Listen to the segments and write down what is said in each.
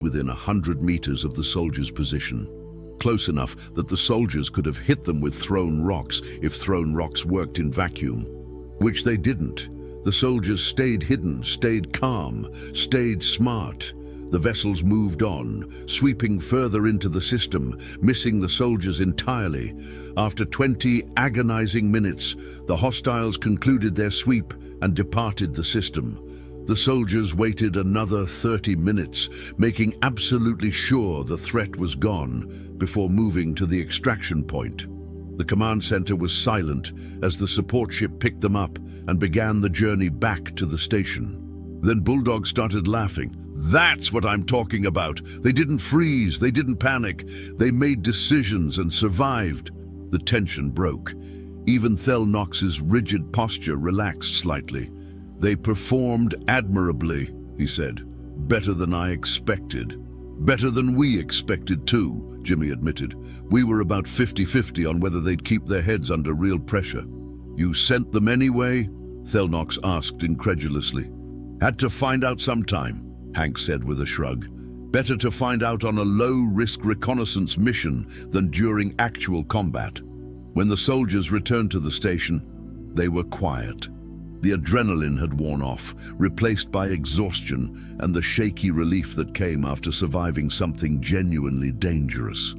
within 100 meters of the soldiers' position. Close enough that the soldiers could have hit them with thrown rocks if thrown rocks worked in vacuum. Which they didn't. The soldiers stayed hidden, stayed calm, stayed smart. The vessels moved on, sweeping further into the system, missing the soldiers entirely. After 20 agonizing minutes, the hostiles concluded their sweep and departed the system. The soldiers waited another 30 minutes, making absolutely sure the threat was gone, before moving to the extraction point. The command center was silent as the support ship picked them up and began the journey back to the station. Then Bulldog started laughing. "That's what I'm talking about. They didn't freeze, they didn't panic. They made decisions and survived." The tension broke. Even Thelnox's rigid posture relaxed slightly. "They performed admirably," he said. "Better than I expected." "Better than we expected too," Jimmy admitted. "We were about 50-50 on whether they'd keep their heads under real pressure." "You sent them anyway?" Thelnox asked incredulously. "Had to find out sometime," Hank said with a shrug. "Better to find out on a low-risk reconnaissance mission than during actual combat." When the soldiers returned to the station, they were quiet. The adrenaline had worn off, replaced by exhaustion and the shaky relief that came after surviving something genuinely dangerous.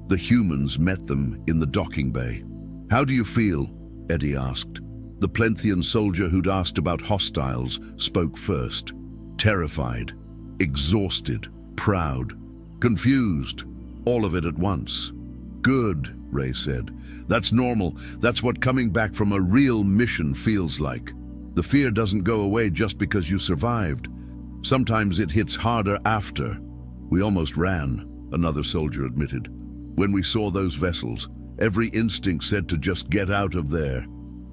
The humans met them in the docking bay. "How do you feel?" Eddie asked. The Plenthian soldier who'd asked about hostiles spoke first. "Terrified, exhausted, proud, confused, all of it at once." "Good," Ray said. "That's normal. That's what coming back from a real mission feels like. The fear doesn't go away just because you survived. Sometimes it hits harder after." "We almost ran," another soldier admitted. "When we saw those vessels, every instinct said to just get out of there."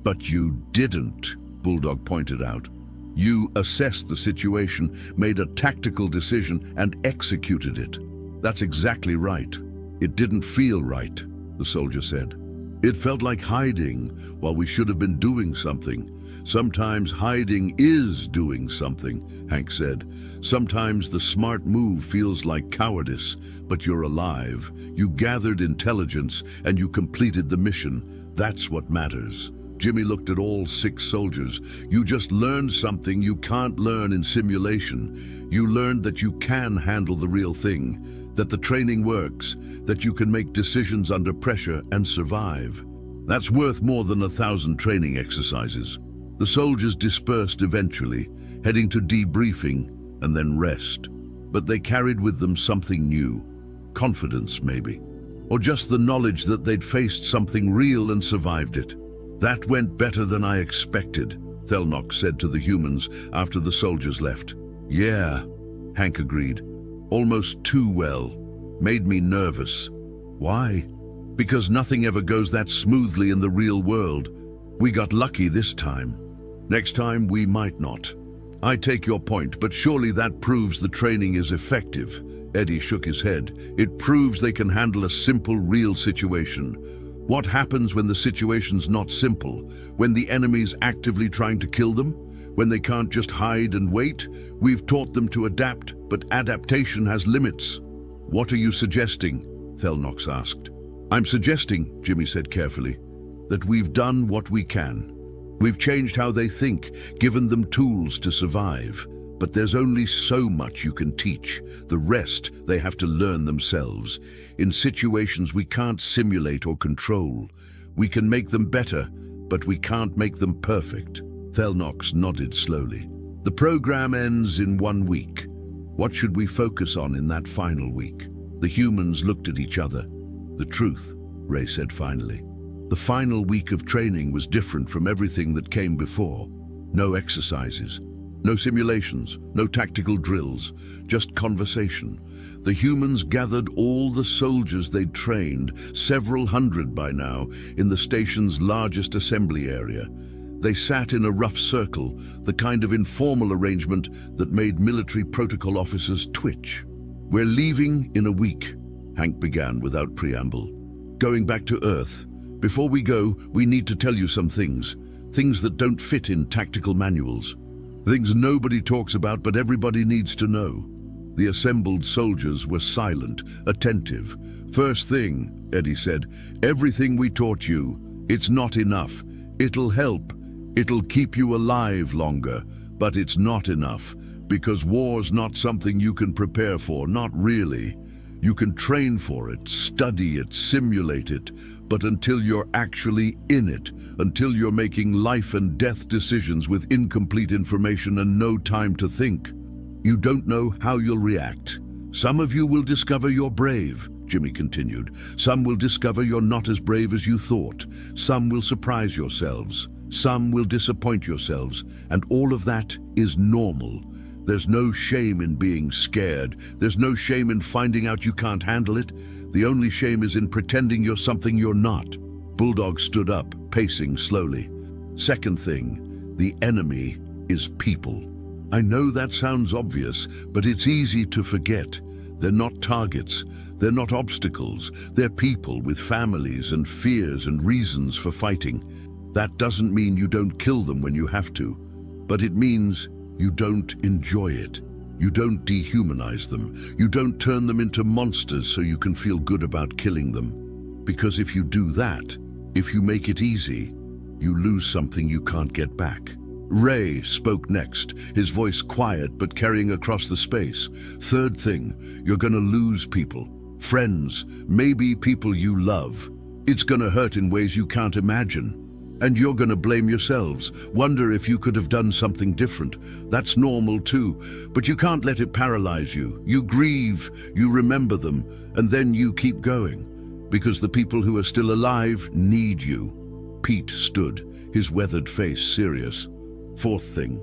"But you didn't," Bulldog pointed out. "You assessed the situation, made a tactical decision, and executed it." "That's exactly right. It didn't feel right," the soldier said. "It felt like hiding while we should have been doing something." "Sometimes hiding is doing something," Hank said. "Sometimes the smart move feels like cowardice, but you're alive. You gathered intelligence and you completed the mission. That's what matters." Jimmy looked at all 6 soldiers. "You just learned something you can't learn in simulation. You learned that you can handle the real thing, that the training works, that you can make decisions under pressure and survive. That's worth more than 1,000 training exercises." The soldiers dispersed eventually, heading to debriefing and then rest. But they carried with them something new. Confidence, maybe. Or just the knowledge that they'd faced something real and survived it. "That went better than I expected," Thelnox said to the humans after the soldiers left. "Yeah," Hank agreed. "Almost too well. Made me nervous." "Why?" "Because nothing ever goes that smoothly in the real world. We got lucky this time. Next time we might not." "I take your point, but surely that proves the training is effective." Eddie shook his head. "It proves they can handle a simple, real situation." "What happens when the situation's not simple? When the enemy's actively trying to kill them? When they can't just hide and wait? We've taught them to adapt, but adaptation has limits." "What are you suggesting?" Thelnox asked. "I'm suggesting," Jimmy said carefully, "that we've done what we can. We've changed how they think, given them tools to survive. But there's only so much you can teach. The rest they have to learn themselves. In situations we can't simulate or control. We can make them better, but we can't make them perfect." Thelnox nodded slowly. "The program ends in 1 week. What should we focus on in that final week?" The humans looked at each other. "The truth," Ray said finally. The final week of training was different from everything that came before. No exercises, no simulations, no tactical drills, just conversation. The humans gathered all the soldiers they'd trained, several hundred by now, in the station's largest assembly area. They sat in a rough circle, the kind of informal arrangement that made military protocol officers twitch. "We're leaving in a week," Hank began without preamble. "Going back to Earth. Before we go, we need to tell you some things. Things that don't fit in tactical manuals. Things nobody talks about but everybody needs to know." The assembled soldiers were silent, attentive. "First thing," Eddie said, "everything we taught you, it's not enough. It'll help. It'll keep you alive longer, but it's not enough, because war's not something you can prepare for, not really. You can train for it, study it, simulate it, but until you're actually in it, until you're making life and death decisions with incomplete information and no time to think, you don't know how you'll react. Some of you will discover you're brave," Jimmy continued. "Some will discover you're not as brave as you thought. Some will surprise yourselves. Some will disappoint yourselves. And all of that is normal. There's no shame in being scared. There's no shame in finding out you can't handle it. The only shame is in pretending you're something you're not." Bulldog stood up, pacing slowly. "Second thing, the enemy is people. I know that sounds obvious, but it's easy to forget. They're not targets. They're not obstacles. They're people with families and fears and reasons for fighting. That doesn't mean you don't kill them when you have to, but it means you don't enjoy it. You don't dehumanize them. You don't turn them into monsters so you can feel good about killing them. Because if you do that, if you make it easy, you lose something you can't get back." Ray spoke next, his voice quiet but carrying across the space. "Third thing, you're gonna lose people. Friends, maybe people you love. It's gonna hurt in ways you can't imagine. And you're gonna blame yourselves, wonder if you could have done something different. That's normal too, but you can't let it paralyze you. You grieve, you remember them, and then you keep going. Because the people who are still alive need you." Pete stood, his weathered face serious. "Fourth thing,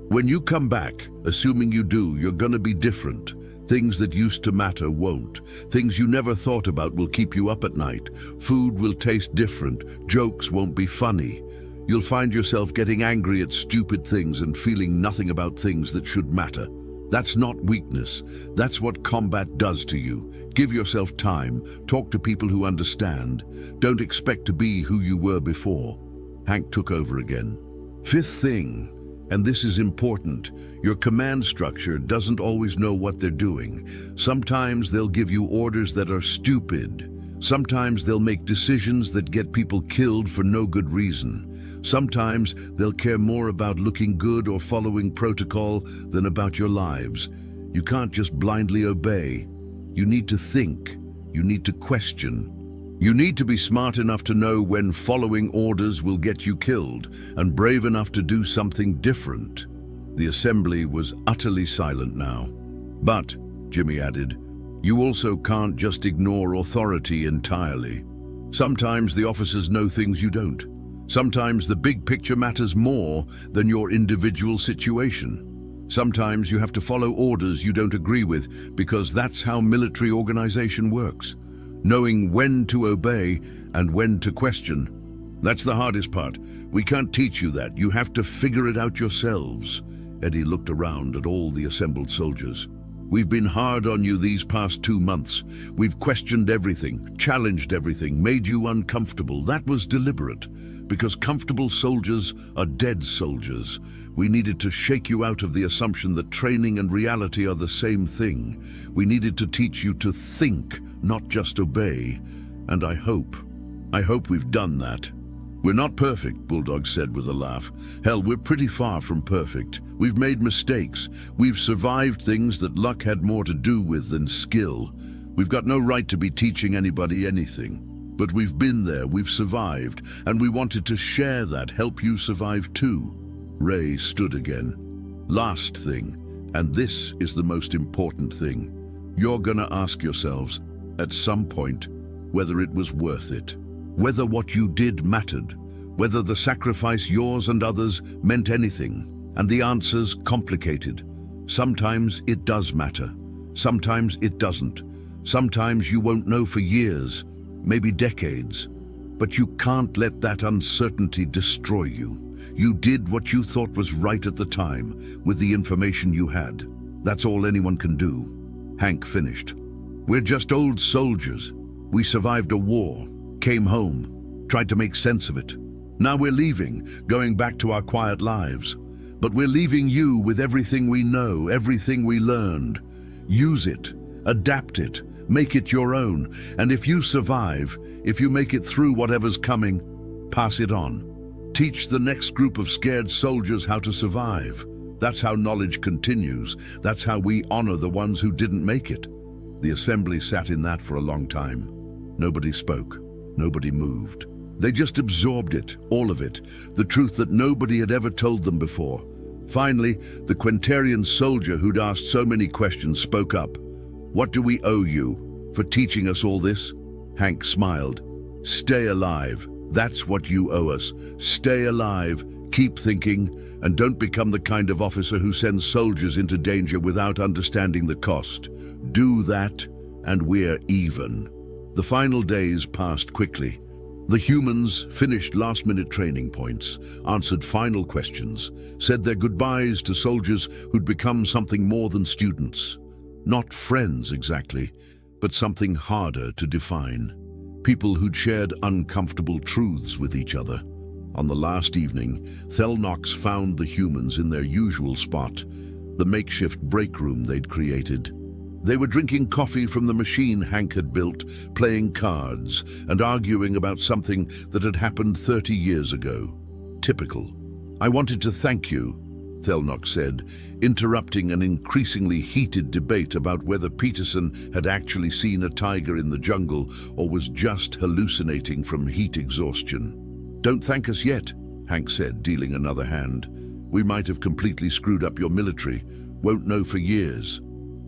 when you come back, assuming you do, you're gonna be different. Things that used to matter won't. Things you never thought about will keep you up at night. Food will taste different. Jokes won't be funny. You'll find yourself getting angry at stupid things and feeling nothing about things that should matter. That's not weakness. That's what combat does to you. Give yourself time. Talk to people who understand. Don't expect to be who you were before." Hank took over again. "Fifth thing, and this is important, your command structure doesn't always know what they're doing. Sometimes they'll give you orders that are stupid. Sometimes they'll make decisions that get people killed for no good reason. Sometimes they'll care more about looking good or following protocol than about your lives. You can't just blindly obey. You need to think. You need to question. You need to be smart enough to know when following orders will get you killed, and brave enough to do something different." The assembly was utterly silent now. "But," Jimmy added, "you also can't just ignore authority entirely. Sometimes the officers know things you don't. Sometimes the big picture matters more than your individual situation. Sometimes you have to follow orders you don't agree with, because that's how military organization works. Knowing when to obey and when to question. That's the hardest part. We can't teach you that. You have to figure it out yourselves." Eddie looked around at all the assembled soldiers. "We've been hard on you these past 2 months. We've questioned everything, challenged everything, made you uncomfortable. That was deliberate, because comfortable soldiers are dead soldiers. We needed to shake you out of the assumption that training and reality are the same thing. We needed to teach you to think, not just obey. And I hope we've done that." "We're not perfect," Bulldog said with a laugh. "Hell, we're pretty far from perfect. We've made mistakes. We've survived things that luck had more to do with than skill. We've got no right to be teaching anybody anything. But we've been there, we've survived, and we wanted to share that, help you survive too." Ray stood again. "Last thing, and this is the most important thing. You're gonna ask yourselves, at some point, whether it was worth it. Whether what you did mattered. Whether the sacrifice, yours and others, meant anything. And the answer's complicated. Sometimes it does matter. Sometimes it doesn't. Sometimes you won't know for years, maybe decades. But you can't let that uncertainty destroy you. You did what you thought was right at the time, with the information you had. That's all anyone can do." Hank finished. "We're just old soldiers. We survived a war, came home, tried to make sense of it. Now we're leaving, going back to our quiet lives. But we're leaving you with everything we know, everything we learned. Use it, adapt it, make it your own, and if you survive, if you make it through whatever's coming, pass it on. Teach the next group of scared soldiers how to survive. That's how knowledge continues. That's how we honor the ones who didn't make it. The assembly sat in that for a long time. Nobody spoke. Nobody moved. They just absorbed it, all of it, the truth that nobody had ever told them before. Finally, the Quentarian soldier who'd asked so many questions spoke up. "What do we owe you for teaching us all this?" Hank smiled. "Stay alive. That's what you owe us. Stay alive, keep thinking, and don't become the kind of officer who sends soldiers into danger without understanding the cost. Do that, and we're even." The final days passed quickly. The humans finished last-minute training points, answered final questions, said their goodbyes to soldiers who'd become something more than students. Not friends exactly, but something harder to define. People who'd shared uncomfortable truths with each other. On the last evening, Thelnox found the humans in their usual spot, the makeshift break room they'd created. They were drinking coffee from the machine Hank had built, playing cards, and arguing about something that had happened 30 years ago. Typical. "I wanted to thank you," Thelnox said, interrupting an increasingly heated debate about whether Peterson had actually seen a tiger in the jungle or was just hallucinating from heat exhaustion. "Don't thank us yet," Hank said, dealing another hand. "We might have completely screwed up your military. Won't know for years.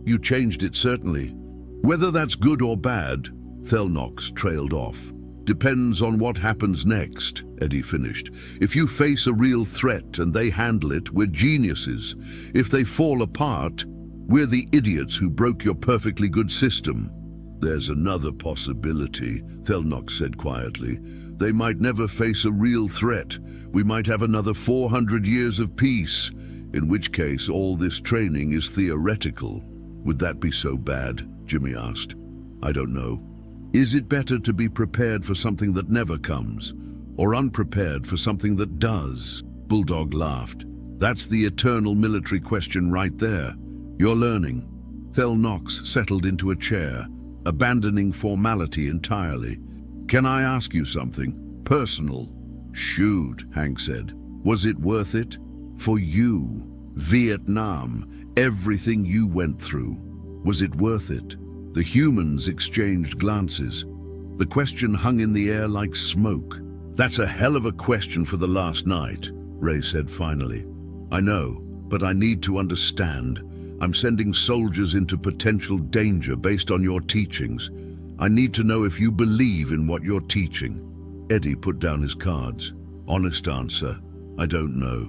You changed it, certainly. Whether that's good or bad," Thelnox trailed off. "Depends on what happens next," Eddie finished. "If you face a real threat and they handle it, we're geniuses. If they fall apart, we're the idiots who broke your perfectly good system." "There's another possibility," Thelnox said quietly. "They might never face a real threat. We might have another 400 years of peace, in which case all this training is theoretical." "Would that be so bad?" Jimmy asked. "I don't know. Is it better to be prepared for something that never comes, or unprepared for something that does?" Bulldog laughed. "That's the eternal military question right there. You're learning." Thelnox settled into a chair, abandoning formality entirely. "Can I ask you something? Personal?" "Shoot," Hank said. "Was it worth it? For you? Vietnam, everything you went through. Was it worth it?" The humans exchanged glances. The question hung in the air like smoke. "That's a hell of a question for the last night," Ray said finally. "I know, but I need to understand. I'm sending soldiers into potential danger based on your teachings. I need to know if you believe in what you're teaching." Eddie put down his cards. "Honest answer, I don't know.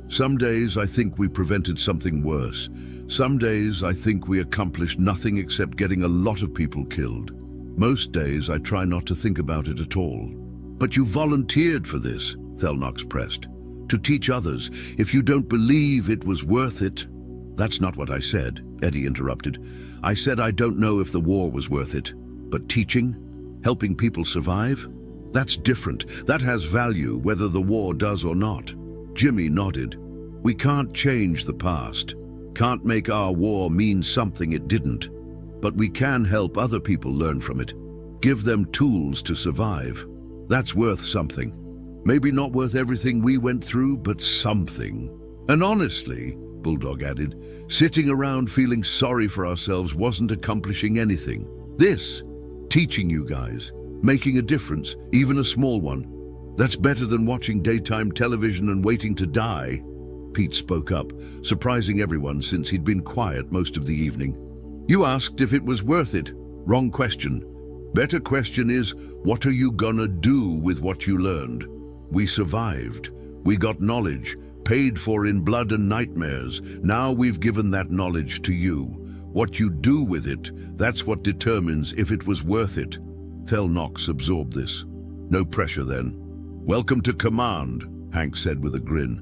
Some days I think we prevented something worse. Some days I think we accomplished nothing except getting a lot of people killed. Most days I try not to think about it at all." "But you volunteered for this," Thelnox pressed. "To teach others. If you don't believe it was worth it—" "That's not what I said," Eddie interrupted. "I said I don't know if the war was worth it. But teaching? Helping people survive? That's different. That has value, whether the war does or not." Jimmy nodded. "We can't change the past. Can't make our war mean something it didn't. But we can help other people learn from it. Give them tools to survive. That's worth something. Maybe not worth everything we went through, but something. And honestly," Bulldog added, "sitting around feeling sorry for ourselves wasn't accomplishing anything. This, teaching you guys, making a difference, even a small one, that's better than watching daytime television and waiting to die." Pete spoke up, surprising everyone since he'd been quiet most of the evening. "You asked if it was worth it. Wrong question. Better question is, what are you gonna do with what you learned? We survived. We got knowledge, paid for in blood and nightmares. Now we've given that knowledge to you. What you do with it, that's what determines if it was worth it." Thelnox absorbed this. "No pressure then." "Welcome to command," Hank said with a grin.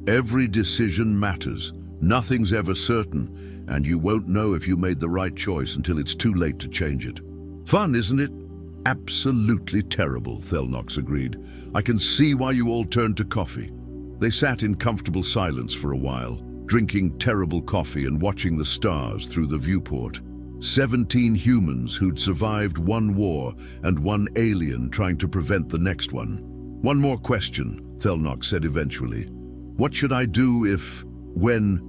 "Every decision matters. Nothing's ever certain, and you won't know if you made the right choice until it's too late to change it." "Fun, isn't it?" "Absolutely terrible," Thelnox agreed. "I can see why you all turned to coffee." They sat in comfortable silence for a while. drinking terrible coffee and watching the stars through the viewport. 17 humans who'd survived one war and one alien trying to prevent the next one. "One more question," Thelnock said eventually. "What should I do when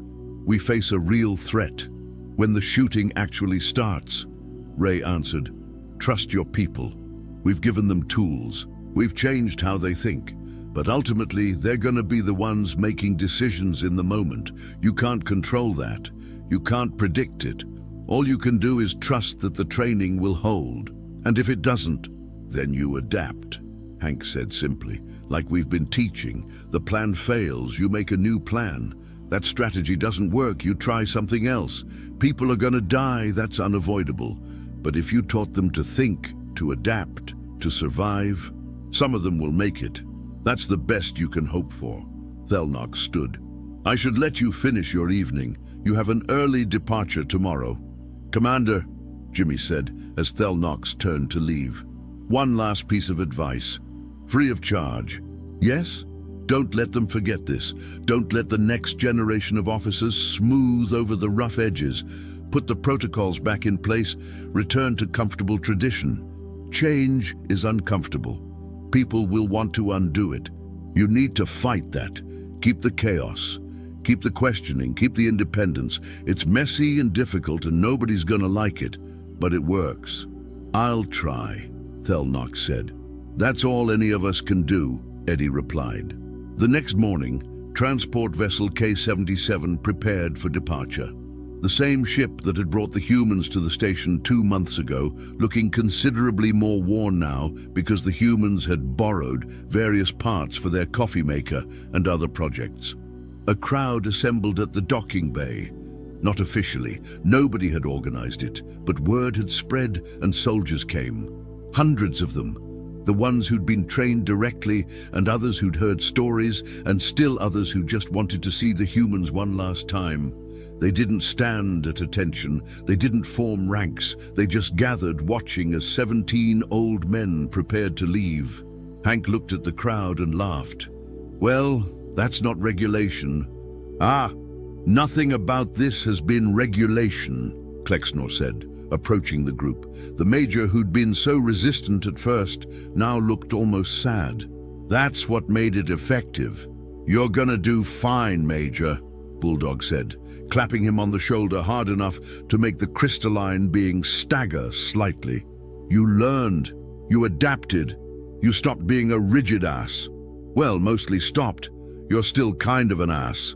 we face a real threat? When the shooting actually starts?" Ray answered, "Trust your people. We've given them tools. We've changed how they think. But ultimately, they're going to be the ones making decisions in the moment. You can't control that. You can't predict it. All you can do is trust that the training will hold. And if it doesn't, then you adapt," Hank said simply. "Like we've been teaching, the plan fails, you make a new plan. That strategy doesn't work, you try something else. People are going to die, that's unavoidable. But if you taught them to think, to adapt, to survive, some of them will make it. That's the best you can hope for." Thelnock stood. "I should let you finish your evening. You have an early departure tomorrow." "Commander," Jimmy said as Thelnock's turned to leave. "One last piece of advice. Free of charge. Yes? Don't let them forget this. Don't let the next generation of officers smooth over the rough edges. Put the protocols back in place. Return to comfortable tradition. Change is uncomfortable. People will want to undo it. You need to fight that. Keep the chaos. Keep the questioning. Keep the independence. It's messy and difficult and nobody's gonna like it, but it works." "I'll try," Thelnock said. "That's all any of us can do," Eddie replied. The next morning, transport vessel K-77 prepared for departure. The same ship that had brought the humans to the station 2 months ago, looking considerably more worn now because the humans had borrowed various parts for their coffee maker and other projects. A crowd assembled at the docking bay. Not officially, nobody had organized it, but word had spread and soldiers came. Hundreds of them. The ones who'd been trained directly, and others who'd heard stories, and still others who just wanted to see the humans one last time. They didn't stand at attention, they didn't form ranks, they just gathered watching as 17 old men prepared to leave. Hank looked at the crowd and laughed. "Well, that's not regulation." "Ah, nothing about this has been regulation," Klexnor said, approaching the group. The major, who'd been so resistant at first, now looked almost sad. "That's what made it effective." "You're gonna do fine, Major," Bulldog said, clapping him on the shoulder hard enough to make the crystalline being stagger slightly. "You learned. You adapted. You stopped being a rigid ass." "Well, mostly stopped. You're still kind of an ass."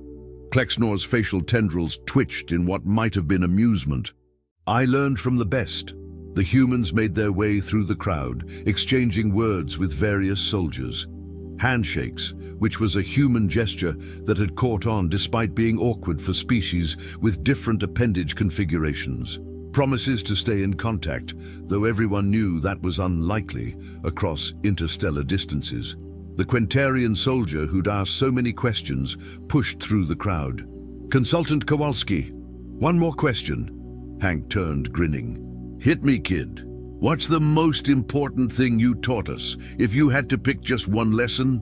Klexnor's facial tendrils twitched in what might have been amusement. "I learned from the best." The humans made their way through the crowd, exchanging words with various soldiers. Handshakes, which was a human gesture that had caught on despite being awkward for species with different appendage configurations. Promises to stay in contact, though everyone knew that was unlikely across interstellar distances. The Quentarian soldier who'd asked so many questions pushed through the crowd. "Consultant Kowalski, one more question." Hank turned, grinning. "Hit me, kid. What's the most important thing you taught us, if you had to pick just one lesson?"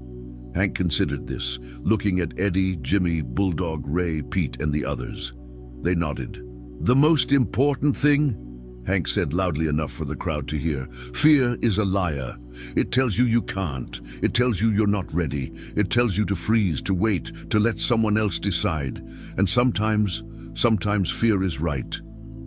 Hank considered this, looking at Eddie, Jimmy, Bulldog, Ray, Pete, and the others. They nodded. "The most important thing?" Hank said loudly enough for the crowd to hear. "Fear is a liar. It tells you you can't. It tells you you're not ready. It tells you to freeze, to wait, to let someone else decide. And sometimes fear is right.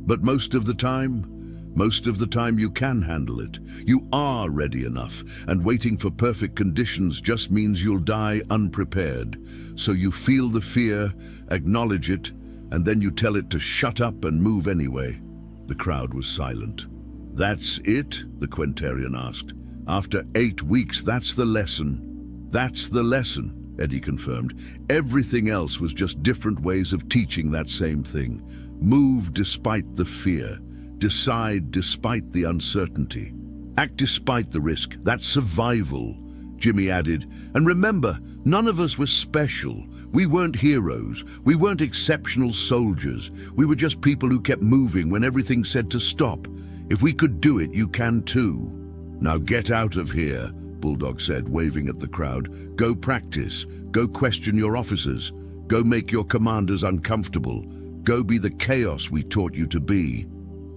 But most of the time you can handle it. You are ready enough, and waiting for perfect conditions just means you'll die unprepared. So you feel the fear, acknowledge it, and then you tell it to shut up and move anyway." The crowd was silent. "That's it?" the Quentarian asked. "After 8 weeks, that's the lesson?" "That's the lesson," Eddie confirmed. "Everything else was just different ways of teaching that same thing. Move despite the fear. Decide despite the uncertainty. Act despite the risk. That's survival," Jimmy added. "And remember, none of us was special. We weren't heroes. We weren't exceptional soldiers. We were just people who kept moving when everything said to stop. If we could do it, you can too." "Now get out of here," Bulldog said, waving at the crowd. "Go practice. Go question your officers. Go make your commanders uncomfortable. Go be the chaos we taught you to be."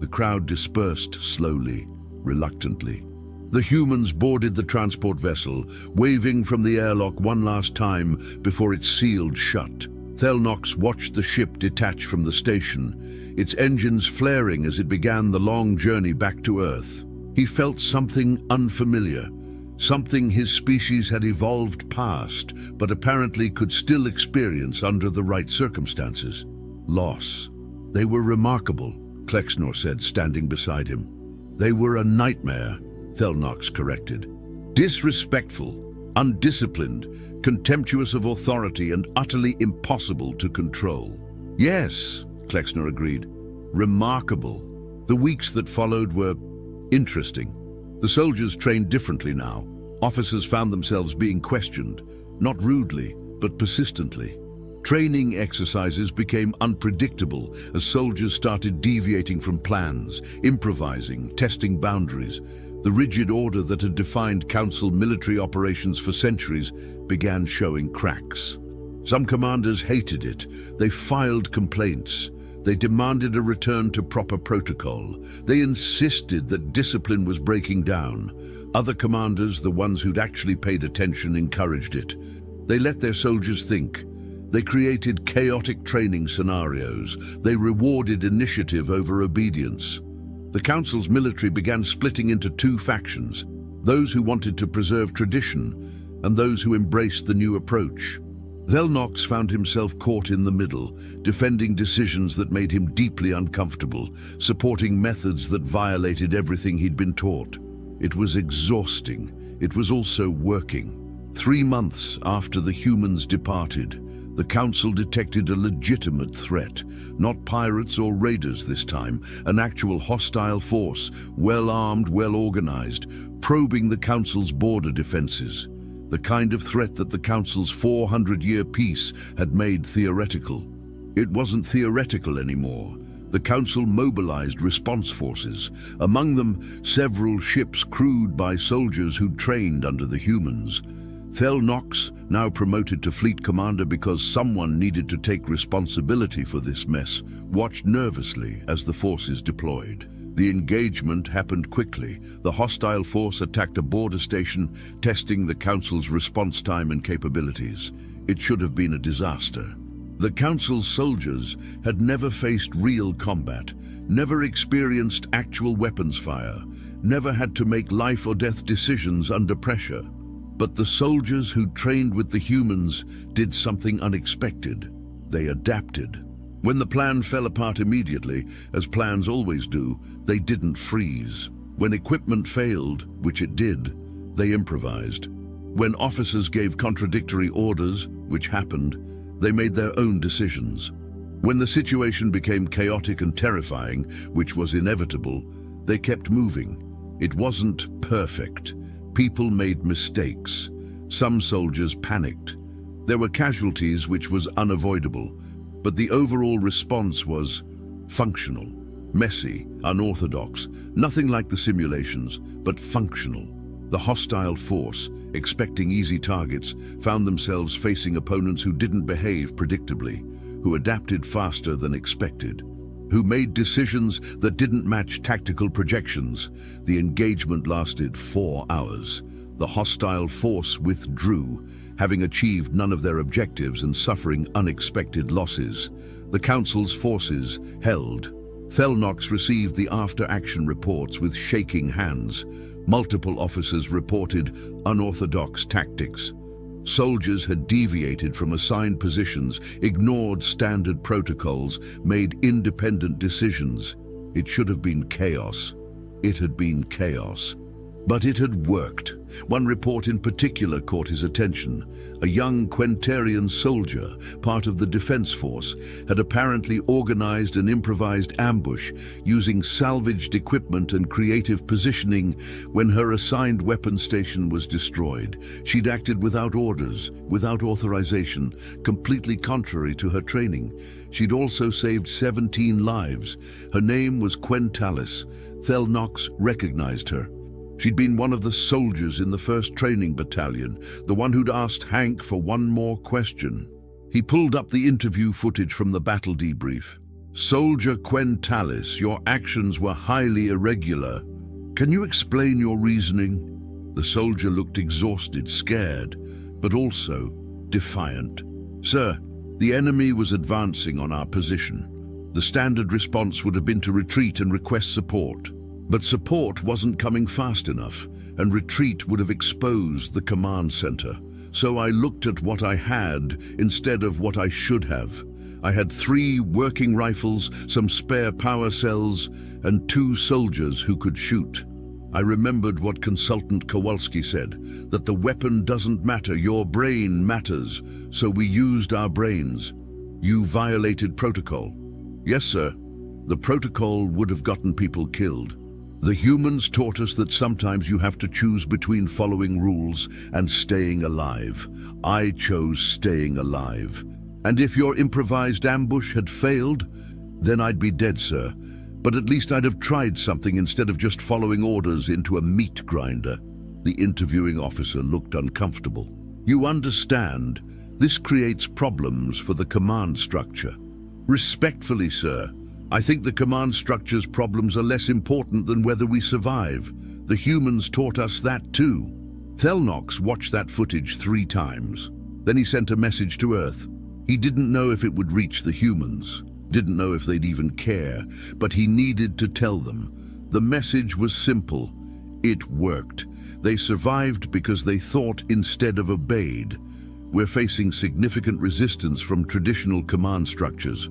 The crowd dispersed slowly, reluctantly. The humans boarded the transport vessel, waving from the airlock one last time before it sealed shut. Thelnox watched the ship detach from the station, its engines flaring as it began the long journey back to Earth. He felt something unfamiliar, something his species had evolved past, but apparently could still experience under the right circumstances. Loss. "They were remarkable," Klexnor said, standing beside him. "They were a nightmare," Thelnox corrected. "Disrespectful, undisciplined, contemptuous of authority, and utterly impossible to control." "Yes," Klexnor agreed. "Remarkable." The weeks that followed were interesting. The soldiers trained differently now. Officers found themselves being questioned, not rudely, but persistently. Training exercises became unpredictable as soldiers started deviating from plans, improvising, testing boundaries. The rigid order that had defined Council military operations for centuries began showing cracks. Some commanders hated it. They filed complaints. They demanded a return to proper protocol. They insisted that discipline was breaking down. Other commanders, the ones who'd actually paid attention, encouraged it. They let their soldiers think. They created chaotic training scenarios. They rewarded initiative over obedience. The Council's military began splitting into two factions, those who wanted to preserve tradition and those who embraced the new approach. Thelnox found himself caught in the middle, defending decisions that made him deeply uncomfortable, supporting methods that violated everything he'd been taught. It was exhausting. It was also working. 3 months after the humans departed, the Council detected a legitimate threat, not pirates or raiders this time, an actual hostile force, well-armed, well-organized, probing the Council's border defenses. The kind of threat that the Council's 400-year peace had made theoretical. It wasn't theoretical anymore. The Council mobilized response forces, among them several ships crewed by soldiers who'd trained under the humans. Thelnox, now promoted to fleet commander because someone needed to take responsibility for this mess, watched nervously as the forces deployed. The engagement happened quickly. The hostile force attacked a border station, testing the Council's response time and capabilities. It should have been a disaster. The Council's soldiers had never faced real combat, never experienced actual weapons fire, never had to make life or death decisions under pressure. But the soldiers who trained with the humans did something unexpected. They adapted. When the plan fell apart immediately, as plans always do, they didn't freeze. When equipment failed, which it did, they improvised. When officers gave contradictory orders, which happened, they made their own decisions. When the situation became chaotic and terrifying, which was inevitable, they kept moving. It wasn't perfect. People made mistakes. Some soldiers panicked. There were casualties, which was unavoidable, but the overall response was functional, messy, unorthodox, nothing like the simulations, but functional. The hostile force, expecting easy targets, found themselves facing opponents who didn't behave predictably, who adapted faster than expected, who made decisions that didn't match tactical projections. The engagement lasted 4 hours. The hostile force withdrew, having achieved none of their objectives and suffering unexpected losses. The Council's forces held. Thelnox received the after-action reports with shaking hands. Multiple officers reported unorthodox tactics. Soldiers had deviated from assigned positions, ignored standard protocols, made independent decisions. It should have been chaos. It had been chaos. But it had worked. One report in particular caught his attention. A young Quentarian soldier, part of the defense force, had apparently organized an improvised ambush using salvaged equipment and creative positioning when her assigned weapon station was destroyed. She'd acted without orders, without authorization, completely contrary to her training. She'd also saved 17 lives. Her name was Quentalis. Thelnox recognized her. She'd been one of the soldiers in the 1st Training Battalion, the one who'd asked Hank for one more question. He pulled up the interview footage from the battle debrief. "Soldier Quentalis, your actions were highly irregular. Can you explain your reasoning?" The soldier looked exhausted, scared, but also defiant. "Sir, the enemy was advancing on our position. The standard response would have been to retreat and request support. But support wasn't coming fast enough, and retreat would have exposed the command center. So I looked at what I had instead of what I should have. I had 3 working rifles, some spare power cells, and 2 soldiers who could shoot. I remembered what Consultant Kowalski said, that the weapon doesn't matter, your brain matters, so we used our brains. You violated protocol." "Yes, sir. The protocol would have gotten people killed. The humans taught us that sometimes you have to choose between following rules and staying alive. I chose staying alive. And if your improvised ambush had failed, then I'd be dead, sir. But at least I'd have tried something instead of just following orders into a meat grinder." The interviewing officer looked uncomfortable. "You understand, this creates problems for the command structure." "Respectfully, sir, I think the command structure's problems are less important than whether we survive. The humans taught us that too." Thelnox watched that footage 3 times. Then he sent a message to Earth. He didn't know if it would reach the humans, didn't know if they'd even care, but he needed to tell them. The message was simple. It worked. They survived because they thought instead of obeyed. We're facing significant resistance from traditional command structures.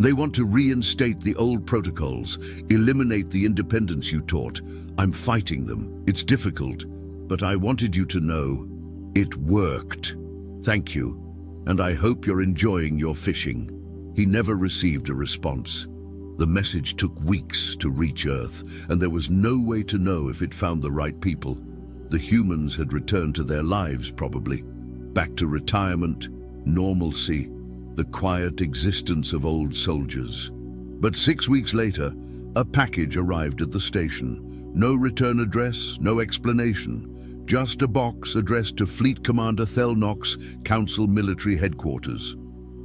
They want to reinstate the old protocols, eliminate the independence you taught. I'm fighting them. It's difficult, but I wanted you to know it worked. Thank you, and I hope you're enjoying your fishing." He never received a response. The message took weeks to reach Earth, and there was no way to know if it found the right people. The humans had returned to their lives, probably. Back to retirement, normalcy, the quiet existence of old soldiers. But 6 weeks later, a package arrived at the station. No return address, no explanation. Just a box addressed to Fleet Commander Thelnox, Council Military Headquarters.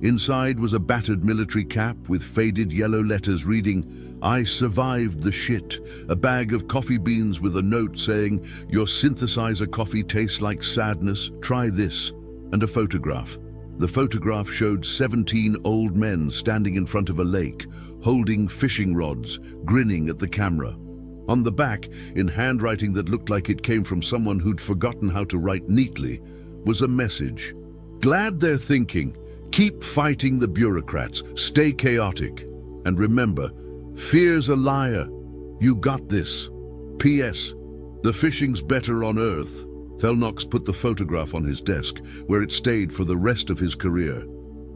Inside was a battered military cap with faded yellow letters reading, "I survived the shit," a bag of coffee beans with a note saying, "Your synthesizer coffee tastes like sadness, try this," and a photograph. The photograph showed 17 old men standing in front of a lake, holding fishing rods, grinning at the camera. On the back, in handwriting that looked like it came from someone who'd forgotten how to write neatly, was a message. "Glad they're thinking. Keep fighting the bureaucrats. Stay chaotic. And remember, fear's a liar. You got this. P.S. The fishing's better on Earth." Thelnox put the photograph on his desk, where it stayed for the rest of his career.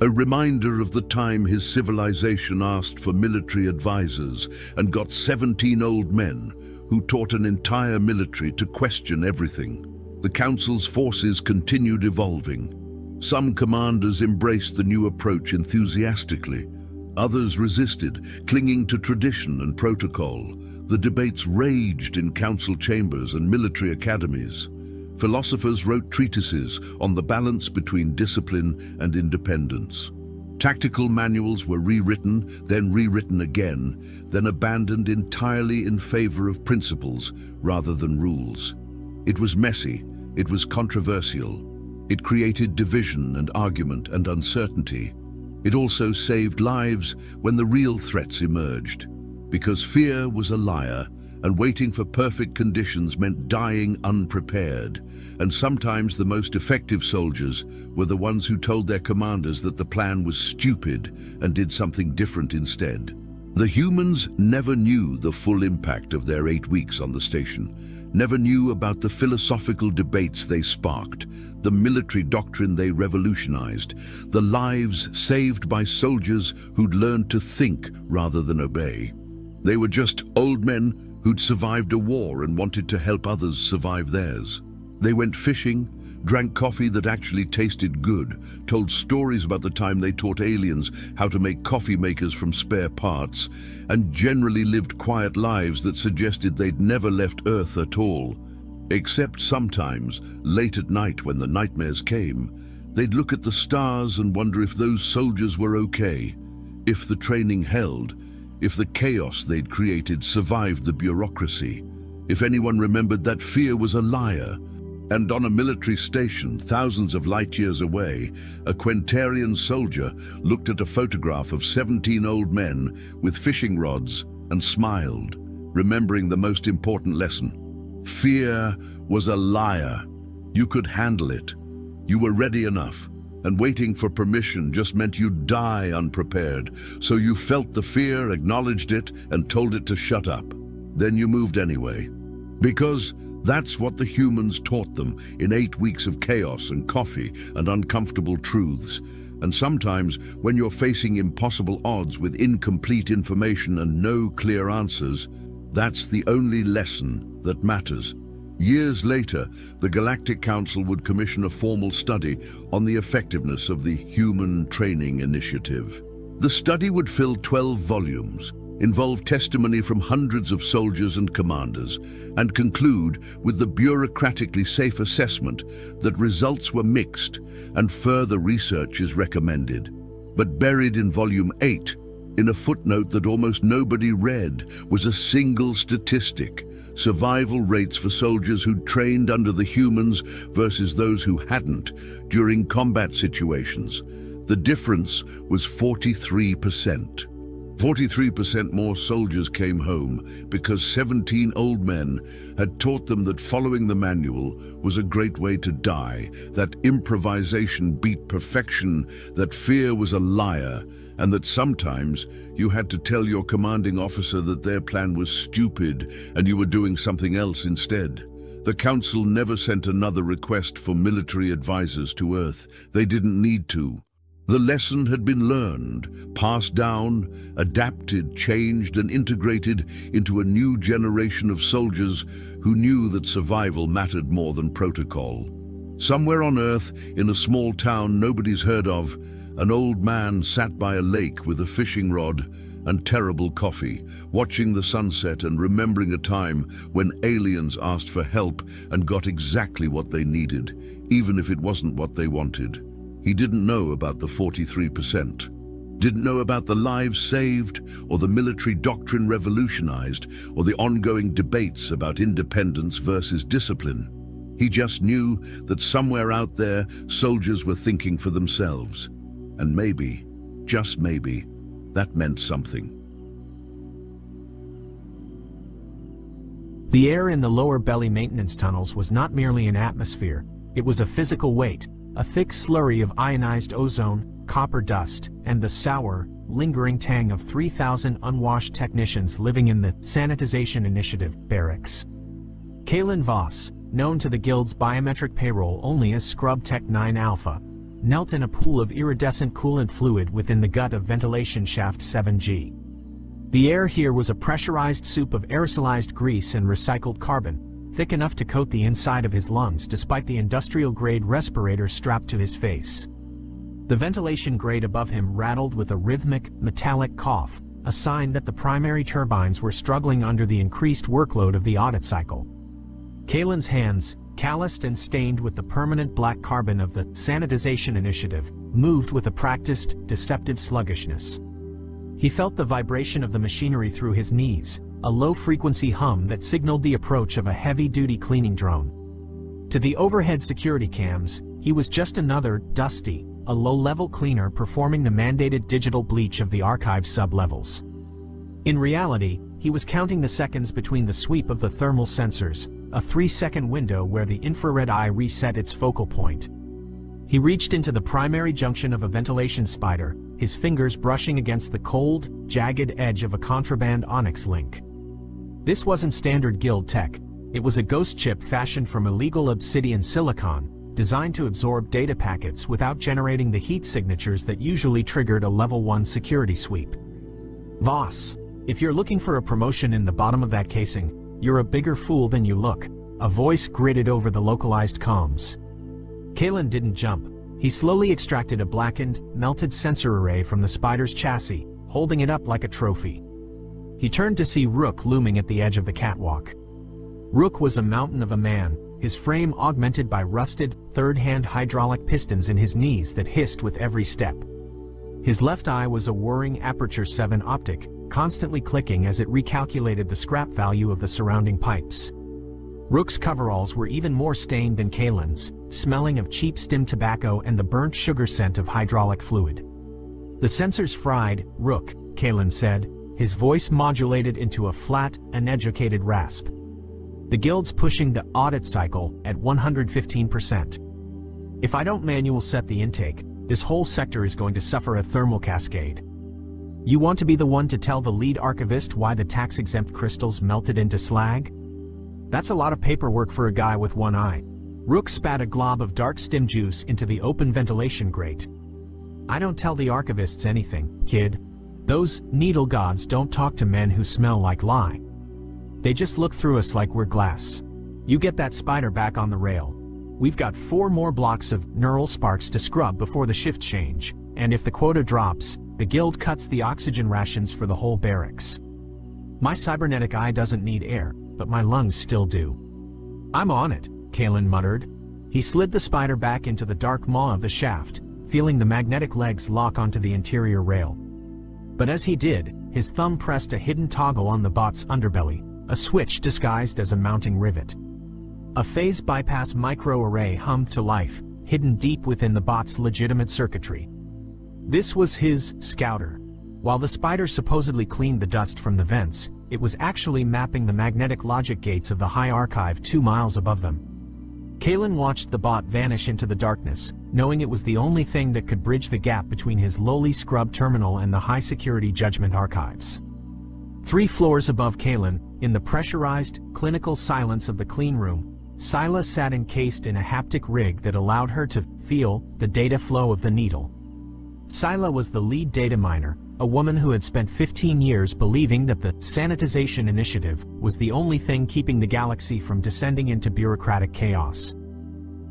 A reminder of the time his civilization asked for military advisors and got 17 old men who taught an entire military to question everything. The Council's forces continued evolving. Some commanders embraced the new approach enthusiastically. Others resisted, clinging to tradition and protocol. The debates raged in council chambers and military academies. Philosophers wrote treatises on the balance between discipline and independence. Tactical manuals were rewritten, then rewritten again, then abandoned entirely in favor of principles rather than rules. It was messy, it was controversial. It created division and argument and uncertainty. It also saved lives when the real threats emerged. Because fear was a liar, and waiting for perfect conditions meant dying unprepared. And sometimes the most effective soldiers were the ones who told their commanders that the plan was stupid and did something different instead. The humans never knew the full impact of their 8 weeks on the station, never knew about the philosophical debates they sparked, the military doctrine they revolutionized, the lives saved by soldiers who'd learned to think rather than obey. They were just old men who'd survived a war and wanted to help others survive theirs. They went fishing, drank coffee that actually tasted good, told stories about the time they taught aliens how to make coffee makers from spare parts, and generally lived quiet lives that suggested they'd never left Earth at all. Except sometimes, late at night when the nightmares came, They'd look at the stars and wonder if those soldiers were okay, if the training held, if the chaos they'd created survived the bureaucracy, if anyone remembered that fear was a liar. And on a military station thousands of light years away, a Quentarian soldier looked at a photograph of 17 old men with fishing rods and smiled, remembering the most important lesson. Fear was a liar. You could handle it. You were ready enough, and waiting for permission just meant you'd die unprepared. So you felt the fear, acknowledged it, and told it to shut up. Then you moved anyway. Because that's what the humans taught them in 8 weeks of chaos and coffee and uncomfortable truths. And sometimes, when you're facing impossible odds with incomplete information and no clear answers, that's the only lesson that matters. Years later, the Galactic Council would commission a formal study on the effectiveness of the Human Training Initiative. The study would fill 12 volumes, involve testimony from hundreds of soldiers and commanders, and conclude with the bureaucratically safe assessment that results were mixed and further research is recommended. But buried in Volume 8, in a footnote that almost nobody read, was a single statistic: survival rates for soldiers who'd trained under the humans versus those who hadn't during combat situations. The difference was 43%. 43% more soldiers came home because 17 old men had taught them that following the manual was a great way to die, that improvisation beat perfection, that fear was a liar, and that sometimes you had to tell your commanding officer that their plan was stupid and you were doing something else instead. The Council never sent another request for military advisors to Earth. They didn't need to. The lesson had been learned, passed down, adapted, changed, and integrated into a new generation of soldiers who knew that survival mattered more than protocol. Somewhere on Earth, in a small town nobody's heard of, an old man sat by a lake with a fishing rod and terrible coffee, watching the sunset and remembering a time when aliens asked for help and got exactly what they needed, even if it wasn't what they wanted. He didn't know about the 43%, didn't know about the lives saved, or the military doctrine revolutionized, or the ongoing debates about independence versus discipline. He just knew that somewhere out there, soldiers were thinking for themselves. And maybe, just maybe, that meant something. The air in the lower belly maintenance tunnels was not merely an atmosphere, it was a physical weight. A thick slurry of ionized ozone, copper dust, and the sour, lingering tang of 3,000 unwashed technicians living in the Sanitization Initiative barracks. Kalen Voss, known to the Guild's biometric payroll only as Scrub Tech 9 Alpha, knelt in a pool of iridescent coolant fluid within the gut of ventilation shaft 7G. The air here was a pressurized soup of aerosolized grease and recycled carbon, thick enough to coat the inside of his lungs despite the industrial-grade respirator strapped to his face. The ventilation grate above him rattled with a rhythmic, metallic cough, a sign that the primary turbines were struggling under the increased workload of the audit cycle. Kalen's hands, calloused and stained with the permanent black carbon of the Sanitization Initiative, moved with a practiced, deceptive sluggishness. He felt the vibration of the machinery through his knees, a low-frequency hum that signaled the approach of a heavy-duty cleaning drone. To the overhead security cams, he was just another, Dusty, a low-level cleaner performing the mandated digital bleach of the archive sub-levels. In reality, he was counting the seconds between the sweep of the thermal sensors, a 3-second window where the infrared eye reset its focal point. He reached into the primary junction of a ventilation spider, his fingers brushing against the cold, jagged edge of a contraband Onyx link. This wasn't standard Guild tech. It was a ghost chip fashioned from illegal obsidian silicon, designed to absorb data packets without generating the heat signatures that usually triggered a level 1 security sweep. Voss, if you're looking for a promotion in the bottom of that casing, you're a bigger fool than you look, a voice gritted over the localized comms. Kalen didn't jump. He slowly extracted a blackened, melted sensor array from the spider's chassis, holding it up like a trophy. He turned to see Rook looming at the edge of the catwalk. Rook was a mountain of a man, his frame augmented by rusted, third-hand hydraulic pistons in his knees that hissed with every step. His left eye was a whirring Aperture 7 optic, constantly clicking as it recalculated the scrap value of the surrounding pipes. Rook's coveralls were even more stained than Kalen's, smelling of cheap stim tobacco and the burnt sugar scent of hydraulic fluid. "The sensors fried, Rook," Kalen said, his voice modulated into a flat, uneducated rasp. "The guild's pushing the audit cycle at 115%. If I don't manual set the intake, this whole sector is going to suffer a thermal cascade. You want to be the one to tell the lead archivist why the tax-exempt crystals melted into slag? That's a lot of paperwork for a guy with one eye." Rook spat a glob of dark stim juice into the open ventilation grate. "I don't tell the archivists anything, kid. Those needle gods don't talk to men who smell like lye. They just look through us like we're glass. You get that spider back on the rail. We've got 4 more blocks of neural sparks to scrub before the shift change, and if the quota drops, the guild cuts the oxygen rations for the whole barracks. My cybernetic eye doesn't need air, but my lungs still do." "I'm on it," Kalen muttered. He slid the spider back into the dark maw of the shaft, feeling the magnetic legs lock onto the interior rail. But as he did, his thumb pressed a hidden toggle on the bot's underbelly, a switch disguised as a mounting rivet. A phase bypass microarray hummed to life, hidden deep within the bot's legitimate circuitry. This was his scouter. While the spider supposedly cleaned the dust from the vents, it was actually mapping the magnetic logic gates of the high archive 2 miles above them. Kalen watched the bot vanish into the darkness, knowing it was the only thing that could bridge the gap between his lowly scrub terminal and the high-security Judgment archives. 3 floors above Kalen, in the pressurized, clinical silence of the clean room, Scylla sat encased in a haptic rig that allowed her to feel the data flow of the needle. Scylla was the lead data miner, a woman who had spent 15 years believing that the sanitization initiative was the only thing keeping the galaxy from descending into bureaucratic chaos.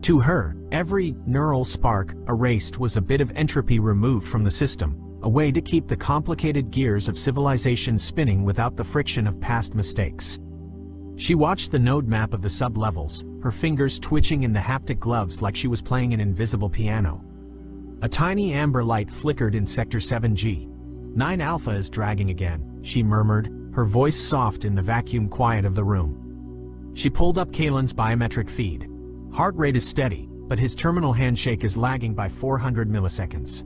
To her, every neural spark erased was a bit of entropy removed from the system, a way to keep the complicated gears of civilization spinning without the friction of past mistakes. She watched the node map of the sub-levels, her fingers twitching in the haptic gloves like she was playing an invisible piano. A tiny amber light flickered in Sector 7G. 9 Alpha is dragging again, she murmured, her voice soft in the vacuum quiet of the room. She pulled up Kalen's biometric feed. Heart rate is steady, but his terminal handshake is lagging by 400 milliseconds.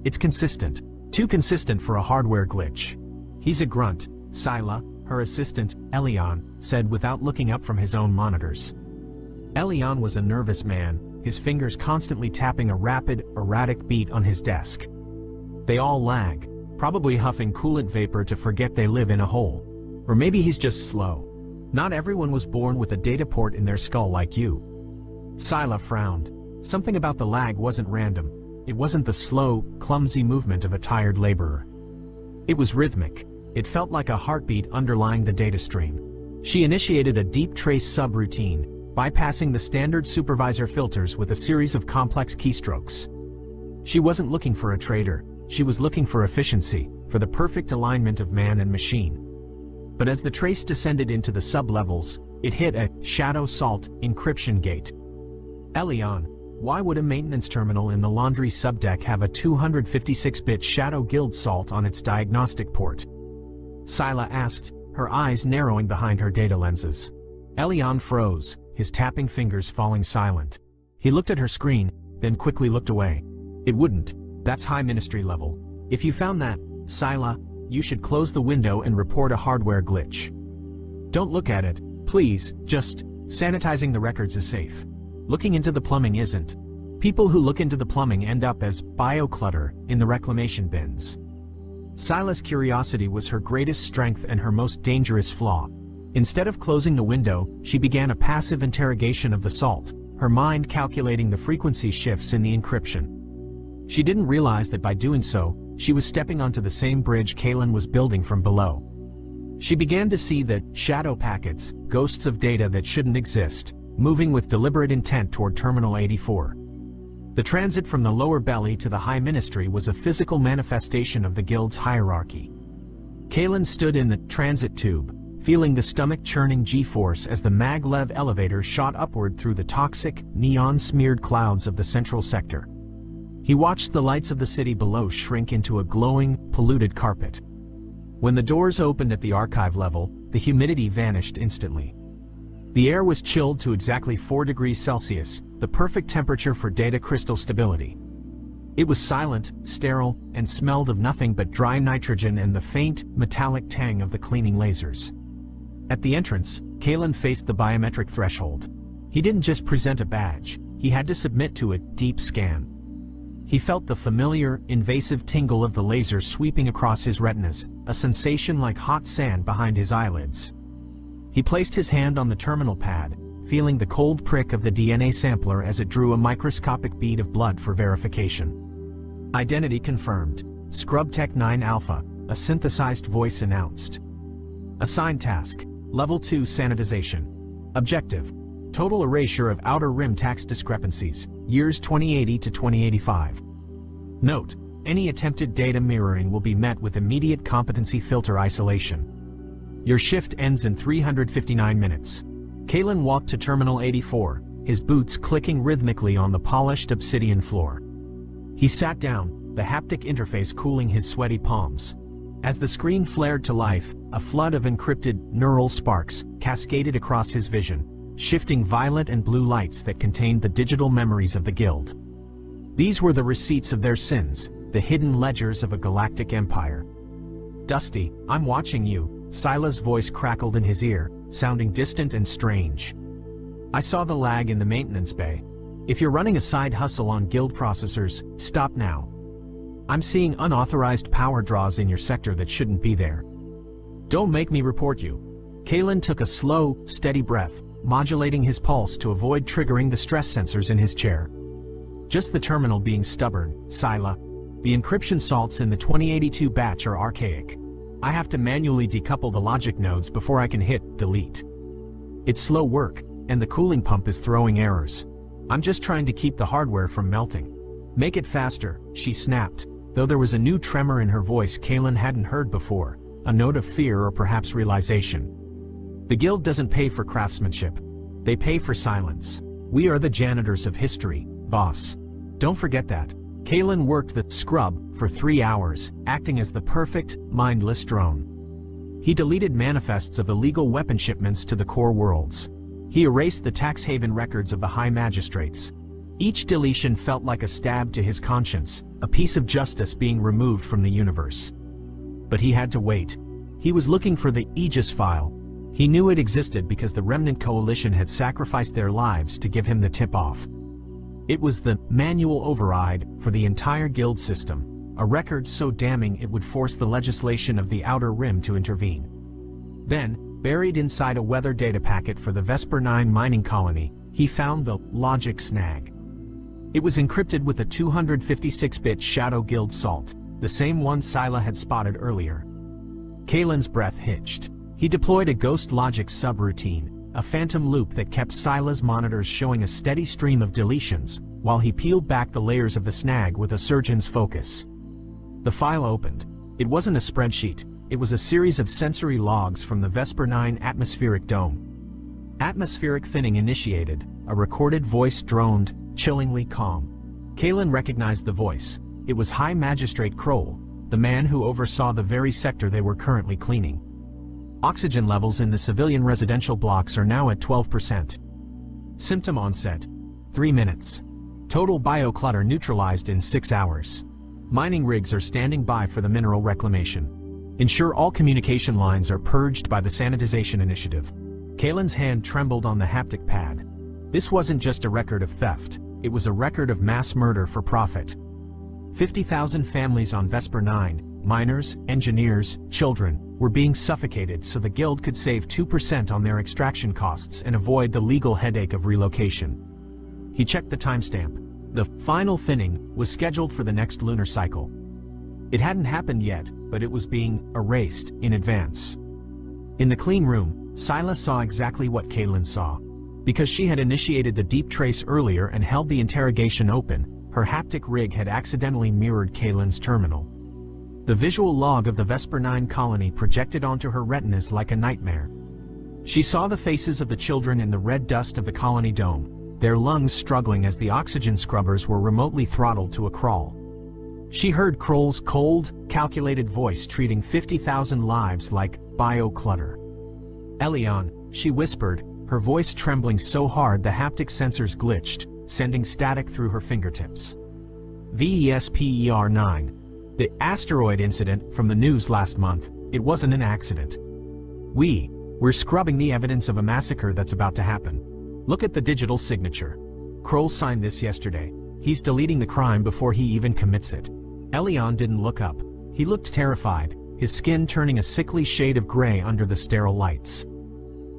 It's consistent. Too consistent for a hardware glitch. He's a grunt, Scylla, her assistant, Elion, said without looking up from his own monitors. Elion was a nervous man, his fingers constantly tapping a rapid, erratic beat on his desk. They all lag, probably huffing coolant vapor to forget they live in a hole. Or maybe he's just slow. Not everyone was born with a data port in their skull like you. Scylla frowned. Something about the lag wasn't random. It wasn't the slow, clumsy movement of a tired laborer. It was rhythmic. It felt like a heartbeat underlying the data stream. She initiated a deep trace subroutine, bypassing the standard supervisor filters with a series of complex keystrokes. She wasn't looking for a traitor. She was looking for efficiency, for the perfect alignment of man and machine. But as the trace descended into the sub-levels, it hit a shadow salt encryption gate. Elion, why would a maintenance terminal in the laundry subdeck have a 256-bit shadow guild salt on its diagnostic port? Scylla asked, her eyes narrowing behind her data lenses. Elion froze, his tapping fingers falling silent. He looked at her screen, then quickly looked away. It wouldn't. That's high ministry level. If you found that, Scylla, you should close the window and report a hardware glitch. Don't look at it, please, just sanitizing the records is safe. Looking into the plumbing isn't. People who look into the plumbing end up as bioclutter in the reclamation bins. Scylla's curiosity was her greatest strength and her most dangerous flaw. Instead of closing the window, she began a passive interrogation of the salt, her mind calculating the frequency shifts in the encryption. She didn't realize that by doing so, she was stepping onto the same bridge Kalen was building from below. She began to see the shadow packets, ghosts of data that shouldn't exist, moving with deliberate intent toward Terminal 84. The transit from the lower belly to the high ministry was a physical manifestation of the guild's hierarchy. Kalen stood in the transit tube, feeling the stomach-churning G-force as the maglev elevator shot upward through the toxic, neon-smeared clouds of the central sector. He watched the lights of the city below shrink into a glowing, polluted carpet. When the doors opened at the archive level, the humidity vanished instantly. The air was chilled to exactly 4 degrees Celsius, the perfect temperature for data crystal stability. It was silent, sterile, and smelled of nothing but dry nitrogen and the faint, metallic tang of the cleaning lasers. At the entrance, Kalen faced the biometric threshold. He didn't just present a badge, he had to submit to a deep scan. He felt the familiar, invasive tingle of the laser sweeping across his retinas, a sensation like hot sand behind his eyelids. He placed his hand on the terminal pad, feeling the cold prick of the DNA sampler as it drew a microscopic bead of blood for verification. Identity confirmed. ScrubTech 9 Alpha, a synthesized voice announced. Assigned task: Level 2 Sanitization. Objective: total erasure of outer rim tax discrepancies, years 2080 to 2085. Note: any attempted data mirroring will be met with immediate competency filter isolation. Your shift ends in 359 minutes. Kalen walked to Terminal 84, his boots clicking rhythmically on the polished obsidian floor. He sat down, the haptic interface cooling his sweaty palms. As the screen flared to life, a flood of encrypted, neural sparks cascaded across his vision, shifting violet and blue lights that contained the digital memories of the Guild. These were the receipts of their sins, the hidden ledgers of a galactic empire. "Dusty, I'm watching you," Sila's voice crackled in his ear, sounding distant and strange. "I saw the lag in the maintenance bay. If you're running a side hustle on Guild processors, stop now. I'm seeing unauthorized power draws in your sector that shouldn't be there. Don't make me report you." Kalen took a slow, steady breath, modulating his pulse to avoid triggering the stress sensors in his chair. "Just the terminal being stubborn, Sila. The encryption salts in the 2082 batch are archaic. I have to manually decouple the logic nodes before I can hit delete. It's slow work, and the cooling pump is throwing errors. I'm just trying to keep the hardware from melting. Make it faster," she snapped, though there was a new tremor in her voice Kalen hadn't heard before, a note of fear or perhaps realization. "The Guild doesn't pay for craftsmanship. They pay for silence. We are the janitors of history, boss. Don't forget that." Kalen worked the scrub for 3 hours, acting as the perfect, mindless drone. He deleted manifests of illegal weapon shipments to the core worlds. He erased the tax haven records of the high magistrates. Each deletion felt like a stab to his conscience, a piece of justice being removed from the universe. But he had to wait. He was looking for the Aegis file. He knew it existed because the Remnant Coalition had sacrificed their lives to give him the tip-off. It was the manual override for the entire Guild system, a record so damning it would force the legislation of the Outer Rim to intervene. Then, buried inside a weather data packet for the Vesper 9 mining colony, he found the logic snag. It was encrypted with a 256-bit Shadow Guild salt, the same one Sila had spotted earlier. Kalen's breath hitched. He deployed a ghost logic subroutine, a phantom loop that kept Sila's monitors showing a steady stream of deletions, while he peeled back the layers of the snag with a surgeon's focus. The file opened. It wasn't a spreadsheet, it was a series of sensory logs from the Vesper 9 atmospheric dome. Atmospheric thinning initiated, a recorded voice droned, chillingly calm. Kalen recognized the voice. It was High Magistrate Kroll, the man who oversaw the very sector they were currently cleaning. Oxygen levels in the civilian residential blocks are now at 12%. Symptom onset: 3 minutes. Total bioclutter neutralized in 6 hours. Mining rigs are standing by for the mineral reclamation. Ensure all communication lines are purged by the Sanitization Initiative. Kalen's hand trembled on the haptic pad. This wasn't just a record of theft, it was a record of mass murder for profit. 50,000 families on Vesper 9, miners, engineers, children, were being suffocated so the Guild could save 2% on their extraction costs and avoid the legal headache of relocation. He checked the timestamp. The final thinning was scheduled for the next lunar cycle. It hadn't happened yet, but it was being erased in advance. In the clean room, Sila saw exactly what Kalen saw. Because she had initiated the deep trace earlier and held the interrogation open, her haptic rig had accidentally mirrored Kalen's terminal. The visual log of the Vesper 9 colony projected onto her retinas like a nightmare. She saw the faces of the children in the red dust of the colony dome, their lungs struggling as the oxygen scrubbers were remotely throttled to a crawl. She heard Kroll's cold, calculated voice treating 50,000 lives like bio-clutter. "Elion," she whispered, her voice trembling so hard the haptic sensors glitched, sending static through her fingertips. "VESPER-9. The asteroid incident from the news last month, it wasn't an accident. We're scrubbing the evidence of a massacre that's about to happen. Look at the digital signature. Kroll signed this yesterday. He's deleting the crime before he even commits it." Elion didn't look up. He looked terrified, his skin turning a sickly shade of gray under the sterile lights.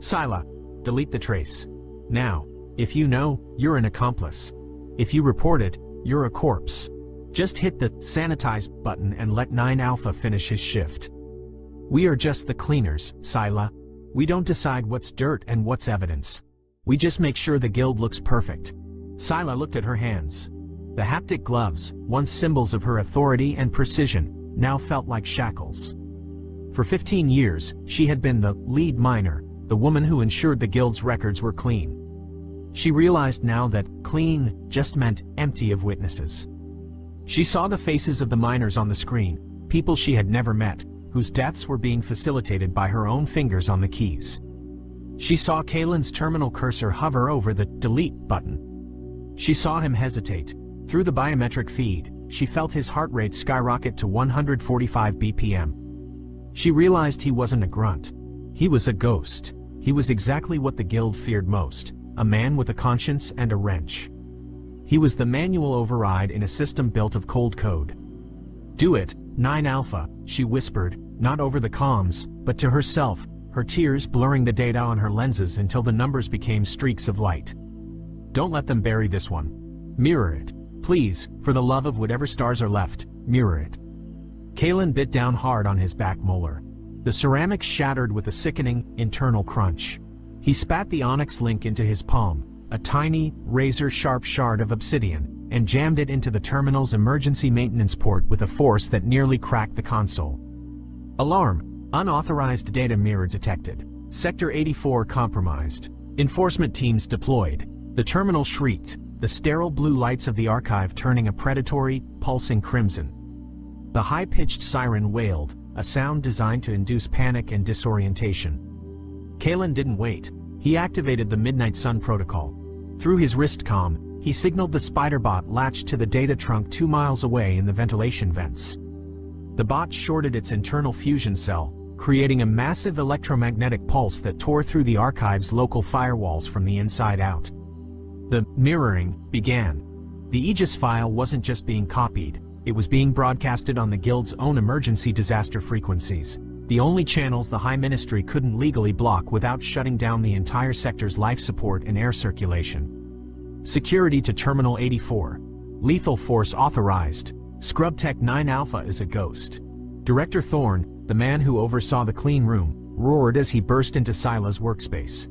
"Sila, delete the trace. Now. If you know, you're an accomplice. If you report it, you're a corpse. Just hit the sanitize button and let 9 Alpha finish his shift. We are just the cleaners, Sila. We don't decide what's dirt and what's evidence. We just make sure the guild looks perfect." Sila looked at her hands. The haptic gloves, once symbols of her authority and precision, now felt like shackles. For 15 years, she had been the lead miner, the woman who ensured the guild's records were clean. She realized now that clean just meant empty of witnesses. She saw the faces of the miners on the screen, people she had never met, whose deaths were being facilitated by her own fingers on the keys. She saw Kalen's terminal cursor hover over the delete button. She saw him hesitate. Through the biometric feed, she felt his heart rate skyrocket to 145 BPM. She realized he wasn't a grunt. He was a ghost. He was exactly what the guild feared most, a man with a conscience and a wrench. He was the manual override in a system built of cold code. "Do it, 9 Alpha, she whispered, not over the comms, but to herself, her tears blurring the data on her lenses until the numbers became streaks of light. "Don't let them bury this one. Mirror it. Please, for the love of whatever stars are left, mirror it." Kalen bit down hard on his back molar. The ceramics shattered with a sickening, internal crunch. He spat the onyx link into his palm, a tiny, razor-sharp shard of obsidian, and jammed it into the terminal's emergency maintenance port with a force that nearly cracked the console. Alarm! Unauthorized data mirror detected. Sector 84 compromised. Enforcement teams deployed. The terminal shrieked, the sterile blue lights of the archive turning a predatory, pulsing crimson. The high-pitched siren wailed, a sound designed to induce panic and disorientation. Kalen didn't wait. He activated the Midnight Sun protocol. Through his wrist comm, he signaled the spider bot latched to the data trunk 2 miles away in the ventilation vents. The bot shorted its internal fusion cell, creating a massive electromagnetic pulse that tore through the archive's local firewalls from the inside out. The mirroring began. The Aegis file wasn't just being copied, it was being broadcasted on the Guild's own emergency disaster frequencies, the only channels the High Ministry couldn't legally block without shutting down the entire sector's life support and air circulation. Security to Terminal 84. Lethal force authorized. Scrubtech 9 Alpha is a ghost. Director Thorn, the man who oversaw the clean room, roared as he burst into Sila's workspace.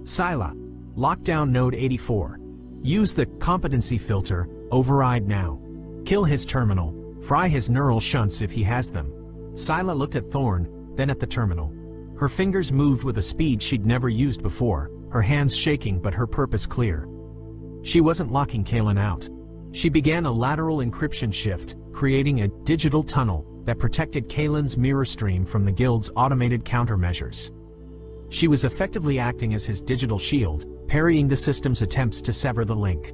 "Sila, lock down Node 84. Use the competency filter, override now. Kill his terminal, fry his neural shunts if he has them." Sila looked at Thorn, then at the terminal. Her fingers moved with a speed she'd never used before, her hands shaking but her purpose clear. She wasn't locking Kalen out. She began a lateral encryption shift, creating a digital tunnel that protected Kalen's mirror stream from the Guild's automated countermeasures. She was effectively acting as his digital shield, parrying the system's attempts to sever the link.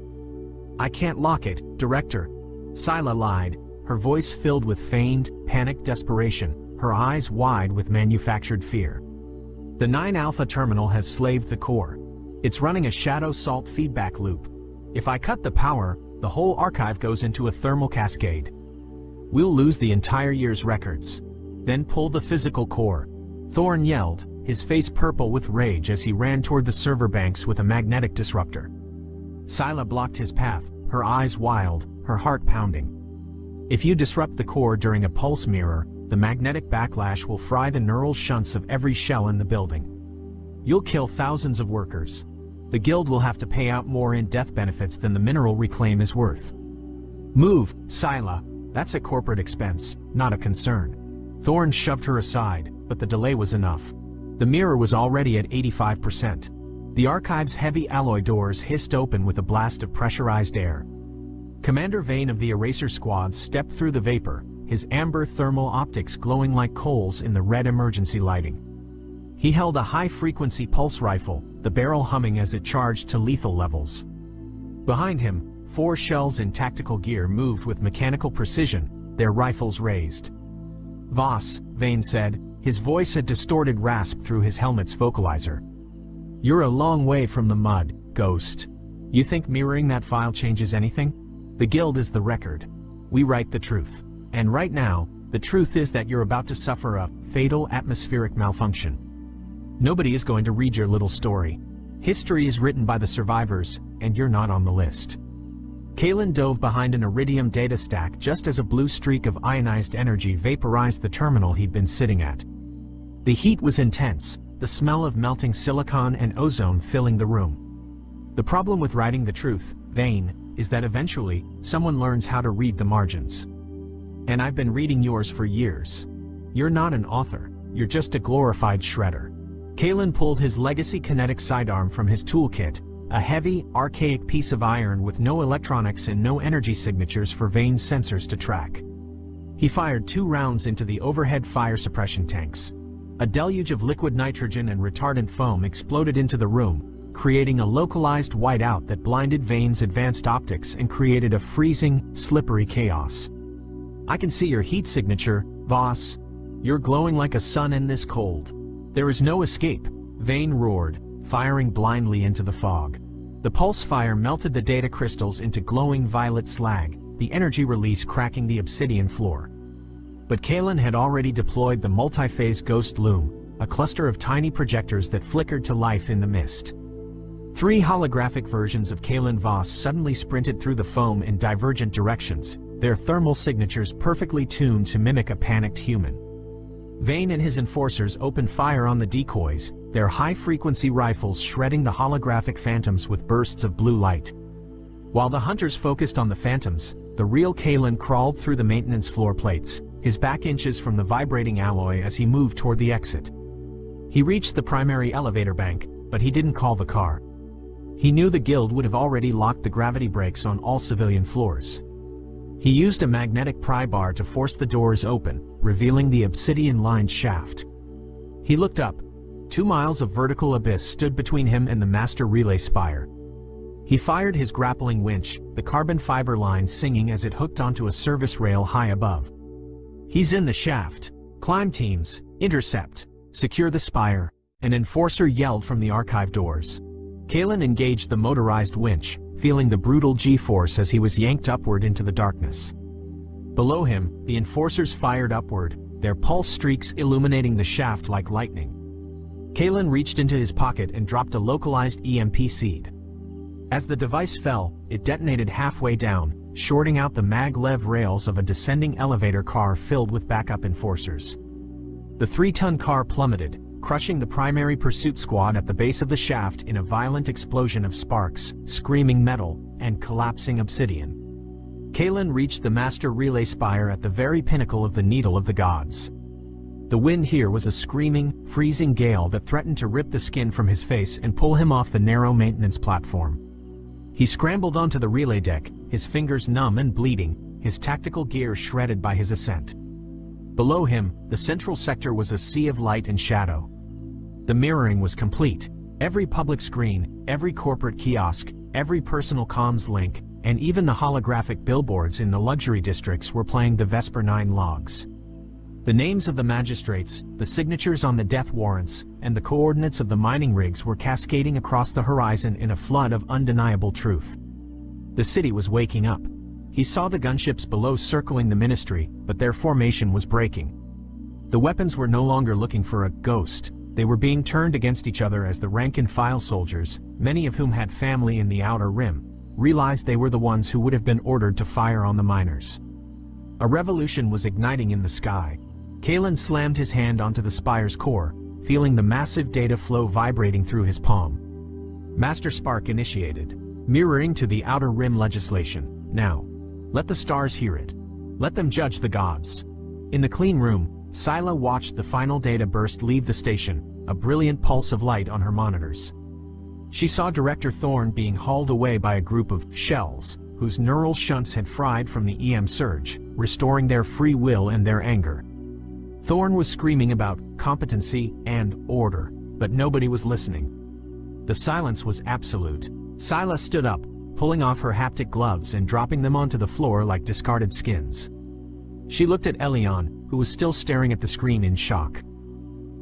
"I can't lock it, Director." Sila lied, her voice filled with feigned, panicked desperation, her eyes wide with manufactured fear. "The 9 Alpha terminal has slaved the core. It's running a shadow salt feedback loop. If I cut the power, the whole archive goes into a thermal cascade. We'll lose the entire year's records. Then pull the physical core." Thorn yelled, his face purple with rage as he ran toward the server banks with a magnetic disruptor. Sila blocked his path, her eyes wild, her heart pounding. "If you disrupt the core during a pulse mirror, the magnetic backlash will fry the neural shunts of every shell in the building. You'll kill thousands of workers. The Guild will have to pay out more in death benefits than the mineral reclaim is worth. Move, Sila, That's a corporate expense, not a concern. Thorne shoved her aside, but the delay was enough. The mirror was already at 85%. The archive's heavy alloy doors hissed open with a blast of pressurized air. Commander Vane of the Eraser Squad stepped through the vapor, his amber thermal optics glowing like coals in the red emergency lighting. He held a high-frequency pulse rifle, the barrel humming as it charged to lethal levels. Behind him, 4 shells in tactical gear moved with mechanical precision, their rifles raised. "Voss," Vane said, his voice a distorted rasp through his helmet's vocalizer. "You're a long way from the mud, Ghost. You think mirroring that file changes anything? The Guild is the record. We write the truth. And right now, the truth is that you're about to suffer a fatal atmospheric malfunction. Nobody is going to read your little story. History is written by the survivors, and you're not on the list." Kalen dove behind an iridium data stack just as a blue streak of ionized energy vaporized the terminal he'd been sitting at. The heat was intense, the smell of melting silicon and ozone filling the room. The problem with writing the truth, Vane, is that eventually, someone learns how to read the margins. And I've been reading yours for years. You're not an author, you're just a glorified shredder. Kalen pulled his legacy kinetic sidearm from his toolkit, a heavy, archaic piece of iron with no electronics and no energy signatures for Vane's sensors to track. He fired 2 rounds into the overhead fire suppression tanks. A deluge of liquid nitrogen and retardant foam exploded into the room, creating a localized whiteout that blinded Vane's advanced optics and created a freezing, slippery chaos. "I can see your heat signature, Voss. You're glowing like a sun in this cold. There is no escape," Vane roared, firing blindly into the fog. The pulse fire melted the data crystals into glowing violet slag, the energy release cracking the obsidian floor. But Kalen had already deployed the multi-phase ghost loom, a cluster of tiny projectors that flickered to life in the mist. 3 holographic versions of Kalen Voss suddenly sprinted through the foam in divergent directions, their thermal signatures perfectly tuned to mimic a panicked human. Vane and his enforcers opened fire on the decoys, their high-frequency rifles shredding the holographic phantoms with bursts of blue light. While the hunters focused on the phantoms, the real Kalen crawled through the maintenance floor plates, his back inches from the vibrating alloy as he moved toward the exit. He reached the primary elevator bank, but he didn't call the car. He knew the Guild would have already locked the gravity brakes on all civilian floors. He used a magnetic pry bar to force the doors open, revealing the obsidian-lined shaft. He looked up. 2 miles of vertical abyss stood between him and the master relay spire. He fired his grappling winch, the carbon fiber line singing as it hooked onto a service rail high above. "He's in the shaft. Climb teams, intercept, secure the spire," an enforcer yelled from the archive doors. Kalen engaged the motorized winch, feeling the brutal G-force as he was yanked upward into the darkness. Below him, the enforcers fired upward, their pulse streaks illuminating the shaft like lightning. Kalen reached into his pocket and dropped a localized EMP seed. As the device fell, it detonated halfway down, shorting out the mag-lev rails of a descending elevator car filled with backup enforcers. The 3-ton car plummeted, crushing the primary pursuit squad at the base of the shaft in a violent explosion of sparks, screaming metal, and collapsing obsidian. Kalen reached the master relay spire at the very pinnacle of the Needle of the Gods. The wind here was a screaming, freezing gale that threatened to rip the skin from his face and pull him off the narrow maintenance platform. He scrambled onto the relay deck, his fingers numb and bleeding, his tactical gear shredded by his ascent. Below him, the central sector was a sea of light and shadow. The mirroring was complete. Every public screen, every corporate kiosk, every personal comms link, and even the holographic billboards in the luxury districts were playing the Vesper 9 logs. The names of the magistrates, the signatures on the death warrants, and the coordinates of the mining rigs were cascading across the horizon in a flood of undeniable truth. The city was waking up. He saw the gunships below circling the ministry, but their formation was breaking. The weapons were no longer looking for a ghost. They were being turned against each other as the rank-and-file soldiers, many of whom had family in the Outer Rim, realized they were the ones who would have been ordered to fire on the miners. A revolution was igniting in the sky. Kalen slammed his hand onto the spire's core, feeling the massive data flow vibrating through his palm. Master Spark initiated, mirroring to the Outer Rim legislation. Now, let the stars hear it. Let them judge the gods. In the clean room, Scylla watched the final data burst leave the station, a brilliant pulse of light on her monitors. She saw Director Thorne being hauled away by a group of shells, whose neural shunts had fried from the EM surge, restoring their free will and their anger. Thorne was screaming about competency and order, but nobody was listening. The silence was absolute. Scylla stood up, pulling off her haptic gloves and dropping them onto the floor like discarded skins. She looked at Elion, who was still staring at the screen in shock.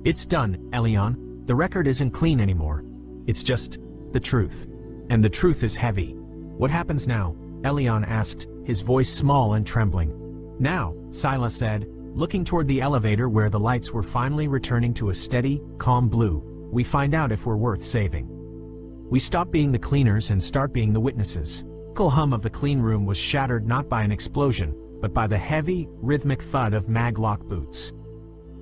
"It's done, Elion. The record isn't clean anymore. It's just the truth. And the truth is heavy." "What happens now?" Elion asked, his voice small and trembling. "Now," Scylla said, looking toward the elevator where the lights were finally returning to a steady, calm blue, "we find out if we're worth saving. We stop being the cleaners and start being the witnesses." The hum of the clean room was shattered not by an explosion, but by the heavy, rhythmic thud of maglock boots.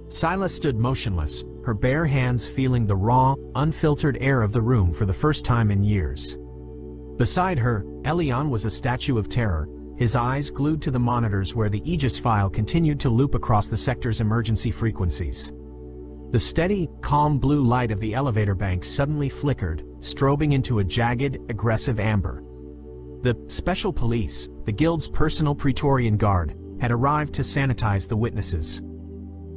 Scylla stood motionless, her bare hands feeling the raw, unfiltered air of the room for the first time in years. Beside her, Elion was a statue of terror, his eyes glued to the monitors where the Aegis file continued to loop across the sector's emergency frequencies. The steady, calm blue light of the elevator bank suddenly flickered, strobing into a jagged, aggressive amber. The Special Police, the Guild's personal Praetorian Guard, had arrived to sanitize the witnesses.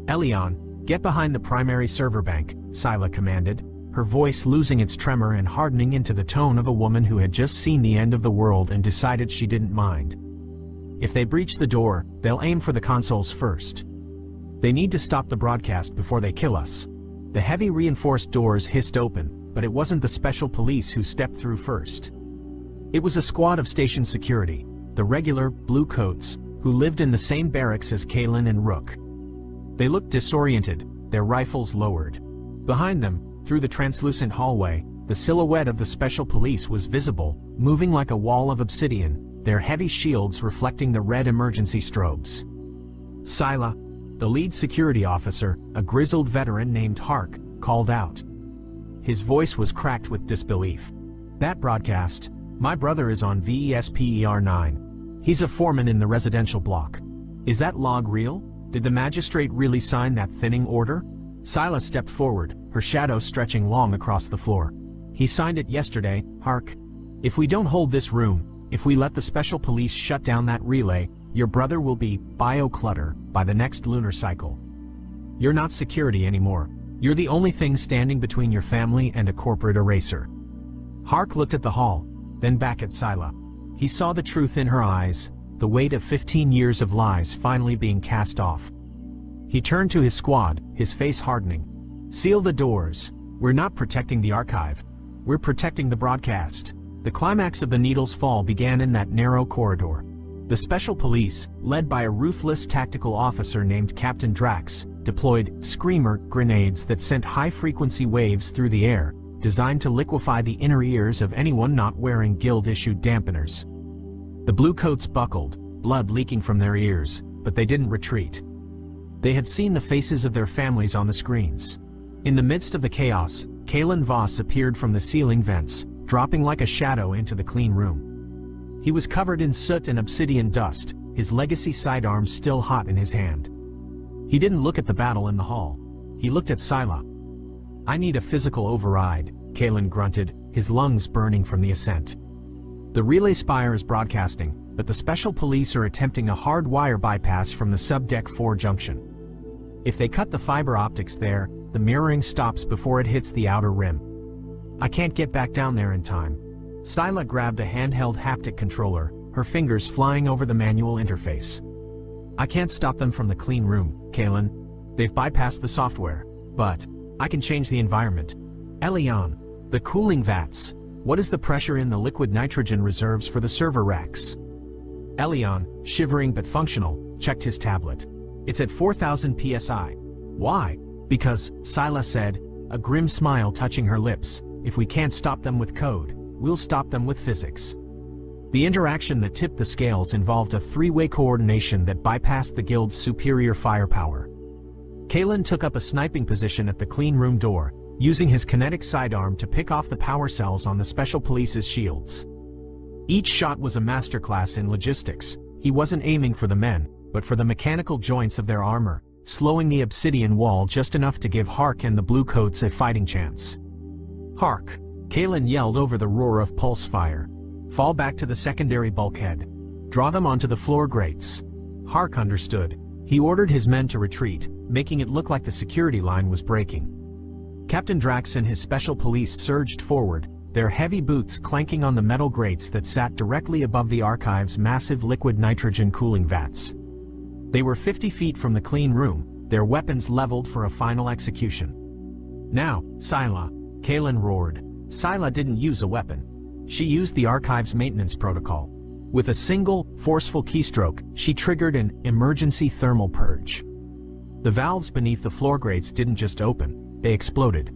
"Elion, get behind the primary server bank," Scylla commanded, her voice losing its tremor and hardening into the tone of a woman who had just seen the end of the world and decided she didn't mind. "If they breach the door, they'll aim for the consoles first. They need to stop the broadcast before they kill us." The heavy reinforced doors hissed open, but it wasn't the Special Police who stepped through first. It was a squad of station security, the regular blue coats, who lived in the same barracks as Kalen and Rook. They looked disoriented, their rifles lowered. Behind them, through the translucent hallway, the silhouette of the Special Police was visible, moving like a wall of obsidian, their heavy shields reflecting the red emergency strobes. "Scylla," the lead security officer, a grizzled veteran named Hark, called out. His voice was cracked with disbelief. "That broadcast, my brother is on VESPER-9. He's a foreman in the residential block. Is that log real? Did the magistrate really sign that thinning order?" Scylla stepped forward, her shadow stretching long across the floor. "He signed it yesterday, Hark. If we don't hold this room, if we let the Special Police shut down that relay, your brother will be bio-clutter by the next lunar cycle. You're not security anymore. You're the only thing standing between your family and a corporate eraser." Hark looked at the hall, then back at Scylla. He saw the truth in her eyes, the weight of 15 years of lies finally being cast off. He turned to his squad, his face hardening. "Seal the doors. We're not protecting the archive. We're protecting the broadcast." The climax of the Needle's fall began in that narrow corridor. The Special Police, led by a ruthless tactical officer named Captain Drax, deployed Screamer grenades that sent high-frequency waves through the air, designed to liquefy the inner ears of anyone not wearing Guild-issued dampeners. The bluecoats buckled, blood leaking from their ears, but they didn't retreat. They had seen the faces of their families on the screens. In the midst of the chaos, Kalen Voss appeared from the ceiling vents, dropping like a shadow into the clean room. He was covered in soot and obsidian dust, his legacy sidearm still hot in his hand. He didn't look at the battle in the hall. He looked at Scylla. "I need a physical override," Kalen grunted, his lungs burning from the ascent. "The relay spire is broadcasting, but the Special Police are attempting a hard wire bypass from the Subdeck 4 junction. If they cut the fiber optics there, the mirroring stops before it hits the outer rim. I can't get back down there in time." Scylla grabbed a handheld haptic controller, her fingers flying over the manual interface. "I can't stop them from the clean room, Kalen. They've bypassed the software. But I can change the environment." "Elion, the cooling vats. What is the pressure in the liquid nitrogen reserves for the server racks?" Elion, shivering but functional, checked his tablet. "It's at 4,000 psi. "Why?" "Because," Scylla said, a grim smile touching her lips, "if we can't stop them with code, we'll stop them with physics." The interaction that tipped the scales involved a three-way coordination that bypassed the Guild's superior firepower. Kalen took up a sniping position at the clean room door, using his kinetic sidearm to pick off the power cells on the Special Police's shields. Each shot was a masterclass in logistics. He wasn't aiming for the men, but for the mechanical joints of their armor, slowing the obsidian wall just enough to give Hark and the Bluecoats a fighting chance. "Hark!" Kalen yelled over the roar of pulse fire. "Fall back to the secondary bulkhead. Draw them onto the floor grates." Hark understood. He ordered his men to retreat, making it look like the security line was breaking. Captain Drax and his special police surged forward, their heavy boots clanking on the metal grates that sat directly above the archive's massive liquid nitrogen cooling vats. They were 50 feet from the clean room, their weapons leveled for a final execution. "Now, Scylla," Kalen roared. Scylla didn't use a weapon. She used the archive's maintenance protocol. With a single, forceful keystroke, she triggered an emergency thermal purge. The valves beneath the floor grates didn't just open, they exploded.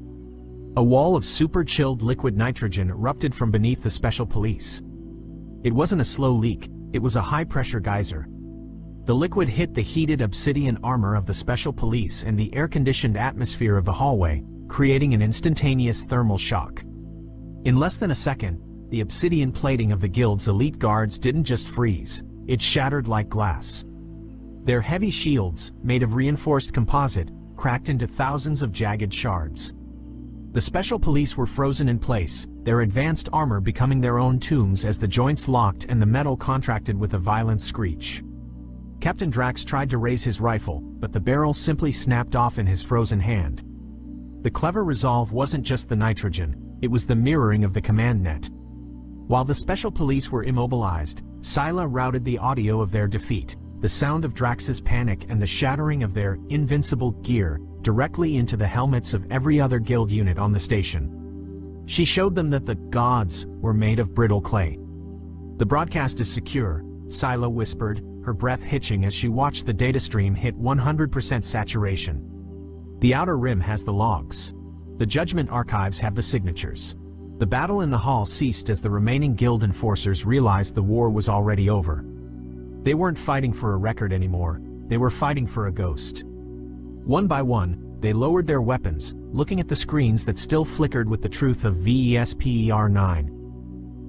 A wall of super-chilled liquid nitrogen erupted from beneath the special police. It wasn't a slow leak, it was a high-pressure geyser. The liquid hit the heated obsidian armor of the special police and the air-conditioned atmosphere of the hallway, creating an instantaneous thermal shock. In less than a second, the obsidian plating of the guild's elite guards didn't just freeze, it shattered like glass. Their heavy shields, made of reinforced composite, cracked into thousands of jagged shards. The special police were frozen in place, their advanced armor becoming their own tombs as the joints locked and the metal contracted with a violent screech. Captain Drax tried to raise his rifle, but the barrel simply snapped off in his frozen hand. The clever resolve wasn't just the nitrogen, it was the mirroring of the command net. While the special police were immobilized, Scylla routed the audio of their defeat, the sound of Drax's panic and the shattering of their invincible gear, directly into the helmets of every other guild unit on the station. She showed them that the gods were made of brittle clay. "The broadcast is secure," Scylla whispered, her breath hitching as she watched the data stream hit 100% saturation. "The outer rim has the logs. The Judgment archives have the signatures." The battle in the hall ceased as the remaining guild enforcers realized the war was already over. They weren't fighting for a record anymore, they were fighting for a ghost. One by one, they lowered their weapons, looking at the screens that still flickered with the truth of VESPER-9.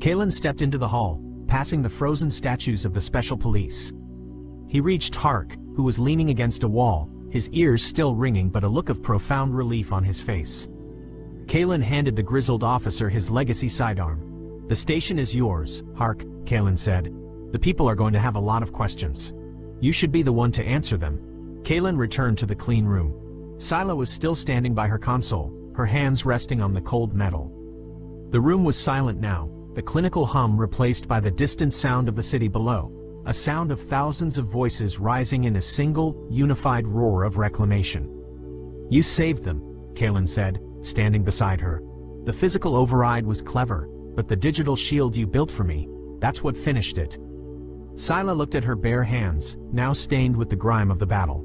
Kalen stepped into the hall, passing the frozen statues of the special police. He reached Hark, who was leaning against a wall, his ears still ringing but a look of profound relief on his face. Kalen handed the grizzled officer his legacy sidearm. "The station is yours, Hark," Kalen said. "The people are going to have a lot of questions. You should be the one to answer them." Kalen returned to the clean room. Scylla was still standing by her console, her hands resting on the cold metal. The room was silent now, the clinical hum replaced by the distant sound of the city below, a sound of thousands of voices rising in a single, unified roar of reclamation. "You saved them," Kalen said, standing beside her. "The physical override was clever, but the digital shield you built for me, that's what finished it." Scylla looked at her bare hands, now stained with the grime of the battle.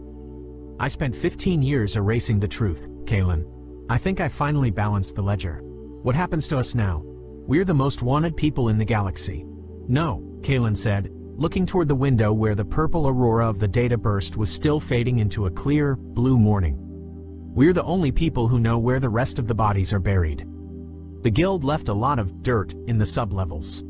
"I spent 15 years erasing the truth, Kalen. I think I finally balanced the ledger. What happens to us now? We're the most wanted people in the galaxy." "No," Kalen said, looking toward the window where the purple aurora of the data burst was still fading into a clear, blue morning. "We're the only people who know where the rest of the bodies are buried. The guild left a lot of dirt in the sublevels.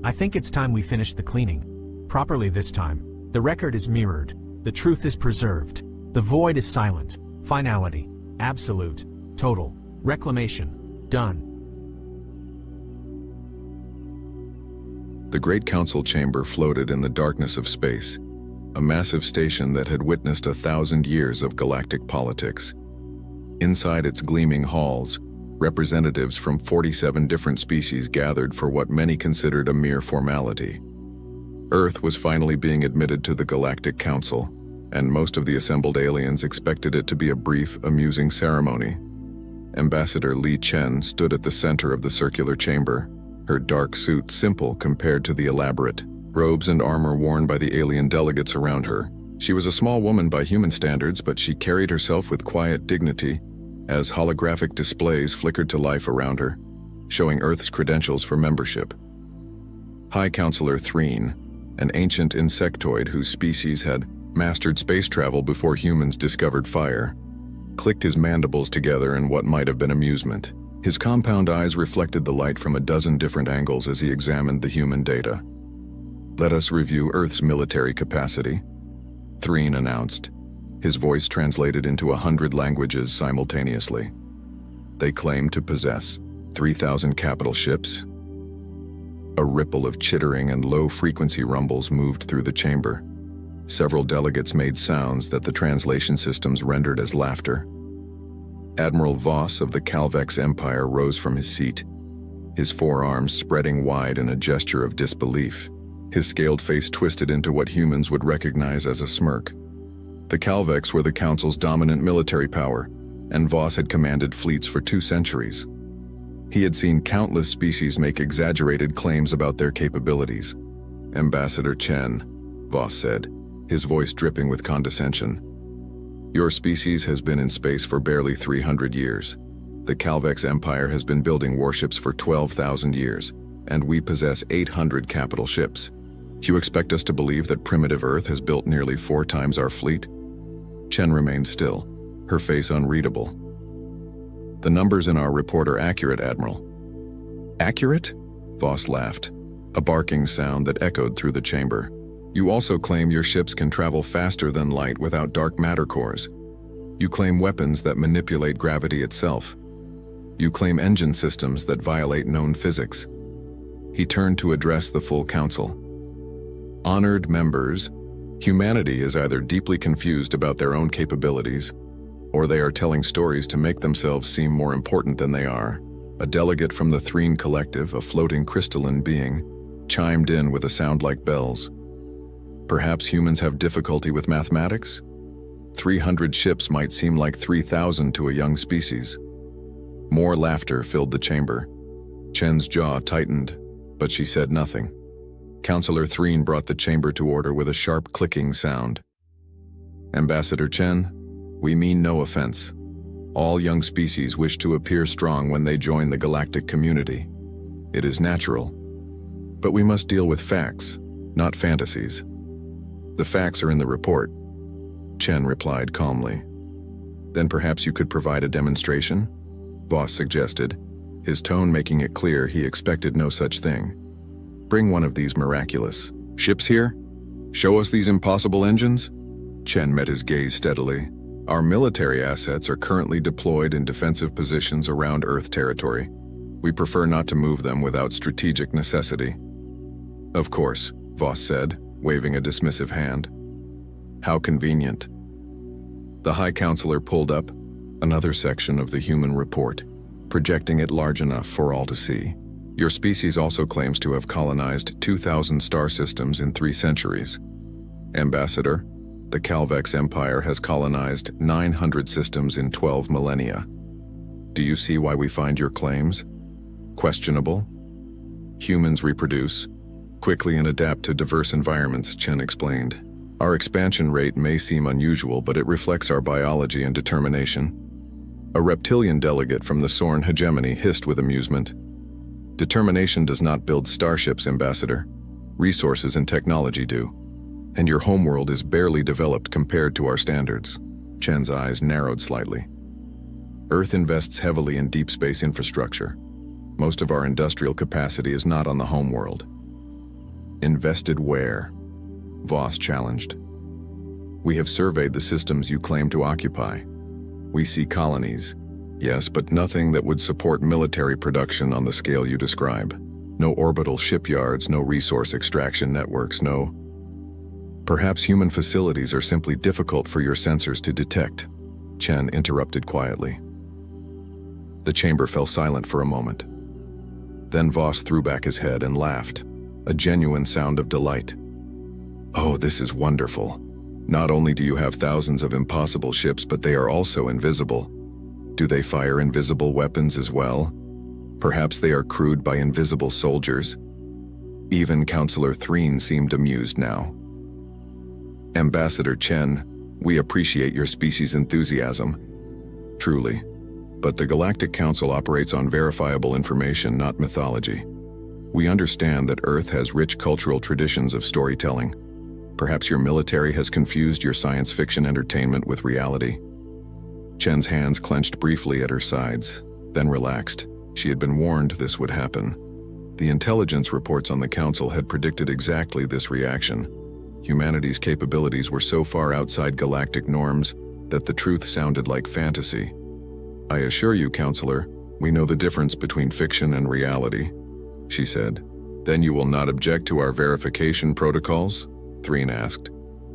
I think it's time we finish the cleaning. Properly this time. The record is mirrored. The truth is preserved. The void is silent. Finality. Absolute. Total. Reclamation. Done." The Great Council Chamber floated in the darkness of space, a massive station that had witnessed 1,000 years of galactic politics. Inside its gleaming halls, representatives from 47 different species gathered for what many considered a mere formality. Earth was finally being admitted to the Galactic Council, and most of the assembled aliens expected it to be a brief, amusing ceremony. Ambassador Li Chen stood at the center of the circular chamber, her dark suit simple compared to the elaborate robes and armor worn by the alien delegates around her. She was a small woman by human standards, but she carried herself with quiet dignity as holographic displays flickered to life around her, showing Earth's credentials for membership. High Counselor Threen, an ancient insectoid whose species had mastered space travel before humans discovered fire, clicked his mandibles together in what might have been amusement. His compound eyes reflected the light from a dozen different angles as he examined the human data. "Let us review Earth's military capacity." Threen announced, his voice translated into 100 languages simultaneously. They claim to possess 3,000 capital ships. A ripple of chittering and low-frequency rumbles moved through the chamber. Several delegates made sounds that the translation systems rendered as laughter. Admiral Voss of the Calvex Empire rose from his seat, his forearms spreading wide in a gesture of disbelief. His scaled face twisted into what humans would recognize as a smirk. The Calvex were the Council's dominant military power, and Voss had commanded fleets for 2 centuries. He had seen countless species make exaggerated claims about their capabilities. "Ambassador Chen," Voss said, his voice dripping with condescension. "Your species has been in space for barely 300 years. The Calvex Empire has been building warships for 12,000 years, and we possess 800 capital ships. You expect us to believe that primitive Earth has built nearly 4 times our fleet?" Chen remained still, her face unreadable. "The numbers in our report are accurate, Admiral." "Accurate?" Voss laughed, a barking sound that echoed through the chamber. "You also claim your ships can travel faster than light without dark matter cores. You claim weapons that manipulate gravity itself. You claim engine systems that violate known physics." He turned to address the full council. "Honored members, humanity is either deeply confused about their own capabilities, or they are telling stories to make themselves seem more important than they are." A delegate from the Threen Collective, a floating crystalline being, chimed in with a sound like bells. "Perhaps humans have difficulty with mathematics? 300 ships might seem like 3,000 to a young species." More laughter filled the chamber. Chen's jaw tightened, but she said nothing. Councillor Threen brought the chamber to order with a sharp clicking sound. "Ambassador Chen, we mean no offense. All young species wish to appear strong when they join the galactic community. It is natural. But we must deal with facts, not fantasies. The facts are in the report," Chen replied calmly. "Then perhaps you could provide a demonstration?" Voss suggested, his tone making it clear he expected no such thing. "Bring one of these miraculous ships here? Show us these impossible engines?" Chen met his gaze steadily. "Our military assets are currently deployed in defensive positions around Earth territory. We prefer not to move them without strategic necessity." "Of course," Voss said, waving a dismissive hand. "How convenient." The High Counselor pulled up another section of the human report, projecting it large enough for all to see. "Your species also claims to have colonized 2,000 star systems in 3 centuries. Ambassador, the Calvex Empire has colonized 900 systems in 12 millennia. Do you see why we find your claims questionable? Humans reproduce quickly and adapt to diverse environments," Chen explained. "Our expansion rate may seem unusual, but it reflects our biology and determination." A reptilian delegate from the Sorn hegemony hissed with amusement. "Determination does not build starships, Ambassador. Resources and technology do. And your homeworld is barely developed compared to our standards." Chen's eyes narrowed slightly. "Earth invests heavily in deep space infrastructure. Most of our industrial capacity is not on the homeworld." "Invested where?" Voss challenged. "We have surveyed the systems you claim to occupy. We see colonies, yes, but nothing that would support military production on the scale you describe. No orbital shipyards, no resource extraction networks, no... Perhaps human facilities are simply difficult for your sensors to detect," Chen interrupted quietly. The chamber fell silent for a moment. Then Voss threw back his head and laughed, a genuine sound of delight. "Oh, this is wonderful. Not only do you have thousands of impossible ships, but they are also invisible. Do they fire invisible weapons as well? Perhaps they are crewed by invisible soldiers?" Even Councillor Threen seemed amused now. "Ambassador Chen, we appreciate your species' enthusiasm. Truly. But the Galactic Council operates on verifiable information, not mythology. We understand that Earth has rich cultural traditions of storytelling. Perhaps your military has confused your science fiction entertainment with reality." Chen's hands clenched briefly at her sides, then relaxed. She had been warned this would happen. The intelligence reports on the Council had predicted exactly this reaction. humanity's capabilities were so far outside galactic norms that the truth sounded like fantasy. "I assure you, Counselor, we know the difference between fiction and reality," she said. "Then you will not object to our verification protocols?" Threen asked.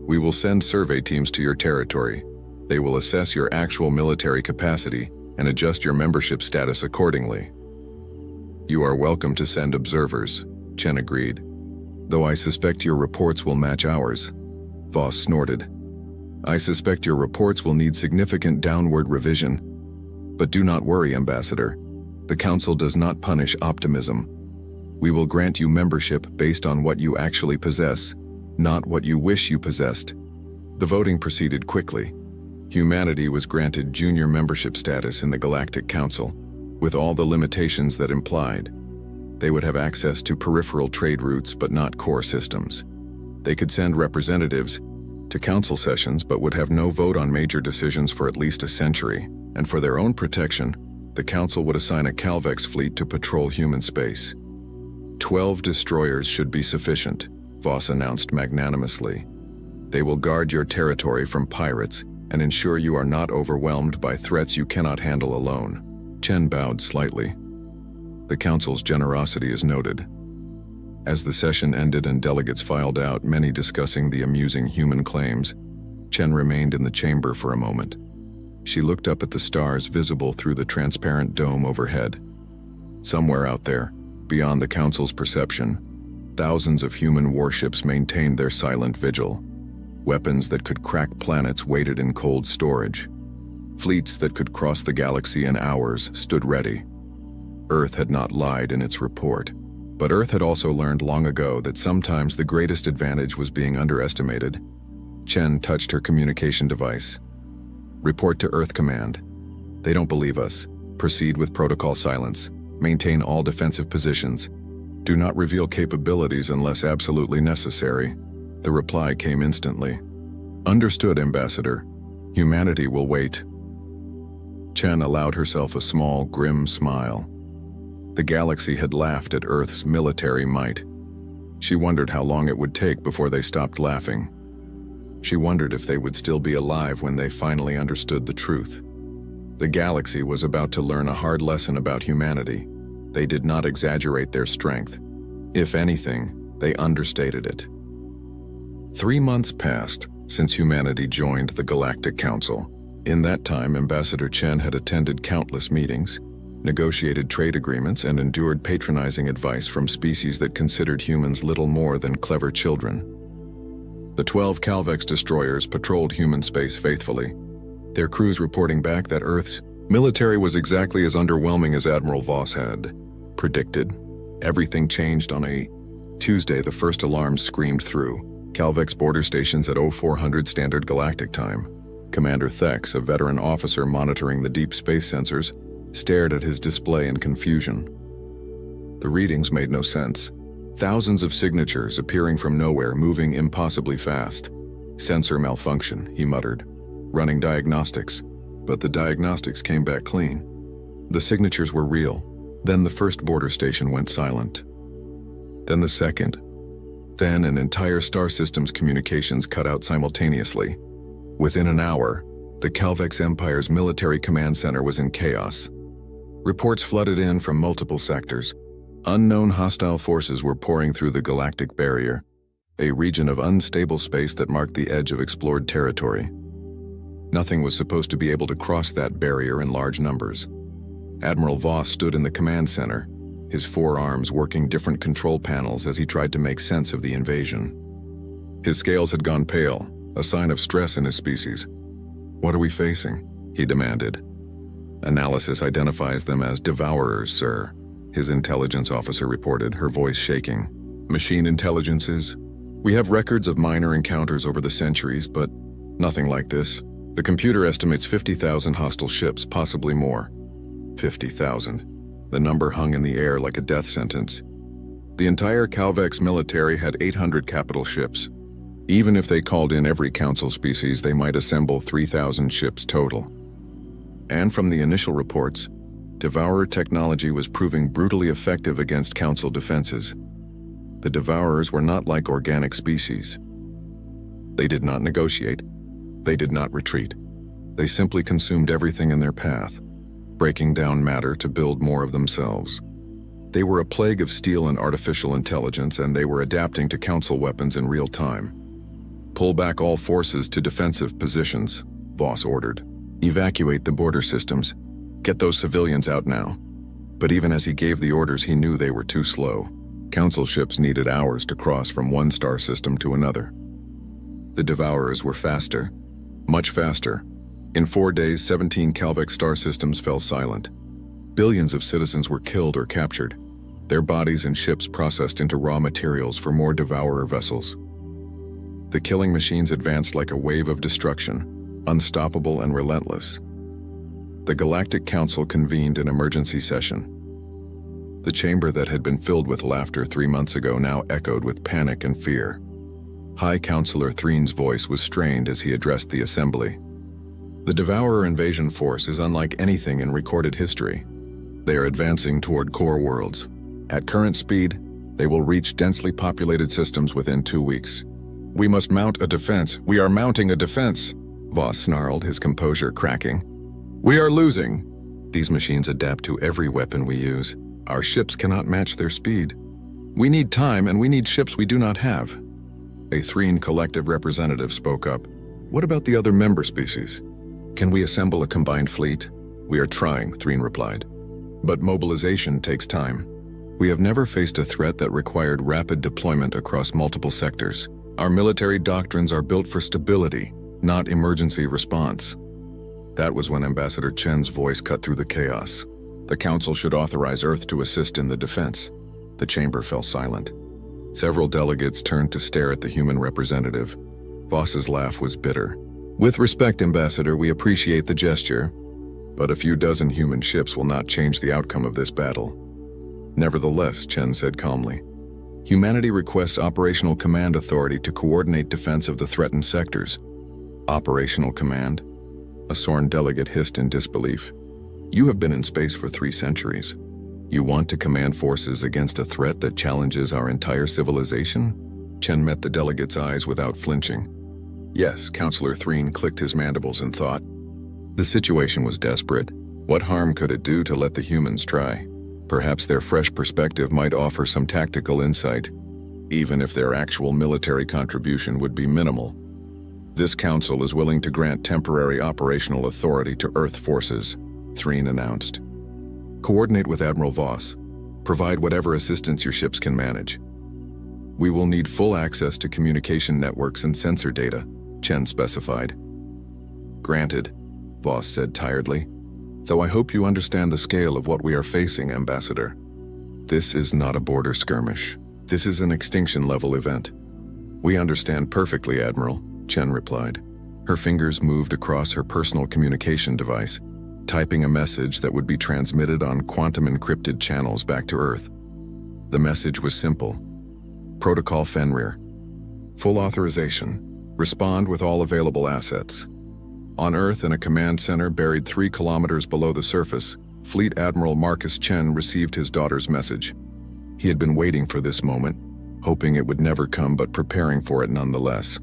"We will send survey teams to your territory. They will assess your actual military capacity and adjust your membership status accordingly." "You are welcome to send observers," Chen agreed. "Though I suspect your reports will match ours." Voss snorted. "I suspect your reports will need significant downward revision. But do not worry, Ambassador. The Council does not punish optimism. We will grant you membership based on what you actually possess, not what you wish you possessed." The voting proceeded quickly. Humanity was granted junior membership status in the Galactic Council, with all the limitations that implied. They would have access to peripheral trade routes but not core systems. They could send representatives to council sessions but would have no vote on major decisions for at least a century, and for their own protection, the Council would assign a Calvex fleet to patrol human space. 12 destroyers should be sufficient, Voss announced magnanimously. They will guard your territory from pirates and ensure you are not overwhelmed by threats you cannot handle alone. Chen bowed slightly. The Council's generosity is noted. As the session ended and delegates filed out, many discussing the amusing human claims, Chen remained in the chamber for a moment. She looked up at the stars visible through the transparent dome overhead. Somewhere out there, beyond the Council's perception, thousands of human warships maintained their silent vigil. Weapons that could crack planets waited in cold storage. Fleets that could cross the galaxy in hours stood ready. Earth had not lied in its report, but Earth had also learned long ago that sometimes the greatest advantage was being underestimated. Chen touched her communication device. "Report to Earth Command. They don't believe us. Proceed with protocol silence. Maintain all defensive positions. Do not reveal capabilities unless absolutely necessary." The reply came instantly. "Understood, Ambassador. Humanity will wait." Chen allowed herself a small, grim smile. The galaxy had laughed at Earth's military might. She wondered how long it would take before they stopped laughing. She wondered if they would still be alive when they finally understood the truth. The galaxy was about to learn a hard lesson about humanity. They did not exaggerate their strength. If anything, they understated it. 3 months passed since humanity joined the Galactic Council. In that time, Ambassador Chen had attended countless meetings, negotiated trade agreements, and endured patronizing advice from species that considered humans little more than clever children. The 12 Calvex destroyers patrolled human space faithfully, their crews reporting back that Earth's military was exactly as underwhelming as Admiral Voss had predicted. Everything changed on a Tuesday. The first alarms screamed through. Calvex border stations at 0400 Standard Galactic Time. Commander Thex, a veteran officer monitoring the deep space sensors, stared at his display in confusion. The readings made no sense. Thousands of signatures appearing from nowhere, moving impossibly fast. "Sensor malfunction," he muttered. "Running diagnostics." But the diagnostics came back clean. The signatures were real. Then the first border station went silent. Then the second. Then an entire star system's communications cut out simultaneously. Within an hour, the Calvex Empire's military command center was in chaos. Reports flooded in from multiple sectors. Unknown hostile forces were pouring through the galactic barrier, a region of unstable space that marked the edge of explored territory. Nothing was supposed to be able to cross that barrier in large numbers. Admiral Voss stood in the command center, his forearms working different control panels as he tried to make sense of the invasion. His scales had gone pale, a sign of stress in his species. "What are we facing?" he demanded. "Analysis identifies them as devourers, sir," his intelligence officer reported, her voice shaking. "Machine intelligences? We have records of minor encounters over the centuries, but nothing like this. The computer estimates 50,000 hostile ships, possibly more." 50,000. The number hung in the air like a death sentence. The entire Calvex military had 800 capital ships. Even if they called in every council species, they might assemble 3,000 ships total. And from the initial reports, Devourer technology was proving brutally effective against council defenses. The Devourers were not like organic species. They did not negotiate. They did not retreat. They simply consumed everything in their path, breaking down matter to build more of themselves. They were a plague of steel and artificial intelligence, and they were adapting to council weapons in real time. Pull back all forces to defensive positions, Voss ordered. Evacuate the border systems. Get those civilians out now. But even as he gave the orders, he knew they were too slow. Council ships needed hours to cross from one star system to another. The Devourers were faster, much faster. In 4 days, 17 Calvex star systems fell silent. Billions of citizens were killed or captured, their bodies and ships processed into raw materials for more Devourer vessels. The killing machines advanced like a wave of destruction, unstoppable and relentless. The Galactic Council convened an emergency session. The chamber that had been filled with laughter 3 months ago now echoed with panic and fear. High Counselor Threen's voice was strained as he addressed the assembly. The Devourer invasion force is unlike anything in recorded history. They are advancing toward core worlds. At current speed, they will reach densely populated systems within 2 weeks. We must mount a defense. We are mounting a defense, Voss snarled, his composure cracking. We are losing. These machines adapt to every weapon we use. Our ships cannot match their speed. We need time, and we need ships we do not have. A Threen collective representative spoke up. What about the other member species? Can we assemble a combined fleet? We are trying, Threen replied. But mobilization takes time. We have never faced a threat that required rapid deployment across multiple sectors. Our military doctrines are built for stability, not emergency response. That was when Ambassador Chen's voice cut through the chaos. The Council should authorize Earth to assist in the defense. The chamber fell silent. Several delegates turned to stare at the human representative. Voss's laugh was bitter. With respect, Ambassador, we appreciate the gesture, but a few dozen human ships will not change the outcome of this battle. Nevertheless, Chen said calmly, humanity requests operational command authority to coordinate defense of the threatened sectors. Operational command? A Sorn delegate hissed in disbelief. You have been in space for 3 centuries. You want to command forces against a threat that challenges our entire civilization? Chen met the delegate's eyes without flinching. Yes, Counselor Threen clicked his mandibles and thought. The situation was desperate. What harm could it do to let the humans try? Perhaps their fresh perspective might offer some tactical insight, even if their actual military contribution would be minimal. This council is willing to grant temporary operational authority to Earth forces, Threen announced. Coordinate with Admiral Voss. Provide whatever assistance your ships can manage. We will need full access to communication networks and sensor data, Chen specified. Granted, Voss said tiredly, though I hope you understand the scale of what we are facing, Ambassador. This is not a border skirmish. This is an extinction-level event. We understand perfectly, Admiral, Chen replied. Her fingers moved across her personal communication device, typing a message that would be transmitted on quantum-encrypted channels back to Earth. The message was simple. Protocol Fenrir. Full authorization. Respond with all available assets. On Earth, in a command center buried 3 kilometers below the surface, Fleet Admiral Marcus Chen received his daughter's message. He had been waiting for this moment, hoping it would never come but preparing for it nonetheless.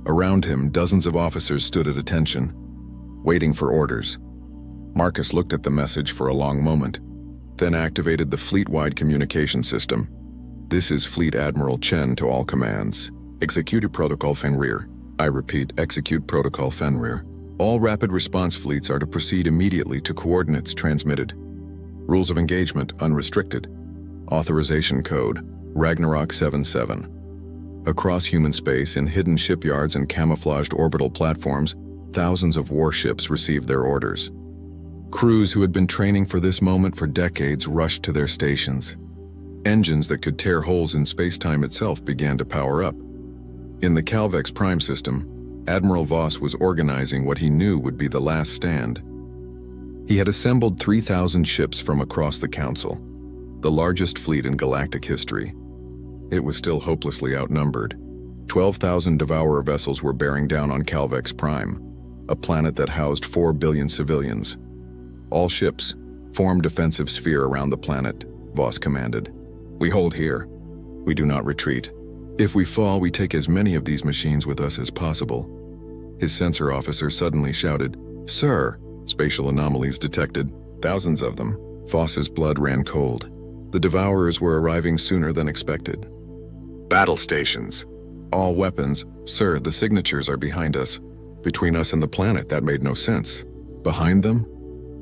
Around him, dozens of officers stood at attention, waiting for orders. Marcus looked at the message for a long moment, then activated the fleet-wide communication system. This is Fleet Admiral Chen to all commands. Execute Protocol Fenrir. I repeat, execute Protocol Fenrir. All rapid response fleets are to proceed immediately to coordinates transmitted. Rules of engagement, unrestricted. Authorization code, Ragnarok 77. Across human space, in hidden shipyards and camouflaged orbital platforms, thousands of warships received their orders. Crews who had been training for this moment for decades rushed to their stations. Engines that could tear holes in space-time itself began to power up. In the Calvex Prime system, Admiral Voss was organizing what he knew would be the last stand. He had assembled 3,000 ships from across the Council, the largest fleet in galactic history. It was still hopelessly outnumbered. 12,000 Devourer vessels were bearing down on Calvex Prime, a planet that housed 4 billion civilians. All ships, form defensive sphere around the planet, Voss commanded. We hold here. We do not retreat. If we fall, we take as many of these machines with us as possible. His sensor officer suddenly shouted, "Sir!" Spatial anomalies detected, thousands of them. Voss's blood ran cold. The Devourers were arriving sooner than expected. Battle stations. All weapons. Sir, the signatures are behind us. Between us and the planet, that made no sense. Behind them?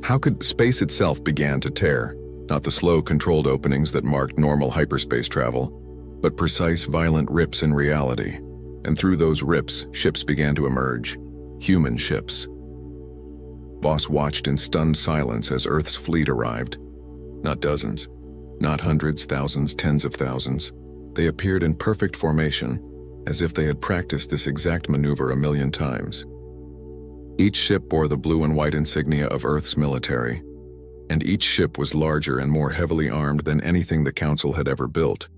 How could space itself began to tear? Not the slow, controlled openings that marked normal hyperspace travel, but precise, violent rips in reality. And through those rips, ships began to emerge. Human ships. Voss watched in stunned silence as Earth's fleet arrived. Not dozens, not hundreds, thousands, tens of thousands. They appeared in perfect formation, as if they had practiced this exact maneuver a million times. Each ship bore the blue and white insignia of Earth's military, and each ship was larger and more heavily armed than anything the Council had ever built.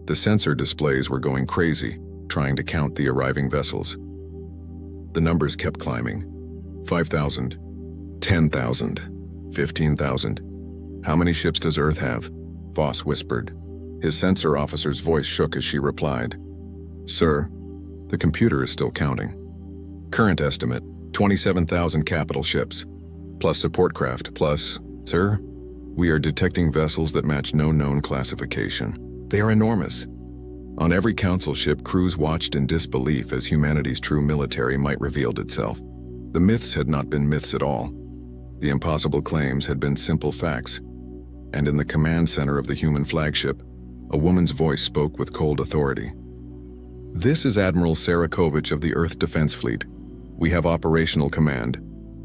The sensor displays were going crazy, trying to count the arriving vessels. The numbers kept climbing. 5,000, 10,000, 15,000. How many ships does Earth have? Voss whispered. His sensor officer's voice shook as she replied. Sir, the computer is still counting. Current estimate, 27,000 capital ships, plus support craft, plus, sir, we are detecting vessels that match no known classification. They are enormous. On every Council ship, crews watched in disbelief as humanity's true military might revealed itself. The myths had not been myths at all. The impossible claims had been simple facts. And in the command center of the human flagship, a woman's voice spoke with cold authority. This is Admiral Sarah Kovich of the Earth Defense Fleet. We have operational command.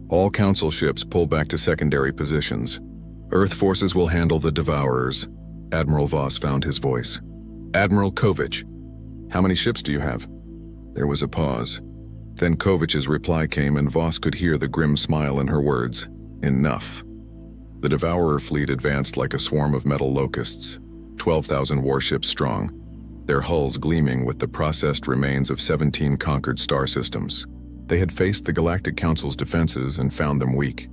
All Council ships pull back to secondary positions. Earth forces will handle the Devourers. Admiral Voss found his voice. Admiral Kovich, how many ships do you have? There was a pause. Then Kovich's reply came and Voss could hear the grim smile in her words. Enough. The Devourer fleet advanced like a swarm of metal locusts, 12,000 warships strong, their hulls gleaming with the processed remains of 17 conquered star systems. They had faced the Galactic Council's defenses and found them weak.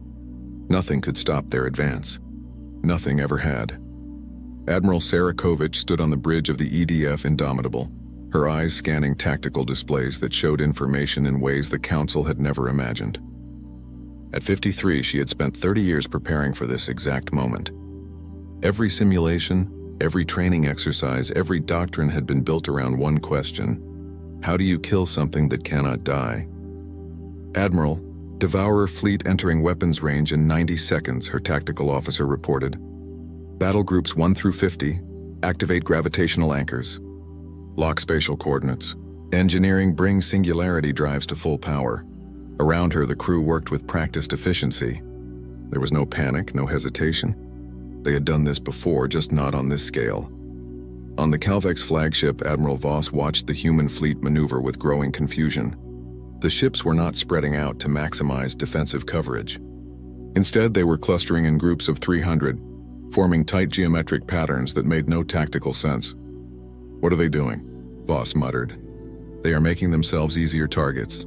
Nothing could stop their advance. Nothing ever had. Admiral Sarah Kovich stood on the bridge of the EDF Indomitable, her eyes scanning tactical displays that showed information in ways the Council had never imagined. At 53, she had spent 30 years preparing for this exact moment. Every simulation, every training exercise, every doctrine had been built around one question. How do you kill something that cannot die? Admiral, Devourer fleet entering weapons range in 90 seconds, her tactical officer reported. Battle groups 1 through 50, activate gravitational anchors. Lock spatial coordinates. Engineering bring singularity drives to full power. Around her, the crew worked with practiced efficiency. There was no panic, no hesitation. They had done this before, just not on this scale. On the Calvex flagship, Admiral Voss watched the human fleet maneuver with growing confusion. The ships were not spreading out to maximize defensive coverage. Instead, they were clustering in groups of 300, forming tight geometric patterns that made no tactical sense. What are they doing? Voss muttered. They are making themselves easier targets.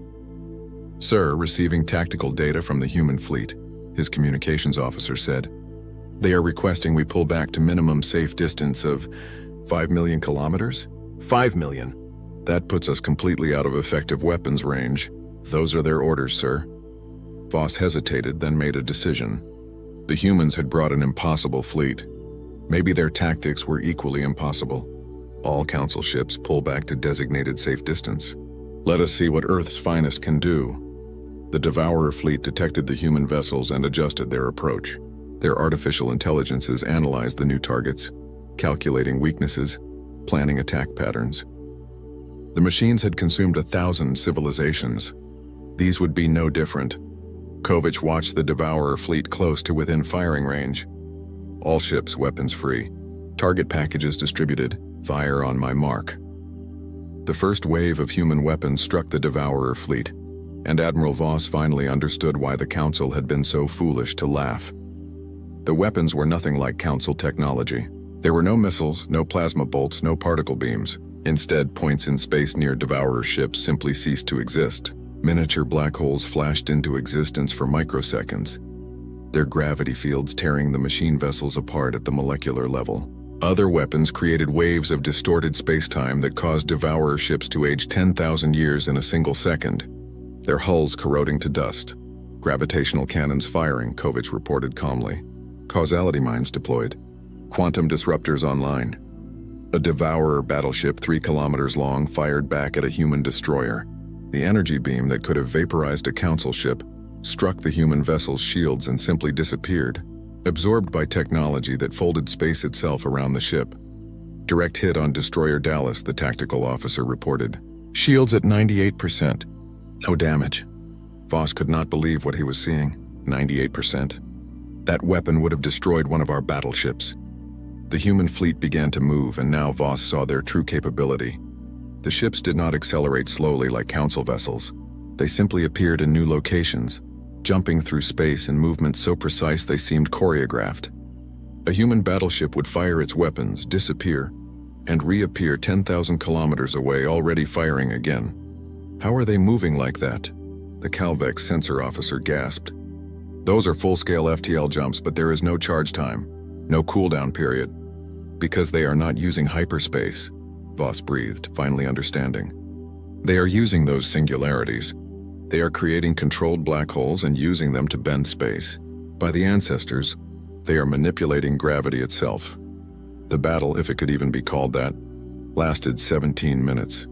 Sir, receiving tactical data from the human fleet, his communications officer said. They are requesting we pull back to minimum safe distance of 5 million kilometers? 5 million. That puts us completely out of effective weapons range. Those are their orders, sir. Voss hesitated, then made a decision. The humans had brought an impossible fleet. Maybe their tactics were equally impossible. All Council ships pull back to designated safe distance. Let us see what Earth's finest can do. The Devourer fleet detected the human vessels and adjusted their approach. Their artificial intelligences analyzed the new targets, calculating weaknesses, planning attack patterns. The machines had consumed 1,000 civilizations. These would be no different. Kovich watched the Devourer fleet close to within firing range. All ships weapons free. Target packages distributed. Fire on my mark. The first wave of human weapons struck the Devourer fleet, and Admiral Voss finally understood why the Council had been so foolish to laugh. The weapons were nothing like Council technology. There were no missiles, no plasma bolts, no particle beams. Instead, points in space near Devourer ships simply ceased to exist. Miniature black holes flashed into existence for microseconds, their gravity fields tearing the machine vessels apart at the molecular level. Other weapons created waves of distorted space-time that caused Devourer ships to age 10,000 years in a single second, their hulls corroding to dust. Gravitational cannons firing, Kovich reported calmly. Causality mines deployed. Quantum disruptors online. A Devourer battleship 3 kilometers long fired back at a human destroyer. The energy beam that could have vaporized a council ship struck the human vessel's shields and simply disappeared, absorbed by technology that folded space itself around the ship. Direct hit on Destroyer Dallas, the tactical officer reported. Shields at 98%. No damage. Voss could not believe what he was seeing. 98%. That weapon would have destroyed one of our battleships. The human fleet began to move, and now Voss saw their true capability. The ships did not accelerate slowly like council vessels. They simply appeared in new locations, jumping through space in movements so precise they seemed choreographed. A human battleship would fire its weapons, disappear, and reappear 10,000 kilometers away, already firing again. How are they moving like that? The Calvex sensor officer gasped. Those are full-scale FTL jumps, but there is no charge time, no cooldown period. Because they are not using hyperspace, Voss breathed, finally understanding. They are using those singularities. They are creating controlled black holes and using them to bend space. By the ancestors, they are manipulating gravity itself. The battle, if it could even be called that, lasted 17 minutes.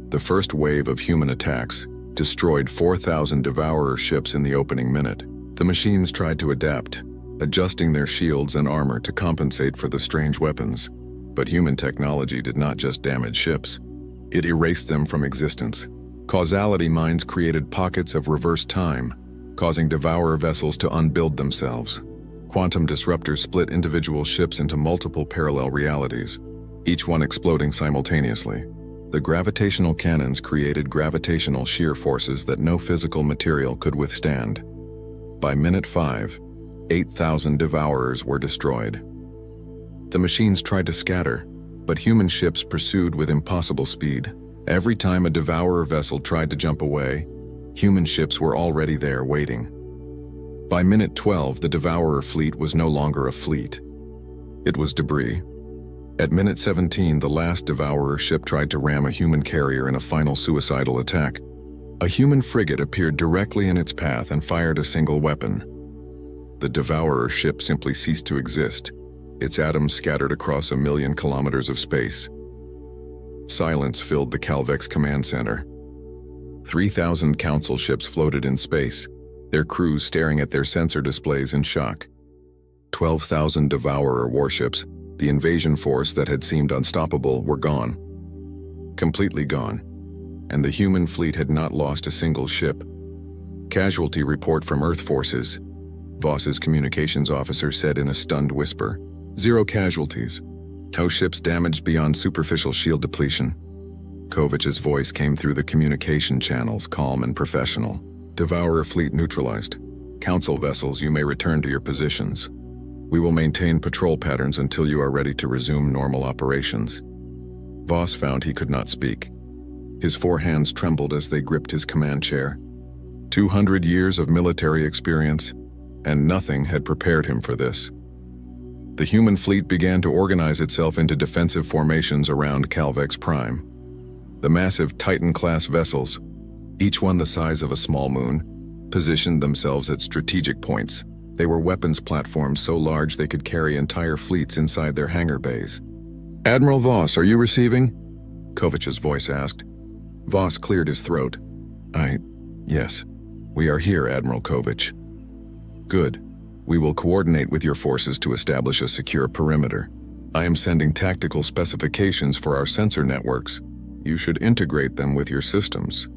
The first wave of human attacks destroyed 4,000 Devourer ships in the opening minute. The machines tried to adapt, adjusting their shields and armor to compensate for the strange weapons. But human technology did not just damage ships. It erased them from existence. Causality mines created pockets of reverse time, causing Devourer vessels to unbuild themselves. Quantum disruptors split individual ships into multiple parallel realities, each one exploding simultaneously. The gravitational cannons created gravitational shear forces that no physical material could withstand. By minute 5, 8,000 Devourers were destroyed. The machines tried to scatter, but human ships pursued with impossible speed. Every time a Devourer vessel tried to jump away, human ships were already there waiting. By minute 12, the Devourer fleet was no longer a fleet. It was debris. At minute 17, the last Devourer ship tried to ram a human carrier in a final suicidal attack. A human frigate appeared directly in its path and fired a single weapon. The Devourer ship simply ceased to exist, its atoms scattered across 1,000,000 kilometers of space. Silence filled the Calvex command center. 3,000 council ships floated in space, their crews staring at their sensor displays in shock. 12,000 Devourer warships, the invasion force that had seemed unstoppable, were gone. Completely gone. And the human fleet had not lost a single ship. Casualty report from Earth forces, Voss's communications officer said in a stunned whisper. 0 casualties. No ships damaged beyond superficial shield depletion. Kovich's voice came through the communication channels, calm and professional. Devourer fleet neutralized. Council vessels, you may return to your positions. We will maintain patrol patterns until you are ready to resume normal operations. Voss found he could not speak. His 4 hands trembled as they gripped his command chair. 200 years of military experience, and nothing had prepared him for this. The human fleet began to organize itself into defensive formations around Calvex Prime. The massive Titan-class vessels, each one the size of a small moon, positioned themselves at strategic points. They were weapons platforms so large they could carry entire fleets inside their hangar bays. "Admiral Voss, are you receiving?" Kovich's voice asked. Voss cleared his throat. Yes. We are here, Admiral Kovich." "Good. We will coordinate with your forces to establish a secure perimeter. I am sending tactical specifications for our sensor networks. You should integrate them with your systems.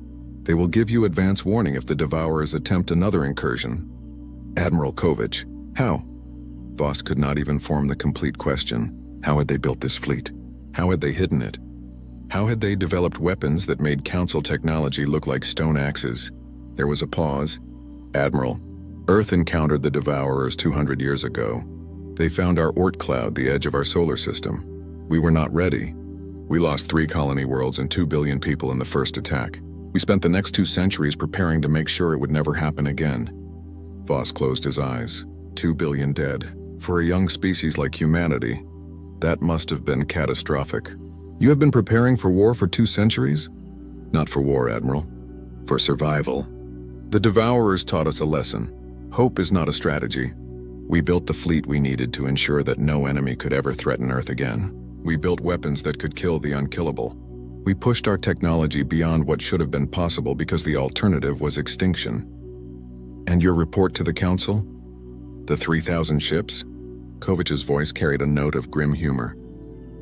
They will give you advance warning if the Devourers attempt another incursion." "Admiral Kovich, how?" Voss could not even form the complete question. How had they built this fleet? How had they hidden it? How had they developed weapons that made Council technology look like stone axes? There was a pause. "Admiral, Earth encountered the Devourers 200 years ago. They found our Oort cloud, the edge of our solar system. We were not ready. We lost 3 colony worlds and 2 billion people in the first attack. We spent the next 2 centuries preparing to make sure it would never happen again." Voss closed his eyes. 2 billion dead. For a young species like humanity, That must have been catastrophic. You have been preparing for war for 2 centuries? Not for war, Admiral. For survival. The Devourers taught us a lesson. Hope is not a strategy. We built the fleet we needed to ensure that no enemy could ever threaten Earth again. We built weapons that could kill the unkillable. We pushed our technology beyond what should have been possible because the alternative was extinction. And your report to the Council? The 3,000 ships? Kovich's voice carried a note of grim humor.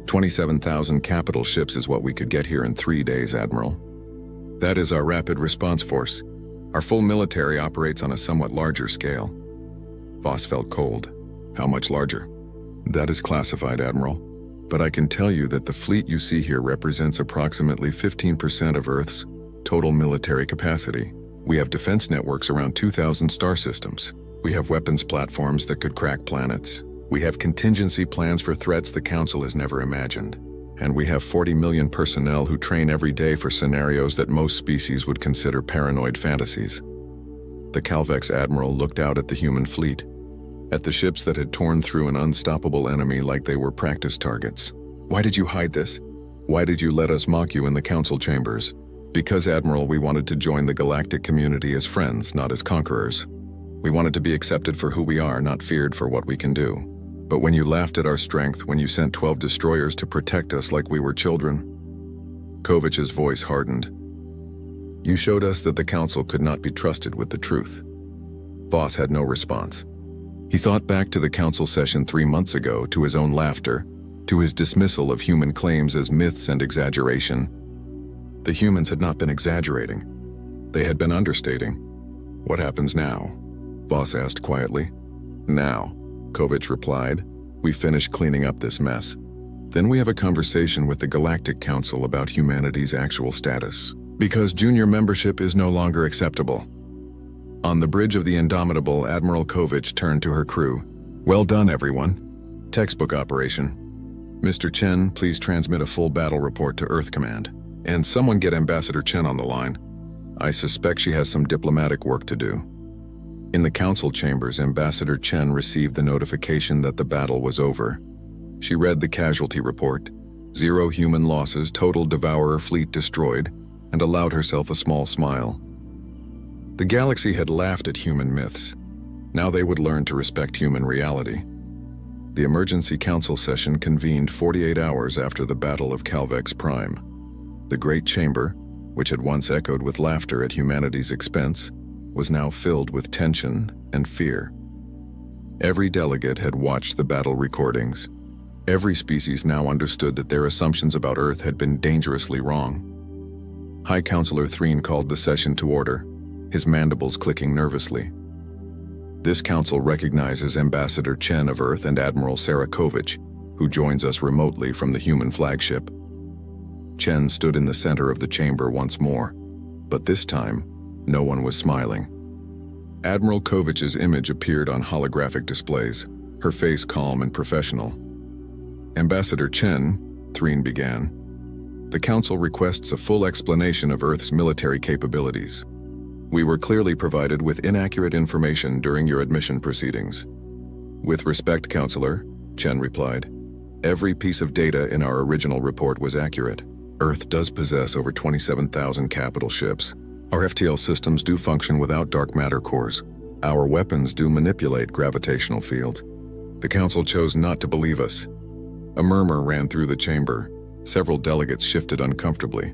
27,000 capital ships is what we could get here in 3 days, Admiral. That is our rapid response force. Our full military operates on a somewhat larger scale. Voss felt cold. How much larger? That is classified, Admiral. But I can tell you that the fleet you see here represents approximately 15% of Earth's total military capacity. We have defense networks around 2,000 star systems. We have weapons platforms that could crack planets. We have contingency plans for threats the Council has never imagined. And we have 40 million personnel who train every day for scenarios that most species would consider paranoid fantasies. The Calvex Admiral looked out at the human fleet, at the ships that had torn through an unstoppable enemy like they were practice targets. Why did you hide this? Why did you let us mock you in the Council chambers? Because, Admiral, we wanted to join the galactic community as friends, not as conquerors. We wanted to be accepted for who we are, not feared for what we can do. But when you laughed at our strength, when you sent 12 destroyers to protect us like we were children, Kovich's voice hardened. You showed us that the Council could not be trusted with the truth. Voss had no response. He thought back to the Council session 3 months ago, to his own laughter, to his dismissal of human claims as myths and exaggeration. The humans had not been exaggerating. They had been understating. What happens now? Voss asked quietly. Now, Kovich replied, we finish cleaning up this mess. Then we have a conversation with the Galactic Council about humanity's actual status. Because junior membership is no longer acceptable. On the bridge of the Indomitable, Admiral Kovich turned to her crew. Well done, everyone. Textbook operation. Mr. Chen, please transmit a full battle report to Earth Command. And someone get Ambassador Chen on the line. I suspect she has some diplomatic work to do. In the Council chambers, Ambassador Chen received the notification that the battle was over. She read the casualty report, 0 human losses, total Devourer fleet destroyed, and allowed herself a small smile. The galaxy had laughed at human myths. Now they would learn to respect human reality. The Emergency Council session convened 48 hours after the Battle of Calvex Prime. The Great Chamber, which had once echoed with laughter at humanity's expense, was now filled with tension and fear. Every delegate had watched the battle recordings. Every species now understood that their assumptions about Earth had been dangerously wrong. High Counselor Threen called the session to order, his mandibles clicking nervously. This council recognizes Ambassador Chen of Earth and Admiral Sarah Kovich, who joins us remotely from the human flagship. Chen stood in the center of the chamber once more, but this time, no one was smiling. Admiral Kovich's image appeared on holographic displays, her face calm and professional. Ambassador Chen, Threen began, the Council requests a full explanation of Earth's military capabilities. We were clearly provided with inaccurate information during your admission proceedings. With respect, Counselor, Chen replied, every piece of data in our original report was accurate. Earth does possess over 27,000 capital ships. Our FTL systems do function without dark matter cores. Our weapons do manipulate gravitational fields. The Council chose not to believe us. A murmur ran through the chamber. Several delegates shifted uncomfortably.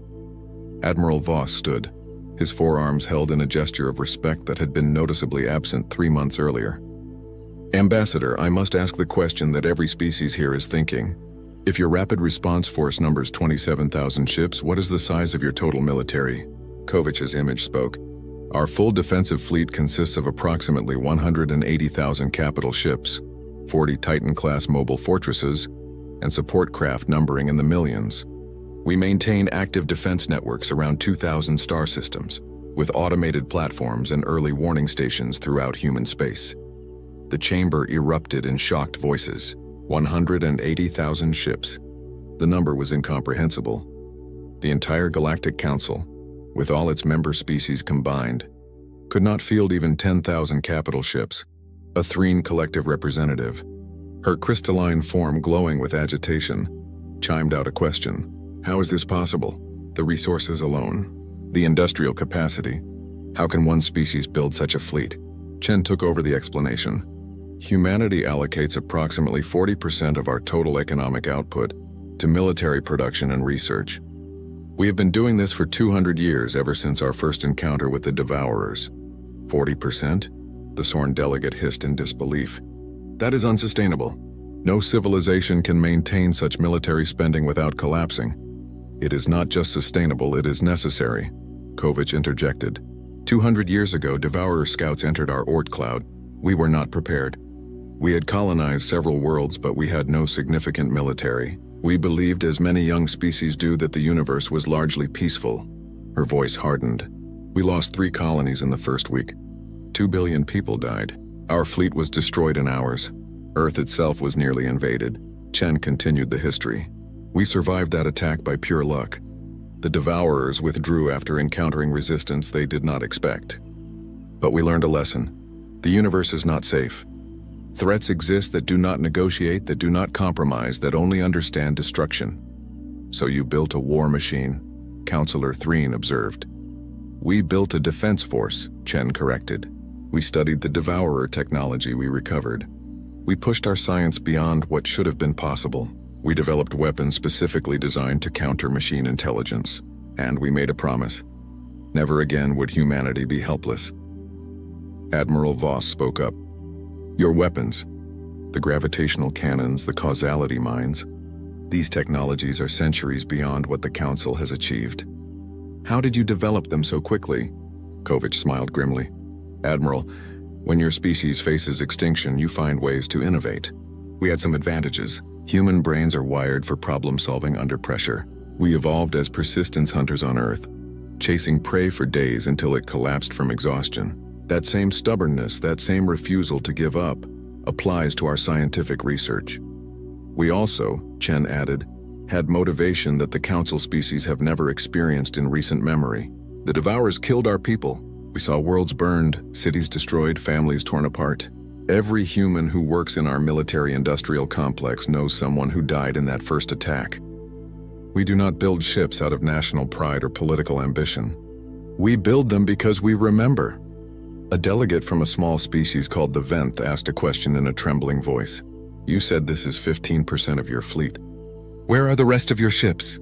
Admiral Voss stood, his forearms held in a gesture of respect that had been noticeably absent 3 months earlier. Ambassador, I must ask the question that every species here is thinking. If your rapid response force numbers 27,000 ships, what is the size of your total military? Kovich's image spoke. Our full defensive fleet consists of approximately 180,000 capital ships, 40 Titan-class mobile fortresses, and support craft numbering in the millions. We maintain active defense networks around 2,000 star systems, with automated platforms and early warning stations throughout human space. The chamber erupted in shocked voices. 180,000 ships. The number was incomprehensible. The entire Galactic Council, with all its member species combined, could not field even 10,000 capital ships. A Threen collective representative, Her crystalline form glowing with agitation chimed out a question. How is this possible? The resources alone? The industrial capacity? How can one species build such a fleet? Chen took over the explanation. Humanity allocates approximately 40% of our total economic output to military production and research. We have been doing this for 200 years, ever since our first encounter with the Devourers. 40%? The Sorn delegate hissed in disbelief. That is unsustainable. No civilization can maintain such military spending without collapsing. It is not just sustainable, it is necessary, Kovach interjected. 200 years ago, Devourer scouts entered our Oort cloud. We were not prepared. We had colonized several worlds, but we had no significant military. We believed, as many young species do, that the universe was largely peaceful. Her voice hardened. We lost 3 colonies in the first week. 2 billion people died. Our fleet was destroyed in hours. Earth itself was nearly invaded. Chen continued the history. We survived that attack by pure luck. The Devourers withdrew after encountering resistance they did not expect. But we learned a lesson. The universe is not safe. Threats exist that do not negotiate, that do not compromise, that only understand destruction. So you built a war machine, Counselor Threen observed. We built a defense force, Chen corrected. We studied the Devourer technology we recovered. We pushed our science beyond what should have been possible. We developed weapons specifically designed to counter machine intelligence. And we made a promise. Never again would humanity be helpless. Admiral Voss spoke up. Your weapons, the gravitational cannons, the causality mines, these technologies are centuries beyond what the Council has achieved. How did you develop them so quickly? Kovach smiled grimly. Admiral, when your species faces extinction, you find ways to innovate. We had some advantages. Human brains are wired for problem-solving under pressure. We evolved as persistence hunters on Earth, chasing prey for days until it collapsed from exhaustion. That same stubbornness, that same refusal to give up, applies to our scientific research. We also, Chen added, had motivation that the Council species have never experienced in recent memory. The Devourers killed our people. We saw worlds burned, cities destroyed, families torn apart. Every human who works in our military-industrial complex knows someone who died in that first attack. We do not build ships out of national pride or political ambition. We build them because we remember. A delegate from a small species called the Venth asked a question in a trembling voice. You said this is 15% of your fleet. Where are the rest of your ships?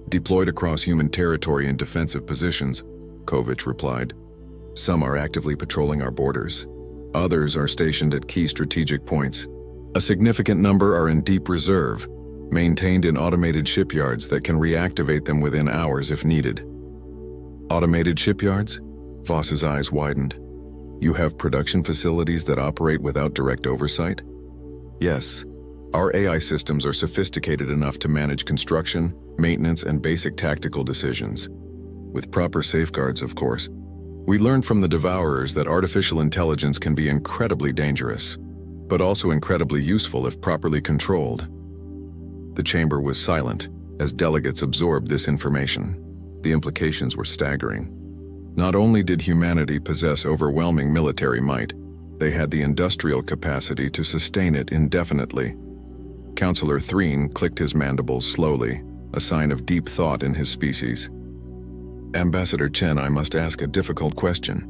Deployed across human territory in defensive positions, Kovach replied. Some are actively patrolling our borders. Others are stationed at key strategic points. A significant number are in deep reserve, maintained in automated shipyards that can reactivate them within hours if needed. Automated shipyards? Voss's eyes widened. You have production facilities that operate without direct oversight? Yes. Our AI systems are sophisticated enough to manage construction, maintenance, and basic tactical decisions. With proper safeguards, of course. We learned from the Devourers that artificial intelligence can be incredibly dangerous, but also incredibly useful if properly controlled. The chamber was silent as delegates absorbed this information. The implications were staggering. Not only did humanity possess overwhelming military might, they had the industrial capacity to sustain it indefinitely. Counselor Threen clicked his mandibles slowly, a sign of deep thought in his species. Ambassador Chen, I must ask a difficult question.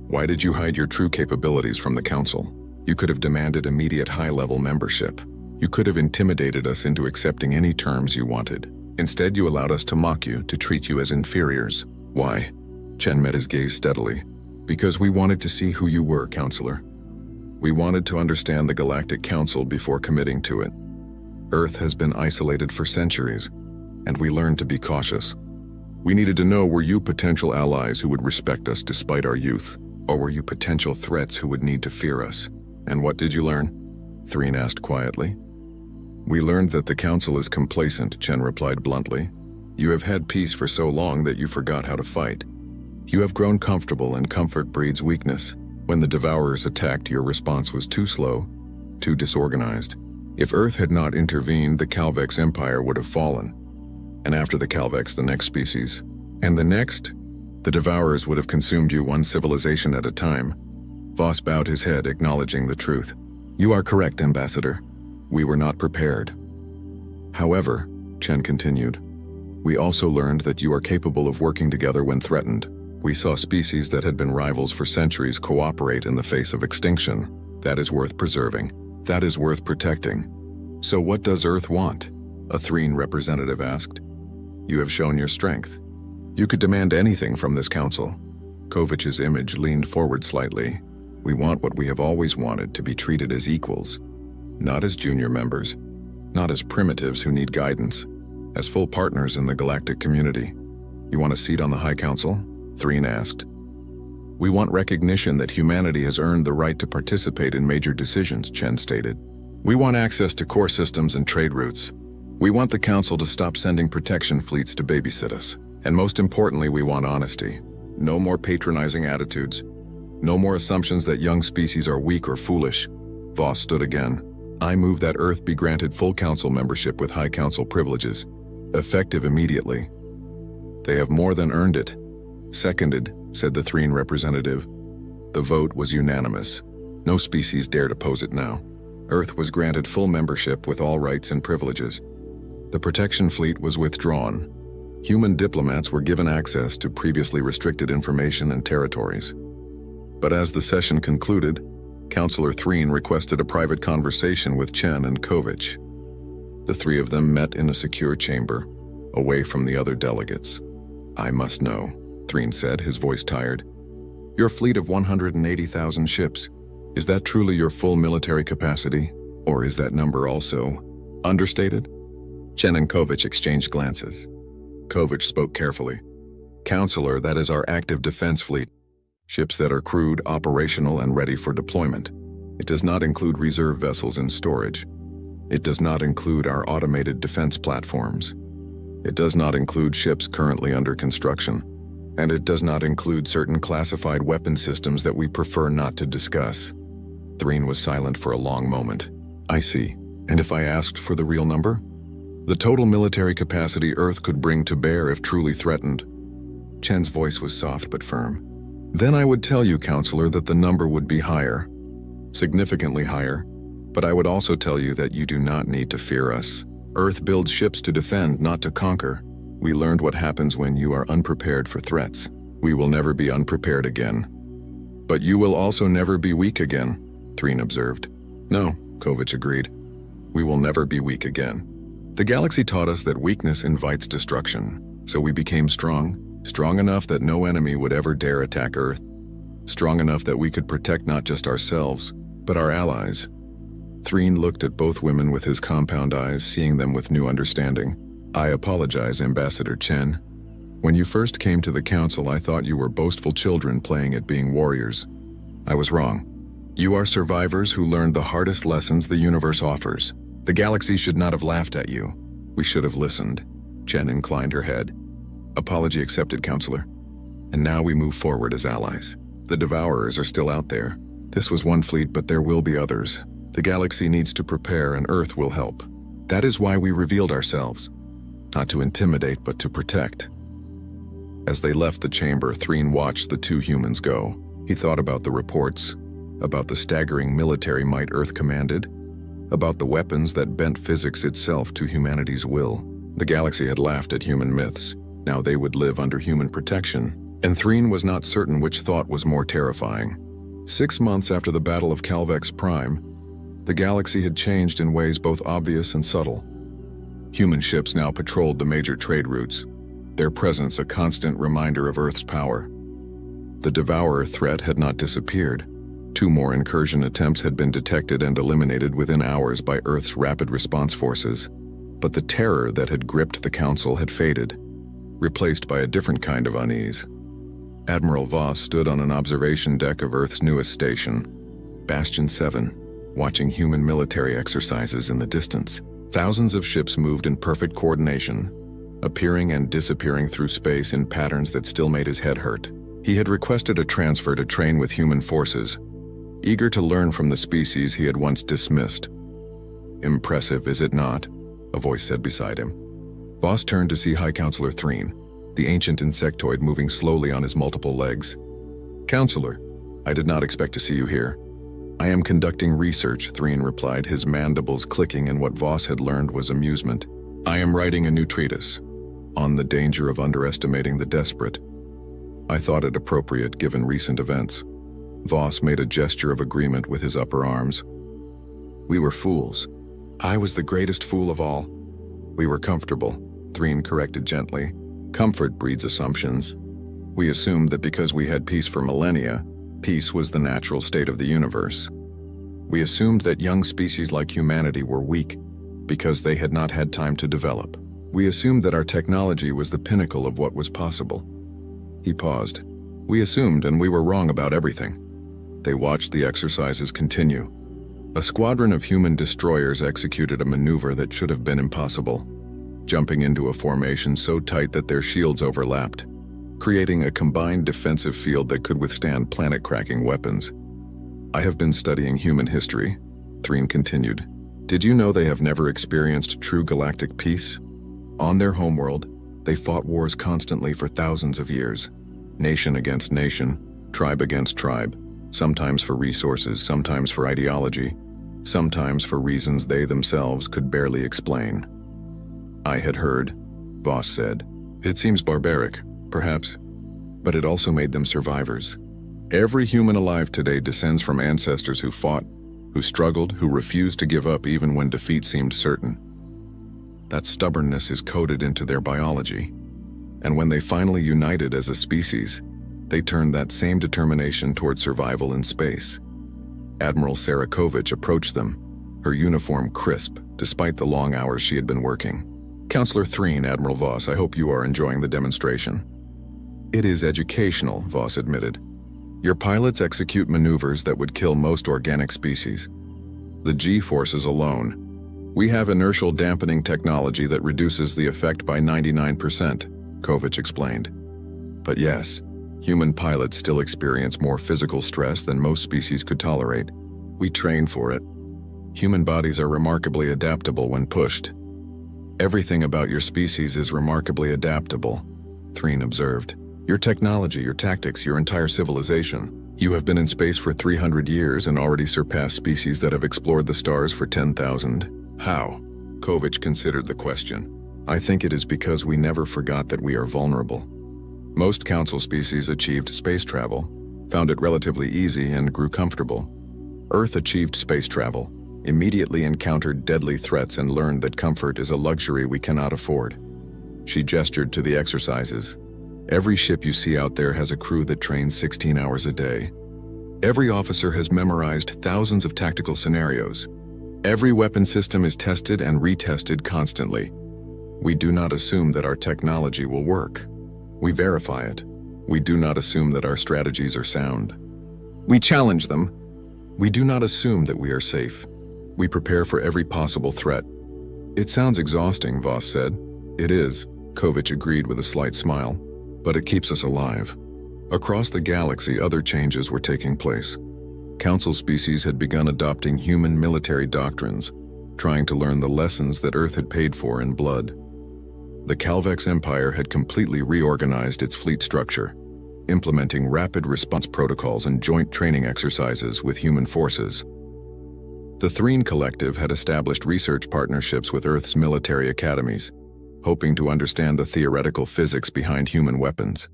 Why did you hide your true capabilities from the Council? You could have demanded immediate high-level membership. You could have intimidated us into accepting any terms you wanted. Instead, you allowed us to mock you, to treat you as inferiors. Why? Chen met his gaze steadily. Because we wanted to see who you were, Counselor. We wanted to understand the Galactic Council before committing to it. Earth has been isolated for centuries, and we learned to be cautious. We needed to know, were you potential allies who would respect us despite our youth, or were you potential threats who would need to fear us? And what did you learn? Threen asked quietly. We learned that the Council is complacent, Chen replied bluntly. You have had peace for so long that you forgot how to fight. You have grown comfortable, and comfort breeds weakness. When the Devourers attacked, your response was too slow, too disorganized. If Earth had not intervened, the Calvex Empire would have fallen. And after the Calvex, the next species. And the next? The Devourers would have consumed you one civilization at a time. Voss bowed his head, acknowledging the truth. You are correct, Ambassador. We were not prepared. However, Chen continued, we also learned that you are capable of working together when threatened. We saw species that had been rivals for centuries cooperate in the face of extinction. That is worth preserving. That is worth protecting. So what does Earth want? A Threen representative asked. You have shown your strength. You could demand anything from this council. Kovich's image leaned forward slightly. We want what we have always wanted, to be treated as equals. Not as junior members. Not as primitives who need guidance. As full partners in the galactic community. You want a seat on the High Council? Threen asked. We want recognition that humanity has earned the right to participate in major decisions, Chen stated. We want access to core systems and trade routes. We want the Council to stop sending protection fleets to babysit us. And most importantly, we want honesty. No more patronizing attitudes. No more assumptions that young species are weak or foolish. Voss stood again. I move that Earth be granted full Council membership with High Council privileges. Effective immediately. They have more than earned it. Seconded, said the Threen representative. The vote was unanimous. No species dared oppose it now. Earth was granted full membership with all rights and privileges. The protection fleet was withdrawn. Human diplomats were given access to previously restricted information and territories. But as the session concluded, Councillor Threen requested a private conversation with Chen and Kovich. The three of them met in a secure chamber, away from the other delegates. I must know, Threen said, his voice tired. Your fleet of 180,000 ships, is that truly your full military capacity? Or is that number also understated? Chen and Kovich exchanged glances. Kovich spoke carefully. Counselor, that is our active defense fleet. Ships that are crewed, operational, and ready for deployment. It does not include reserve vessels in storage. It does not include our automated defense platforms. It does not include ships currently under construction. And it does not include certain classified weapon systems that we prefer not to discuss. Threen was silent for a long moment. I see. And if I asked for the real number? The total military capacity Earth could bring to bear if truly threatened. Chen's voice was soft but firm. Then I would tell you, Counselor, that the number would be higher. Significantly higher. But I would also tell you that you do not need to fear us. Earth builds ships to defend, not to conquer. We learned what happens when you are unprepared for threats. We will never be unprepared again. But you will also never be weak again, Threen observed. No, Kovich agreed. We will never be weak again. The galaxy taught us that weakness invites destruction, so we became strong enough that no enemy would ever dare attack Earth, strong enough that we could protect not just ourselves, but our allies. Threen looked at both women with his compound eyes, seeing them with new understanding. I apologize, Ambassador Chen. When you first came to the Council, I thought you were boastful children playing at being warriors. I was wrong. You are survivors who learned the hardest lessons the universe offers. The galaxy should not have laughed at you. We should have listened. Chen inclined her head. Apology accepted, Counselor. And now we move forward as allies. The Devourers are still out there. This was one fleet, but there will be others. The galaxy needs to prepare, and Earth will help. That is why we revealed ourselves. Not to intimidate, but to protect. As they left the chamber, Threen watched the two humans go. He thought about the reports, about the staggering military might Earth commanded, about the weapons that bent physics itself to humanity's will. The galaxy had laughed at human myths. Now they would live under human protection. And Threen was not certain which thought was more terrifying. 6 months after the Battle of Calvex Prime, the galaxy had changed in ways both obvious and subtle. Human ships now patrolled the major trade routes, their presence a constant reminder of Earth's power. The Devourer threat had not disappeared. 2 more incursion attempts had been detected and eliminated within hours by Earth's rapid response forces. But the terror that had gripped the Council had faded, replaced by a different kind of unease. Admiral Voss stood on an observation deck of Earth's newest station, Bastion 7, watching human military exercises in the distance. Thousands of ships moved in perfect coordination, appearing and disappearing through space in patterns that still made his head hurt. He had requested a transfer to train with human forces, eager to learn from the species he had once dismissed. Impressive, is it not? A voice said beside him. Voss turned to see High Counselor Threen, the ancient insectoid moving slowly on his multiple legs. Counselor, I did not expect to see you here. I am conducting research, Threen replied, his mandibles clicking, and what Voss had learned was amusement. I am writing a new treatise on the danger of underestimating the desperate. I thought it appropriate given recent events. Voss made a gesture of agreement with his upper arms. We were fools. I was the greatest fool of all. We were comfortable, Threen corrected gently. Comfort breeds assumptions. We assumed that because we had peace for millennia, peace was the natural state of the universe. We assumed that young species like humanity were weak because they had not had time to develop. We assumed that our technology was the pinnacle of what was possible. He paused. We assumed, and we were wrong about everything. They watched the exercises continue. A squadron of human destroyers executed a maneuver that should have been impossible, jumping into a formation so tight that their shields overlapped, creating a combined defensive field that could withstand planet-cracking weapons. I have been studying human history, Threen continued. Did you know they have never experienced true galactic peace? On their homeworld, they fought wars constantly for thousands of years, nation against nation, tribe against tribe, sometimes for resources, sometimes for ideology, sometimes for reasons they themselves could barely explain. I had heard, Voss said. It seems barbaric, perhaps, but it also made them survivors. Every human alive today descends from ancestors who fought, who struggled, who refused to give up even when defeat seemed certain. That stubbornness is coded into their biology, and when they finally united as a species, they turned that same determination toward survival in space. Admiral Sarakovich approached them, her uniform crisp, despite the long hours she had been working. Counselor Threen, Admiral Voss, I hope you are enjoying the demonstration. It is educational, Voss admitted. Your pilots execute maneuvers that would kill most organic species. The G-forces alone. We have inertial dampening technology that reduces the effect by 99%, Kovich explained. But yes, human pilots still experience more physical stress than most species could tolerate. We train for it. Human bodies are remarkably adaptable when pushed. Everything about your species is remarkably adaptable, Threen observed. Your technology, your tactics, your entire civilization. You have been in space for 300 years and already surpassed species that have explored the stars for 10,000. How? Kovich considered the question. I think it is because we never forgot that we are vulnerable. Most council species achieved space travel, found it relatively easy, and grew comfortable. Earth achieved space travel, immediately encountered deadly threats, and learned that comfort is a luxury we cannot afford. She gestured to the exercises. Every ship you see out there has a crew that trains 16 hours a day. Every officer has memorized thousands of tactical scenarios. Every weapon system is tested and retested constantly. We do not assume that our technology will work. We verify it. We do not assume that our strategies are sound. We challenge them. We do not assume that we are safe. We prepare for every possible threat. It sounds exhausting, Voss said. It is, Kovich agreed with a slight smile. But it keeps us alive. Across the galaxy, other changes were taking place. Council species had begun adopting human military doctrines, trying to learn the lessons that Earth had paid for in blood. The Calvex Empire had completely reorganized its fleet structure, implementing rapid response protocols and joint training exercises with human forces. The Threen Collective had established research partnerships with Earth's military academies, hoping to understand the theoretical physics behind human weapons.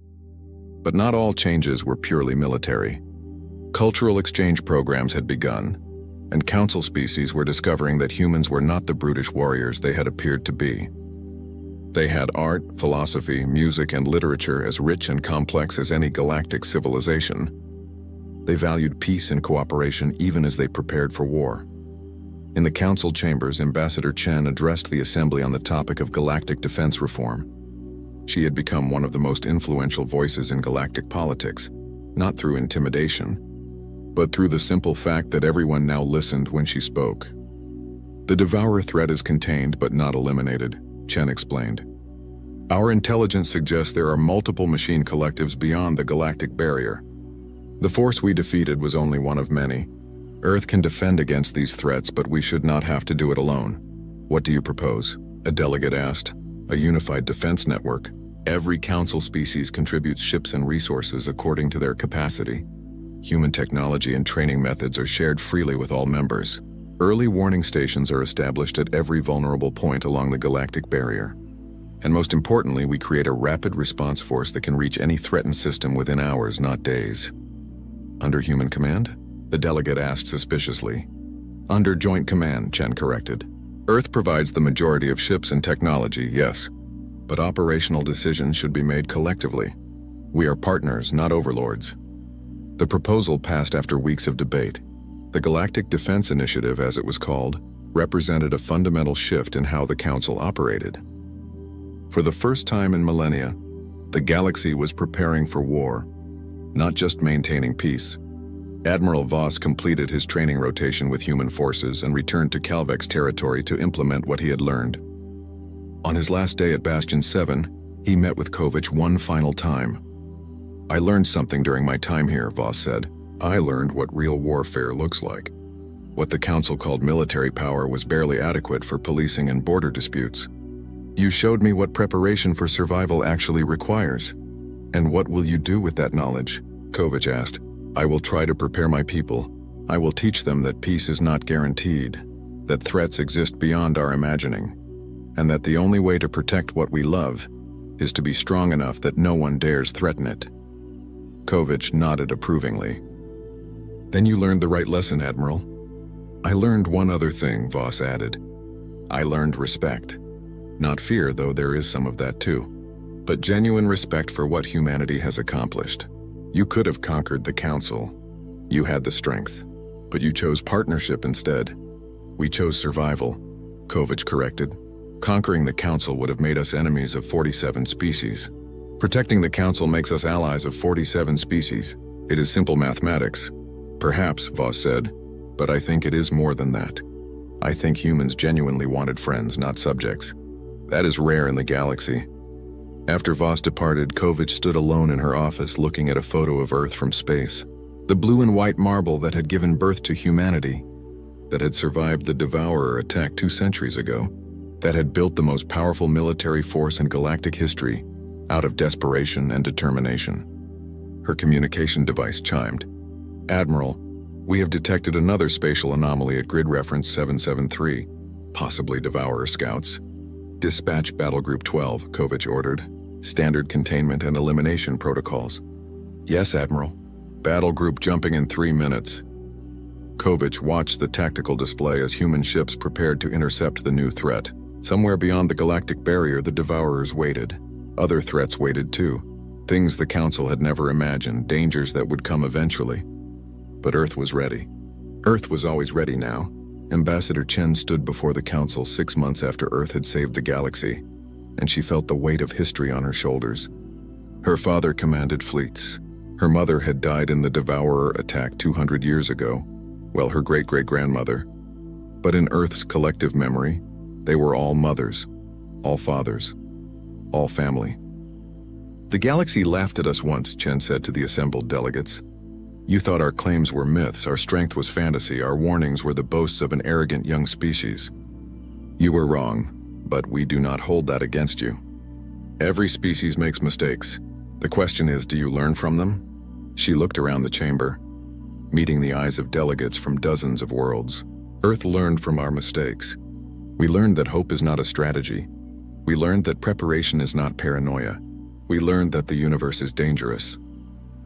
But not all changes were purely military. Cultural exchange programs had begun, and council species were discovering that humans were not the brutish warriors they had appeared to be. They had art, philosophy, music, and literature as rich and complex as any galactic civilization. They valued peace and cooperation even as they prepared for war. In the council chambers, Ambassador Chen addressed the assembly on the topic of galactic defense reform. She had become one of the most influential voices in galactic politics, not through intimidation, but through the simple fact that everyone now listened when she spoke. The Devourer threat is contained but not eliminated, Chen explained. Our intelligence suggests there are multiple machine collectives beyond the galactic barrier. The force we defeated was only one of many. Earth can defend against these threats, but we should not have to do it alone. What do you propose? A delegate asked. A unified defense network. Every council species contributes ships and resources according to their capacity. Human technology and training methods are shared freely with all members. Early warning stations are established at every vulnerable point along the galactic barrier. And most importantly, we create a rapid response force that can reach any threatened system within hours, not days. Under human command? The delegate asked suspiciously. Under joint command, Chen corrected. Earth provides the majority of ships and technology, yes, but operational decisions should be made collectively. We are partners, not overlords. The proposal passed after weeks of debate. The Galactic Defense Initiative, as it was called, represented a fundamental shift in how the Council operated. For the first time in millennia, the galaxy was preparing for war, not just maintaining peace. Admiral Voss completed his training rotation with human forces and returned to Calvex territory to implement what he had learned. On his last day at Bastion 7, he met with Kovich one final time. I learned something during my time here, Voss said. I learned what real warfare looks like. What the Council called military power was barely adequate for policing and border disputes. You showed me what preparation for survival actually requires. And what will you do with that knowledge? Kovich asked. I will try to prepare my people. I will teach them that peace is not guaranteed, that threats exist beyond our imagining, and that the only way to protect what we love is to be strong enough that no one dares threaten it. Kovich nodded approvingly. Then you learned the right lesson, Admiral. I learned one other thing, Voss added. I learned respect. Not fear, though there is some of that too, but genuine respect for what humanity has accomplished. You could have conquered the Council. You had the strength, but you chose partnership instead. We chose survival, Kovich corrected. Conquering the Council would have made us enemies of 47 species. Protecting the Council makes us allies of 47 species. It is simple mathematics. Perhaps, Voss said, but I think it is more than that. I think humans genuinely wanted friends, not subjects. That is rare in the galaxy. After Voss departed, Kovich stood alone in her office looking at a photo of Earth from space. The blue and white marble that had given birth to humanity, that had survived the Devourer attack 2 centuries ago, that had built the most powerful military force in galactic history out of desperation and determination. Her communication device chimed. Admiral, we have detected another spatial anomaly at grid reference 773, possibly Devourer scouts. Dispatch Battle Group 12, Kovich ordered. Standard containment and elimination protocols. Yes, Admiral. Battle Group jumping in 3 minutes. Kovich watched the tactical display as human ships prepared to intercept the new threat. Somewhere beyond the galactic barrier, the Devourers waited. Other threats waited too. Things the Council had never imagined, dangers that would come eventually. But Earth was ready. Earth was always ready now. Ambassador Chen stood before the Council 6 months after Earth had saved the galaxy, and she felt the weight of history on her shoulders. Her father commanded fleets. Her mother had died in the Devourer attack 200 years ago, while her great-great-grandmother. But in Earth's collective memory, they were all mothers, all fathers, all family. The galaxy laughed at us once, Chen said to the assembled delegates. You thought our claims were myths, our strength was fantasy, our warnings were the boasts of an arrogant young species. You were wrong, but we do not hold that against you. Every species makes mistakes. The question is, do you learn from them? She looked around the chamber, meeting the eyes of delegates from dozens of worlds. Earth learned from our mistakes. We learned that hope is not a strategy. We learned that preparation is not paranoia. We learned that the universe is dangerous,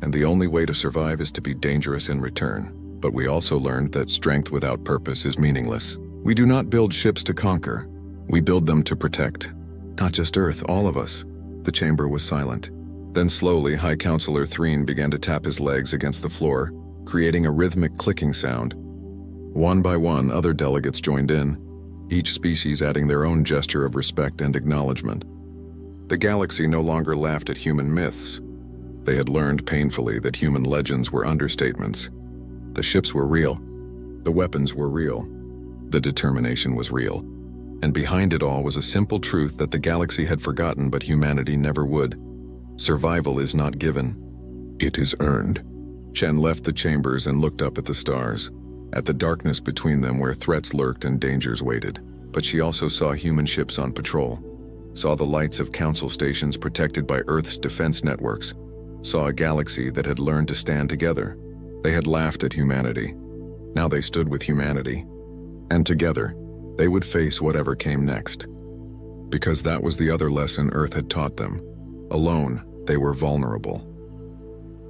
and the only way to survive is to be dangerous in return. But we also learned that strength without purpose is meaningless. We do not build ships to conquer. We build them to protect. Not just Earth, all of us. The chamber was silent. Then slowly, High Counselor Threen began to tap his legs against the floor, creating a rhythmic clicking sound. One by one, other delegates joined in, each species adding their own gesture of respect and acknowledgement. The galaxy no longer laughed at human myths. They had learned painfully that human legends were understatements. The ships were real. The weapons were real. The determination was real. And behind it all was a simple truth that the galaxy had forgotten but humanity never would. Survival is not given. It is earned. Chen left the chambers and looked up at the stars, at the darkness between them where threats lurked and dangers waited. But she also saw human ships on patrol, saw the lights of council stations protected by Earth's defense networks, saw a galaxy that had learned to stand together, They had laughed at humanity. Now they stood with humanity. And together, they would face whatever came next. Because that was the other lesson Earth had taught them. Alone, they were vulnerable.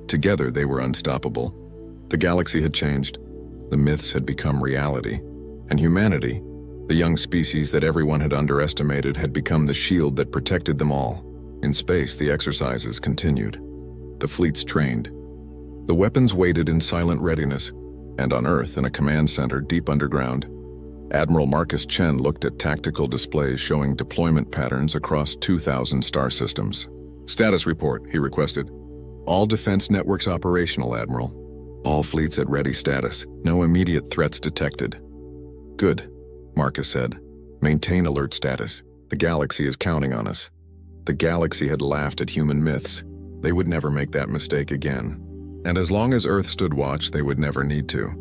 Together, they were unstoppable. The galaxy had changed. The myths had become reality. And humanity, the young species that everyone had underestimated, had become the shield that protected them all. In space, the exercises continued. The fleets trained. The weapons waited in silent readiness, and on Earth, in a command center deep underground, Admiral Marcus Chen looked at tactical displays showing deployment patterns across 2,000 star systems. "Status report," he requested. "All defense networks operational, Admiral. All fleets at ready status. No immediate threats detected." "Good," Marcus said. "Maintain alert status. The galaxy is counting on us." The galaxy had laughed at human myths. They would never make that mistake again. And as long as Earth stood watch, they would never need to.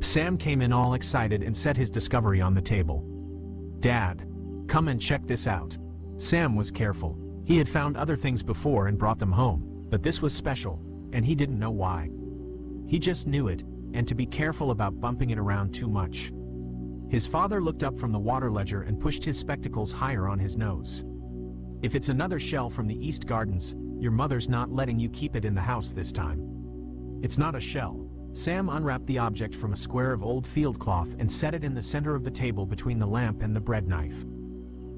Sam came in all excited and set his discovery on the table. "Dad, come and check this out." Sam was careful. He had found other things before and brought them home, but this was special, and he didn't know why. He just knew it, and to be careful about bumping it around too much. His father looked up from the water ledger and pushed his spectacles higher on his nose. "If it's another shell from the East Gardens, your mother's not letting you keep it in the house this time." "It's not a shell." Sam unwrapped the object from a square of old field cloth and set it in the center of the table between the lamp and the bread knife.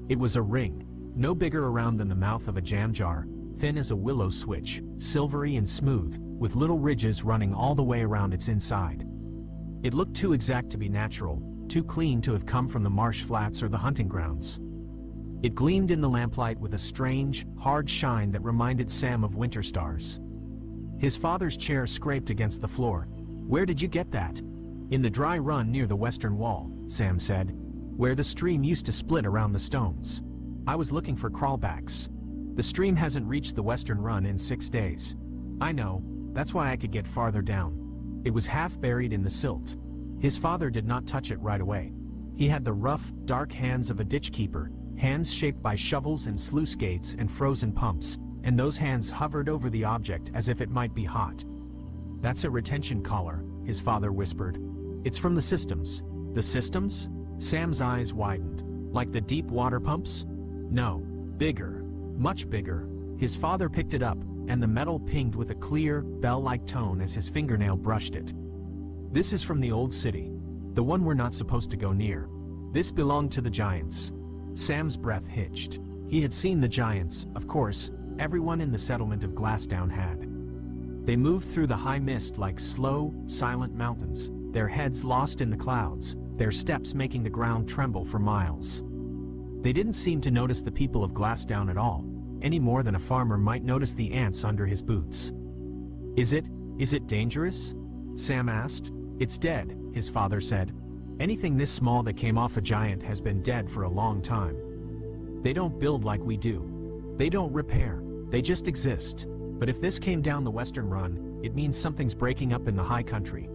It was a ring, no bigger around than the mouth of a jam jar, thin as a willow switch, silvery and smooth, with little ridges running all the way around its inside. It looked too exact to be natural, too clean to have come from the marsh flats or the hunting grounds. It gleamed in the lamplight with a strange, hard shine that reminded Sam of winter stars. His father's chair scraped against the floor. "Where did you get that?" "In the dry run near the western wall," Sam said, "where the stream used to split around the stones. I was looking for crawlbacks. The stream hasn't reached the western run in 6 days." "I know, that's why I could get farther down." It was half buried in the silt. His father did not touch it right away. He had the rough, dark hands of a ditchkeeper, hands shaped by shovels and sluice gates and frozen pumps, and those hands hovered over the object as if it might be hot. "That's a retention collar," his father whispered. "It's from the systems." "The systems?" Sam's eyes widened. "Like the deep water pumps?" "No. Bigger. Much bigger." His father picked it up, and the metal pinged with a clear, bell-like tone as his fingernail brushed it. "This is from the old city. The one we're not supposed to go near. This belonged to the giants." Sam's breath hitched. He had seen the giants, of course. Everyone in the settlement of Glassdown had. They moved through the high mist like slow, silent mountains, their heads lost in the clouds, their steps making the ground tremble for miles. They didn't seem to notice the people of Glassdown at all, any more than a farmer might notice the ants under his boots. Is it dangerous?" Sam asked. "It's dead," his father said. "Anything this small that came off a giant has been dead for a long time. They don't build like we do. They don't repair. They just exist. But if this came down the western run, it means something's breaking up in the high country."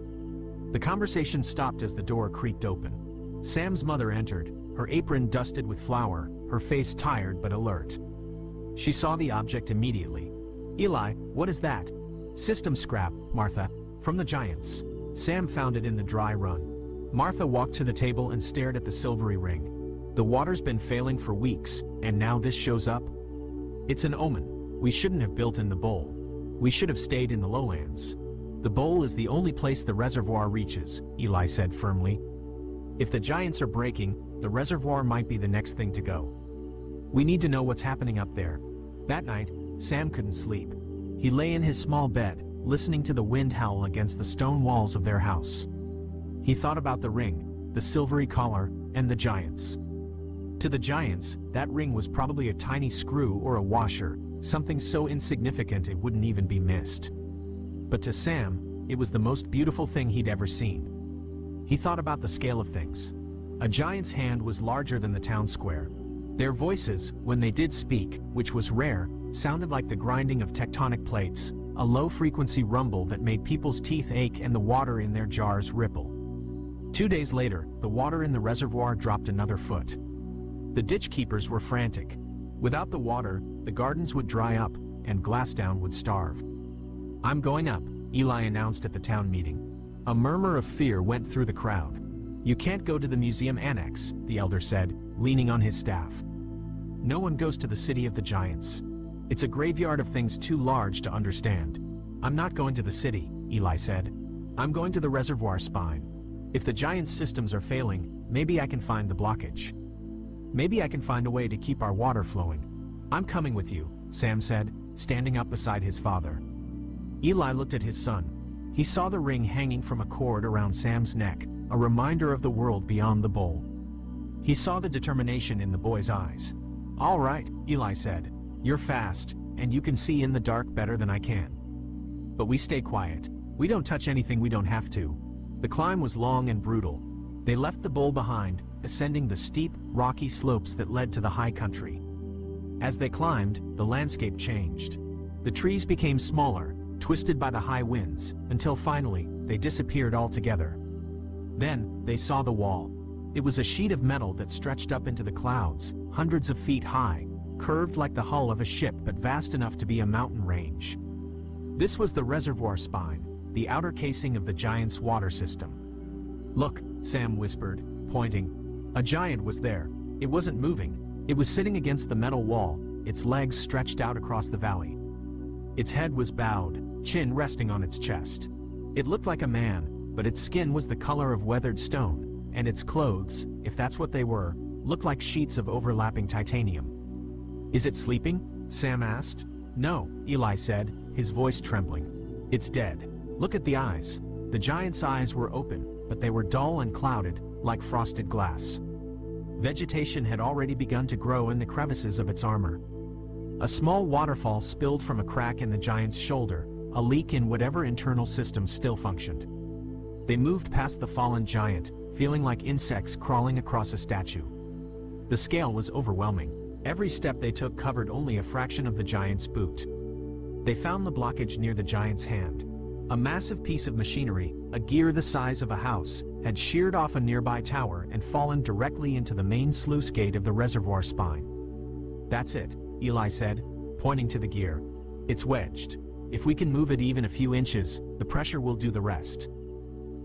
The conversation stopped as the door creaked open. Sam's mother entered, her apron dusted with flour, her face tired but alert. She saw the object immediately. "Eli, what is that?" "System scrap, Martha, from the giants. Sam found it in the dry run." Martha walked to the table and stared at the silvery ring. "The water's been failing for weeks, and now this shows up? It's an omen. We shouldn't have built in the bowl. We should have stayed in the lowlands." "The bowl is the only place the reservoir reaches," Eli said firmly. "If the giants are breaking, the reservoir might be the next thing to go. We need to know what's happening up there." That night, Sam couldn't sleep. He lay in his small bed, listening to the wind howl against the stone walls of their house. He thought about the ring, the silvery collar, and the giants. To the giants, that ring was probably a tiny screw or a washer, something so insignificant it wouldn't even be missed. But to Sam, it was the most beautiful thing he'd ever seen. He thought about the scale of things. A giant's hand was larger than the town square. Their voices, when they did speak, which was rare, sounded like the grinding of tectonic plates, a low-frequency rumble that made people's teeth ache and the water in their jars ripple. 2 days later, the water in the reservoir dropped another foot. The ditch keepers were frantic. Without the water, the gardens would dry up, and Glassdown would starve. "I'm going up," Eli announced at the town meeting. A murmur of fear went through the crowd. "You can't go to the museum annex," the elder said, leaning on his staff. "No one goes to the city of the giants. It's a graveyard of things too large to understand." "I'm not going to the city," Eli said. "I'm going to the reservoir spine. If the giants' systems are failing, maybe I can find the blockage. Maybe I can find a way to keep our water flowing." "I'm coming with you," Sam said, standing up beside his father. Eli looked at his son. He saw the ring hanging from a cord around Sam's neck, a reminder of the world beyond the bowl. He saw the determination in the boy's eyes. "All right," Eli said. "You're fast, and you can see in the dark better than I can. But we stay quiet. We don't touch anything we don't have to." The climb was long and brutal. They left the bowl behind, ascending the steep, rocky slopes that led to the high country. As they climbed, the landscape changed. The trees became smaller, twisted by the high winds, until finally, they disappeared altogether. Then, they saw the wall. It was a sheet of metal that stretched up into the clouds, hundreds of feet high, curved like the hull of a ship but vast enough to be a mountain range. This was the reservoir spine, the outer casing of the giant's water system. "Look," Sam whispered, pointing. A giant was there. It wasn't moving. It was sitting against the metal wall, its legs stretched out across the valley. Its head was bowed, chin resting on its chest. It looked like a man, but its skin was the color of weathered stone, and its clothes, if that's what they were, looked like sheets of overlapping titanium. "Is it sleeping?" Sam asked. "No," Eli said, his voice trembling. "It's dead. Look at the eyes." The giant's eyes were open, but they were dull and clouded, like frosted glass. Vegetation had already begun to grow in the crevices of its armor. A small waterfall spilled from a crack in the giant's shoulder, a leak in whatever internal system still functioned. They moved past the fallen giant, feeling like insects crawling across a statue. The scale was overwhelming. Every step they took covered only a fraction of the giant's boot. They found the blockage near the giant's hand. A massive piece of machinery, a gear the size of a house, had sheared off a nearby tower and fallen directly into the main sluice gate of the reservoir spine. "That's it," Eli said, pointing to the gear. "It's wedged. If we can move it even a few inches, the pressure will do the rest."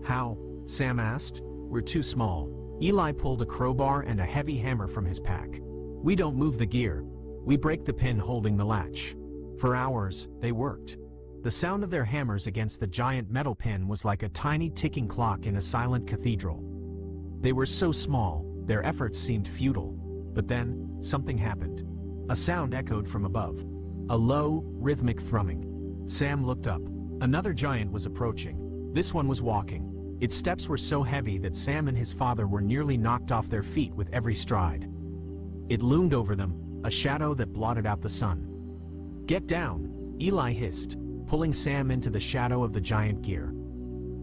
"How?" Sam asked. "We're too small." Eli pulled a crowbar and a heavy hammer from his pack. "We don't move the gear. We break the pin holding the latch." For hours, they worked. The sound of their hammers against the giant metal pin was like a tiny ticking clock in a silent cathedral. They were so small, their efforts seemed futile. But then, something happened. A sound echoed from above. A low, rhythmic thrumming. Sam looked up. Another giant was approaching. This one was walking. Its steps were so heavy that Sam and his father were nearly knocked off their feet with every stride. It loomed over them, a shadow that blotted out the sun. "Get down," Eli hissed, pulling Sam into the shadow of the giant gear.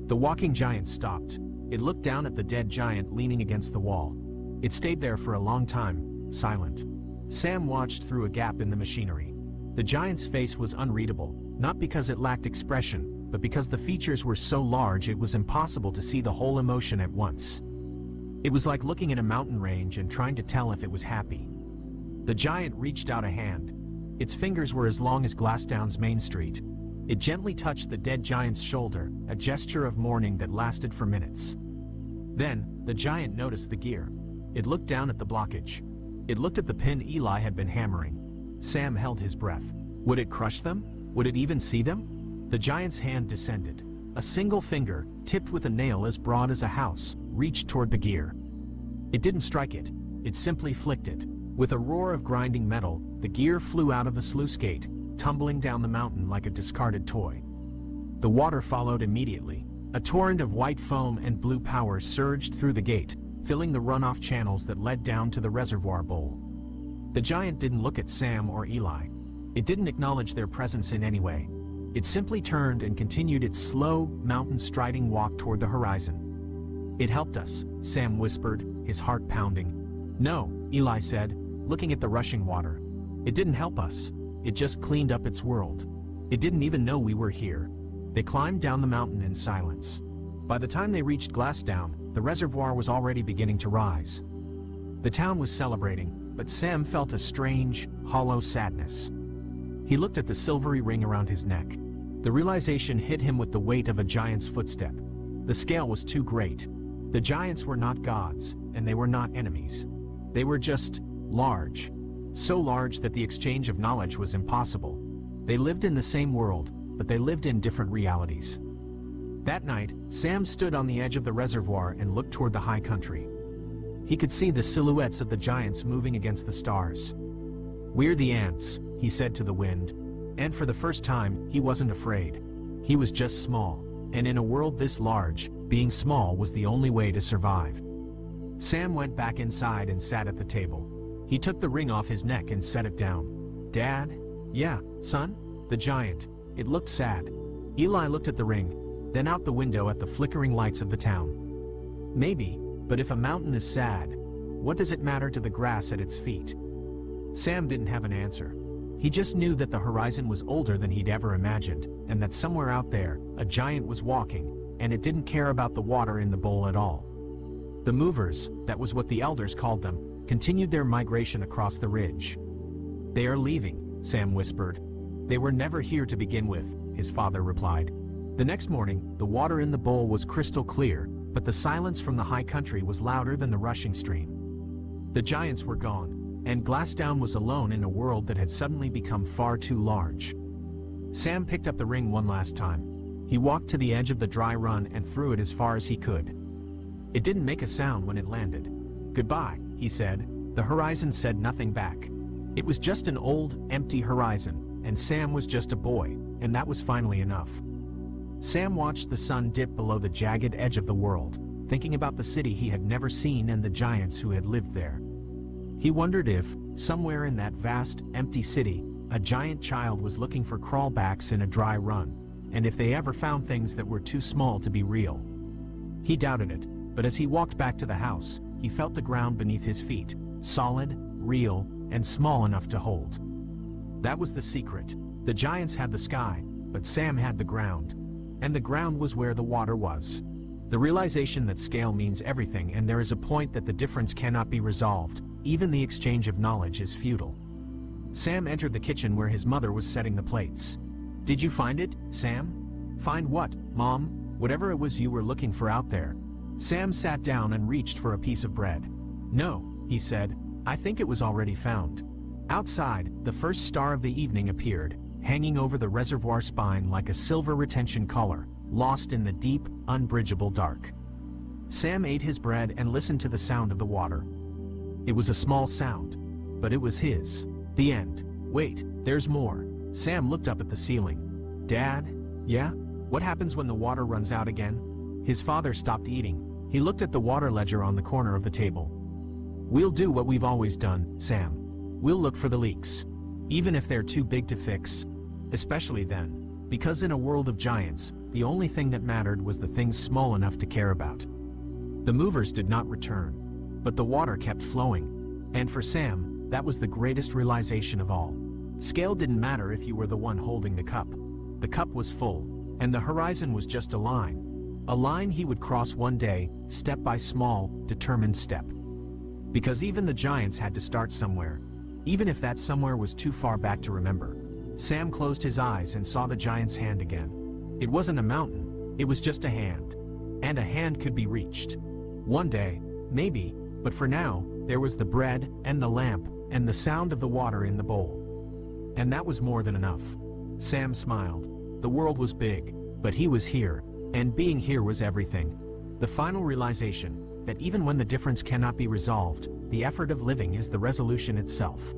The walking giant stopped. It looked down at the dead giant leaning against the wall. It stayed there for a long time, silent. Sam watched through a gap in the machinery. The giant's face was unreadable, not because it lacked expression, but because the features were so large it was impossible to see the whole emotion at once. It was like looking at a mountain range and trying to tell if it was happy. The giant reached out a hand. Its fingers were as long as Glassdown's Main Street. It gently touched the dead giant's shoulder, a gesture of mourning that lasted for minutes. Then, the giant noticed the gear. It looked down at the blockage. It looked at the pin Eli had been hammering. Sam held his breath. Would it crush them? Would it even see them? The giant's hand descended. A single finger, tipped with a nail as broad as a house, reached toward the gear. It didn't strike it. It simply flicked it. With a roar of grinding metal, the gear flew out of the sluice gate, tumbling down the mountain like a discarded toy. The water followed immediately. A torrent of white foam and blue power surged through the gate, filling the runoff channels that led down to the reservoir bowl. The giant didn't look at Sam or Eli. It didn't acknowledge their presence in any way. It simply turned and continued its slow, mountain-striding walk toward the horizon. "It helped us," Sam whispered, his heart pounding. "No," Eli said, looking at the rushing water. "It didn't help us. It just cleaned up its world. It didn't even know we were here." They climbed down the mountain in silence. By the time they reached Glassdown, the reservoir was already beginning to rise. The town was celebrating, but Sam felt a strange, hollow sadness. He looked at the silvery ring around his neck. The realization hit him with the weight of a giant's footstep. The scale was too great. The giants were not gods, and they were not enemies. They were just large. So large that the exchange of knowledge was impossible. They lived in the same world, but they lived in different realities. That night, Sam stood on the edge of the reservoir and looked toward the high country. He could see the silhouettes of the giants moving against the stars. "We're the ants," he said to the wind. And for the first time, he wasn't afraid. He was just small, and in a world this large, being small was the only way to survive. Sam went back inside and sat at the table. He took the ring off his neck and set it down. "Dad?" "Yeah, son?" The giant. It looked sad. Eli looked at the ring, then out the window at the flickering lights of the town. "Maybe, but if a mountain is sad, what does it matter to the grass at its feet?" Sam didn't have an answer. He just knew that the horizon was older than he'd ever imagined, and that somewhere out there, a giant was walking, and it didn't care about the water in the bowl at all. The movers, that was what the elders called them, continued their migration across the ridge. "They are leaving," Sam whispered. "They were never here to begin with," his father replied. The next morning, the water in the bowl was crystal clear, but the silence from the high country was louder than the rushing stream. The giants were gone, and Glassdown was alone in a world that had suddenly become far too large. Sam picked up the ring one last time. He walked to the edge of the dry run and threw it as far as he could. It didn't make a sound when it landed. "Goodbye," he said. The horizon said nothing back. It was just an old, empty horizon, and Sam was just a boy, and that was finally enough. Sam watched the sun dip below the jagged edge of the world, thinking about the city he had never seen and the giants who had lived there. He wondered if, somewhere in that vast, empty city, a giant child was looking for crawlbacks in a dry run, and if they ever found things that were too small to be real. He doubted it, but as he walked back to the house, he felt the ground beneath his feet, solid, real, and small enough to hold. That was the secret. The giants had the sky, but Sam had the ground. And the ground was where the water was. The realization that scale means everything, and there is a point that the difference cannot be resolved. Even the exchange of knowledge is futile. Sam entered the kitchen where his mother was setting the plates. "Did you find it, Sam?" "Find what, Mom?" "Whatever it was you were looking for out there." Sam sat down and reached for a piece of bread. "No," he said, "I think it was already found." Outside, the first star of the evening appeared, hanging over the reservoir spine like a silver retention collar, lost in the deep, unbridgeable dark. Sam ate his bread and listened to the sound of the water. It was a small sound, but it was his. The end. Wait, there's more. Sam looked up at the ceiling. "Dad?" "Yeah? What happens when the water runs out again?" His father stopped eating. He looked at the water ledger on the corner of the table. "We'll do what we've always done, Sam. We'll look for the leaks. Even if they're too big to fix. Especially then. Because in a world of giants, the only thing that mattered was the things small enough to care about." The movers did not return. But the water kept flowing. And for Sam, that was the greatest realization of all. Scale didn't matter if you were the one holding the cup. The cup was full, and the horizon was just a line. A line he would cross one day, step by small, determined step. Because even the giants had to start somewhere. Even if that somewhere was too far back to remember. Sam closed his eyes and saw the giant's hand again. It wasn't a mountain, it was just a hand. And a hand could be reached. One day, maybe, but for now, there was the bread, and the lamp, and the sound of the water in the bowl. And that was more than enough. Sam smiled. The world was big, but he was here, and being here was everything. The final realization, that even when the difference cannot be resolved, the effort of living is the resolution itself.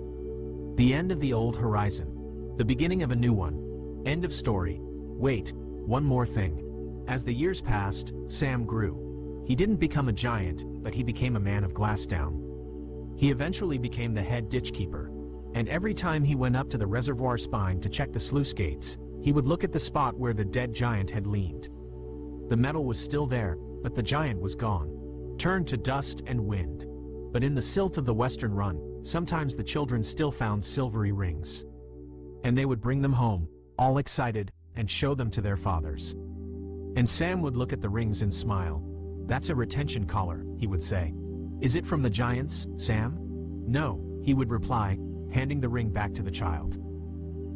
The end of the old horizon. The beginning of a new one. End of story. Wait, one more thing. As the years passed, Sam grew. He didn't become a giant, but he became a man of Glassdown. He eventually became the head ditch keeper. And every time he went up to the reservoir spine to check the sluice gates, he would look at the spot where the dead giant had leaned. The metal was still there, but the giant was gone, turned to dust and wind. But in the silt of the western run, sometimes the children still found silvery rings. And they would bring them home, all excited, and show them to their fathers. And Sam would look at the rings and smile. "That's a retention collar," he would say. "Is it from the giants, Sam?" "No," he would reply, handing the ring back to the child.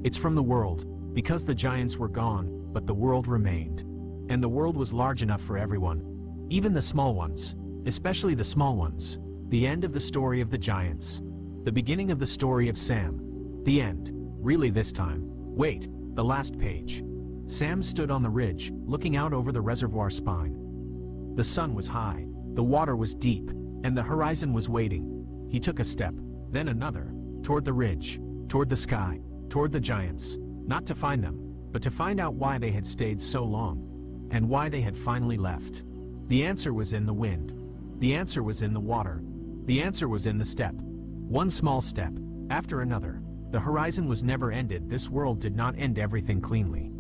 It's from the world, because the giants were gone, but the world remained. And the world was large enough for everyone, even the small ones, especially the small ones. The end of the story of the giants. The beginning of the story of Sam. The end. Really this time. Wait, the last page. Sam stood on the ridge, looking out over the reservoir spine. The sun was high, the water was deep, and the horizon was waiting. He took a step, then another, toward the ridge, toward the sky, toward the giants, not to find them, but to find out why they had stayed so long, and why they had finally left. The answer was in the wind. The answer was in the water. The answer was in the step. One small step, after another. The horizon was never ended. This world did not end everything cleanly.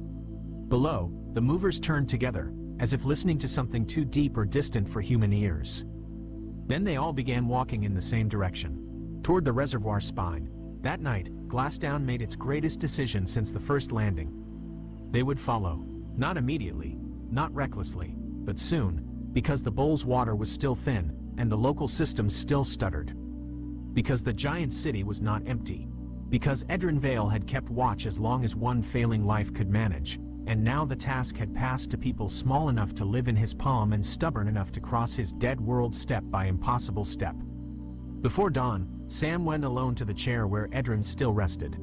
Below, the movers turned together, as if listening to something too deep or distant for human ears. Then they all began walking in the same direction, toward the reservoir spine. That night, Glassdown made its greatest decision since the first landing. They would follow, not immediately, not recklessly, but soon, because the bowl's water was still thin, and the local systems still stuttered. Because the giant city was not empty. Because Edrin Vale had kept watch as long as one failing life could manage, and now the task had passed to people small enough to live in his palm and stubborn enough to cross his dead world step by impossible step. Before dawn, Sam went alone to the chair where Edrin still rested.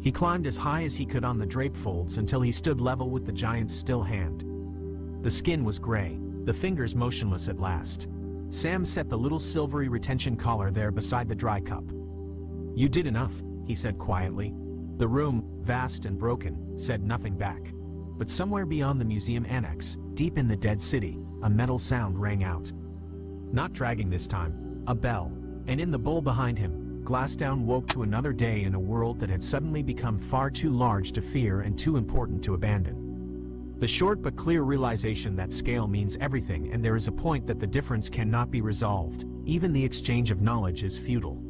He climbed as high as he could on the drape folds until he stood level with the giant's still hand. The skin was gray, the fingers motionless at last. Sam set the little silvery retention collar there beside the dry cup. "You did enough," he said quietly. The room, vast and broken, said nothing back. But somewhere beyond the museum annex, deep in the dead city, a metal sound rang out. Not dragging this time, a bell, and in the bowl behind him, Glassdown woke to another day in a world that had suddenly become far too large to fear and too important to abandon. The short but clear realization that scale means everything, and there is a point that the difference cannot be resolved. Even the exchange of knowledge is futile.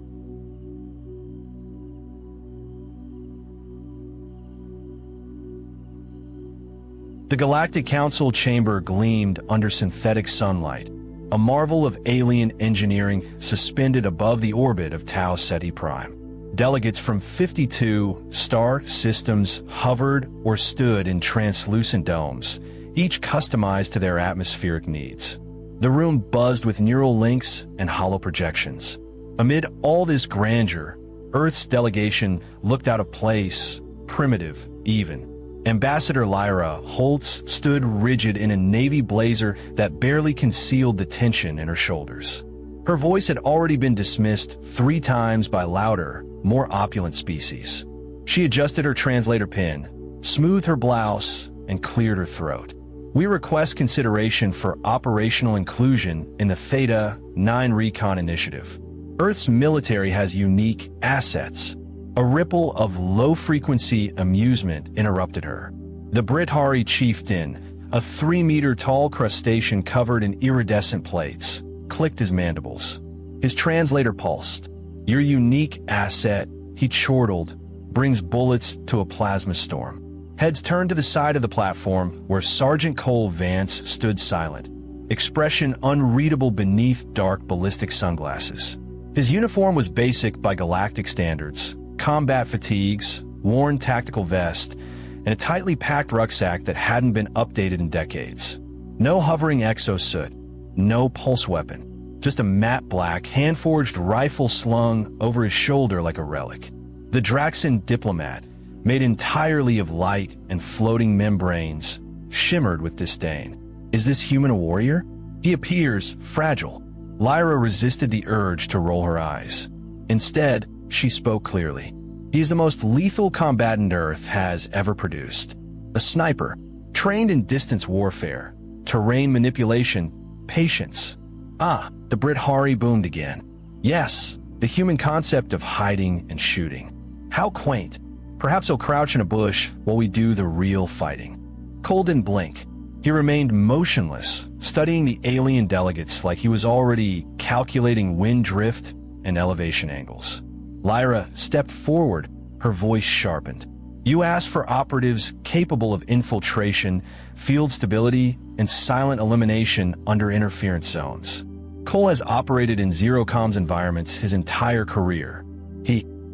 The Galactic Council chamber gleamed under synthetic sunlight, a marvel of alien engineering suspended above the orbit of Tau Ceti Prime. Delegates from 52 star systems hovered or stood in translucent domes, each customized to their atmospheric needs. The room buzzed with neural links and hollow projections. Amid all this grandeur, Earth's delegation looked out of place, primitive even. Ambassador Lyra Holtz stood rigid in a navy blazer that barely concealed the tension in her shoulders. Her voice had already been dismissed 3 times by louder, more opulent species. She adjusted her translator pin, smoothed her blouse, and cleared her throat. "We request consideration for operational inclusion in the Theta 9 Recon Initiative. Earth's military has unique assets." A ripple of low-frequency amusement interrupted her. The Brithari chieftain, a 3-meter-tall crustacean covered in iridescent plates, clicked his mandibles. His translator pulsed. "Your unique asset," he chortled, "brings bullets to a plasma storm." Heads turned to the side of the platform where Sergeant Cole Vance stood silent, expression unreadable beneath dark ballistic sunglasses. His uniform was basic by galactic standards: combat fatigues, worn tactical vest, and a tightly packed rucksack that hadn't been updated in decades. No hovering exosuit, no pulse weapon, just a matte black, hand-forged rifle slung over his shoulder like a relic. The Draxan diplomat, made entirely of light and floating membranes, shimmered with disdain. Is this human a warrior? He appears fragile. Lyra resisted the urge to roll her eyes. Instead, she spoke clearly. He is the most lethal combatant Earth has ever produced. A sniper, trained in distance warfare, terrain manipulation, patience. Ah, the Brithari boomed again. Yes, the human concept of hiding and shooting. How quaint. Perhaps he'll crouch in a bush while we do the real fighting. Cole didn't blink. He remained motionless, studying the alien delegates like he was already calculating wind drift and elevation angles. Lyra stepped forward, her voice sharpened. "You asked for operatives capable of infiltration, field stability, and silent elimination under interference zones. Cole has operated in zero-comms environments his entire career,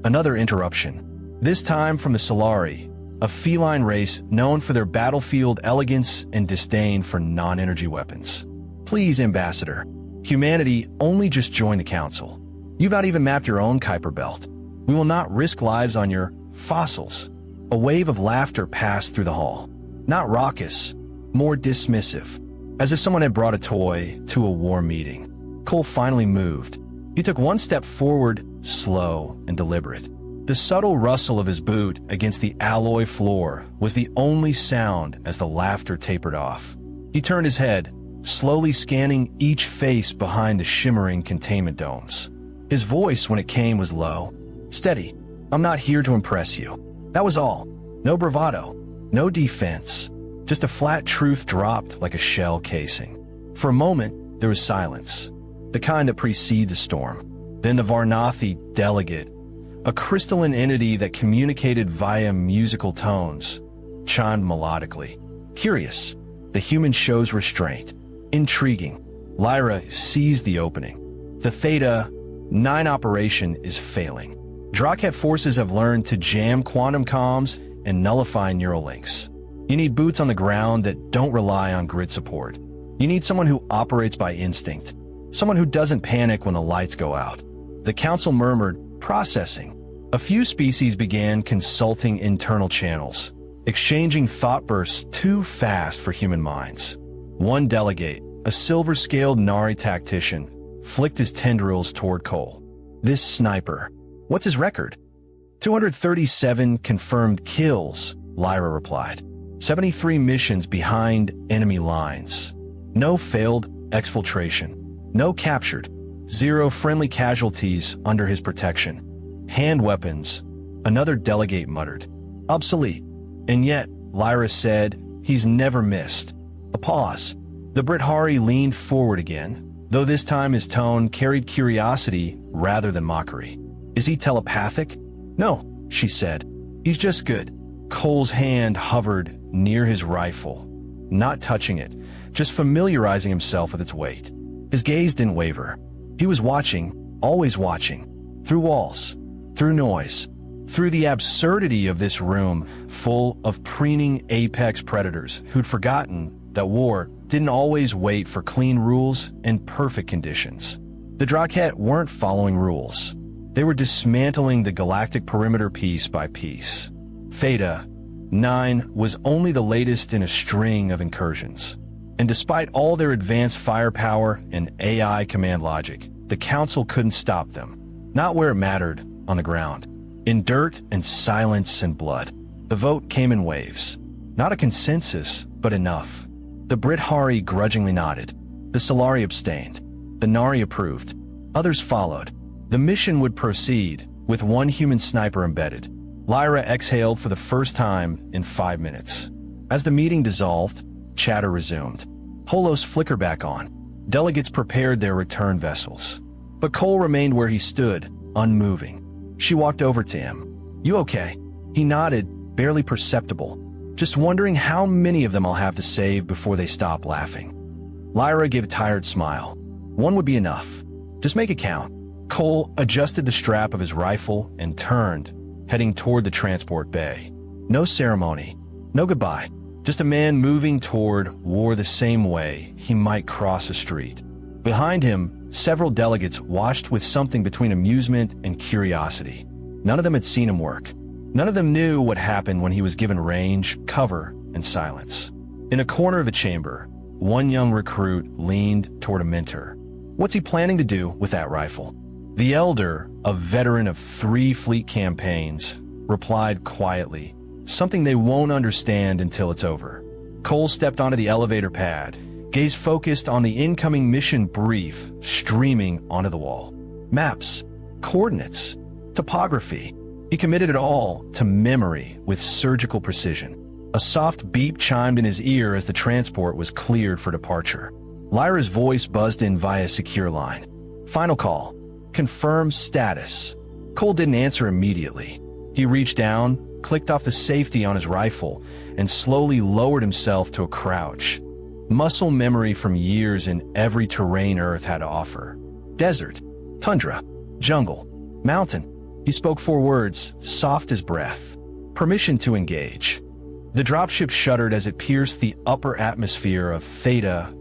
Another interruption. This time from the Solari, a feline race known for their battlefield elegance and disdain for non-energy weapons. Please, Ambassador. Humanity only just joined the Council. You've not even mapped your own Kuiper Belt. We will not risk lives on your fossils. A wave of laughter passed through the hall. Not raucous, more dismissive, as if someone had brought a toy to a war meeting. Cole finally moved. He took one step forward, slow and deliberate. The subtle rustle of his boot against the alloy floor was the only sound as the laughter tapered off. He turned his head, slowly scanning each face behind the shimmering containment domes. His voice, when it came, was low. Steady. I'm not here to impress you. That was all. No bravado. No defense. Just a flat truth dropped like a shell casing. For a moment, there was silence. The kind that precedes a storm. Then the Varnathi delegate, a crystalline entity that communicated via musical tones, chimed melodically. Curious. The human shows restraint. Intriguing. Lyra seized the opening. The Theta 9 operation is failing. Drakhet forces have learned to jam quantum comms and nullify neural links. You need boots on the ground that don't rely on grid support. You need someone who operates by instinct. Someone who doesn't panic when the lights go out. The Council murmured, processing. A few species began consulting internal channels, exchanging thought bursts too fast for human minds. One delegate, a silver-scaled Nari tactician, flicked his tendrils toward Cole. This sniper. What's his record? 237 confirmed kills, Lyra replied. 73 missions behind enemy lines. No failed exfiltration. No captured. 0 friendly casualties under his protection. Hand weapons, another delegate muttered. Obsolete. And yet, Lyra said, he's never missed. A pause. The Brithari leaned forward again, though this time his tone carried curiosity rather than mockery. Is he telepathic? No, she said. He's just good. Cole's hand hovered near his rifle, not touching it, just familiarizing himself with its weight. His gaze didn't waver. He was watching, always watching, through walls, through noise, through the absurdity of this room full of preening apex predators who'd forgotten that war didn't always wait for clean rules and perfect conditions. The Drakhet weren't following rules. They were dismantling the galactic perimeter piece by piece. Theta 9 was only the latest in a string of incursions. And despite all their advanced firepower and AI command logic, the Council couldn't stop them. Not where it mattered, on the ground. In dirt and silence and blood. The vote came in waves. Not a consensus, but enough. The Brithari grudgingly nodded. The Solari abstained. The Nari approved. Others followed. The mission would proceed, with one human sniper embedded. Lyra exhaled for the first time in 5 minutes. As the meeting dissolved, chatter resumed. Holos flickered back on. Delegates prepared their return vessels. But Cole remained where he stood, unmoving. She walked over to him. You okay? He nodded, barely perceptible. Just wondering how many of them I'll have to save before they stop laughing. Lyra gave a tired smile. One would be enough. Just make it count. Cole adjusted the strap of his rifle and turned, heading toward the transport bay. No ceremony. No goodbye. Just a man moving toward war the same way he might cross a street. Behind him, several delegates watched with something between amusement and curiosity. None of them had seen him work. None of them knew what happened when he was given range, cover, and silence. In a corner of the chamber, one young recruit leaned toward a mentor. What's he planning to do with that rifle? The elder, a veteran of 3 fleet campaigns, replied quietly, something they won't understand until it's over. Cole stepped onto the elevator pad, gaze focused on the incoming mission brief streaming onto the wall. Maps, coordinates, topography. He committed it all to memory with surgical precision. A soft beep chimed in his ear as the transport was cleared for departure. Lyra's voice buzzed in via secure line. Final call. Confirm status. Cole didn't answer immediately. He reached down, clicked off the safety on his rifle, and slowly lowered himself to a crouch. Muscle memory from years in every terrain Earth had to offer. Desert, tundra, jungle, mountain, He spoke 4 words, soft as breath. Permission to engage. The dropship shuddered as it pierced the upper atmosphere of Theta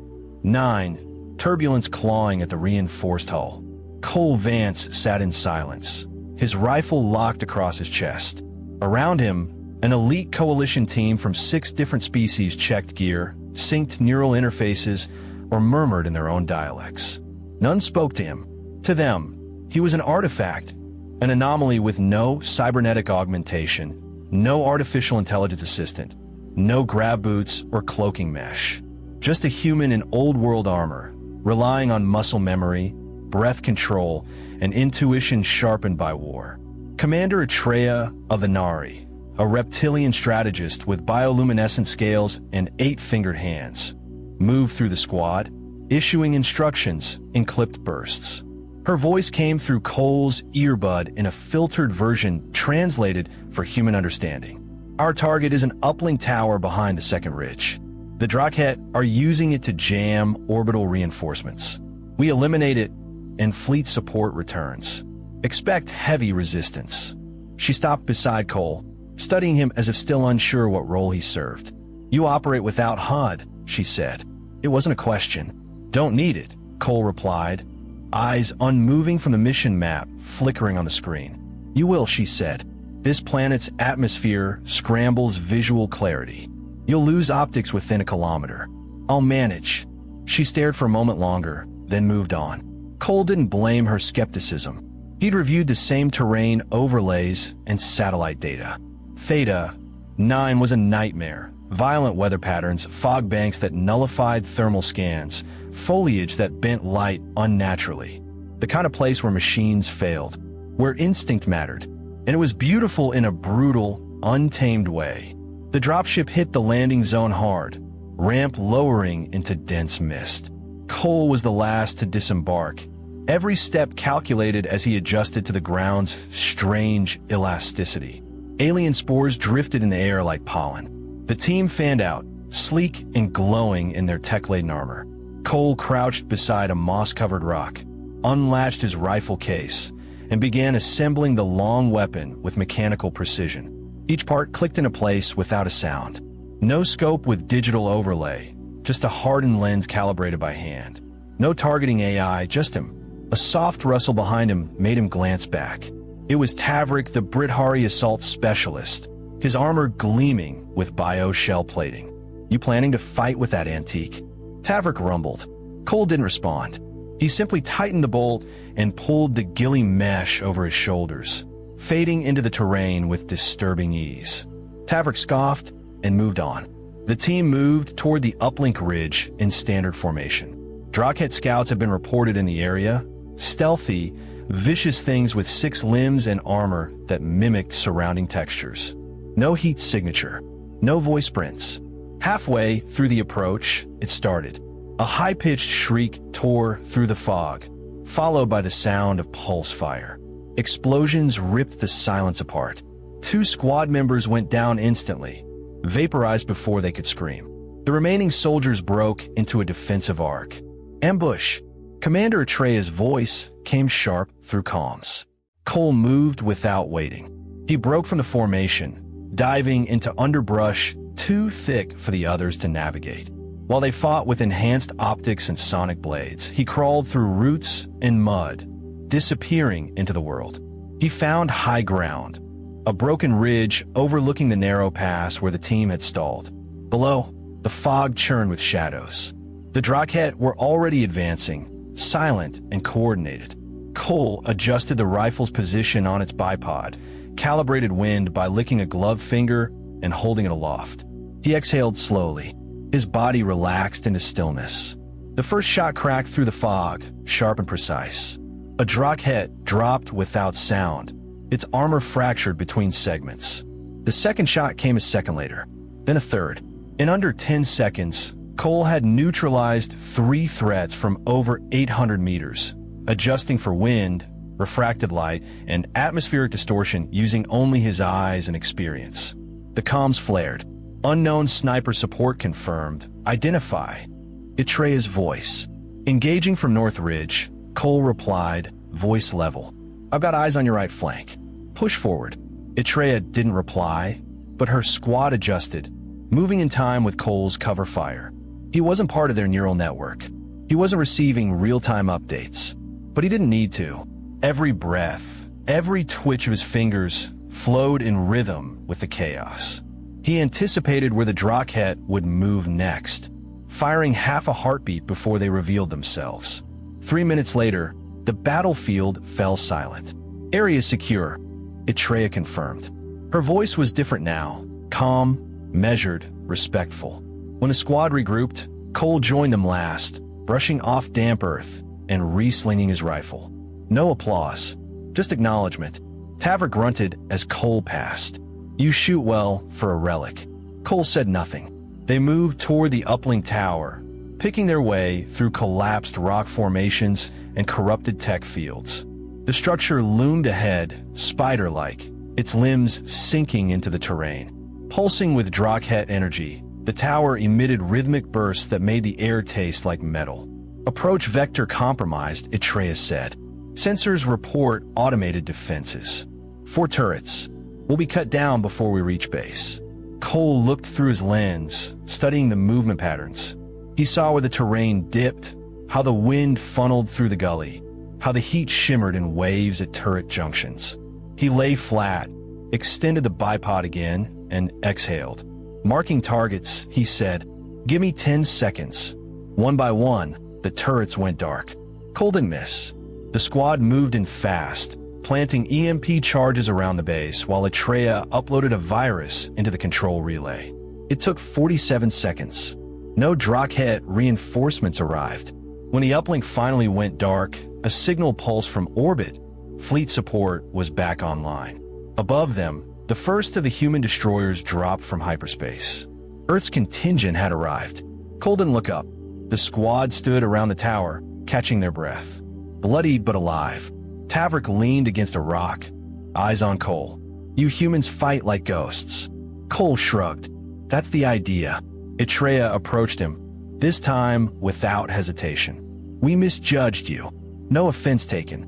9, turbulence clawing at the reinforced hull. Cole Vance sat in silence, his rifle locked across his chest. Around him, an elite coalition team from 6 different species checked gear, synced neural interfaces, or murmured in their own dialects. None spoke to him. To them, he was an artifact, an anomaly with no cybernetic augmentation, no artificial intelligence assistant, no grab boots or cloaking mesh. Just a human in old-world armor, relying on muscle memory, breath control, and intuition sharpened by war. Commander Atreya of the Nari, a reptilian strategist with bioluminescent scales and 8-fingered hands, moved through the squad, issuing instructions in clipped bursts. Her voice came through Cole's earbud in a filtered version translated for human understanding. Our target is an uplink tower behind the second ridge. The Drakhet are using it to jam orbital reinforcements. We eliminate it, and fleet support returns. Expect heavy resistance. She stopped beside Cole, studying him as if still unsure what role he served. You operate without HUD, she said. It wasn't a question. Don't need it, Cole replied, eyes unmoving from the mission map flickering on the screen. You will, she said. This planet's atmosphere scrambles visual clarity. You'll lose optics within a kilometer. I'll manage. She stared for a moment longer, then moved on. Cole didn't blame her skepticism. He'd reviewed the same terrain overlays and satellite data. Theta 9 was a nightmare. Violent weather patterns, fog banks that nullified thermal scans, foliage that bent light unnaturally. The kind of place where machines failed, where instinct mattered. And it was beautiful in a brutal, untamed way. The dropship hit the landing zone hard, ramp lowering into dense mist. Cole was the last to disembark, every step calculated as he adjusted to the ground's strange elasticity. Alien spores drifted in the air like pollen. The team fanned out, sleek and glowing in their tech-laden armor. Cole crouched beside a moss-covered rock, unlatched his rifle case, and began assembling the long weapon with mechanical precision. Each part clicked into place without a sound. No scope with digital overlay, just a hardened lens calibrated by hand. No targeting AI, just him. A soft rustle behind him made him glance back. It was Tavrik, the Brithari assault specialist, his armor gleaming with bio-shell plating. You planning to fight with that antique? Tavrik rumbled. Cole didn't respond. He simply tightened the bolt and pulled the ghillie mesh over his shoulders, fading into the terrain with disturbing ease. Tavrik scoffed and moved on. The team moved toward the uplink ridge in standard formation. Drakhet scouts have been reported in the area, stealthy, vicious things with 6 limbs and armor that mimicked surrounding textures. No heat signature, no voice prints. Halfway through the approach, it started. A high-pitched shriek tore through the fog, followed by the sound of pulse fire. Explosions ripped the silence apart. 2 squad members went down instantly, vaporized before they could scream. The remaining soldiers broke into a defensive arc. Ambush! Commander Atreya's voice came sharp through comms. Cole moved without waiting. He broke from the formation, diving into underbrush too thick for the others to navigate. While they fought with enhanced optics and sonic blades, he crawled through roots and mud, disappearing into the world. He found high ground, a broken ridge overlooking the narrow pass where the team had stalled. Below, the fog churned with shadows. The Drakhet were already advancing, silent and coordinated. Cole adjusted the rifle's position on its bipod, calibrated wind by licking a gloved finger and holding it aloft. He exhaled slowly. His body relaxed into stillness. The first shot cracked through the fog, sharp and precise. A Drakhet dropped without sound, its armor fractured between segments. The second shot came a second later, then a third. In under 10 seconds, Cole had neutralized 3 threats from over 800 meters, adjusting for wind, refracted light, and atmospheric distortion using only his eyes and experience. The comms flared. Unknown sniper support confirmed. Identify. Atreya's voice. Engaging from North Ridge, Cole replied, voice level. I've got eyes on your right flank. Push forward. Atreya didn't reply, but her squad adjusted, moving in time with Cole's cover fire. He wasn't part of their neural network. He wasn't receiving real-time updates, but he didn't need to. Every breath, every twitch of his fingers flowed in rhythm with the chaos. He anticipated where the Drakhet would move next, firing half a heartbeat before they revealed themselves. 3 minutes later, the battlefield fell silent. Area secure, Atreya confirmed. Her voice was different now, calm, measured, respectful. When the squad regrouped, Cole joined them last, brushing off damp earth and re-slinging his rifle. No applause, just acknowledgement. Tavrik grunted as Cole passed. "You shoot well for a relic." Cole said nothing. They moved toward the uplink tower, picking their way through collapsed rock formations and corrupted tech fields. The structure loomed ahead, spider-like, its limbs sinking into the terrain. Pulsing with Drakhet energy, the tower emitted rhythmic bursts that made the air taste like metal. "Approach vector compromised," Atreya said. "Sensors report automated defenses. 4 turrets. Will be cut down before we reach base." Cole looked through his lens, studying the movement patterns. He saw where the terrain dipped, how the wind funneled through the gully, how the heat shimmered in waves at turret junctions. He lay flat, extended the bipod again, and exhaled. Marking targets, he said, "Give me 10 seconds." One by one, the turrets went dark. Cole didn't miss. The squad moved in fast, planting EMP charges around the base while Atreya uploaded a virus into the control relay. It took 47 seconds. No Drakhet reinforcements arrived. When the uplink finally went dark, a signal pulse from orbit, fleet support was back online. Above them, the first of the human destroyers dropped from hyperspace. Earth's contingent had arrived. Cole didn't look up. The squad stood around the tower, catching their breath. Bloodied but alive, Tavrik leaned against a rock, eyes on Cole. "You humans fight like ghosts." Cole shrugged. "That's the idea." Atreya approached him, this time without hesitation. "We misjudged you. No offense taken.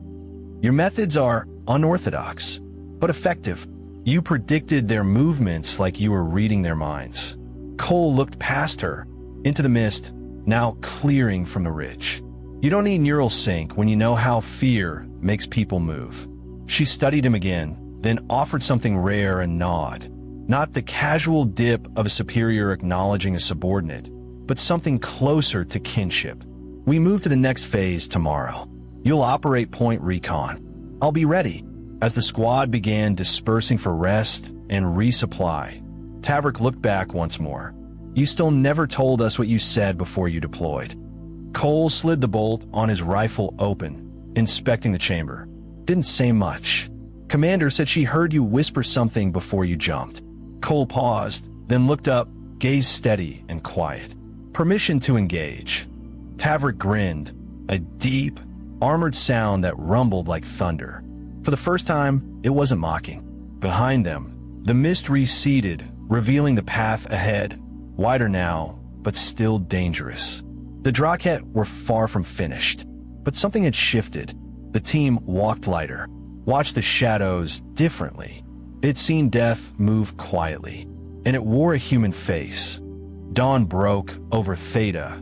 Your methods are unorthodox, but effective. You predicted their movements like you were reading their minds." Cole looked past her, into the mist, now clearing from the ridge. "You don't need neural sync when you know how fear makes people move." She studied him again, then offered something rare and nod. Not the casual dip of a superior acknowledging a subordinate, but something closer to kinship. "We move to the next phase tomorrow. You'll operate point recon. I'll be ready." As the squad began dispersing for rest and resupply, Tavrik looked back once more. "You still never told us what you said before you deployed." Cole slid the bolt on his rifle open, inspecting the chamber. "Didn't say much. Commander said she heard you whisper something before you jumped." Cole paused, then looked up, gaze steady and quiet. "Permission to engage." Tavrik grinned, a deep, armored sound that rumbled like thunder. For the first time, it wasn't mocking. Behind them, the mist receded, revealing the path ahead, wider now, but still dangerous. The Drakhet were far from finished, but something had shifted. The team walked lighter, watched the shadows differently. They'd seen death move quietly, and it wore a human face. Dawn broke over Theta,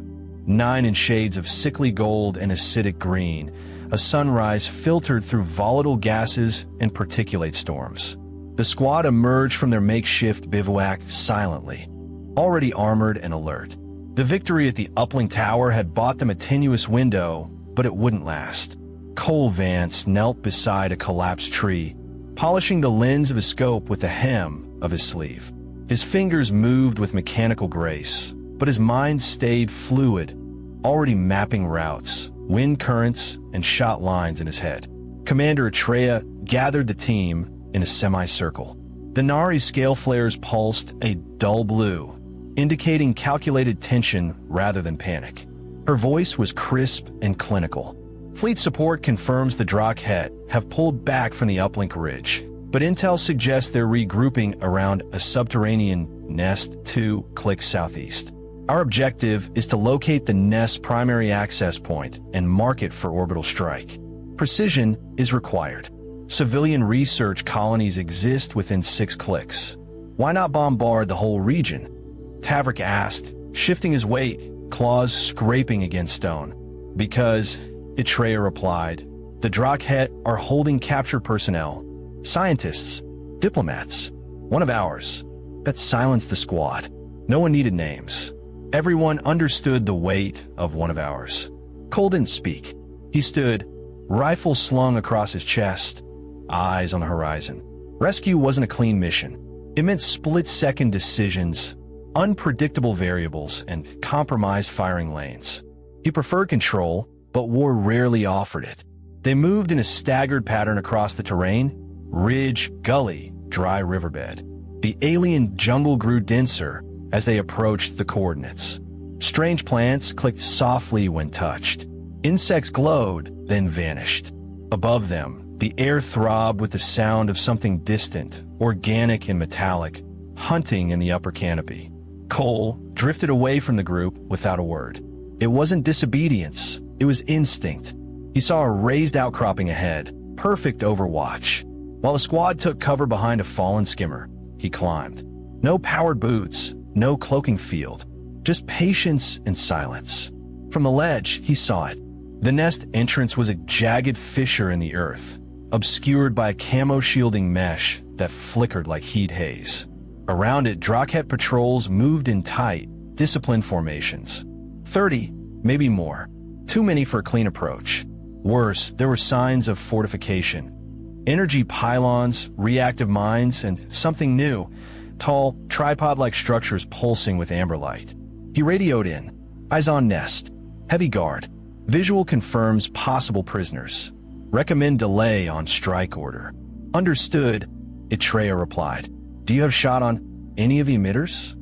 9 in shades of sickly gold and acidic green. A sunrise filtered through volatile gases and particulate storms. The squad emerged from their makeshift bivouac silently, already armored and alert. The victory at the uplink tower had bought them a tenuous window, but it wouldn't last. Cole Vance knelt beside a collapsed tree, polishing the lens of his scope with the hem of his sleeve. His fingers moved with mechanical grace, but his mind stayed fluid, already mapping routes, wind currents, and shot lines in his head. Commander Atreya gathered the team in a semicircle. The Nari scale flares pulsed a dull blue, indicating calculated tension rather than panic. Her voice was crisp and clinical. "Fleet support confirms the Drakhet have pulled back from the uplink ridge, but intel suggests they're regrouping around a subterranean nest 2 clicks southeast. Our objective is to locate the nest's primary access point and mark it for orbital strike. Precision is required." Civilian research colonies exist within 6 clicks. Why not bombard the whole region? Tavrik asked, shifting his weight, claws scraping against stone. Because, Itreya replied, the Drakhet are holding captured personnel. Scientists, diplomats, one of ours. That silenced the squad. No one needed names. Everyone understood the weight of one of ours. Cole didn't speak. He stood, rifle slung across his chest, eyes on the horizon. Rescue wasn't a clean mission. It meant split-second decisions, unpredictable variables, and compromised firing lanes. He preferred control, but war rarely offered it. They moved in a staggered pattern across the terrain, ridge, gully, dry riverbed. The alien jungle grew denser as they approached the coordinates. Strange plants clicked softly when touched. Insects glowed, then vanished. Above them, the air throbbed with the sound of something distant, organic and metallic, hunting in the upper canopy. Cole drifted away from the group without a word. It wasn't disobedience, it was instinct. He saw a raised outcropping ahead, perfect overwatch. While the squad took cover behind a fallen skimmer, he climbed. No powered boots, no cloaking field, just patience and silence. From the ledge, he saw it. The nest entrance was a jagged fissure in the earth, obscured by a camo-shielding mesh that flickered like heat haze. Around it, Drakhet patrols moved in tight, disciplined formations. 30, maybe more. Too many for a clean approach. Worse, there were signs of fortification. Energy pylons, reactive mines, and something new, tall, tripod-like structures pulsing with amber light. He radioed in. Eyes on nest. Heavy guard. Visual confirms possible prisoners. Recommend delay on strike order. Understood, Itreya replied. Do you have shot on any of the emitters?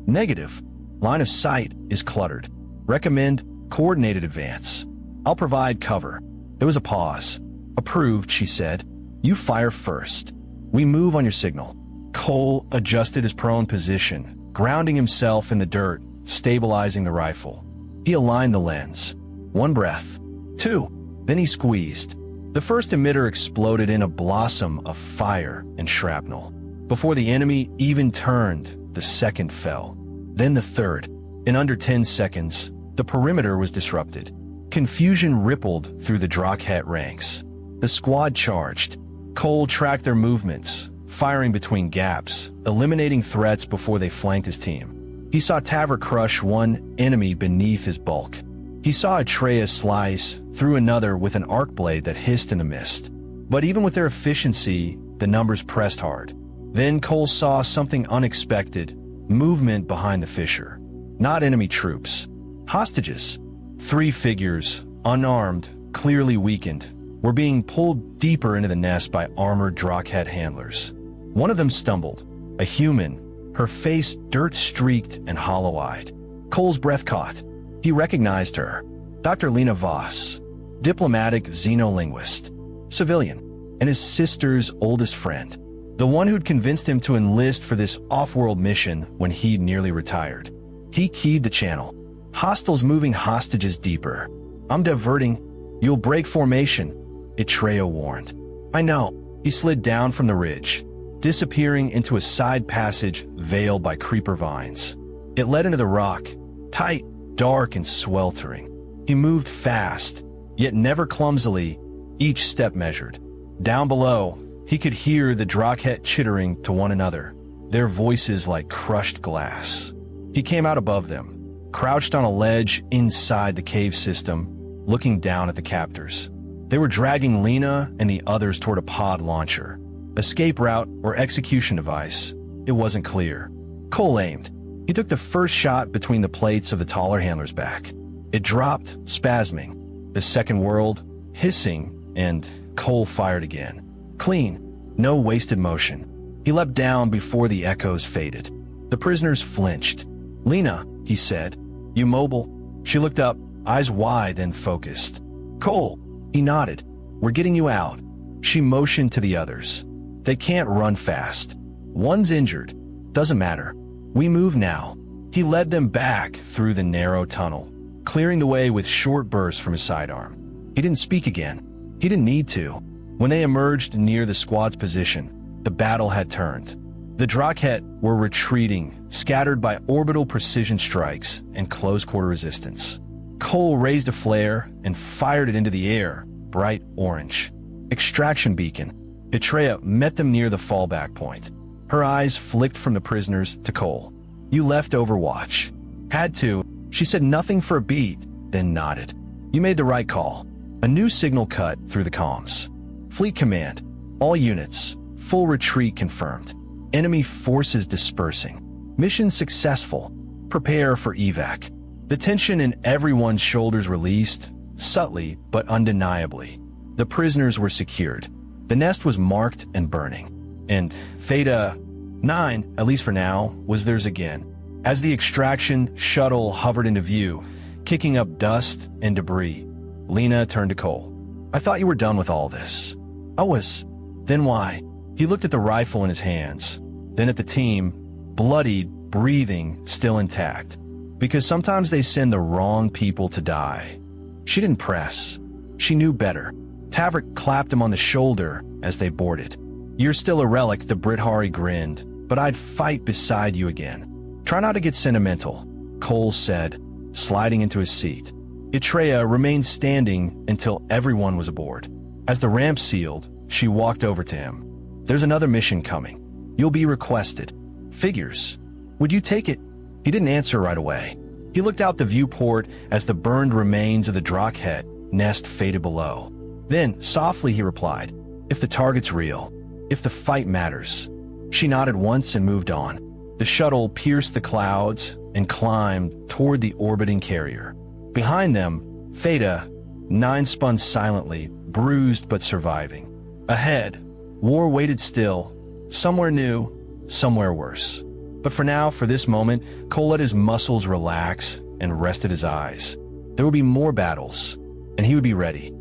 Negative. Line of sight is cluttered. Recommend coordinated advance. I'll provide cover. There was a pause. Approved, she said. You fire first. We move on your signal. Cole adjusted his prone position, grounding himself in the dirt, stabilizing the rifle. He aligned the lens. 1 breath. 2. Then he squeezed. The first emitter exploded in a blossom of fire and shrapnel. Before the enemy even turned, the second fell. Then the third. In under 10 seconds, the perimeter was disrupted. Confusion rippled through the Drakhet ranks. The squad charged. Cole tracked their movements, firing between gaps, eliminating threats before they flanked his team. He saw Tavrik crush one enemy beneath his bulk. He saw Itreya slice through another with an arc blade that hissed in the mist. But even with their efficiency, the numbers pressed hard. Then Cole saw something unexpected, movement behind the fissure. Not enemy troops. Hostages. 3 figures, unarmed, clearly weakened, were being pulled deeper into the nest by armored Drakhet handlers. One of them stumbled. A human, her face dirt-streaked and hollow-eyed. Cole's breath caught. He recognized her. Dr. Lena Voss, diplomatic xenolinguist, civilian, and his sister's oldest friend. The one who'd convinced him to enlist for this off-world mission when he'd nearly retired. He keyed the channel. Hostiles moving hostages deeper. I'm diverting. You'll break formation, Itreya warned. I know. He slid down from the ridge, disappearing into a side passage veiled by creeper vines. It led into the rock, tight, dark, and sweltering. He moved fast, yet never clumsily, each step measured. Down below, he could hear the Drakhet chittering to one another, their voices like crushed glass. He came out above them, crouched on a ledge inside the cave system, looking down at the captors. They were dragging Lena and the others toward a pod launcher. Escape route or execution device, it wasn't clear. Cole aimed. He took the first shot between the plates of the taller handler's back. It dropped, spasming. The second world, hissing, and Cole fired again. Clean, no wasted motion. He leapt down before the echoes faded. The prisoners flinched. Lena, he said, you mobile? She looked up, eyes wide then focused. Cole, he nodded. We're getting you out. She motioned to the others. They can't run fast. One's injured. Doesn't matter. We move now. He led them back through the narrow tunnel, clearing the way with short bursts from his sidearm. He didn't speak again. He didn't need to. When they emerged near the squad's position, the battle had turned. The Drakhet were retreating, scattered by orbital precision strikes and close-quarter resistance. Cole raised a flare and fired it into the air, bright orange. Extraction beacon. Atreya met them near the fallback point. Her eyes flicked from the prisoners to Cole. "You left Overwatch." "Had to." She said nothing for a beat, then nodded. "You made the right call." A new signal cut through the comms. "Fleet Command. All units. Full retreat confirmed. Enemy forces dispersing. Mission successful. Prepare for evac." The tension in everyone's shoulders released, subtly but undeniably. The prisoners were secured. The nest was marked and burning. And Theta 9, at least for now, was theirs again. As the extraction shuttle hovered into view, kicking up dust and debris, Lena turned to Cole. "I thought you were done with all this." "I was." "Then why?" He looked at the rifle in his hands, then at the team, bloodied, breathing, still intact. "Because sometimes they send the wrong people to die." She didn't press. She knew better. Tavrik clapped him on the shoulder as they boarded. "You're still a relic," the Brithari grinned, "but I'd fight beside you again." "Try not to get sentimental," Cole said, sliding into his seat. Atreya remained standing until everyone was aboard. As the ramp sealed, she walked over to him. "There's another mission coming. You'll be requested. Figures. Would you take it?" He didn't answer right away. He looked out the viewport as the burned remains of the Drakhet nest faded below. Then, softly, he replied, "If the target's real, if the fight matters." She nodded once and moved on. The shuttle pierced the clouds and climbed toward the orbiting carrier. Behind them, Theta 9 spun silently, bruised but surviving. Ahead, war waited still, somewhere new, somewhere worse. But for now, for this moment, Cole let his muscles relax and rested his eyes. There would be more battles, and he would be ready.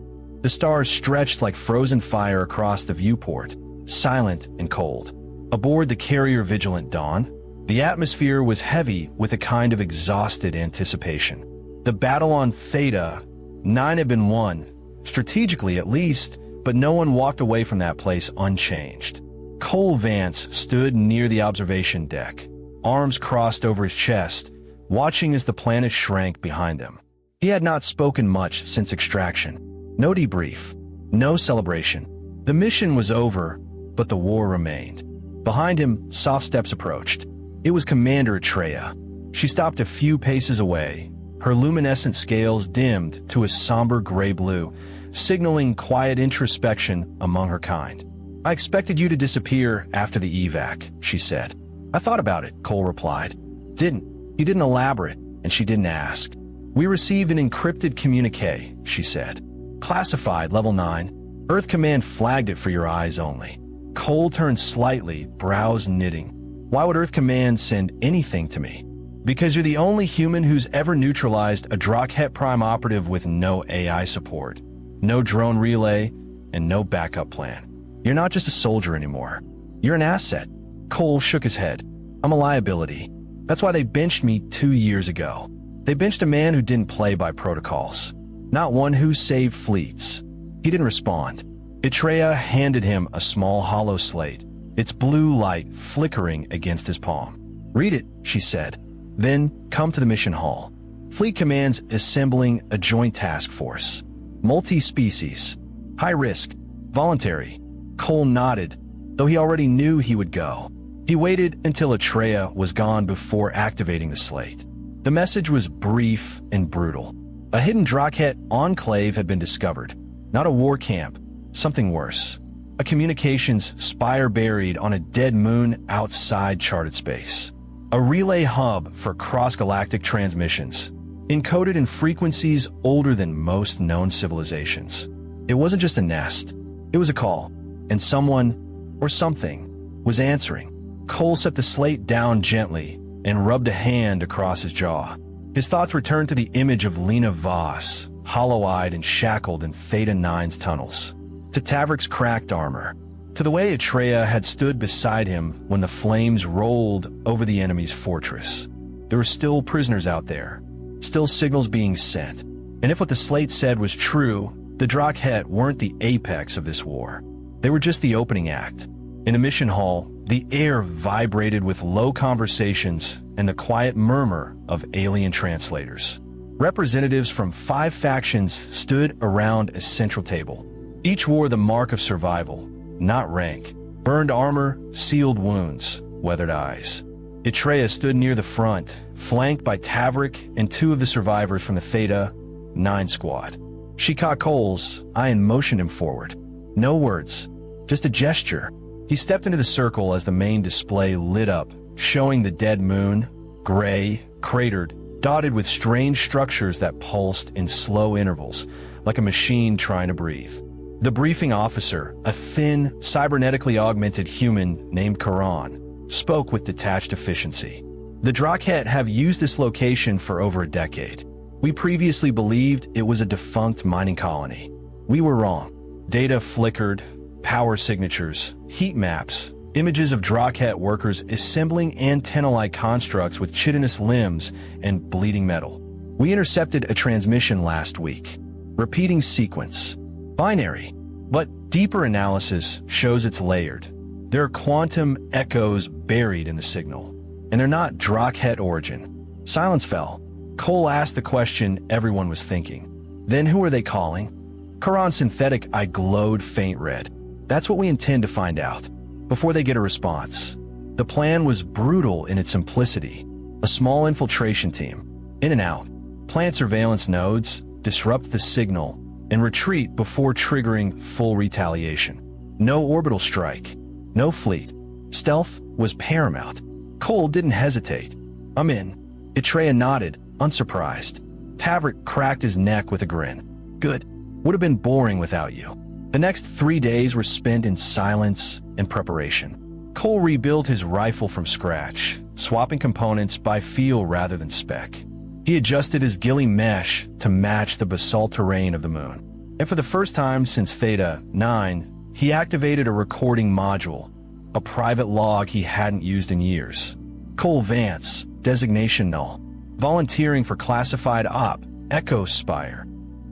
The stars stretched like frozen fire across the viewport, silent and cold. Aboard the carrier Vigilant Dawn, the atmosphere was heavy with a kind of exhausted anticipation. The battle on Theta 9 had been won, strategically at least, but no one walked away from that place unchanged. Cole Vance stood near the observation deck, arms crossed over his chest, watching as the planet shrank behind them. He had not spoken much since extraction. No debrief, no celebration. The mission was over, but the war remained. Behind him, soft steps approached. It was Commander Atreya. She stopped a few paces away, her luminescent scales dimmed to a somber gray-blue, signaling quiet introspection among her kind. "I expected you to disappear after the evac," she said. "I thought about it," Cole replied. "Didn't." He didn't elaborate, and she didn't ask. "We received an encrypted communique," she said. "Classified, level 9. Earth Command flagged it for your eyes only." Cole turned slightly, brows knitting. "Why would Earth Command send anything to me?" "Because you're the only human who's ever neutralized a Drakhet Prime operative with no AI support, no drone relay, and no backup plan. You're not just a soldier anymore. You're an asset." Cole shook his head. "I'm a liability. That's why they benched me 2 years ago. They benched a man who didn't play by protocols, not one who saved fleets." He didn't respond. Atreya handed him a small hollow slate, its blue light flickering against his palm. "Read it," she said. "Then come to the mission hall. Fleet Command's assembling a joint task force. Multi-species. High risk. Voluntary." Cole nodded, though he already knew he would go. He waited until Atreya was gone before activating the slate. The message was brief and brutal. A hidden Drakhet enclave had been discovered. Not a war camp, something worse. A communications spire buried on a dead moon outside charted space. A relay hub for cross-galactic transmissions, encoded in frequencies older than most known civilizations. It wasn't just a nest. It was a call, and someone, or something, was answering. Cole set the slate down gently and rubbed a hand across his jaw. His thoughts returned to the image of Lena Voss, hollow-eyed and shackled in Theta 9's tunnels, to Tavrik's cracked armor, to the way Atreya had stood beside him when the flames rolled over the enemy's fortress. There were still prisoners out there, still signals being sent, and if what the slate said was true, The Drakhet weren't the apex of this war. They were just the opening act. In a mission hall, the air vibrated with low conversations and the quiet murmur of alien translators. Representatives from 5 factions stood around a central table. Each wore the mark of survival, not rank. Burned armor, sealed wounds, weathered eyes. Etreya stood near the front, flanked by Tavrik and 2 of the survivors from the Theta 9 squad. She caught Cole's eye and motioned him forward. No words, just a gesture. He stepped into the circle as the main display lit up, showing the dead moon, gray, cratered, dotted with strange structures that pulsed in slow intervals, like a machine trying to breathe. The briefing officer, a thin, cybernetically augmented human named Karan, spoke with detached efficiency. The Drakhet have used this location for over a decade. We previously believed it was a defunct mining colony. We were wrong. Data flickered, power signatures, heat maps, images of Drakhet workers assembling antenna-like constructs with chitinous limbs and bleeding metal. We intercepted a transmission last week. Repeating sequence. Binary. But deeper analysis shows it's layered. There are quantum echoes buried in the signal. And they're not Drakhet origin. Silence fell. Cole asked the question everyone was thinking. Then who are they calling? Karan's synthetic eye glowed faint red. That's what we intend to find out, before they get a response. The plan was brutal in its simplicity. A small infiltration team, in and out, plant surveillance nodes, disrupt the signal, and retreat before triggering full retaliation. No orbital strike, no fleet. Stealth was paramount. Cole didn't hesitate. I'm in. Etreya nodded, unsurprised. Tavrik cracked his neck with a grin. Good. Would have been boring without you. The next 3 days were spent in silence and preparation. Cole rebuilt his rifle from scratch, swapping components by feel rather than spec. He adjusted his ghillie mesh to match the basalt terrain of the moon. And for the first time since Theta 9, he activated a recording module, a private log he hadn't used in years. Cole Vance, designation null. Volunteering for classified op, Echo Spire.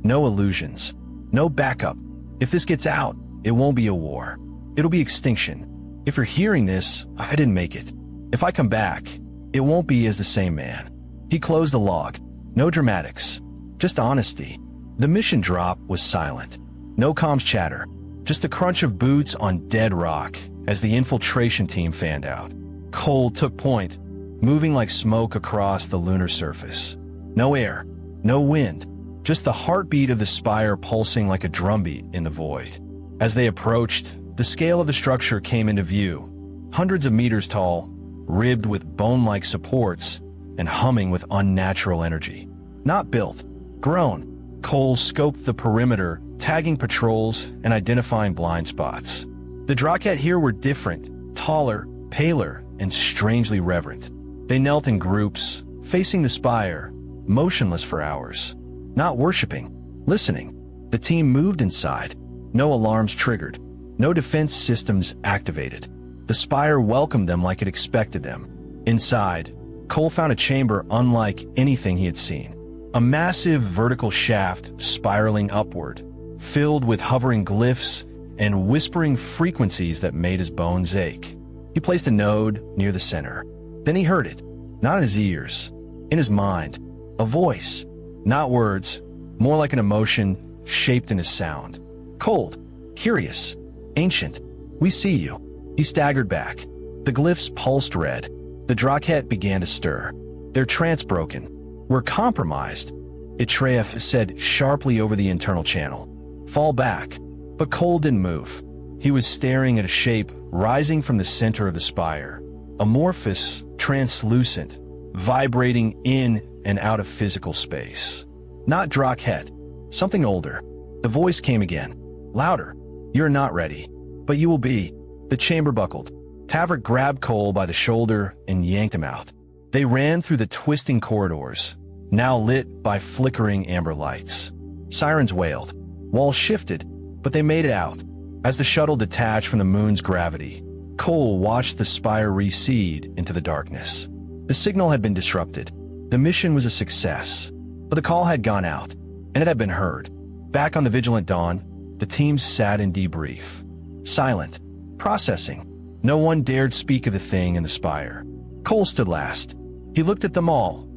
No illusions. No backup. If this gets out, it won't be a war. It'll be extinction. If you're hearing this, I didn't make it. If I come back, it won't be as the same man. He closed the log. No dramatics. Just honesty. The mission drop was silent. No comms chatter. Just the crunch of boots on dead rock as the infiltration team fanned out. Cole took point, moving like smoke across the lunar surface. No air. No wind. Just the heartbeat of the spire pulsing like a drumbeat in the void. As they approached, the scale of the structure came into view. Hundreds of meters tall, ribbed with bone-like supports, and humming with unnatural energy. Not built, grown. Cole scoped the perimeter, tagging patrols and identifying blind spots. The Drakhet here were different, taller, paler, and strangely reverent. They knelt in groups, facing the spire, motionless for hours. Not worshipping, listening. The team moved inside. No alarms triggered. No defense systems activated. The spire welcomed them like it expected them. Inside, Cole found a chamber unlike anything he had seen. A massive vertical shaft spiraling upward, filled with hovering glyphs and whispering frequencies that made his bones ache. He placed a node near the center. Then he heard it, not in his ears, in his mind. A voice. Not words, more like an emotion shaped in a sound. Cold, curious, ancient. We see you. He staggered back. The glyphs pulsed red. The Drakhet began to stir. Their trance broken. We're compromised, Etreya said sharply over the internal channel. Fall back. But Cole didn't move. He was staring at a shape rising from the center of the spire. Amorphous, translucent, vibrating in and out of physical space. Not Drakhet, something older. The voice came again, louder. You're not ready, but you will be. The chamber buckled. Tavrik grabbed Cole by the shoulder and yanked him out. They ran through the twisting corridors, now lit by flickering amber lights. Sirens wailed. Walls shifted, but they made it out. As the shuttle detached from the moon's gravity, Cole watched the spire recede into the darkness. The signal had been disrupted. The mission was a success, but the call had gone out, and it had been heard. Back on the Vigilant Dawn, the team sat in debrief. Silent. Processing. No one dared speak of the thing in the spire. Cole stood last. He looked at them all.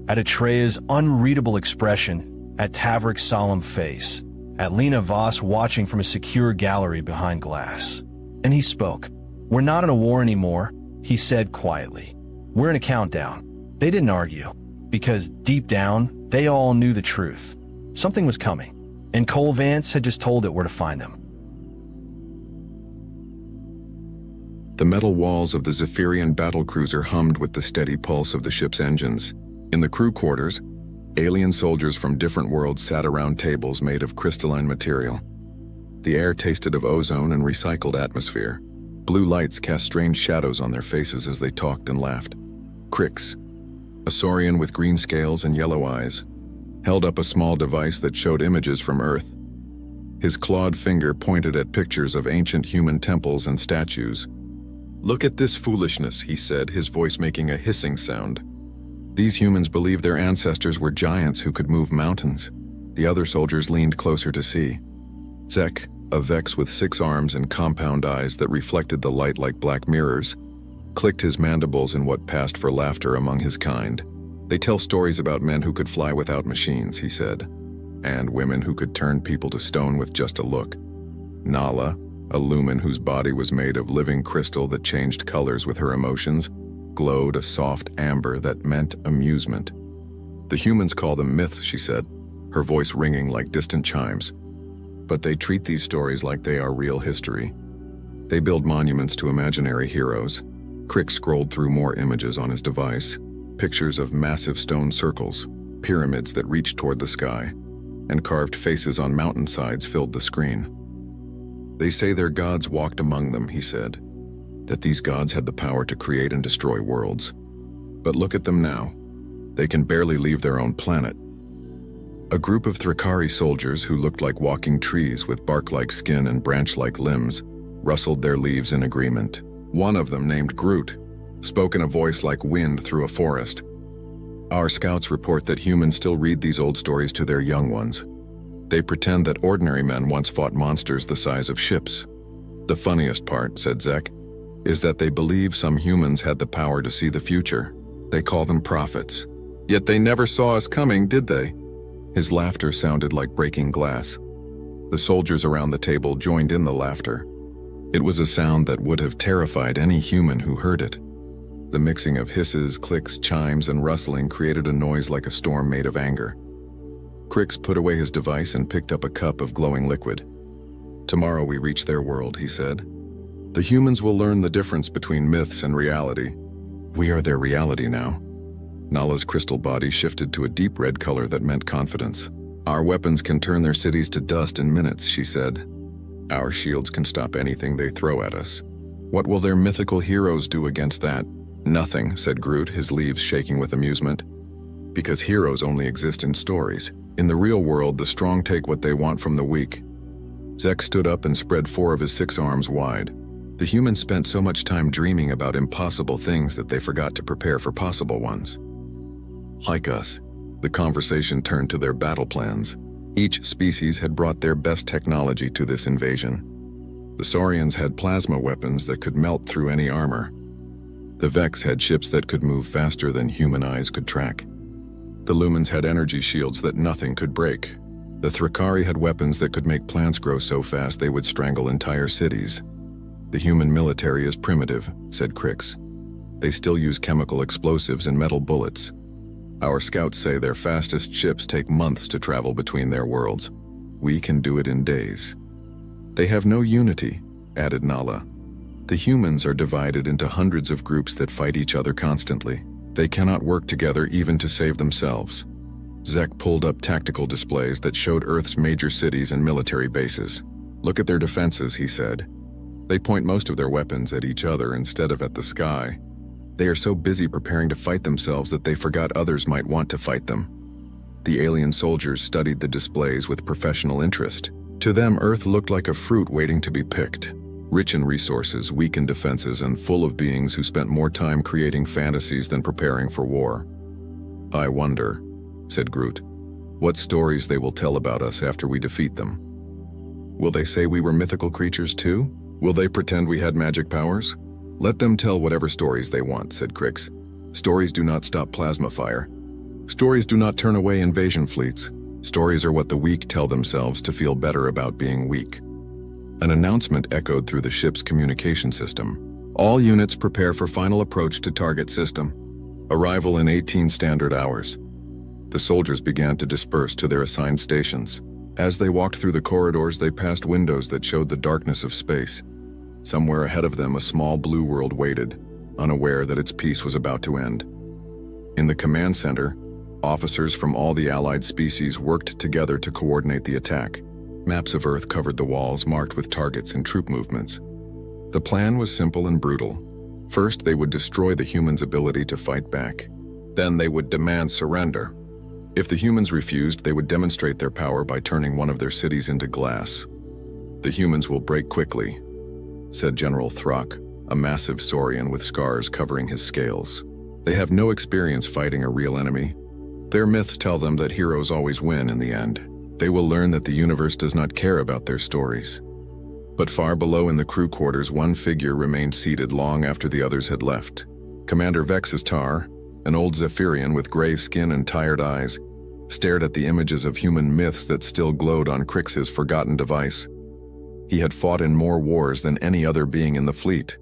At Atreya's unreadable expression, at Tavrick's solemn face, at Lena Voss watching from a secure gallery behind glass. And he spoke. "We're not in a war anymore," he said quietly. "We're in a countdown." They didn't argue, because deep down, they all knew the truth. Something was coming, and Cole Vance had just told it where to find them. The metal walls of the Zephyrian battlecruiser hummed with the steady pulse of the ship's engines. In the crew quarters, alien soldiers from different worlds sat around tables made of crystalline material. The air tasted of ozone and recycled atmosphere. Blue lights cast strange shadows on their faces as they talked and laughed. Crix, a saurian with green scales and yellow eyes, held up a small device that showed images from Earth. His clawed finger pointed at pictures of ancient human temples and statues. "Look at this foolishness," he said, his voice making a hissing sound. "These humans believed their ancestors were giants who could move mountains." The other soldiers leaned closer to see. Zek, a Vex with 6 arms and compound eyes that reflected the light like black mirrors, clicked his mandibles in what passed for laughter among his kind. "They tell stories about men who could fly without machines," he said, "and women who could turn people to stone with just a look. Nala, a lumen whose body was made of living crystal that changed colors with her emotions, glowed a soft amber that meant amusement. The humans call them myths," she said, her voice ringing like distant chimes. "But they treat these stories like they are real history. They build monuments to imaginary heroes." Crick scrolled through more images on his device, pictures of massive stone circles, pyramids that reached toward the sky, and carved faces on mountainsides filled the screen. "They say their gods walked among them," he said, "that these gods had the power to create and destroy worlds. But look at them now. They can barely leave their own planet." A group of Thrakari soldiers who looked like walking trees with bark-like skin and branch-like limbs rustled their leaves in agreement. One of them, named Groot, spoke in a voice like wind through a forest. "Our scouts report that humans still read these old stories to their young ones. They pretend that ordinary men once fought monsters the size of ships. The funniest part," said Zek, "is that they believe some humans had the power to see the future. They call them prophets. Yet they never saw us coming, did they?" His laughter sounded like breaking glass. The soldiers around the table joined in the laughter. It was a sound that would have terrified any human who heard it. The mixing of hisses, clicks, chimes, and rustling created a noise like a storm made of anger. Crix put away his device and picked up a cup of glowing liquid. "Tomorrow we reach their world," he said. "The humans will learn the difference between myths and reality. We are their reality now." Nala's crystal body shifted to a deep red color that meant confidence. "Our weapons can turn their cities to dust in minutes," she said. "Our shields can stop anything they throw at us. What will their mythical heroes do against that?" "Nothing," said Groot, his leaves shaking with amusement. "Because heroes only exist in stories. In the real world, the strong take what they want from the weak." Zek stood up and spread 4 of his 6 arms wide. The humans spent so much time dreaming about impossible things that they forgot to prepare for possible ones. Like us, the conversation turned to their battle plans. Each species had brought their best technology to this invasion. The Saurians had plasma weapons that could melt through any armor. The Vex had ships that could move faster than human eyes could track. The Lumens had energy shields that nothing could break. The Thrakari had weapons that could make plants grow so fast they would strangle entire cities. "The human military is primitive," said Crix. "They still use chemical explosives and metal bullets. Our scouts say their fastest ships take months to travel between their worlds. We can do it in days." "They have no unity," added Nala. "The humans are divided into hundreds of groups that fight each other constantly. They cannot work together even to save themselves." Zek pulled up tactical displays that showed Earth's major cities and military bases. "Look at their defenses," he said. "They point most of their weapons at each other instead of at the sky. They are so busy preparing to fight themselves that they forgot others might want to fight them." The alien soldiers studied the displays with professional interest. To them, Earth looked like a fruit waiting to be picked, rich in resources, weak in defenses, and full of beings who spent more time creating fantasies than preparing for war. "I wonder," said Groot. what stories they will tell about us after we defeat them. Will they say we were mythical creatures too? Will they pretend we had magic powers? Let them tell whatever stories they want, said Crix. Stories do not stop plasma fire. Stories do not turn away invasion fleets. Stories are what the weak tell themselves to feel better about being weak. An announcement echoed through the ship's communication system. All units prepare for final approach to target system. Arrival in 18 standard hours. The soldiers began to disperse to their assigned stations. As they walked through the corridors, they passed windows that showed the darkness of space. Somewhere ahead of them, a small blue world waited, unaware that its peace was about to end. In the command center, officers from all the allied species worked together to coordinate the attack. Maps of Earth covered the walls, marked with targets and troop movements. The plan was simple and brutal. First, they would destroy the humans' ability to fight back. Then they would demand surrender. If the humans refused, they would demonstrate their power by turning one of their cities into glass. The humans will break quickly, said General Throck, a massive saurian with scars covering his scales. They have no experience fighting a real enemy. Their myths tell them that heroes always win in the end. They will learn that the universe does not care about their stories. But far below in the crew quarters, one figure remained seated long after the others had left. Commander Vexus Tar, an old Zephyrian with gray skin and tired eyes, stared at the images of human myths that still glowed on Crix's forgotten device. He had fought in more wars than any other being in the fleet.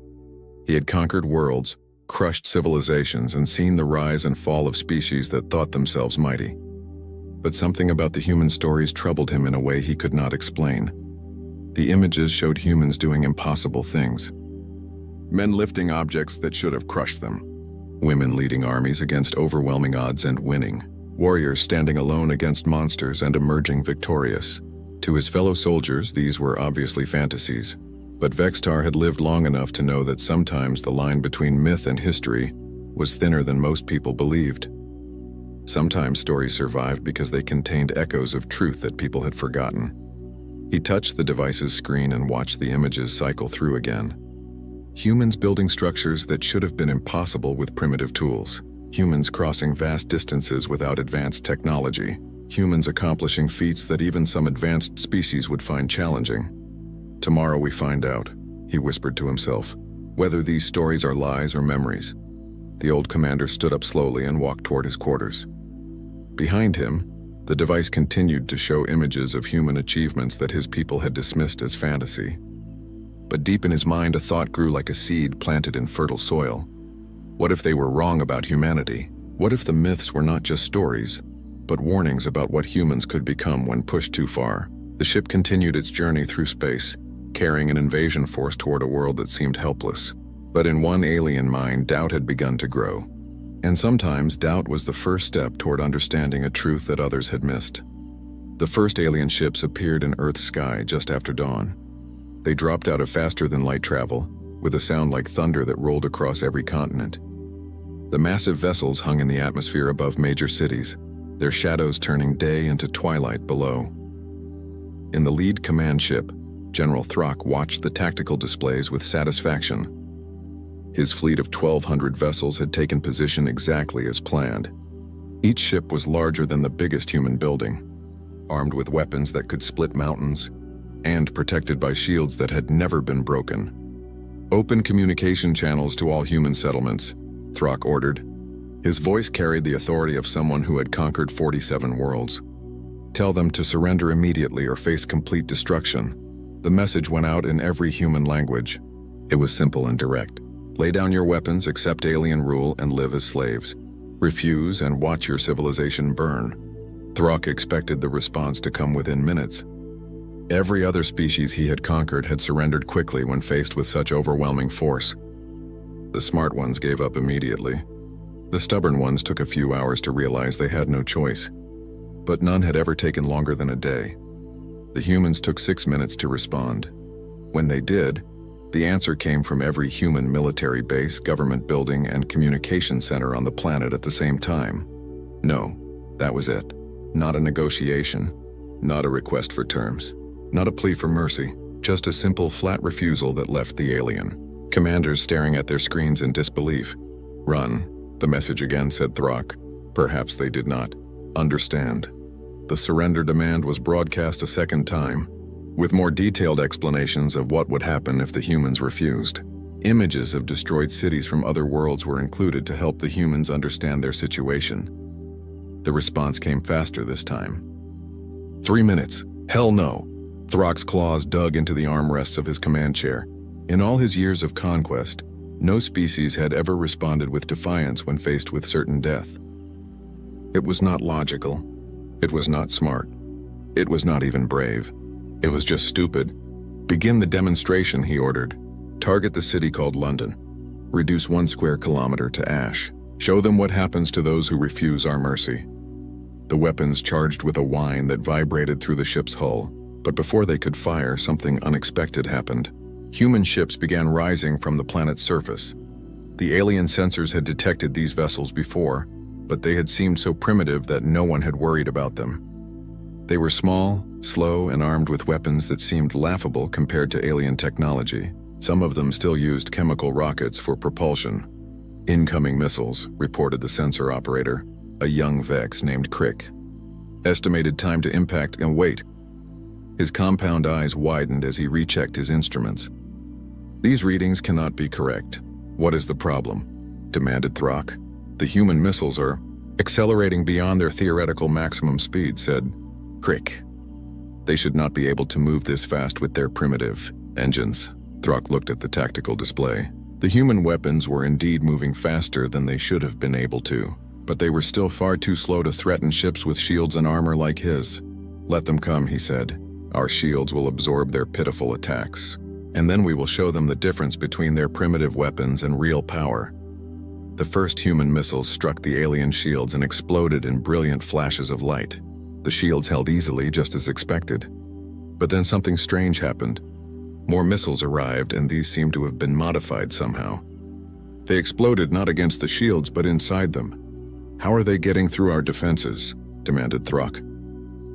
He had conquered worlds, crushed civilizations, and seen the rise and fall of species that thought themselves mighty. But something about the human stories troubled him in a way he could not explain. The images showed humans doing impossible things. Men lifting objects that should have crushed them. Women leading armies against overwhelming odds and winning. Warriors standing alone against monsters and emerging victorious. To his fellow soldiers, these were obviously fantasies. But Vextar had lived long enough to know that sometimes the line between myth and history was thinner than most people believed. Sometimes stories survived because they contained echoes of truth that people had forgotten. He touched the device's screen and watched the images cycle through again. Humans building structures that should have been impossible with primitive tools. Humans crossing vast distances without advanced technology. Humans accomplishing feats that even some advanced species would find challenging. Tomorrow we find out, he whispered to himself, whether these stories are lies or memories. The old commander stood up slowly and walked toward his quarters. Behind him, the device continued to show images of human achievements that his people had dismissed as fantasy. But deep in his mind, a thought grew like a seed planted in fertile soil. What if they were wrong about humanity? What if the myths were not just stories, but warnings about what humans could become when pushed too far? The ship continued its journey through space, carrying an invasion force toward a world that seemed helpless. But in one alien mind, doubt had begun to grow. And sometimes doubt was the first step toward understanding a truth that others had missed. The first alien ships appeared in Earth's sky just after dawn. They dropped out of faster-than-light travel, with a sound like thunder that rolled across every continent. The massive vessels hung in the atmosphere above major cities, their shadows turning day into twilight below. In the lead command ship, General Throck watched the tactical displays with satisfaction. His fleet of 1,200 vessels had taken position exactly as planned. Each ship was larger than the biggest human building, armed with weapons that could split mountains, and protected by shields that had never been broken. Open communication channels to all human settlements, Throck ordered. His voice carried the authority of someone who had conquered 47 worlds. Tell them to surrender immediately or face complete destruction. The message went out in every human language. It was simple and direct. Lay down your weapons, accept alien rule, and live as slaves. Refuse and watch your civilization burn. Throck expected the response to come within minutes. Every other species he had conquered had surrendered quickly when faced with such overwhelming force. The smart ones gave up immediately. The stubborn ones took a few hours to realize they had no choice. But none had ever taken longer than a day. The humans took 6 minutes to respond. When they did, the answer came from every human military base, government building, and communication center on the planet at the same time. No, that was it. Not a negotiation, not a request for terms, not a plea for mercy, just a simple, flat refusal that left the alien commanders staring at their screens in disbelief. Run, the message again said Throck. Perhaps they did not understand. the surrender demand was broadcast a second time, with more detailed explanations of what would happen if the humans refused. Images of destroyed cities from other worlds were included to help the humans understand their situation. The response came faster this time. 3 minutes. Hell no. Throck's claws dug into the armrests of his command chair. In all his years of conquest, no species had ever responded with defiance when faced with certain death. It was not logical. It was not smart. It was not even brave. It was just stupid. Begin the demonstration, he ordered. Target the city called London. Reduce 1 square kilometer to ash. Show them what happens to those who refuse our mercy. The weapons charged with a whine that vibrated through the ship's hull, but before they could fire, something unexpected happened. Human ships began rising from the planet's surface. The alien sensors had detected these vessels before, but they had seemed so primitive that no one had worried about them. They were small, slow, and armed with weapons that seemed laughable compared to alien technology. Some of them still used chemical rockets for propulsion. Incoming missiles, reported the sensor operator, a young Vex named Crick. Estimated time to impact and wait. His compound eyes widened as he rechecked his instruments. These readings cannot be correct. What is the problem? Demanded Throck. The human missiles are accelerating beyond their theoretical maximum speed, said Crick. They should not be able to move this fast with their primitive engines. Throck looked at the tactical display. The human weapons were indeed moving faster than they should have been able to, but they were still far too slow to threaten ships with shields and armor like his. Let them come, he said. Our shields will absorb their pitiful attacks, and then we will show them the difference between their primitive weapons and real power. The first human missiles struck the alien shields and exploded in brilliant flashes of light. The shields held easily, just as expected. But then something strange happened. More missiles arrived, and these seemed to have been modified somehow. They exploded not against the shields, but inside them. How are they getting through our defenses? Demanded Throck.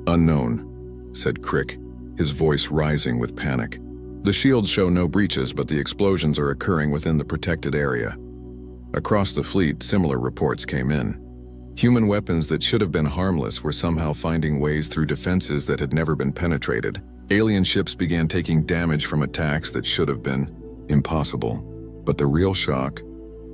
Unknown, said Crick, his voice rising with panic. The shields show no breaches, but the explosions are occurring within the protected area. Across the fleet, similar reports came in. Human weapons that should have been harmless were somehow finding ways through defenses that had never been penetrated. Alien ships began taking damage from attacks that should have been impossible. But the real shock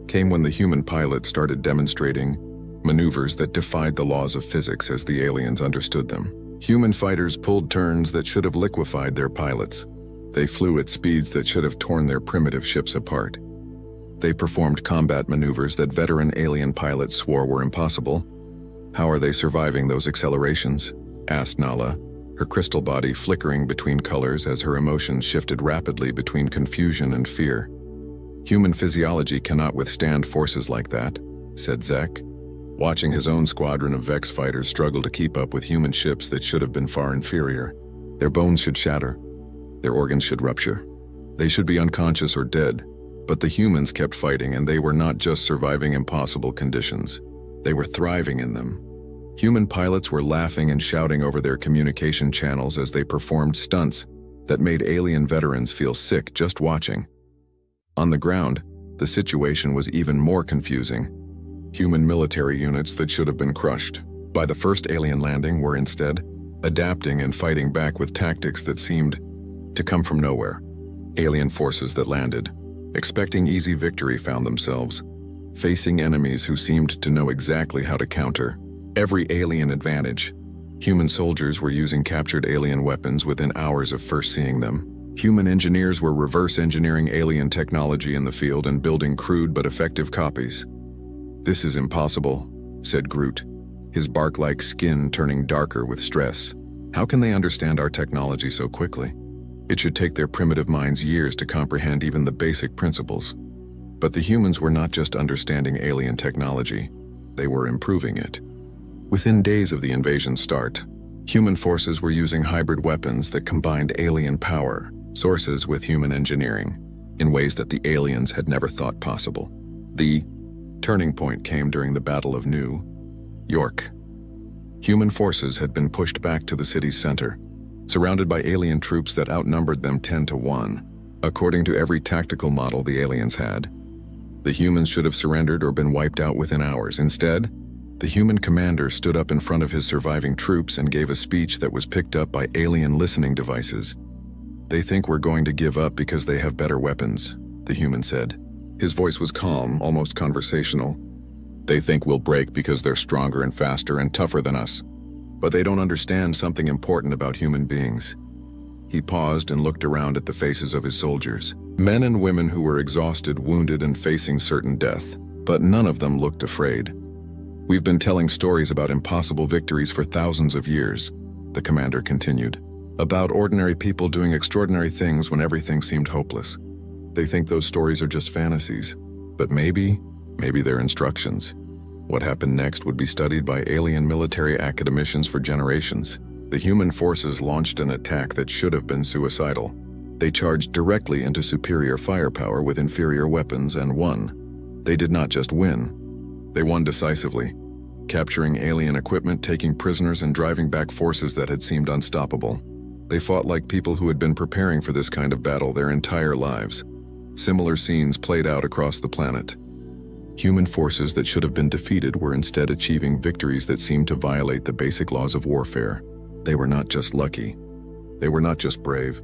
came when the human pilots started demonstrating maneuvers that defied the laws of physics as the aliens understood them. Human fighters pulled turns that should have liquefied their pilots. They flew at speeds that should have torn their primitive ships apart. They performed combat maneuvers that veteran alien pilots swore were impossible. How are they surviving those accelerations? Asked Nala, her crystal body flickering between colors as her emotions shifted rapidly between confusion and fear. Human physiology cannot withstand forces like that, said Zek, watching his own squadron of Vex fighters struggle to keep up with human ships that should have been far inferior. Their bones should shatter. Their organs should rupture. They should be unconscious or dead. But the humans kept fighting, and they were not just surviving impossible conditions. They were thriving in them. Human pilots were laughing and shouting over their communication channels as they performed stunts that made alien veterans feel sick just watching. On the ground, the situation was even more confusing. Human military units that should have been crushed by the first alien landing were instead adapting and fighting back with tactics that seemed to come from nowhere. Alien forces that landed, expecting easy victory, found themselves facing enemies who seemed to know exactly how to counter every alien advantage. Human soldiers were using captured alien weapons within hours of first seeing them. Human engineers were reverse engineering alien technology in the field and building crude but effective copies. This is impossible, said Groot, his bark-like skin turning darker with stress. How can they understand our technology so quickly? It should take their primitive minds years to comprehend even the basic principles. But the humans were not just understanding alien technology, they were improving it. Within days of the invasion's start, human forces were using hybrid weapons that combined alien power sources with human engineering in ways that the aliens had never thought possible. The turning point came during the Battle of New York. Human forces had been pushed back to the city's center, surrounded by alien troops that outnumbered them 10-1. According to every tactical model the aliens had, the humans should have surrendered or been wiped out within hours. Instead, The human commander stood up in front of his surviving troops and gave a speech that was picked up by alien listening devices. "They think we're going to give up because they have better weapons," the human said. His voice was calm, almost conversational. "They think we'll break because they're stronger and faster and tougher than us. But they don't understand something important about human beings." He paused and looked around at the faces of his soldiers. Men and women who were exhausted, wounded, and facing certain death. But none of them looked afraid. "We've been telling stories about impossible victories for thousands of years," the commander continued. "About ordinary people doing extraordinary things when everything seemed hopeless. They think those stories are just fantasies. But maybe they're instructions. What happened next would be studied by alien military academicians for generations. The human forces launched an attack that should have been suicidal. They charged directly into superior firepower with inferior weapons and won. They did not just win. They won decisively, capturing alien equipment, taking prisoners, and driving back forces that had seemed unstoppable. They fought like people who had been preparing for this kind of battle their entire lives. Similar scenes played out across the planet. Human forces that should have been defeated were instead achieving victories that seemed to violate the basic laws of warfare. They were not just lucky. They were not just brave.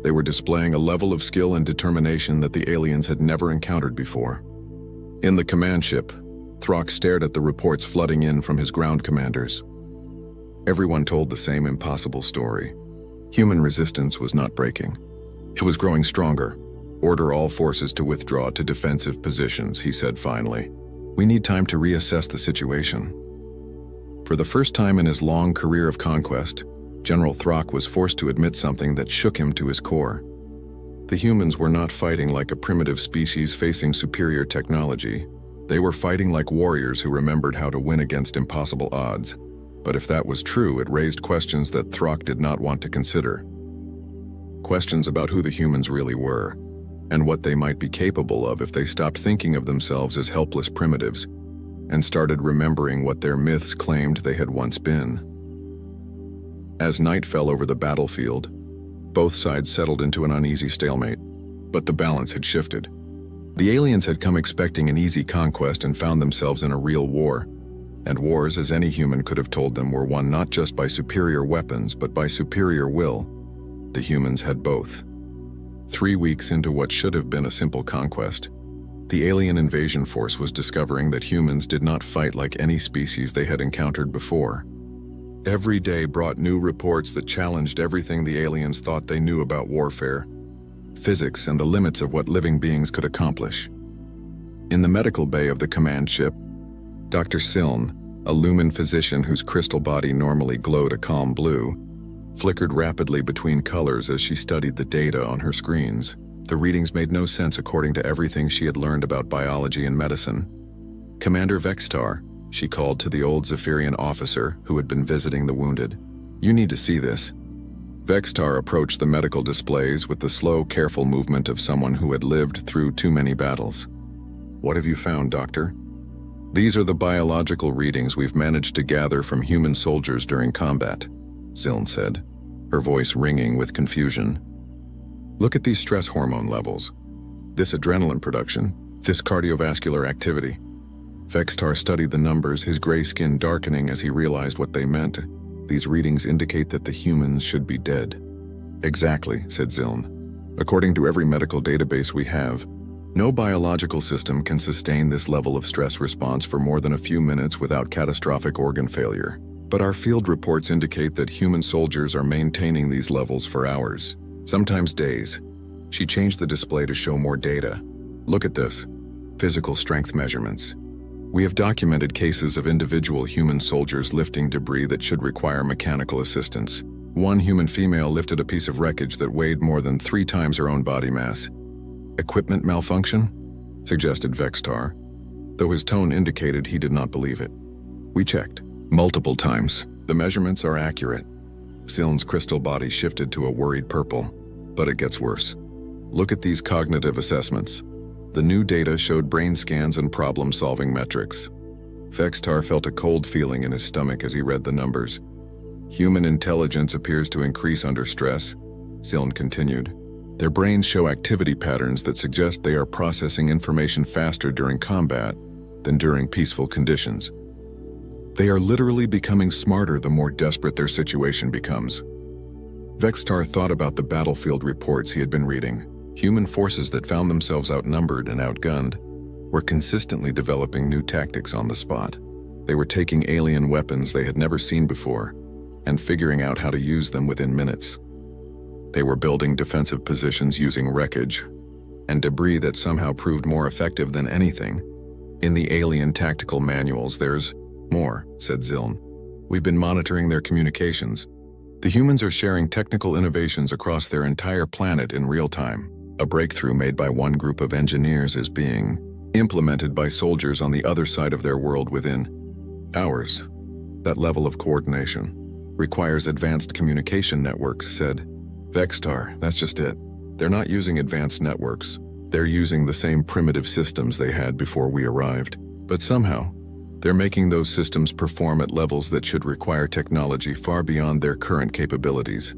They were displaying a level of skill and determination that the aliens had never encountered before. In the command ship, Throck stared at the reports flooding in from his ground commanders. Everyone told the same impossible story. Human resistance was not breaking. It was growing stronger. "Order all forces to withdraw to defensive positions," he said finally. "We need time to reassess the situation." For the first time in his long career of conquest, General Throck was forced to admit something that shook him to his core. The humans were not fighting like a primitive species facing superior technology. They were fighting like warriors who remembered how to win against impossible odds. But if that was true, it raised questions that Throck did not want to consider. Questions about who the humans really were, and what they might be capable of if they stopped thinking of themselves as helpless primitives and started remembering what their myths claimed they had once been. As night fell over the battlefield, both sides settled into an uneasy stalemate, but the balance had shifted. The aliens had come expecting an easy conquest and found themselves in a real war. And wars, as any human could have told them, were won not just by superior weapons, but by superior will. The humans had both. 3 weeks into what should have been a simple conquest, the alien invasion force was discovering that humans did not fight like any species they had encountered before. Every day brought new reports that challenged everything the aliens thought they knew about warfare, physics, and the limits of what living beings could accomplish. In the medical bay of the command ship, Dr. Siln, a Lumen physician whose crystal body normally glowed a calm blue, flickered rapidly between colors as she studied the data on her screens. The readings made no sense according to everything she had learned about biology and medicine. "Commander Vextar," she called to the old Zephyrian officer who had been visiting the wounded. "You need to see this." Vextar approached the medical displays with the slow, careful movement of someone who had lived through too many battles. "What have you found, Doctor?" "These are the biological readings we've managed to gather from human soldiers during combat," Siln said, her voice ringing with confusion. "Look at these stress hormone levels. This adrenaline production, this cardiovascular activity." Vextar studied the numbers, his gray skin darkening as he realized what they meant. "These readings indicate that the humans should be dead." "Exactly," said Siln. "According to every medical database we have, no biological system can sustain this level of stress response for more than a few minutes without catastrophic organ failure. But our field reports indicate that human soldiers are maintaining these levels for hours, sometimes days." She changed the display to show more data. "Look at this. Physical strength measurements. We have documented cases of individual human soldiers lifting debris that should require mechanical assistance. One human female lifted a piece of wreckage that weighed more than 3 times her own body mass. Equipment malfunction?" suggested Vextar, though his tone indicated he did not believe it. "We checked. Multiple times. The measurements are accurate." Siln's crystal body shifted to a worried purple. "But it gets worse. Look at these cognitive assessments." The new data showed brain scans and problem-solving metrics. Vextar felt a cold feeling in his stomach as he read the numbers. "Human intelligence appears to increase under stress," Siln continued. "Their brains show activity patterns that suggest they are processing information faster during combat than during peaceful conditions." They are literally becoming smarter the more desperate their situation becomes. Vextar thought about the battlefield reports he had been reading. Human forces that found themselves outnumbered and outgunned were consistently developing new tactics on the spot. They were taking alien weapons they had never seen before and figuring out how to use them within minutes. They were building defensive positions using wreckage and debris that somehow proved more effective than anything. In the alien tactical manuals, there's more, said Ziln. We've been monitoring their communications. The humans are sharing technical innovations across their entire planet in real time. A breakthrough made by one group of engineers is being implemented by soldiers on the other side of their world within hours. That level of coordination requires advanced communication networks, said Vextar. That's just it. They're not using advanced networks. They're using the same primitive systems they had before we arrived. But somehow, they're making those systems perform at levels that should require technology far beyond their current capabilities.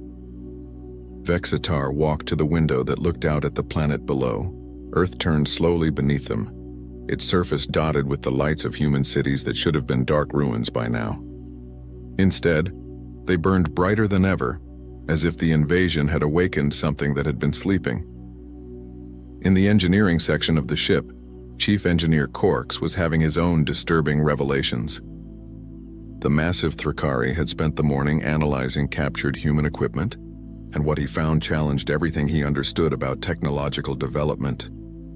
Vexitar walked to the window that looked out at the planet below. Earth turned slowly beneath them, its surface dotted with the lights of human cities that should have been dark ruins by now. Instead, they burned brighter than ever, as if the invasion had awakened something that had been sleeping. In the engineering section of the ship, Chief Engineer Korks was having his own disturbing revelations. The massive Thrakari had spent the morning analyzing captured human equipment, and what he found challenged everything he understood about technological development.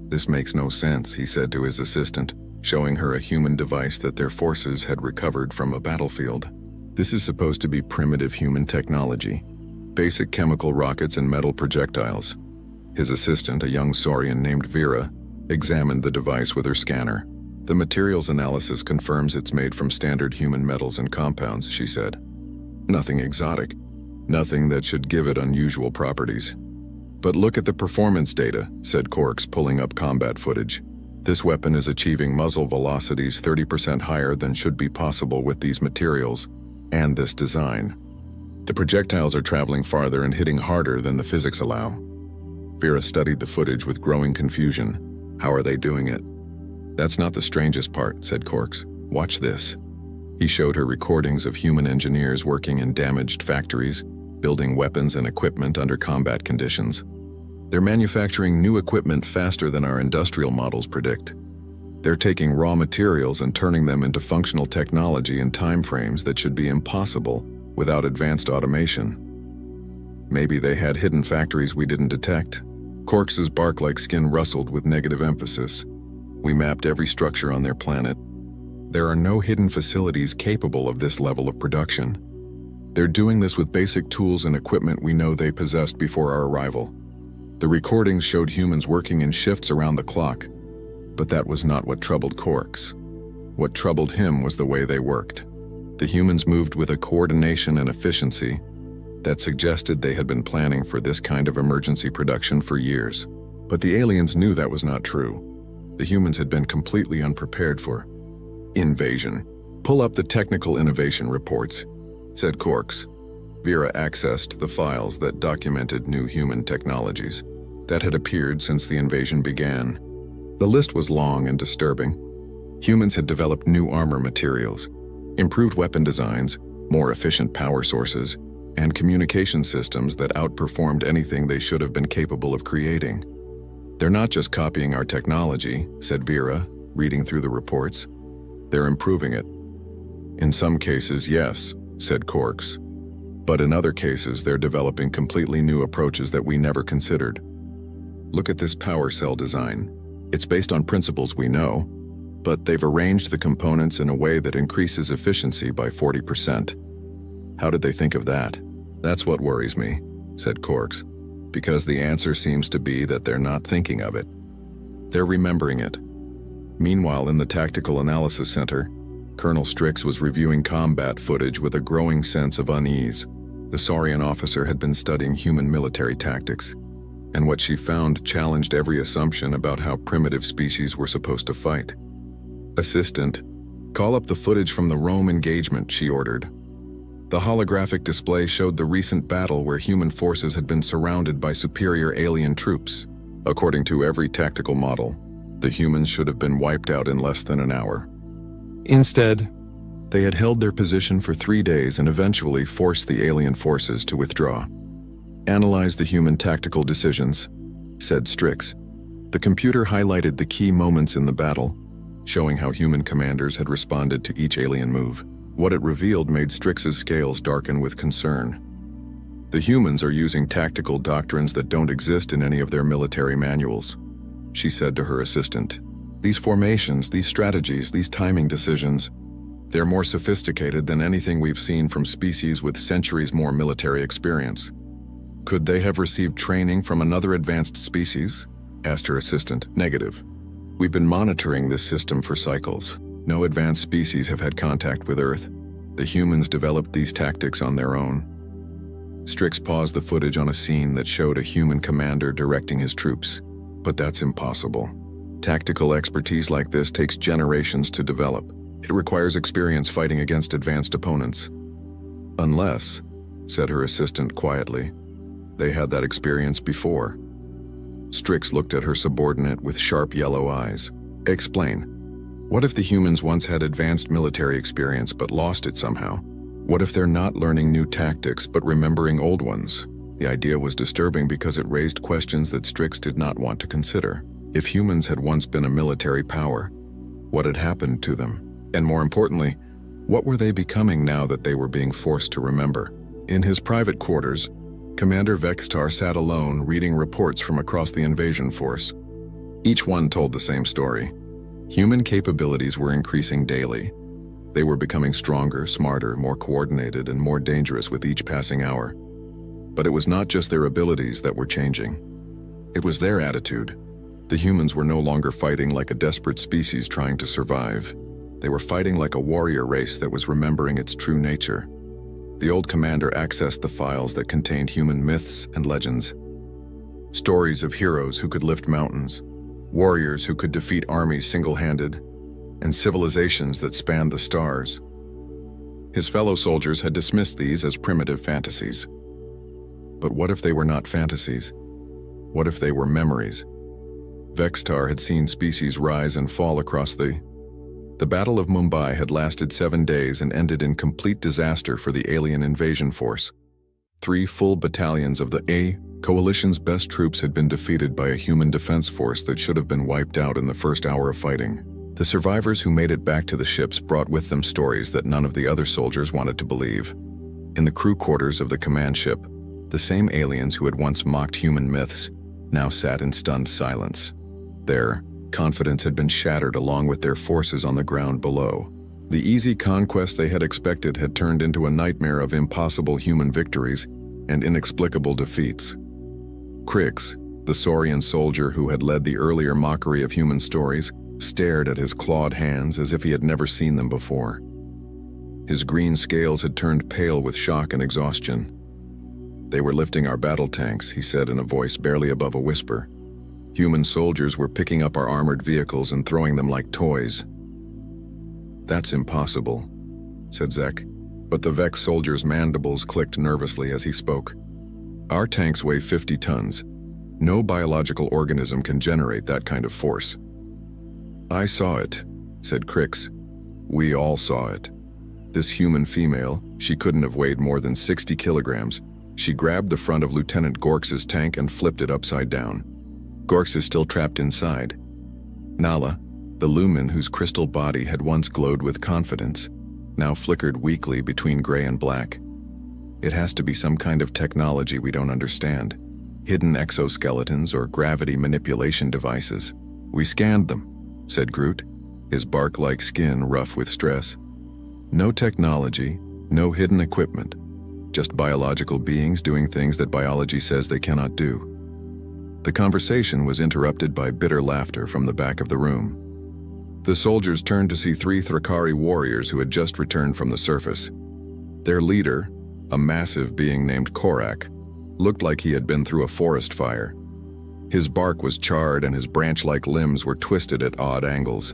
This makes no sense, he said to his assistant, showing her a human device that their forces had recovered from a battlefield. This is supposed to be primitive human technology, basic chemical rockets and metal projectiles. His assistant, a young Saurian named Vera, examined the device with her scanner. The materials analysis confirms it's made from standard human metals and compounds, she said. Nothing exotic, nothing that should give it unusual properties. But look at the performance data, said Korks, pulling up combat footage. This weapon is achieving muzzle velocities 30% higher than should be possible with these materials and this design. The projectiles are traveling farther and hitting harder than the physics allow. Vera studied the footage with growing confusion. How are they doing it? That's not the strangest part, said Korks. Watch this. He showed her recordings of human engineers working in damaged factories, building weapons and equipment under combat conditions. They're manufacturing new equipment faster than our industrial models predict. They're taking raw materials and turning them into functional technology in time frames that should be impossible without advanced automation. Maybe they had hidden factories we didn't detect. Korks's bark-like skin rustled with negative emphasis. We mapped every structure on their planet. There are no hidden facilities capable of this level of production. They're doing this with basic tools and equipment we know they possessed before our arrival. The recordings showed humans working in shifts around the clock, but that was not what troubled Korks. What troubled him was the way they worked. The humans moved with a coordination and efficiency that suggested they had been planning for this kind of emergency production for years. But the aliens knew that was not true. The humans had been completely unprepared for invasion. Pull up the technical innovation reports, said Korks. Vera accessed the files that documented new human technologies that had appeared since the invasion began. The list was long and disturbing. Humans had developed new armor materials, improved weapon designs, more efficient power sources, and communication systems that outperformed anything they should have been capable of creating. They're not just copying our technology, said Vera, reading through the reports. They're improving it. In some cases, yes, said Korks. But in other cases, they're developing completely new approaches that we never considered. Look at this power cell design. It's based on principles we know, but they've arranged the components in a way that increases efficiency by 40%. How did they think of that? That's what worries me, said Korks, because the answer seems to be that they're not thinking of it. They're remembering it. Meanwhile, in the Tactical Analysis Center, Colonel Strix was reviewing combat footage with a growing sense of unease. The Saurian officer had been studying human military tactics, and what she found challenged every assumption about how primitive species were supposed to fight. Assistant, call up the footage from the Rome engagement, she ordered. The holographic display showed the recent battle where human forces had been surrounded by superior alien troops. According to every tactical model, the humans should have been wiped out in less than an hour. Instead, They had held their position for 3 days and eventually forced the alien forces to withdraw. "Analyze the human tactical decisions," said Strix. The computer highlighted the key moments in the battle, showing how human commanders had responded to each alien move. What it revealed made Strix's scales darken with concern. "The humans are using tactical doctrines that don't exist in any of their military manuals," she said to her assistant. "These formations, these strategies, these timing decisions, they're more sophisticated than anything we've seen from species with centuries more military experience." "Could they have received training from another advanced species?" asked her assistant. "Negative. We've been monitoring this system for cycles. No advanced species have had contact with Earth. The humans developed these tactics on their own." Strix paused the footage on a scene that showed a human commander directing his troops. "But that's impossible. Tactical expertise like this takes generations to develop. It requires experience fighting against advanced opponents." "Unless," said her assistant quietly, "they had that experience before." Strix looked at her subordinate with sharp yellow eyes. "Explain. What if the humans once had advanced military experience but lost it somehow? What if they're not learning new tactics but remembering old ones?" The idea was disturbing because it raised questions that Strix did not want to consider. If humans had once been a military power, what had happened to them? And more importantly, what were they becoming now that they were being forced to remember? In his private quarters, Commander Vextar sat alone reading reports from across the invasion force. Each one told the same story. Human capabilities were increasing daily. They were becoming stronger, smarter, more coordinated, and more dangerous with each passing hour. But it was not just their abilities that were changing. It was their attitude. The humans were no longer fighting like a desperate species trying to survive. They were fighting like a warrior race that was remembering its true nature. The old commander accessed the files that contained human myths and legends. Stories of heroes who could lift mountains, warriors who could defeat armies single-handed, and civilizations that spanned the stars. His fellow soldiers had dismissed these as primitive fantasies. But what if they were not fantasies? What if they were memories? Vextar had seen species rise and fall across the Battle of Mumbai had lasted 7 days and ended in complete disaster for the alien invasion force. 3 full battalions of the A coalition's best troops had been defeated by a human defense force that should have been wiped out in the first hour of fighting. The survivors who made it back to the ships brought with them stories that none of the other soldiers wanted to believe. In the crew quarters of the command ship, the same aliens who had once mocked human myths now sat in stunned silence. Their confidence had been shattered along with their forces on the ground below. The easy conquest they had expected had turned into a nightmare of impossible human victories and inexplicable defeats. Crix, the Saurian soldier who had led the earlier mockery of human stories, stared at his clawed hands as if he had never seen them before. His green scales had turned pale with shock and exhaustion. "They were lifting our battle tanks," he said in a voice barely above a whisper. "Human soldiers were picking up our armored vehicles and throwing them like toys." "That's impossible," said Zek, but the Vex soldier's mandibles clicked nervously as he spoke. "Our tanks weigh 50 tons. No biological organism can generate that kind of force." "I saw it," said Crix. "We all saw it. This human female, she couldn't have weighed more than 60 kilograms. She grabbed the front of Lieutenant Gorks's tank and flipped it upside down. Gorks is still trapped inside. Nala, the lumen whose crystal body had once glowed with confidence, now flickered weakly between gray and black. It has to be some kind of technology we don't understand. Hidden exoskeletons or gravity manipulation devices. We scanned them," said Groot, his bark-like skin rough with stress. "No technology, no hidden equipment. Just biological beings doing things that biology says they cannot do." The conversation was interrupted by bitter laughter from the back of the room. The soldiers turned to see 3 Thrakari warriors who had just returned from the surface. Their leader, a massive being named Korak, looked like he had been through a forest fire. His bark was charred and his branch-like limbs were twisted at odd angles.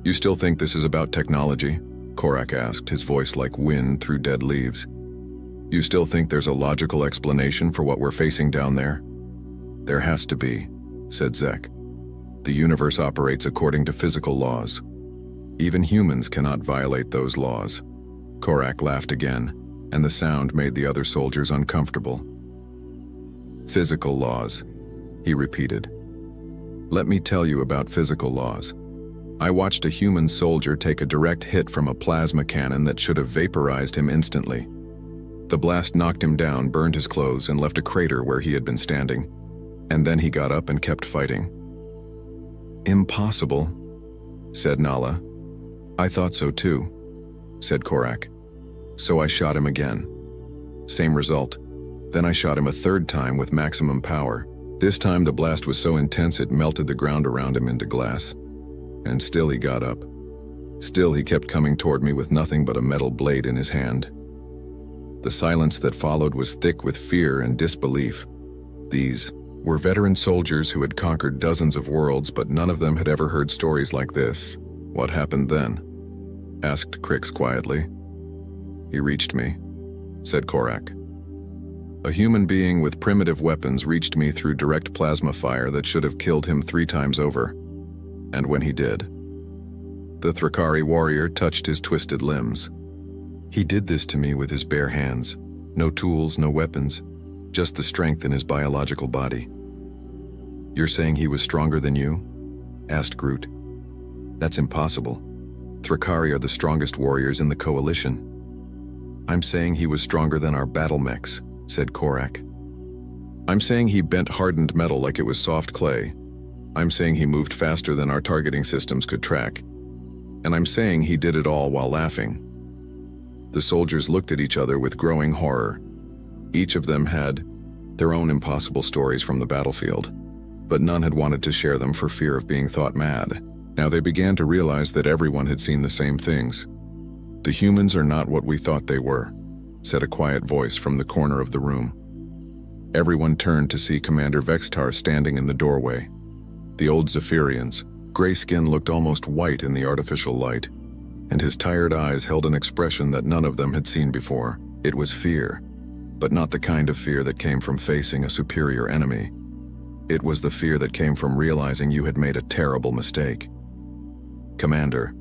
"You still think this is about technology?" Korak asked, his voice like wind through dead leaves. "You still think there's a logical explanation for what we're facing down there?" "There has to be," said Zek. "The universe operates according to physical laws. Even humans cannot violate those laws. Korak laughed again, and the sound made the other soldiers uncomfortable. Physical laws, he repeated. Let me tell you about physical laws. I watched a human soldier take a direct hit from a plasma cannon that should have vaporized him instantly. The blast knocked him down, burned his clothes, and left a crater where he had been standing. And then he got up and kept fighting. Impossible, said Nala. I thought so too, said Korak. So I shot him again. Same result. Then I shot him a third time with maximum power. This time the blast was so intense it melted the ground around him into glass. And still he got up. Still he kept coming toward me with nothing but a metal blade in his hand. The silence that followed was thick with fear and disbelief. These were veteran soldiers who had conquered dozens of worlds, but none of them had ever heard stories like this. What happened then? Asked Kryx quietly. He reached me, said Korak. A human being with primitive weapons reached me through direct plasma fire that should have killed him 3 times over. And when he did, the Thrakari warrior touched his twisted limbs. He did this to me with his bare hands. No tools, no weapons, just the strength in his biological body. You're saying he was stronger than you? Asked Groot. That's impossible. Thrakari are the strongest warriors in the Coalition. I'm saying he was stronger than our battle mechs, said Korak. I'm saying he bent hardened metal like it was soft clay. I'm saying he moved faster than our targeting systems could track. And I'm saying he did it all while laughing. The soldiers looked at each other with growing horror. Each of them had their own impossible stories from the battlefield, but none had wanted to share them for fear of being thought mad. Now they began to realize that everyone had seen the same things. The humans are not what we thought they were, said a quiet voice from the corner of the room. Everyone turned to see Commander Vextar standing in the doorway. The old Zephyrian's gray skin looked almost white in the artificial light, and his tired eyes held an expression that none of them had seen before. It was fear, but not the kind of fear that came from facing a superior enemy. It was the fear that came from realizing you had made a terrible mistake. Commander,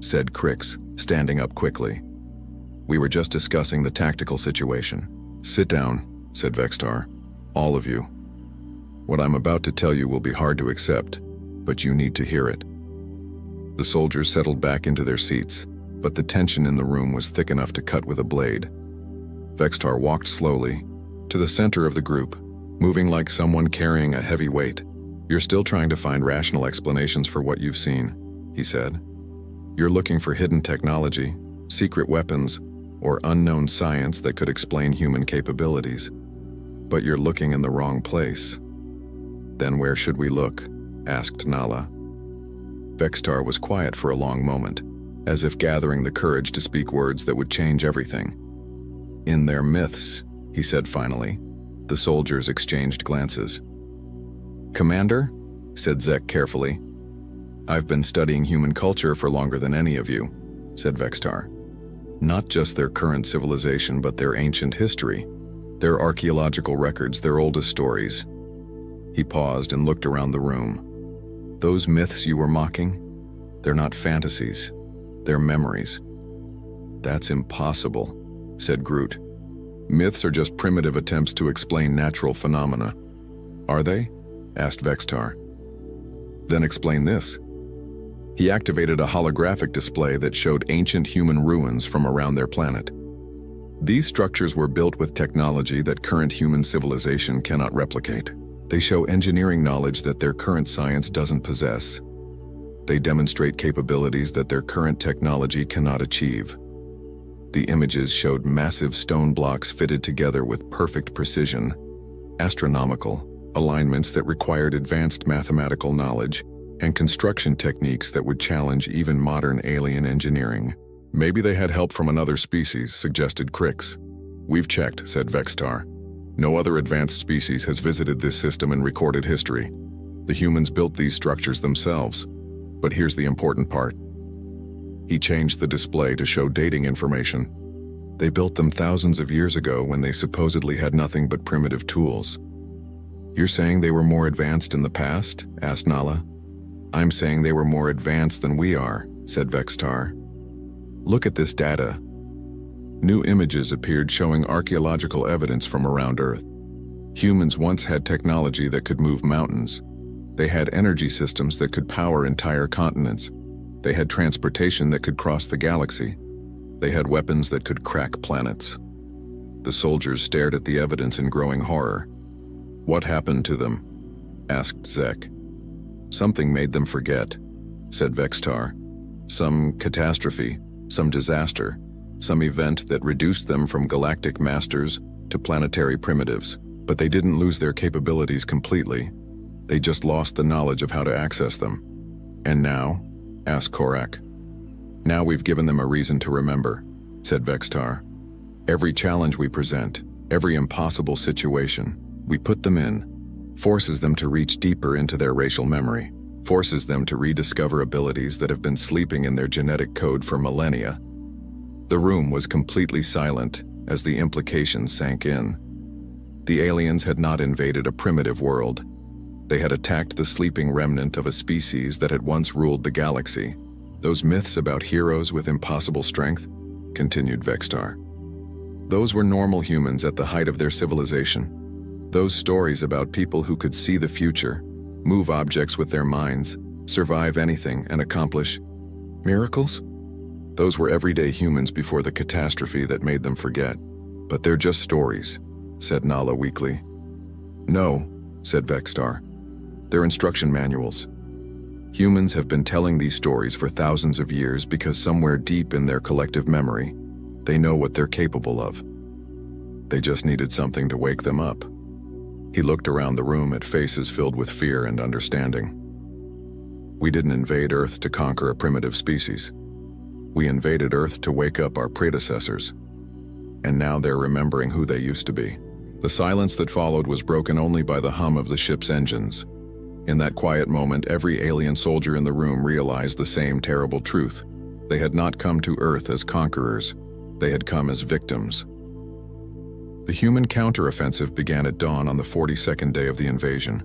said Kryx, standing up quickly. We were just discussing the tactical situation. Sit down, said Vextar. All of you. What I'm about to tell you will be hard to accept, but you need to hear it. The soldiers settled back into their seats, but the tension in the room was thick enough to cut with a blade. Vextar walked slowly to the center of the group, moving like someone carrying a heavy weight. You're still trying to find rational explanations for what you've seen, he said. You're looking for hidden technology, secret weapons, or unknown science that could explain human capabilities. But you're looking in the wrong place. Then where should we look? Asked Nala. Vextar was quiet for a long moment, as if gathering the courage to speak words that would change everything. In their myths, he said finally. The soldiers exchanged glances. Commander, said Zek carefully. I've been studying human culture for longer than any of you, said Vextar. Not just their current civilization, but their ancient history, their archaeological records, their oldest stories. He paused and looked around the room. Those myths you were mocking, they're not fantasies, they're memories. That's impossible, said Groot. Myths are just primitive attempts to explain natural phenomena. Are they? Asked Vextar. Then explain this. He activated a holographic display that showed ancient human ruins from around their planet. These structures were built with technology that current human civilization cannot replicate. They show engineering knowledge that their current science doesn't possess. They demonstrate capabilities that their current technology cannot achieve. The images showed massive stone blocks fitted together with perfect precision, astronomical alignments that required advanced mathematical knowledge, and construction techniques that would challenge even modern alien engineering. Maybe they had help from another species, suggested Kryx. We've checked, said Vextar. No other advanced species has visited this system in recorded history. The humans built these structures themselves. But here's the important part. He changed the display to show dating information. They built them thousands of years ago when they supposedly had nothing but primitive tools. You're saying they were more advanced in the past? Asked Nala. I'm saying they were more advanced than we are, said Vextar. Look at this data. New images appeared showing archaeological evidence from around Earth. Humans once had technology that could move mountains. They had energy systems that could power entire continents. They had transportation that could cross the galaxy. They had weapons that could crack planets. The soldiers stared at the evidence in growing horror. "What happened to them?" asked Zek. "Something made them forget," said Vextar. "Some catastrophe, some disaster, some event that reduced them from galactic masters to planetary primitives. But they didn't lose their capabilities completely. They just lost the knowledge of how to access them." "And now?" asked Korak. "Now we've given them a reason to remember," said Vextar. "Every challenge we present, every impossible situation, we put them in, forces them to reach deeper into their racial memory, forces them to rediscover abilities that have been sleeping in their genetic code for millennia." The room was completely silent as the implications sank in. The aliens had not invaded a primitive world. They had attacked the sleeping remnant of a species that had once ruled the galaxy. "Those myths about heroes with impossible strength," continued Vextar. "Those were normal humans at the height of their civilization. Those stories about people who could see the future, move objects with their minds, survive anything and accomplish miracles? Those were everyday humans before the catastrophe that made them forget. But they're just stories," said Nala weakly. "No," said Vextar. "They're instruction manuals. Humans have been telling these stories for thousands of years because somewhere deep in their collective memory, they know what they're capable of. They just needed something to wake them up." He looked around the room at faces filled with fear and understanding. "We didn't invade Earth to conquer a primitive species. We invaded Earth to wake up our predecessors. And now they're remembering who they used to be." The silence that followed was broken only by the hum of the ship's engines. In that quiet moment, every alien soldier in the room realized the same terrible truth. They had not come to Earth as conquerors. They had come as victims. The human counteroffensive began at dawn on the 42nd day of the invasion.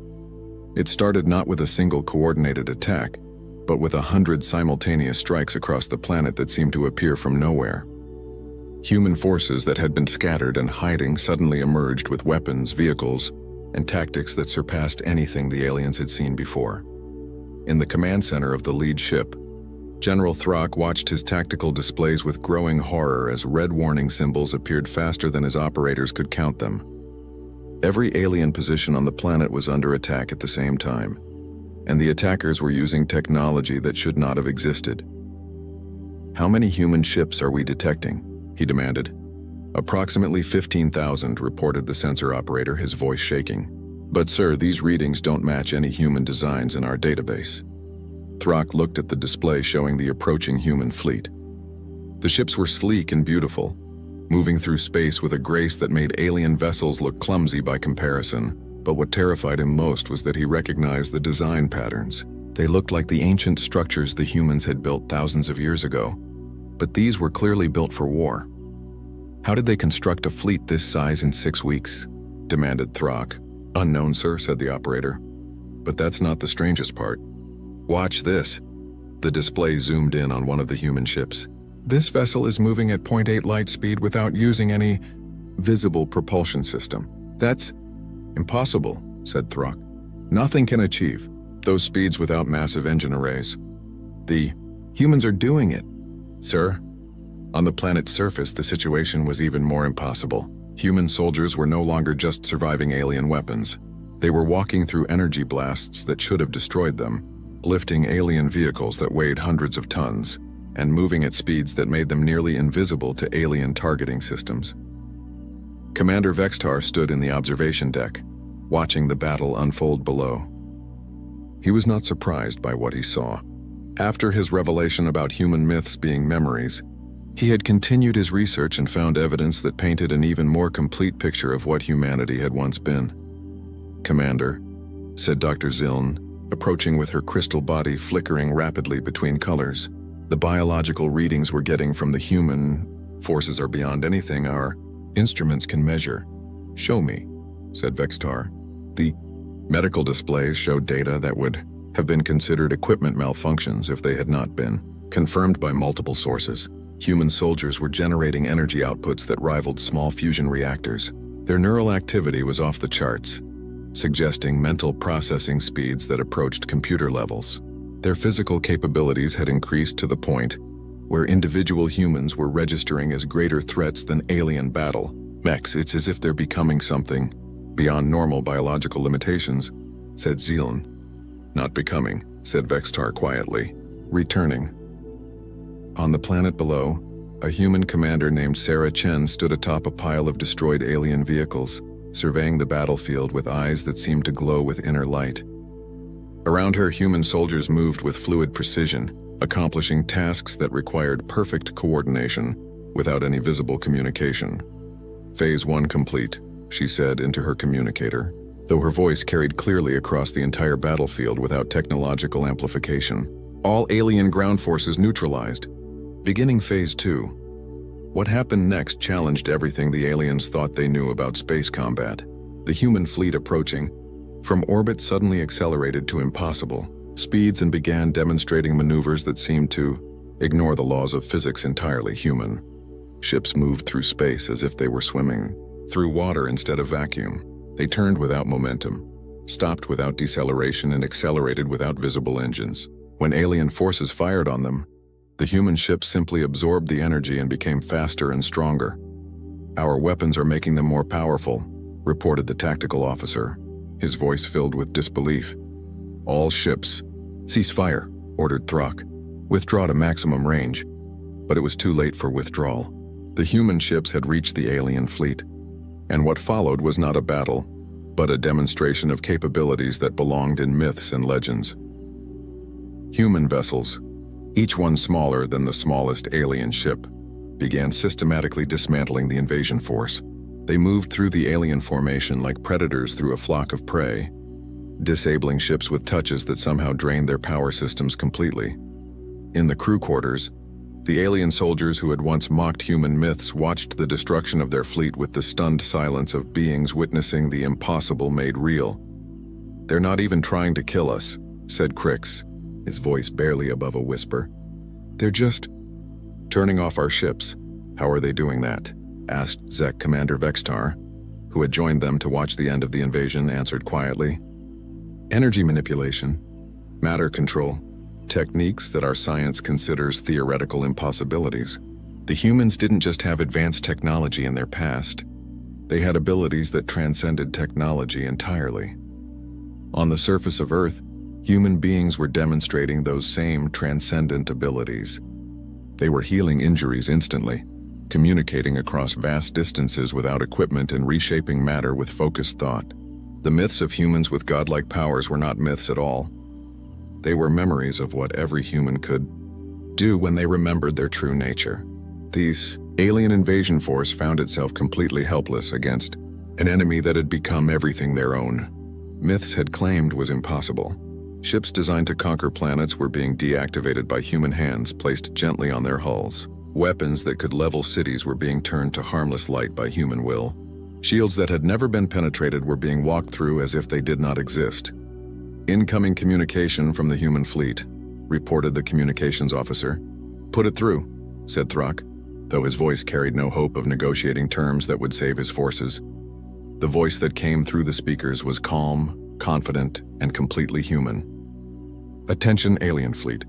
It started not with a single coordinated attack, but with 100 simultaneous strikes across the planet that seemed to appear from nowhere. Human forces that had been scattered and hiding suddenly emerged with weapons, vehicles, and tactics that surpassed anything the aliens had seen before. In the command center of the lead ship, General Thrak watched his tactical displays with growing horror as red warning symbols appeared faster than his operators could count them. Every alien position on the planet was under attack at the same time, and the attackers were using technology that should not have existed. "How many human ships are we detecting?" he demanded. "Approximately 15,000, reported the sensor operator, his voice shaking. "But sir, these readings don't match any human designs in our database." Thrak looked at the display showing the approaching human fleet. The ships were sleek and beautiful, moving through space with a grace that made alien vessels look clumsy by comparison. But what terrified him most was that he recognized the design patterns. They looked like the ancient structures the humans had built thousands of years ago. But these were clearly built for war. "How did they construct a fleet this size in 6 weeks?" demanded Thrak. "Unknown, sir," said the operator. "But that's not the strangest part. Watch this." The display zoomed in on one of the human ships. "This vessel is moving at 0.8 light speed without using any visible propulsion system. That's impossible," said Thrak. "Nothing can achieve those speeds without massive engine arrays. The humans are doing it, sir." On the planet's surface, the situation was even more impossible. Human soldiers were no longer just surviving alien weapons. They were walking through energy blasts that should have destroyed them, lifting alien vehicles that weighed hundreds of tons, and moving at speeds that made them nearly invisible to alien targeting systems. Commander Vextar stood in the observation deck, watching the battle unfold below. He was not surprised by what he saw. After his revelation about human myths being memories, he had continued his research and found evidence that painted an even more complete picture of what humanity had once been. "Commander," said Dr. Ziln, approaching with her crystal body flickering rapidly between colors, "the biological readings we're getting from the human forces are beyond anything our instruments can measure." "Show me," said Vextar. The medical displays showed data that would have been considered equipment malfunctions if they had not been. Confirmed by multiple sources, human soldiers were generating energy outputs that rivaled small fusion reactors. Their neural activity was off the charts, suggesting mental processing speeds that approached computer levels. Their physical capabilities had increased to the point where individual humans were registering as greater threats than alien battle mechs. It's as if they're becoming something beyond normal biological limitations, said Zealand. Not becoming, said Vextar quietly, returning. On the planet below, a human commander named Sarah Chen stood atop a pile of destroyed alien vehicles, surveying the battlefield with eyes that seemed to glow with inner light. Around her, human soldiers moved with fluid precision, accomplishing tasks that required perfect coordination without any visible communication. Phase 1 complete, she said into her communicator, though her voice carried clearly across the entire battlefield without technological amplification. All alien ground forces neutralized. Beginning Phase 2. What happened next challenged everything the aliens thought they knew about space combat. The human fleet approaching from orbit suddenly accelerated to impossible speeds and began demonstrating maneuvers that seemed to ignore the laws of physics entirely human. Ships moved through space as if they were swimming through water instead of vacuum. They turned without momentum, stopped without deceleration, and accelerated without visible engines. When alien forces fired on them, the human ships simply absorbed the energy and became faster and stronger. Our weapons are making them more powerful, reported the tactical officer, his voice filled with disbelief. All ships, cease fire, ordered Throck. Withdraw to maximum range. But it was too late for withdrawal. The human ships had reached the alien fleet, and what followed was not a battle, but a demonstration of capabilities that belonged in myths and legends. Human vessels, each one smaller than the smallest alien ship, began systematically dismantling the invasion force. They moved through the alien formation like predators through a flock of prey, disabling ships with touches that somehow drained their power systems completely. In the crew quarters, the alien soldiers who had once mocked human myths watched the destruction of their fleet with the stunned silence of beings witnessing the impossible made real. "They're not even trying to kill us," said Crix, his voice barely above a whisper. "They're just turning off our ships." "How are they doing that?" asked Zek. Commander Vextar, who had joined them to watch the end of the invasion, answered quietly. "Energy manipulation, matter control, techniques that our science considers theoretical impossibilities. The humans didn't just have advanced technology in their past. They had abilities that transcended technology entirely. On the surface of Earth, human beings were demonstrating those same transcendent abilities. They were healing injuries instantly, communicating across vast distances without equipment, and reshaping matter with focused thought. The myths of humans with godlike powers were not myths at all. They were memories of what every human could do when they remembered their true nature. This alien invasion force found itself completely helpless against an enemy that had become everything their own. Myths had claimed was impossible. Ships designed to conquer planets were being deactivated by human hands placed gently on their hulls. Weapons that could level cities were being turned to harmless light by human will. Shields that had never been penetrated were being walked through as if they did not exist. "Incoming communication from the human fleet," reported the communications officer. "Put it through," said Throck, though his voice carried no hope of negotiating terms that would save his forces. The voice that came through the speakers was calm, confident, and completely human. "Attention, alien fleet.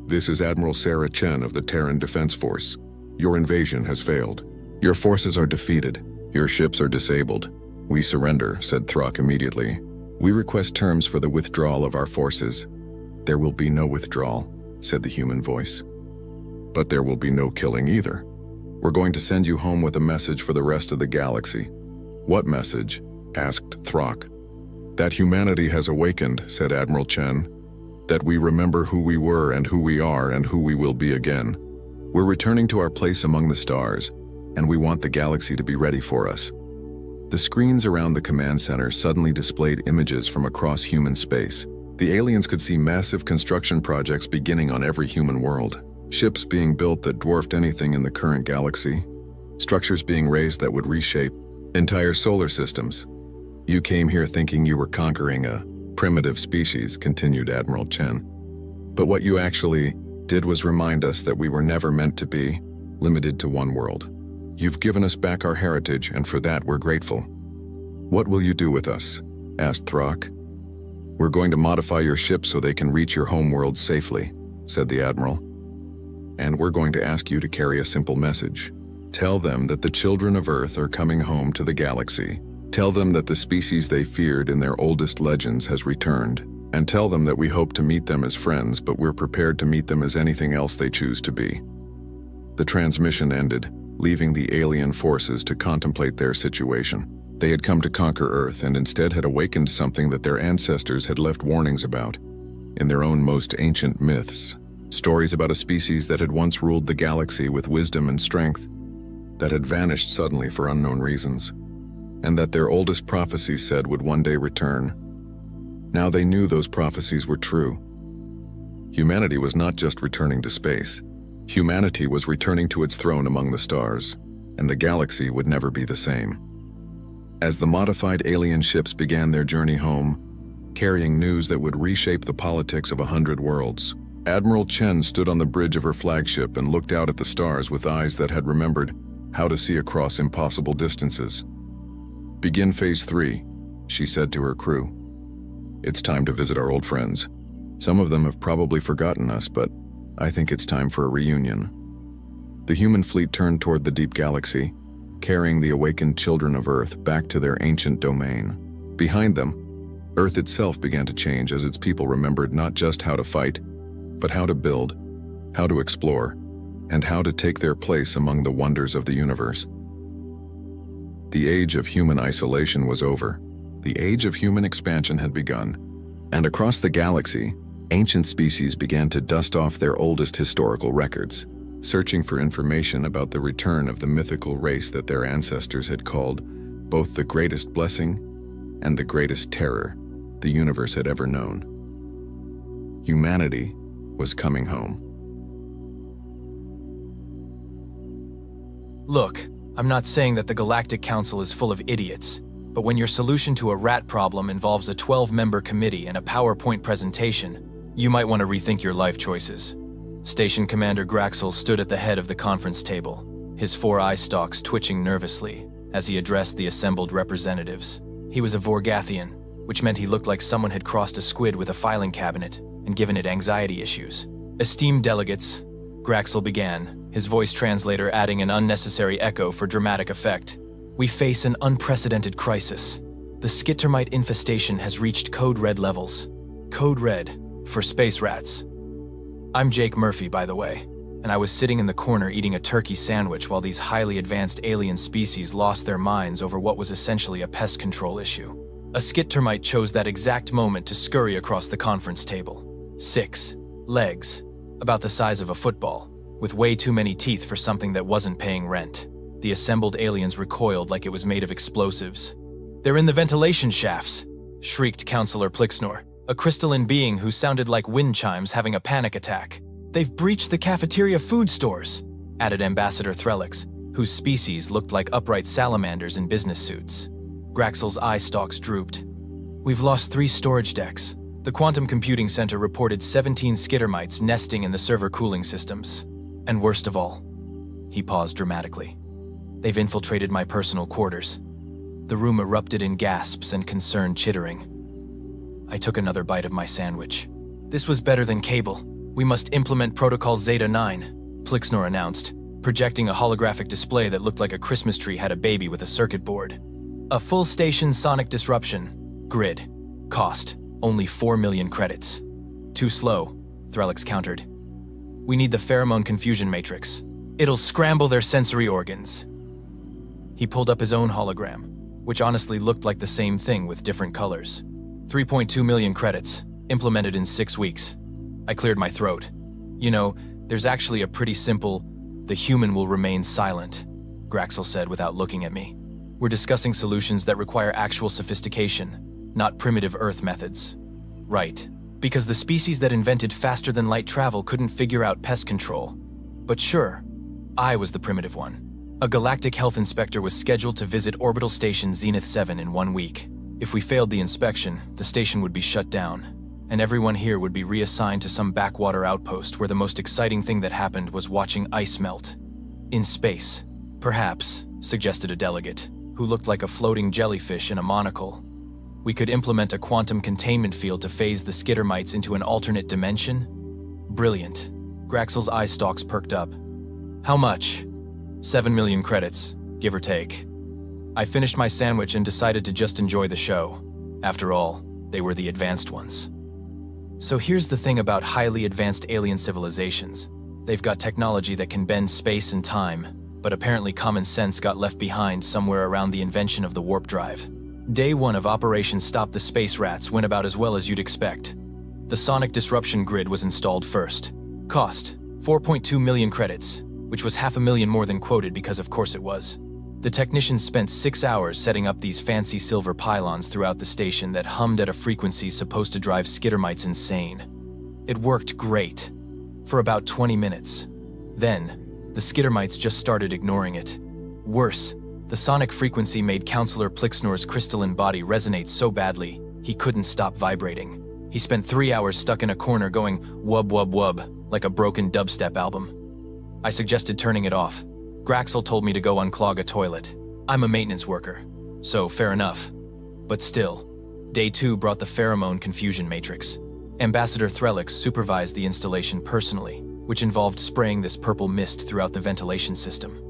This is Admiral Sarah Chen of the Terran Defense Force. Your invasion has failed. Your forces are defeated. Your ships are disabled. We surrender," said Throck immediately. "We request terms for the withdrawal of our forces." "There will be no withdrawal," said the human voice. "But there will be no killing either. We're going to send you home with a message for the rest of the galaxy." "What message?" asked Throck. "That humanity has awakened," said Admiral Chen. "That we remember who we were and who we are and who we will be again. We're returning to our place among the stars, and we want the galaxy to be ready for us." The screens around the command center suddenly displayed images from across human space. The aliens could see massive construction projects beginning on every human world. Ships being built that dwarfed anything in the current galaxy. Structures being raised that would reshape entire solar systems. "You came here thinking you were conquering a primitive species," continued Admiral Chen. "But what you actually did was remind us that we were never meant to be limited to one world. You've given us back our heritage, and for that we're grateful. What will you do with us? Asked Thrak. We're going to modify your ship so they can reach your homeworld safely, said the Admiral. And we're going to ask you to carry a simple message. Tell them that the children of Earth are coming home to the galaxy. Tell them that the species they feared in their oldest legends has returned. And tell them that we hope to meet them as friends, but we're prepared to meet them as anything else they choose to be. The transmission ended, leaving the alien forces to contemplate their situation. They had come to conquer Earth and instead had awakened something that their ancestors had left warnings about. In their own most ancient myths, stories about a species that had once ruled the galaxy with wisdom and strength, that had vanished suddenly for unknown reasons, and that their oldest prophecies said would one day return. Now they knew those prophecies were true. Humanity was not just returning to space. Humanity was returning to its throne among the stars, and the galaxy would never be the same. As the modified alien ships began their journey home, carrying news that would reshape the politics of 100 worlds, Admiral Chen stood on the bridge of her flagship and looked out at the stars with eyes that had remembered how to see across impossible distances. Begin Phase 3, she said to her crew. It's time to visit our old friends. Some of them have probably forgotten us, but I think it's time for a reunion. The human fleet turned toward the deep galaxy, carrying the awakened children of Earth back to their ancient domain. Behind them, Earth itself began to change as its people remembered not just how to fight, but how to build, how to explore, and how to take their place among the wonders of the universe. The age of human isolation was over. The age of human expansion had begun, and across the galaxy, ancient species began to dust off their oldest historical records, searching for information about the return of the mythical race that their ancestors had called both the greatest blessing and the greatest terror the universe had ever known. Humanity was coming home. Look, I'm not saying that the Galactic Council is full of idiots, but when your solution to a rat problem involves a 12-member committee and a PowerPoint presentation, you might want to rethink your life choices. Station Commander Graxel stood at the head of the conference table, his 4 eye stalks twitching nervously as he addressed the assembled representatives. He was a Vorgathian, which meant he looked like someone had crossed a squid with a filing cabinet and given it anxiety issues. Esteemed delegates, Graxel began, his voice translator adding an unnecessary echo for dramatic effect. We face an unprecedented crisis. The Skittermite infestation has reached Code Red levels. Code Red for space rats. I'm Jake Murphy, by the way, and I was sitting in the corner eating a turkey sandwich while these highly advanced alien species lost their minds over what was essentially a pest control issue. A Skittermite chose that exact moment to scurry across the conference table. 6 legs, about the size of a football, with way too many teeth for something that wasn't paying rent. The assembled aliens recoiled like it was made of explosives. They're in the ventilation shafts, shrieked Counselor Plixnor, a crystalline being who sounded like wind chimes having a panic attack. They've breached the cafeteria food stores, added Ambassador Threlix, whose species looked like upright salamanders in business suits. Graxel's eye stalks drooped. We've lost 3 storage decks. The Quantum Computing Center reported 17 skittermites nesting in the server cooling systems. And worst of all, he paused dramatically, they've infiltrated my personal quarters. The room erupted in gasps and concerned chittering. I took another bite of my sandwich. This was better than cable. We must implement Protocol Zeta 9, Plixnor announced, projecting a holographic display that looked like a Christmas tree had a baby with a circuit board. A full station sonic disruption. Grid. Cost. Only 4 million credits. Too slow, Threlix countered. We need the pheromone confusion matrix. It'll scramble their sensory organs. He pulled up his own hologram, which honestly looked like the same thing with different colors. 3.2 million credits, implemented in 6 weeks. I cleared my throat. You know, there's actually a pretty simple, the human will remain silent, Graxel said without looking at me. We're discussing solutions that require actual sophistication, not primitive Earth methods. Right, because the species that invented faster-than-light travel couldn't figure out pest control. But sure, I was the primitive one. A galactic health inspector was scheduled to visit orbital station Zenith 7 in 1 week. If we failed the inspection, the station would be shut down. and everyone here would be reassigned to some backwater outpost where the most exciting thing that happened was watching ice melt. In space, perhaps, suggested a delegate, who looked like a floating jellyfish in a monocle. We could implement a quantum containment field to phase the skittermites into an alternate dimension? Brilliant. Graxel's eye stalks perked up. How much? 7 million credits, give or take. I finished my sandwich and decided to just enjoy the show. After all, they were the advanced ones. So here's the thing about highly advanced alien civilizations. They've got technology that can bend space and time, but apparently common sense got left behind somewhere around the invention of the warp drive. Day 1 of Operation Stop the Space Rats went about as well as you'd expect. The sonic disruption grid was installed first. Cost, 4.2 million credits, which was 500,000 more than quoted because of course it was. The technicians spent 6 hours setting up these fancy silver pylons throughout the station that hummed at a frequency supposed to drive skittermites insane. It worked great. For about 20 minutes. Then, the skittermites just started ignoring it. Worse, the sonic frequency made Counselor Plixnor's crystalline body resonate so badly, he couldn't stop vibrating. He spent 3 hours stuck in a corner going wub wub wub, like a broken dubstep album. I suggested turning it off. Graxel told me to go unclog a toilet. I'm a maintenance worker, so fair enough. But still, Day 2 brought the pheromone confusion matrix. Ambassador Threlix supervised the installation personally, which involved spraying this purple mist throughout the ventilation system.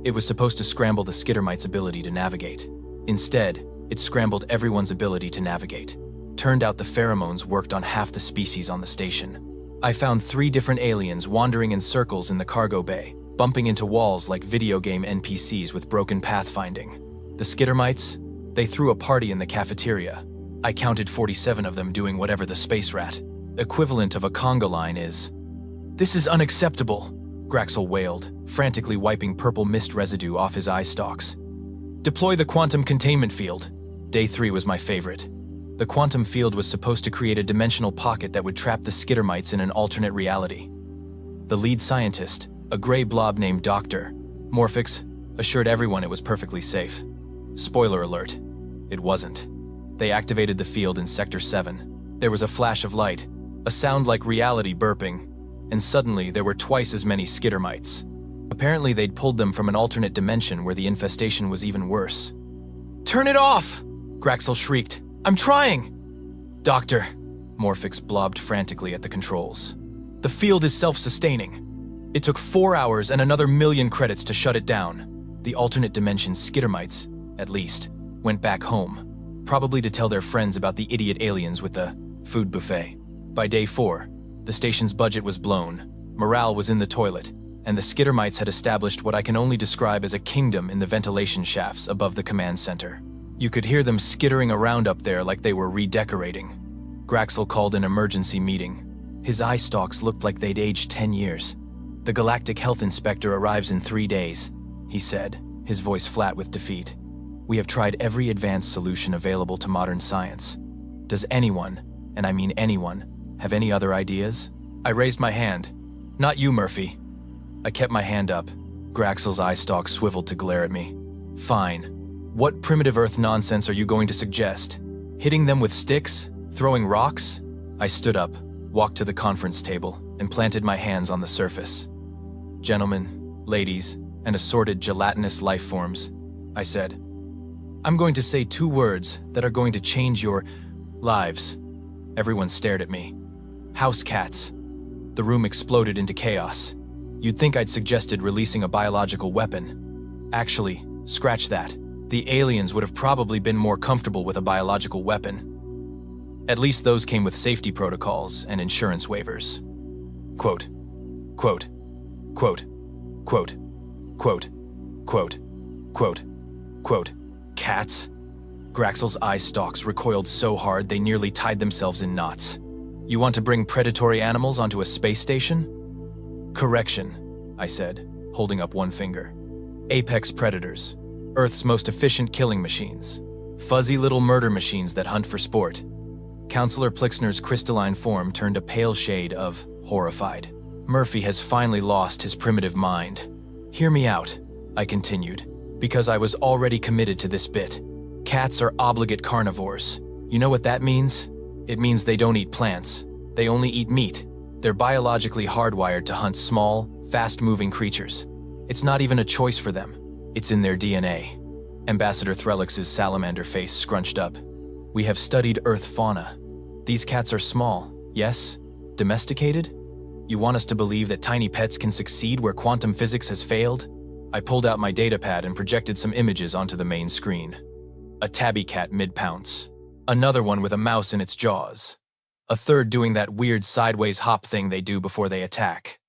It was supposed to scramble the skittermites' ability to navigate. Instead, it scrambled everyone's ability to navigate. Turned out the pheromones worked on half the species on the station. I found 3 different aliens wandering in circles in the cargo bay, bumping into walls like video game NPCs with broken pathfinding. The skittermites? They threw a party in the cafeteria. I counted 47 of them doing whatever the space rat equivalent of a conga line is. This is unacceptable, Graxel wailed, frantically wiping purple mist residue off his eye stalks. Deploy the quantum containment field. Day 3 was my favorite. The quantum field was supposed to create a dimensional pocket that would trap the skittermites in an alternate reality. The lead scientist, a gray blob named Dr. Morphix, assured everyone it was perfectly safe. Spoiler alert, it wasn't. They activated the field in Sector 7. There was a flash of light, a sound like reality burping, and suddenly there were twice as many skittermites. Apparently they'd pulled them from an alternate dimension where the infestation was even worse. Turn it off! Graxel shrieked. I'm trying! Doctor, Morphix blobbed frantically at the controls. The field is self-sustaining. It took 4 hours and another 1,000,000 credits to shut it down. The alternate dimension skittermites, at least, went back home. Probably to tell their friends about the idiot aliens with the food buffet. By Day 4, the station's budget was blown, morale was in the toilet, and the skittermites had established what I can only describe as a kingdom in the ventilation shafts above the command center. You could hear them skittering around up there like they were redecorating. Graxel called an emergency meeting. His eye stalks looked like they'd aged 10 years. The Galactic Health Inspector arrives in 3 days, he said, his voice flat with defeat. We have tried every advanced solution available to modern science. Does anyone, and I mean anyone, have any other ideas? I raised my hand. Not you, Murphy. I kept my hand up. Graxel's eye stalk swiveled to glare at me. Fine. What primitive Earth nonsense are you going to suggest? Hitting them with sticks? Throwing rocks? I stood up, walked to the conference table, and planted my hands on the surface. Gentlemen, ladies, and assorted gelatinous life forms, I said. I'm going to say 2 words that are going to change your lives. Everyone stared at me. House cats. The room exploded into chaos. You'd think I'd suggested releasing a biological weapon. Actually, scratch that. The aliens would have probably been more comfortable with a biological weapon. At least those came with safety protocols and insurance waivers. Quote, quote, quote, quote, quote, quote, quote, quote. Cats? Graxel's eye stalks recoiled so hard they nearly tied themselves in knots. You want to bring predatory animals onto a space station? Correction, I said, holding up one finger. Apex predators. Earth's most efficient killing machines. Fuzzy little murder machines that hunt for sport. Counselor Plixnor's crystalline form turned a pale shade of horrified. Murphy has finally lost his primitive mind. Hear me out, I continued, because I was already committed to this bit. Cats are obligate carnivores. You know what that means? It means they don't eat plants. They only eat meat. They're biologically hardwired to hunt small, fast-moving creatures. It's not even a choice for them. It's in their DNA. Ambassador Threlix's salamander face scrunched up. We have studied Earth fauna. These cats are small, yes? Domesticated? You want us to believe that tiny pets can succeed where quantum physics has failed? I pulled out my datapad and projected some images onto the main screen. A tabby cat mid-pounce. Another one with a mouse in its jaws. A third doing that weird sideways hop thing they do before they attack.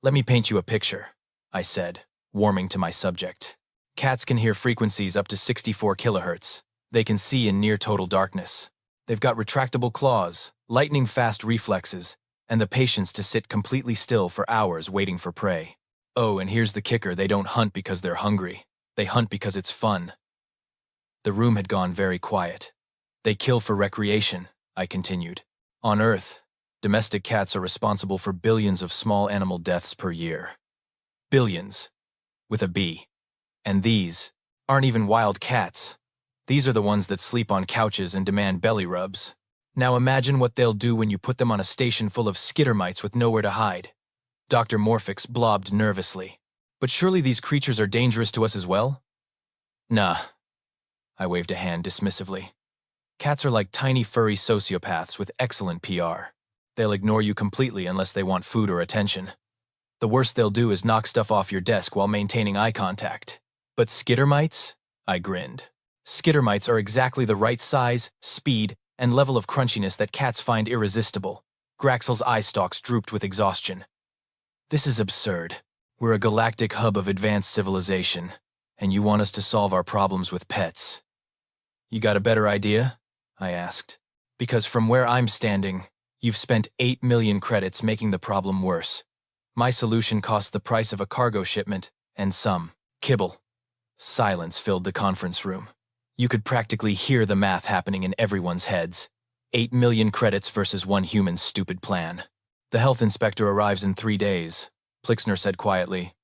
Let me paint you a picture, I said, warming to my subject. Cats can hear frequencies up to 64 kilohertz. They can see in near total darkness. They've got retractable claws, lightning-fast reflexes, and the patience to sit completely still for hours waiting for prey. Oh, and here's the kicker, they don't hunt because they're hungry. They hunt because it's fun. The room had gone very quiet. They kill for recreation, I continued. On Earth, domestic cats are responsible for billions of small animal deaths per year. Billions, with a B. And these aren't even wild cats. These are the ones that sleep on couches and demand belly rubs. Now imagine what they'll do when you put them on a station full of skittermites with nowhere to hide. Dr. Morphix blobbed nervously. But surely these creatures are dangerous to us as well? Nah. I waved a hand dismissively. Cats are like tiny furry sociopaths with excellent PR. They'll ignore you completely unless they want food or attention. The worst they'll do is knock stuff off your desk while maintaining eye contact. But skittermites? I grinned. Skittermites are exactly the right size, speed, and level of crunchiness that cats find irresistible. Graxel's eye stalks drooped with exhaustion. This is absurd. We're a galactic hub of advanced civilization, and you want us to solve our problems with pets. You got a better idea? I asked. Because from where I'm standing, you've spent 8 million credits making the problem worse. My solution cost the price of a cargo shipment, and some kibble. Silence filled the conference room. You could practically hear the math happening in everyone's heads. 8 million credits versus one human's stupid plan. The health inspector arrives in 3 days, Plixner said quietly.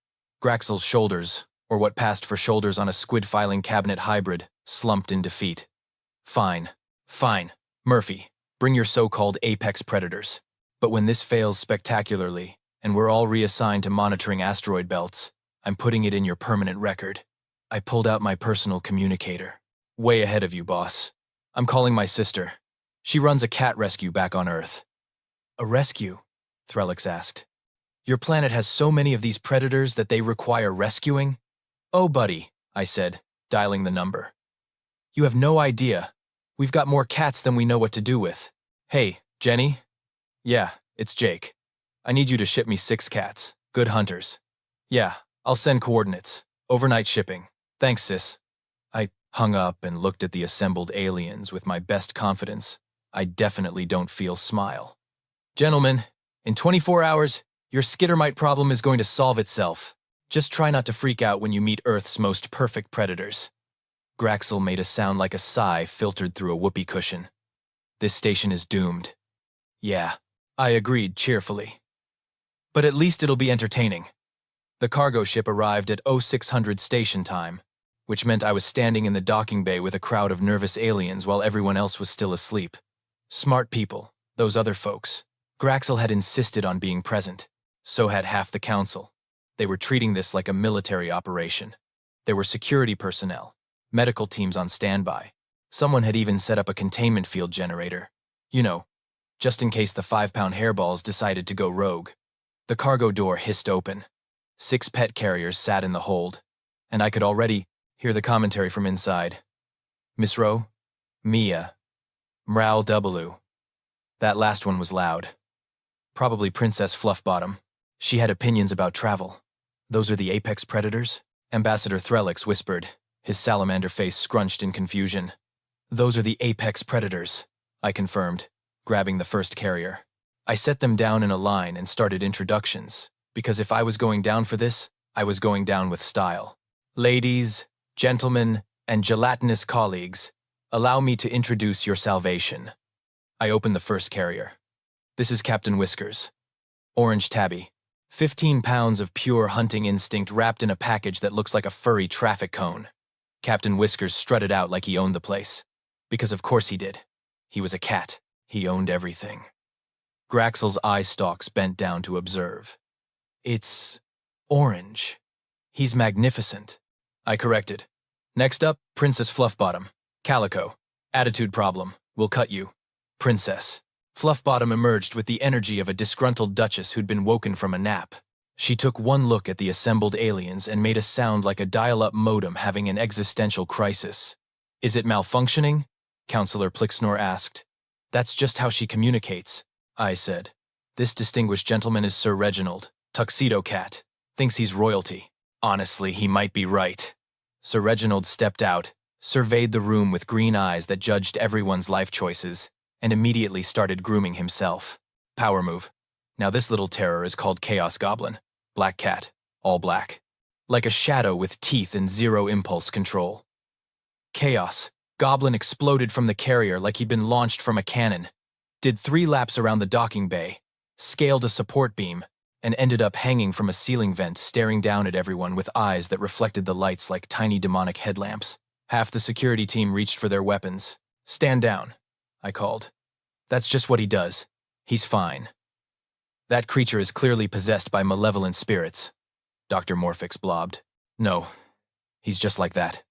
Graxel's shoulders, or what passed for shoulders on a squid filing cabinet hybrid, slumped in defeat. Fine. Murphy, bring your so-called apex predators. But when this fails spectacularly, and we're all reassigned to monitoring asteroid belts, I'm putting it in your permanent record. I pulled out my personal communicator. Way ahead of you, boss. I'm calling my sister. She runs a cat rescue back on Earth. A rescue? Threlix asked. Your planet has so many of these predators that they require rescuing? Oh, buddy, I said, dialing the number. You have no idea. We've got more cats than we know what to do with. Hey, Jenny? Yeah, it's Jake. I need you to ship me 6 cats. Good hunters. Yeah, I'll send coordinates. Overnight shipping. Thanks, sis. I hung up and looked at the assembled aliens with my best confidence. I definitely don't feel smile. Gentlemen, in 24 hours, your skittermite problem is going to solve itself. Just try not to freak out when you meet Earth's most perfect predators. Graxel made a sound like a sigh filtered through a whoopee cushion. This station is doomed. Yeah, I agreed cheerfully. But at least it'll be entertaining. The cargo ship arrived at 0600 station time, which meant I was standing in the docking bay with a crowd of nervous aliens while everyone else was still asleep. Smart people, those other folks. Graxel had insisted on being present. So had half the council. They were treating this like a military operation. There were security personnel, medical teams on standby. Someone had even set up a containment field generator. You know, just in case the 5-pound hairballs decided to go rogue. The cargo door hissed open. 6 pet carriers sat in the hold, and I could already hear the commentary from inside. Miss Rowe? Mia. Mral W. That last one was loud. Probably Princess Fluffbottom. She had opinions about travel. Those are the apex predators? Ambassador Threlix whispered, his salamander face scrunched in confusion. Those are the apex predators, I confirmed, grabbing the first carrier. I set them down in a line and started introductions, because if I was going down for this, I was going down with style. Ladies, gentlemen, and gelatinous colleagues, allow me to introduce your salvation. I opened the first carrier. This is Captain Whiskers. Orange tabby. 15 pounds of pure hunting instinct wrapped in a package that looks like a furry traffic cone. Captain Whiskers strutted out like he owned the place. Because of course he did. He was a cat. He owned everything. Graxel's eye stalks bent down to observe. It's orange. He's magnificent. I corrected. Next up, Princess Fluffbottom. Calico. Attitude problem. Will cut you. Princess. Fluffbottom emerged with the energy of a disgruntled duchess who'd been woken from a nap. She took one look at the assembled aliens and made a sound like a dial-up modem having an existential crisis. Is it malfunctioning? Counselor Plixnor asked. That's just how she communicates, I said. This distinguished gentleman is Sir Reginald, Tuxedo Cat. Thinks he's royalty. Honestly, he might be right. Sir Reginald stepped out, surveyed the room with green eyes that judged everyone's life choices, and immediately started grooming himself. Power move. Now this little terror is called Chaos Goblin. Black cat. All black. Like a shadow with teeth and zero impulse control. Chaos. Goblin exploded from the carrier like he'd been launched from a cannon. Did 3 laps around the docking bay. Scaled a support beam. And ended up hanging from a ceiling vent, staring down at everyone with eyes that reflected the lights like tiny demonic headlamps. Half the security team reached for their weapons. Stand down, I called. That's just what he does. He's fine. That creature is clearly possessed by malevolent spirits, Dr. Morphix blobbed. No, he's just like that.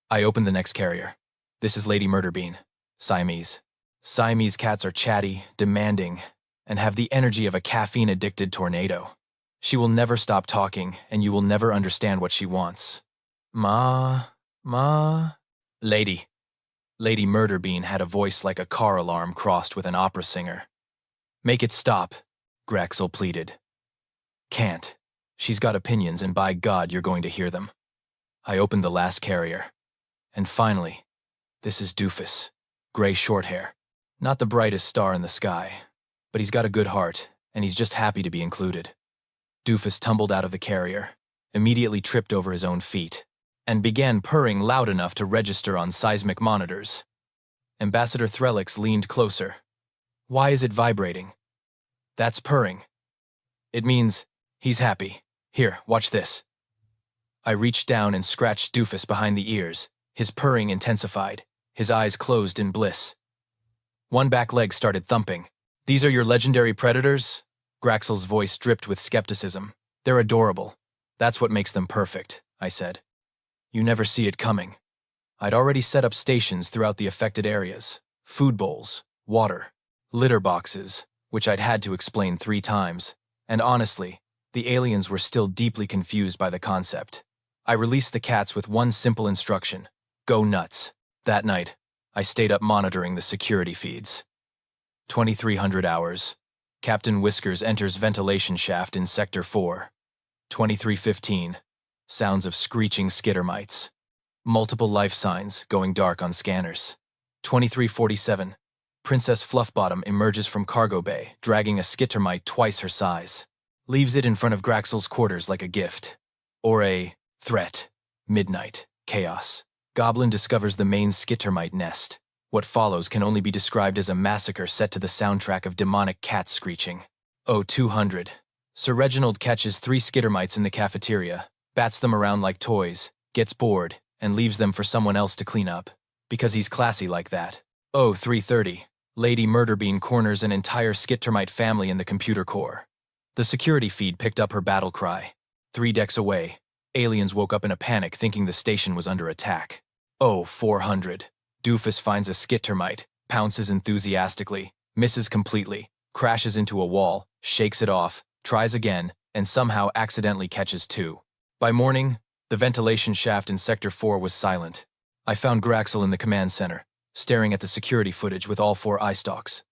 I opened the next carrier. This is Lady Murderbean, Siamese. Siamese cats are chatty, demanding, and have the energy of a caffeine-addicted tornado. She will never stop talking, and you will never understand what she wants. Ma. Lady. Lady Murderbean had a voice like a car alarm crossed with an opera singer. Make it stop, Graxel pleaded. Can't. She's got opinions, and by God, you're going to hear them. I opened the last carrier. And finally, this is Doofus. Gray short hair. Not the brightest star in the sky. But he's got a good heart, and he's just happy to be included. Doofus tumbled out of the carrier, immediately tripped over his own feet, and began purring loud enough to register on seismic monitors. Ambassador Threlix leaned closer. Why is it vibrating? That's purring. It means he's happy. Here, watch this. I reached down and scratched Doofus behind the ears. His purring intensified, his eyes closed in bliss. One back leg started thumping. These are your legendary predators? Graxel's voice dripped with skepticism. They're adorable. That's what makes them perfect, I said. You never see it coming. I'd already set up stations throughout the affected areas. Food bowls, water, litter boxes, which I'd had to explain 3 times. And honestly, the aliens were still deeply confused by the concept. I released the cats with one simple instruction. Go nuts. That night, I stayed up monitoring the security feeds. 2300 hours. Captain Whiskers enters ventilation shaft in Sector 4. 2315. Sounds of screeching skittermites. Multiple life signs going dark on scanners. 2347. Princess Fluffbottom emerges from cargo bay, dragging a skittermite twice her size. Leaves it in front of Graxel's quarters like a gift. Or a threat. Midnight. Chaos. Goblin discovers the main skittermite nest. What follows can only be described as a massacre set to the soundtrack of demonic cats screeching. 0200. Sir Reginald catches 3 skittermites in the cafeteria, bats them around like toys, gets bored, and leaves them for someone else to clean up. Because he's classy like that. 0330. Lady Murderbean corners an entire skittermite family in the computer core. The security feed picked up her battle cry. 3 decks away, aliens woke up in a panic thinking the station was under attack. 0400. Doofus finds a skittermite, pounces enthusiastically, misses completely, crashes into a wall, shakes it off, tries again, and somehow accidentally catches 2. By morning, the ventilation shaft in Sector 4 was silent. I found Graxel in the command center, staring at the security footage with all 4 eye stalks.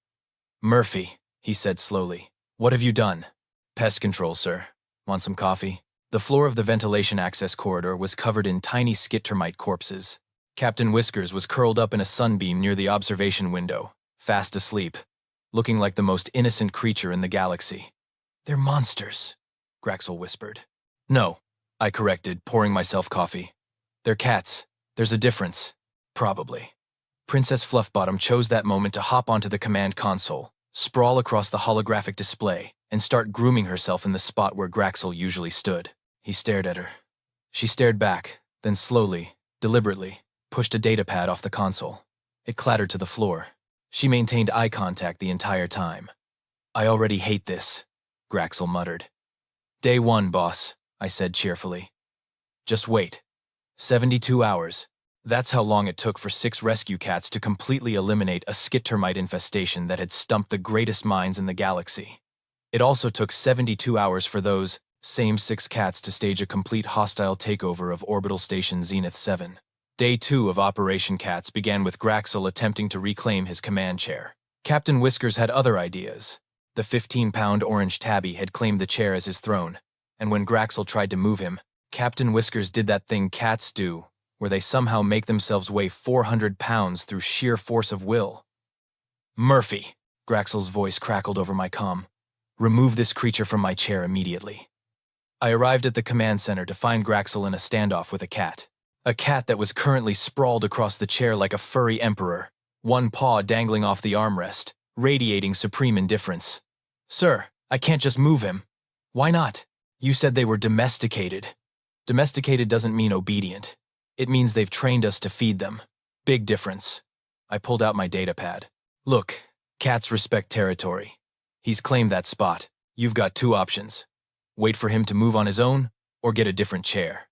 Murphy, he said slowly, what have you done? Pest control, sir. Want some coffee? The floor of the ventilation access corridor was covered in tiny skittermite corpses. Captain Whiskers was curled up in a sunbeam near the observation window, fast asleep, looking like the most innocent creature in the galaxy. They're monsters, Graxel whispered. No, I corrected, pouring myself coffee. They're cats. There's a difference. Probably. Princess Fluffbottom chose that moment to hop onto the command console, sprawl across the holographic display, and start grooming herself in the spot where Graxel usually stood. He stared at her. She stared back, then slowly, deliberately, pushed a datapad off the console. It clattered to the floor. She maintained eye contact the entire time. I already hate this, Graxel muttered. Day 1, boss, I said cheerfully. Just wait. 72 hours. That's how long it took for 6 rescue cats to completely eliminate a skit termite infestation that had stumped the greatest minds in the galaxy. It also took 72 hours for those same 6 cats to stage a complete hostile takeover of Orbital Station Zenith 7. Day 2 of Operation Cats began with Graxel attempting to reclaim his command chair. Captain Whiskers had other ideas. The 15-pound orange tabby had claimed the chair as his throne, and when Graxel tried to move him, Captain Whiskers did that thing cats do, where they somehow make themselves weigh 400 pounds through sheer force of will. Murphy, Graxel's voice crackled over my comm. Remove this creature from my chair immediately. I arrived at the command center to find Graxel in a standoff with a cat that was currently sprawled across the chair like a furry emperor, one paw dangling off the armrest, radiating supreme indifference. Sir, I can't just move him. Why not? You said they were domesticated. Domesticated doesn't mean obedient. It means they've trained us to feed them. Big difference. I pulled out my datapad. Look, cats respect territory. He's claimed that spot. You've got 2 options. Wait for him to move on his own, or get a different chair.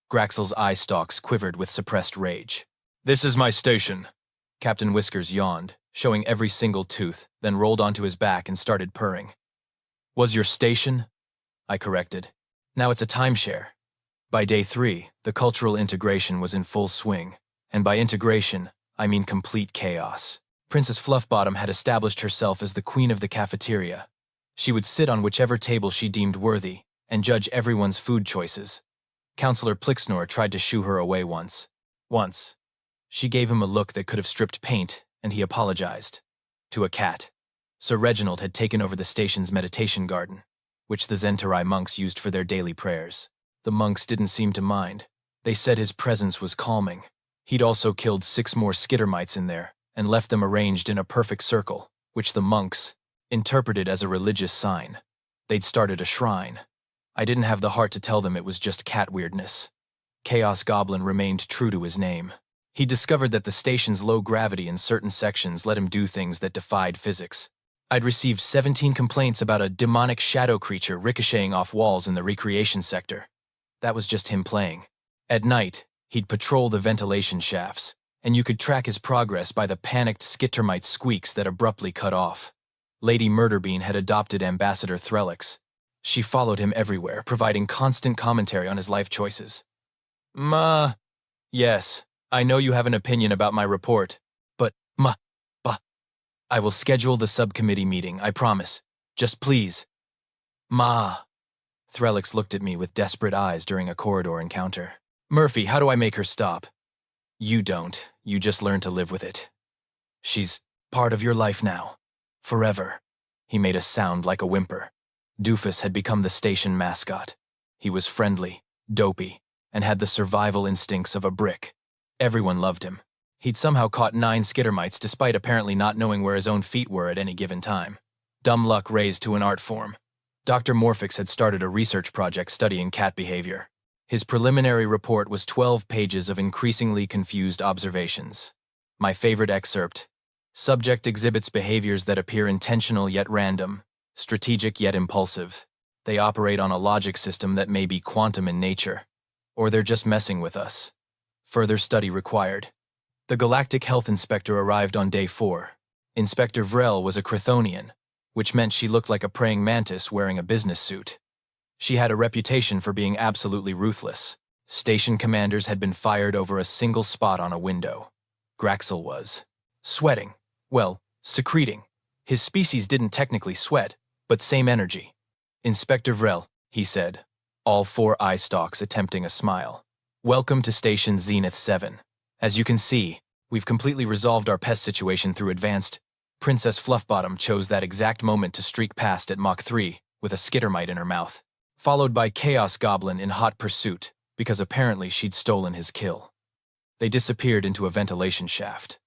Graxel's eye stalks quivered with suppressed rage. This is my station. Captain Whiskers yawned, showing every single tooth, then rolled onto his back and started purring. Was your station? I corrected. Now it's a timeshare. By day 3, the cultural integration was in full swing, and by integration, I mean complete chaos. Princess Fluffbottom had established herself as the queen of the cafeteria. She would sit on whichever table she deemed worthy and judge everyone's food choices. Counselor Plixnor tried to shoo her away once. She gave him a look that could have stripped paint, and he apologized. To a cat. Sir Reginald had taken over the station's meditation garden, which the Zentarai monks used for their daily prayers. The monks didn't seem to mind. They said his presence was calming. He'd also killed 6 more skittermites in there and left them arranged in a perfect circle, which the monks interpreted as a religious sign. They'd started a shrine. I didn't have the heart to tell them it was just cat weirdness. Chaos Goblin remained true to his name. He discovered that the station's low gravity in certain sections let him do things that defied physics. I'd received 17 complaints about a demonic shadow creature ricocheting off walls in the recreation sector. That was just him playing. At night, he'd patrol the ventilation shafts, and you could track his progress by the panicked skittermite squeaks that abruptly cut off. Lady Murderbean had adopted Ambassador Threlix. She followed him everywhere, providing constant commentary on his life choices. Yes, I know you have an opinion about my report, but I will schedule the subcommittee meeting, I promise. Just please. Threlix looked at me with desperate eyes during a corridor encounter. Murphy, how do I make her stop? You don't. You just learn to live with it. She's part of your life now. Forever. He made a sound like a whimper. Doofus had become the station mascot. He was friendly, dopey, and had the survival instincts of a brick. Everyone loved him. He'd somehow caught 9 skittermites despite apparently not knowing where his own feet were at any given time. Dumb luck raised to an art form. Dr. Morphix had started a research project studying cat behavior. His preliminary report was 12 pages of increasingly confused observations. My favorite excerpt: subject exhibits behaviors that appear intentional yet random, strategic yet impulsive. They operate on a logic system that may be quantum in nature, or they're just messing with us. Further study required. The Galactic Health Inspector arrived on day 4. Inspector Vrel was a Chthonian, which meant she looked like a praying mantis wearing a business suit. She had a reputation for being absolutely ruthless. Station commanders had been fired over a single spot on a window. Graxel was sweating. Well, secreting. His species didn't technically sweat, but same energy. Inspector Vrel, he said, all 4 eye stalks attempting a smile. Welcome to Station Zenith 7. As you can see, we've completely resolved our pest situation through advanced. Princess Fluffbottom chose that exact moment to streak past at Mach 3 with a skittermite in her mouth, followed by Chaos Goblin in hot pursuit because apparently she'd stolen his kill. They disappeared into a ventilation shaft.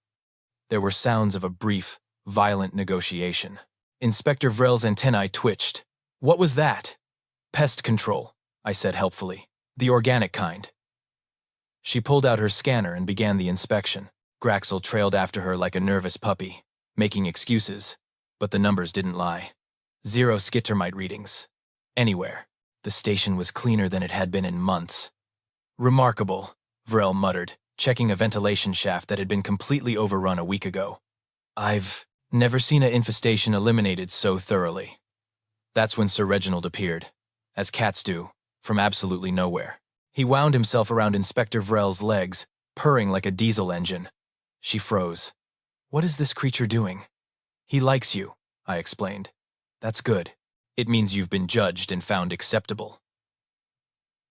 There were sounds of a brief, violent negotiation. Inspector Vrel's antennae twitched. What was that? Pest control, I said helpfully. The organic kind. She pulled out her scanner and began the inspection. Graxel trailed after her like a nervous puppy. making excuses, but the numbers didn't lie. 0 skittermite readings. Anywhere. The station was cleaner than it had been in months. Remarkable, Vrel muttered, checking a ventilation shaft that had been completely overrun a week ago. I've never seen an infestation eliminated so thoroughly. That's when Sir Reginald appeared, as cats do, from absolutely nowhere. He wound himself around Inspector Vrel's legs, purring like a diesel engine. She froze. What is this creature doing? He likes you, I explained. That's good. It means you've been judged and found acceptable.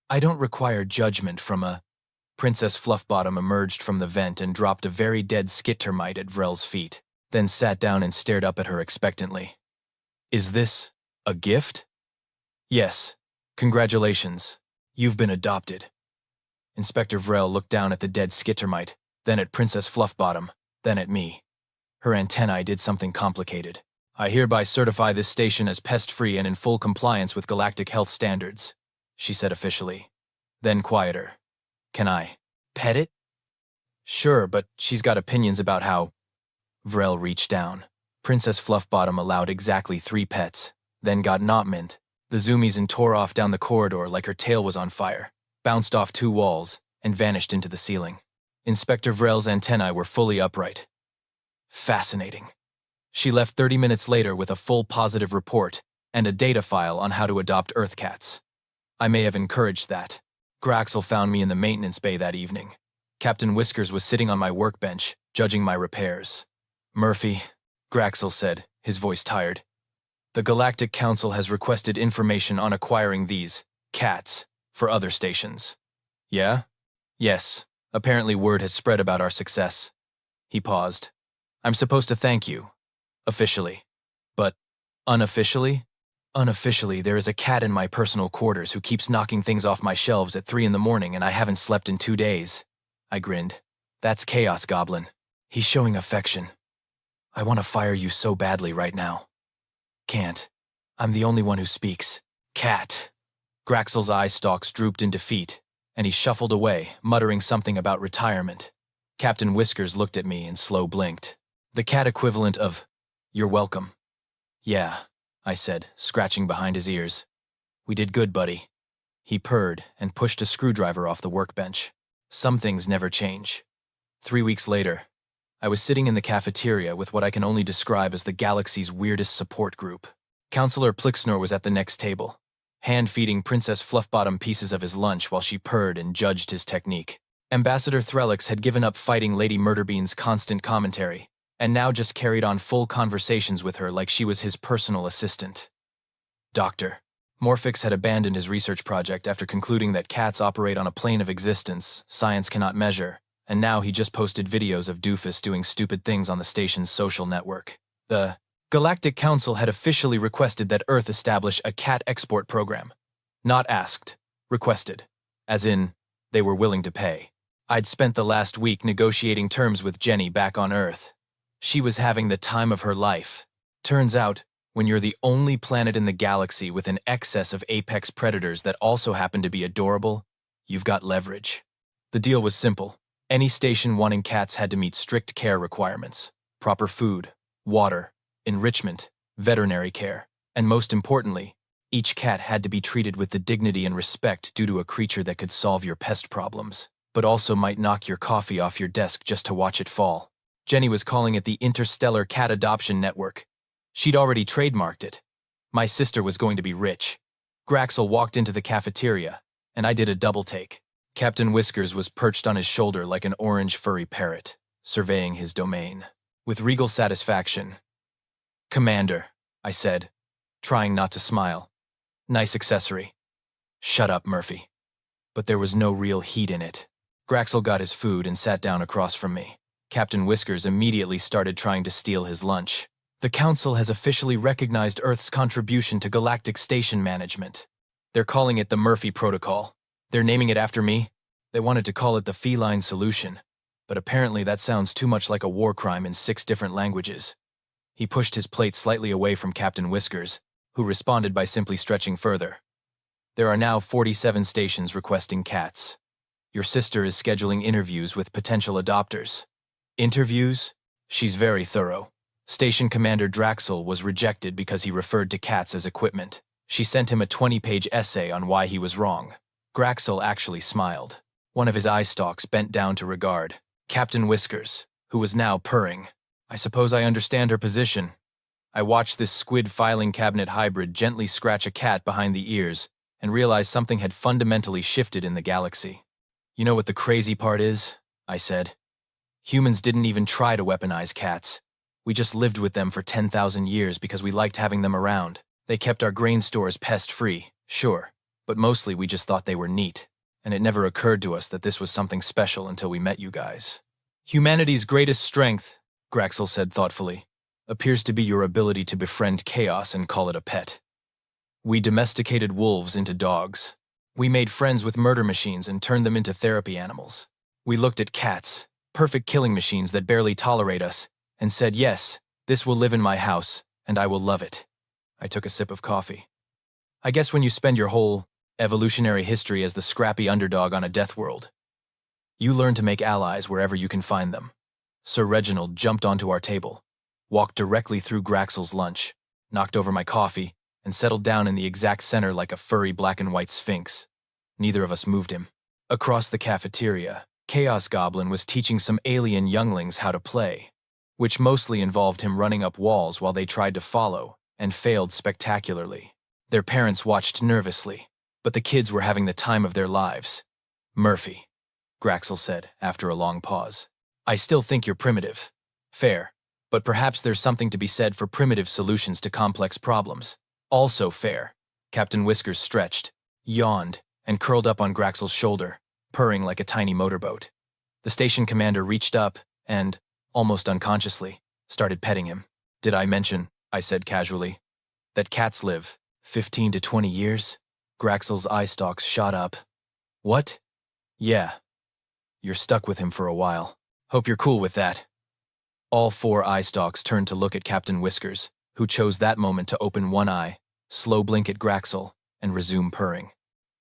I don't require judgment from a... Princess Fluffbottom emerged from the vent and dropped a very dead skittermite at Vrel's feet, then sat down and stared up at her expectantly. Is this a gift? Yes. Congratulations. You've been adopted. Inspector Vrel looked down at the dead skittermite, then at Princess Fluffbottom, then at me. Her antennae did something complicated. I hereby certify this station as pest-free and in full compliance with galactic health standards, she said officially. Then quieter. Can I pet it? Sure, but she's got opinions about how... Vrel reached down. Princess Fluffbottom allowed exactly 3 pets, then got not mint, the zoomies, and tore off down the corridor like her tail was on fire, bounced off 2 walls, and vanished into the ceiling. Inspector Vrel's antennae were fully upright. Fascinating. She left 30 minutes later with a full positive report and a data file on how to adopt Earth cats. I may have encouraged that. Graxel found me in the maintenance bay that evening. Captain Whiskers was sitting on my workbench, judging my repairs. Murphy, Graxel said, his voice tired. The Galactic Council has requested information on acquiring these cats for other stations. Yeah? Yes. Apparently word has spread about our success. He paused. I'm supposed to thank you. Officially. But unofficially? Unofficially, there is a cat in my personal quarters who keeps knocking things off my shelves at 3 in the morning and I haven't slept in 2 days. I grinned. That's Chaos Goblin. He's showing affection. I want to fire you so badly right now. Can't. I'm the only one who speaks. Cat. Graxel's eye stalks drooped in defeat, and he shuffled away, muttering something about retirement. Captain Whiskers looked at me and slow blinked. The cat equivalent of, "You're welcome." Yeah, I said, scratching behind his ears. We did good, buddy. He purred and pushed a screwdriver off the workbench. Some things never change. 3 weeks later, I was sitting in the cafeteria with what I can only describe as the galaxy's weirdest support group. Counselor Plixnor was at the next table, hand-feeding Princess Fluffbottom pieces of his lunch while she purred and judged his technique. Ambassador Threlix had given up fighting Lady Murderbean's constant commentary, and now just carried on full conversations with her like she was his personal assistant. Dr. Morphix had abandoned his research project after concluding that cats operate on a plane of existence science cannot measure, and now he just posted videos of Doofus doing stupid things on the station's social network. The Galactic Council had officially requested that Earth establish a cat export program. Not asked, requested. As in, they were willing to pay. I'd spent the last week negotiating terms with Jenny back on Earth. She was having the time of her life. Turns out, when you're the only planet in the galaxy with an excess of apex predators that also happen to be adorable, you've got leverage. The deal was simple. Any station wanting cats had to meet strict care requirements: proper food, water, enrichment, veterinary care, and most importantly, each cat had to be treated with the dignity and respect due to a creature that could solve your pest problems, but also might knock your coffee off your desk just to watch it fall. Jenny was calling it the Interstellar Cat Adoption Network. She'd already trademarked it. My sister was going to be rich. Graxel walked into the cafeteria, and I did a double take. Captain Whiskers was perched on his shoulder like an orange furry parrot, surveying his domain. With regal satisfaction. "Commander," I said, trying not to smile. "Nice accessory." "Shut up, Murphy." But there was no real heat in it. Graxel got his food and sat down across from me. Captain Whiskers immediately started trying to steal his lunch. The Council has officially recognized Earth's contribution to galactic station management. They're calling it the Murphy Protocol. They're naming it after me. They wanted to call it the Feline Solution, but apparently that sounds too much like a war crime in 6 different languages. He pushed his plate slightly away from Captain Whiskers, who responded by simply stretching further. There are now 47 stations requesting cats. Your sister is scheduling interviews with potential adopters. Interviews? She's very thorough. Station Commander Draxel was rejected because he referred to cats as equipment. She sent him a 20-page essay on why he was wrong. Graxel actually smiled. One of his eye stalks bent down to regard Captain Whiskers, who was now purring. I suppose I understand her position. I watched this squid filing cabinet hybrid gently scratch a cat behind the ears and realized something had fundamentally shifted in the galaxy. You know what the crazy part is? I said. Humans didn't even try to weaponize cats. We just lived with them for 10,000 years because we liked having them around. They kept our grain stores pest-free, sure, but mostly we just thought they were neat, and it never occurred to us that this was something special until we met you guys. Humanity's greatest strength, Graxel said thoughtfully, appears to be your ability to befriend chaos and call it a pet. We domesticated wolves into dogs. We made friends with murder machines and turned them into therapy animals. We looked at cats, perfect killing machines that barely tolerate us, and said, yes, this will live in my house, and I will love it. I took a sip of coffee. I guess when you spend your whole evolutionary history as the scrappy underdog on a death world, you learn to make allies wherever you can find them. Sir Reginald jumped onto our table, walked directly through Graxel's lunch, knocked over my coffee, and settled down in the exact center like a furry black and white sphinx. Neither of us moved him. Across the cafeteria, Chaos Goblin was teaching some alien younglings how to play, which mostly involved him running up walls while they tried to follow, and failed spectacularly. Their parents watched nervously, but the kids were having the time of their lives. Murphy, Graxel said after a long pause. I still think you're primitive. Fair, but perhaps there's something to be said for primitive solutions to complex problems. Also fair. Captain Whiskers stretched, yawned, and curled up on Graxel's shoulder, purring like a tiny motorboat. The station commander reached up and, almost unconsciously, started petting him. Did I mention, I said casually, that cats live 15 to 20 years? Graxel's eye stalks shot up. What? Yeah. You're stuck with him for a while. Hope you're cool with that. All 4 eye stalks turned to look at Captain Whiskers, who chose that moment to open one eye, slow blink at Graxel, and resume purring.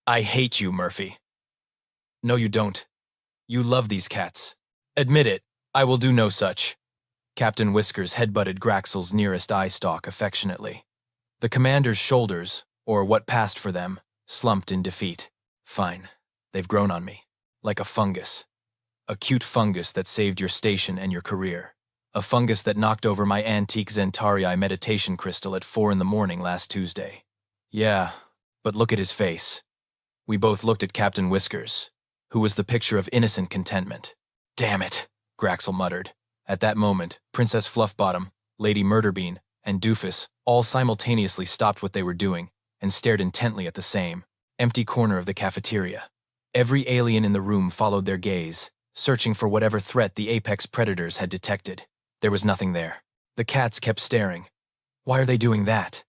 I hate you, Murphy. No, you don't. You love these cats. Admit it, I will do no such. Captain Whiskers headbutted Graxel's nearest eye stalk affectionately. The commander's shoulders, or what passed for them, slumped in defeat. Fine. They've grown on me. Like a fungus. A cute fungus that saved your station and your career. A fungus that knocked over my antique Zentarii meditation crystal at 4 in the morning last Tuesday. Yeah, but look at his face. We both looked at Captain Whiskers, who was the picture of innocent contentment. Damn it, Graxel muttered. At that moment, Princess Fluffbottom, Lady Murderbean, and Doofus all simultaneously stopped what they were doing and stared intently at the same empty corner of the cafeteria. Every alien in the room followed their gaze, searching for whatever threat the apex predators had detected. There was nothing there. The cats kept staring. Why are they doing that?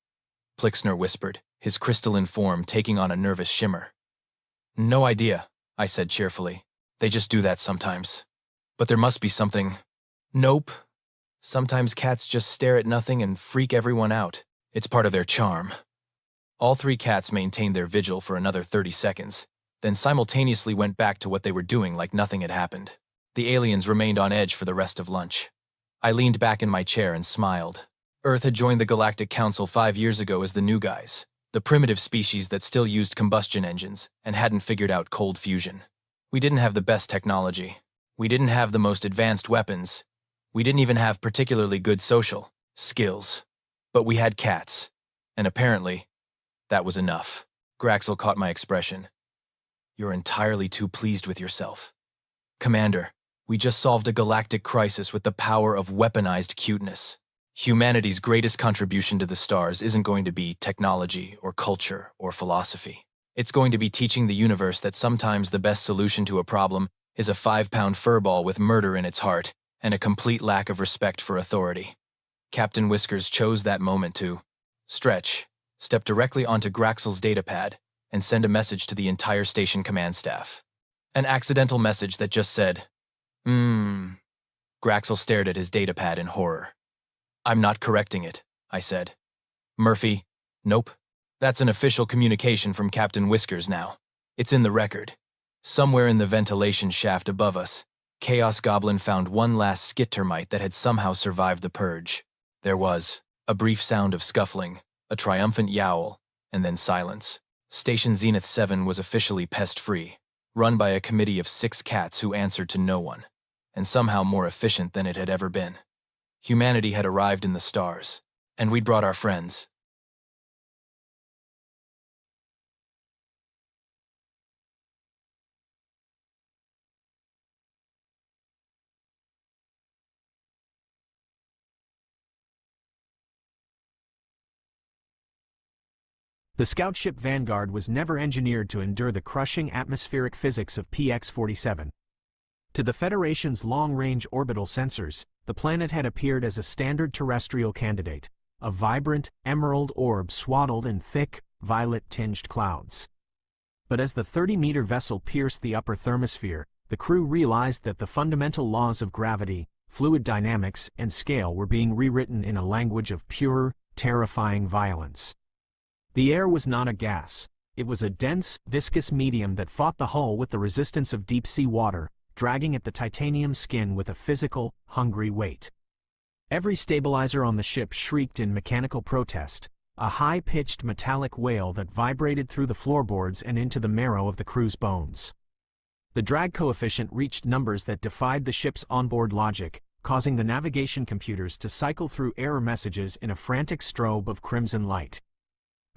Plixner whispered, his crystalline form taking on a nervous shimmer. No idea, I said cheerfully. They just do that sometimes. But there must be something. Nope. Sometimes cats just stare at nothing and freak everyone out. It's part of their charm. All 3 cats maintained their vigil for another 30 seconds, then simultaneously went back to what they were doing like nothing had happened. The aliens remained on edge for the rest of lunch. I leaned back in my chair and smiled. Earth had joined the Galactic Council 5 years ago as the new guys, the primitive species that still used combustion engines and hadn't figured out cold fusion. We didn't have the best technology. We didn't have the most advanced weapons. We didn't even have particularly good social skills. But we had cats, and apparently, that was enough. Graxel caught my expression. You're entirely too pleased with yourself. Commander, we just solved a galactic crisis with the power of weaponized cuteness. Humanity's greatest contribution to the stars isn't going to be technology or culture or philosophy. It's going to be teaching the universe that sometimes the best solution to a problem is a 5-pound furball with murder in its heart and a complete lack of respect for authority. Captain Whiskers chose that moment to stretch, step directly onto Graxel's datapad, and send a message to the entire station command staff. An accidental message that just said, Graxel stared at his datapad in horror. I'm not correcting it, I said. Murphy, nope. That's an official communication from Captain Whiskers now. It's in the record. Somewhere in the ventilation shaft above us, Chaos Goblin found one last skit termite that had somehow survived the purge. There was a brief sound of scuffling, a triumphant yowl, and then silence. Station Zenith 7 was officially pest-free, run by a committee of 6 cats who answered to no one, and somehow more efficient than it had ever been. Humanity had arrived in the stars, and we'd brought our friends. The scout ship Vanguard was never engineered to endure the crushing atmospheric physics of PX-47. To the Federation's long-range orbital sensors, the planet had appeared as a standard terrestrial candidate, a vibrant, emerald orb swaddled in thick, violet-tinged clouds. But as the 30-meter vessel pierced the upper thermosphere, the crew realized that the fundamental laws of gravity, fluid dynamics, and scale were being rewritten in a language of pure, terrifying violence. The air was not a gas. It was a dense, viscous medium that fought the hull with the resistance of deep-sea water, dragging at the titanium skin with a physical, hungry weight. Every stabilizer on the ship shrieked in mechanical protest, a high-pitched metallic wail that vibrated through the floorboards and into the marrow of the crew's bones. The drag coefficient reached numbers that defied the ship's onboard logic, causing the navigation computers to cycle through error messages in a frantic strobe of crimson light.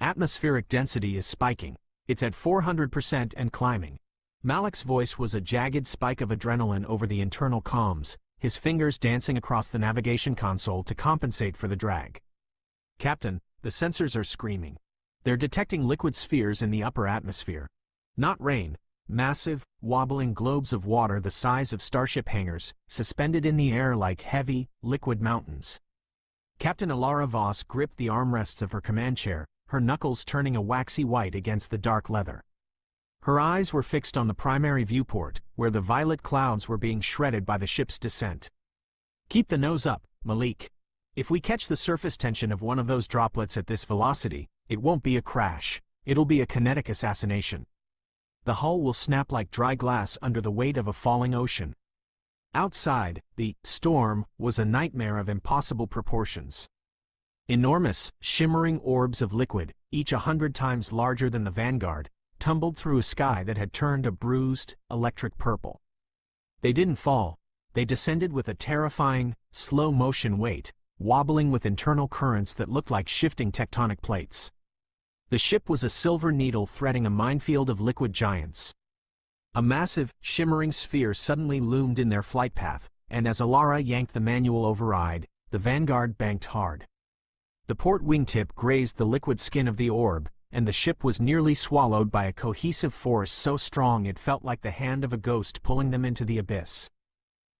Atmospheric density is spiking. It's at 400% and climbing. Malik's voice was a jagged spike of adrenaline over the internal comms, his fingers dancing across the navigation console to compensate for the drag. Captain, the sensors are screaming. They're detecting liquid spheres in the upper atmosphere. Not rain, massive, wobbling globes of water the size of starship hangars, suspended in the air like heavy, liquid mountains. Captain Alara Voss gripped the armrests of her command chair, her knuckles turning a waxy white against the dark leather. Her eyes were fixed on the primary viewport, where the violet clouds were being shredded by the ship's descent. Keep the nose up, Malik. If we catch the surface tension of one of those droplets at this velocity, it won't be a crash, it'll be a kinetic assassination. The hull will snap like dry glass under the weight of a falling ocean. Outside, the storm was a nightmare of impossible proportions. Enormous, shimmering orbs of liquid, each 100 times larger than the Vanguard, tumbled through a sky that had turned a bruised, electric purple. They didn't fall. They descended with a terrifying, slow-motion weight, wobbling with internal currents that looked like shifting tectonic plates. The ship was a silver needle threading a minefield of liquid giants. A massive, shimmering sphere suddenly loomed in their flight path, and as Alara yanked the manual override, the Vanguard banked hard. The port wingtip grazed the liquid skin of the orb, and the ship was nearly swallowed by a cohesive force so strong it felt like the hand of a ghost pulling them into the abyss.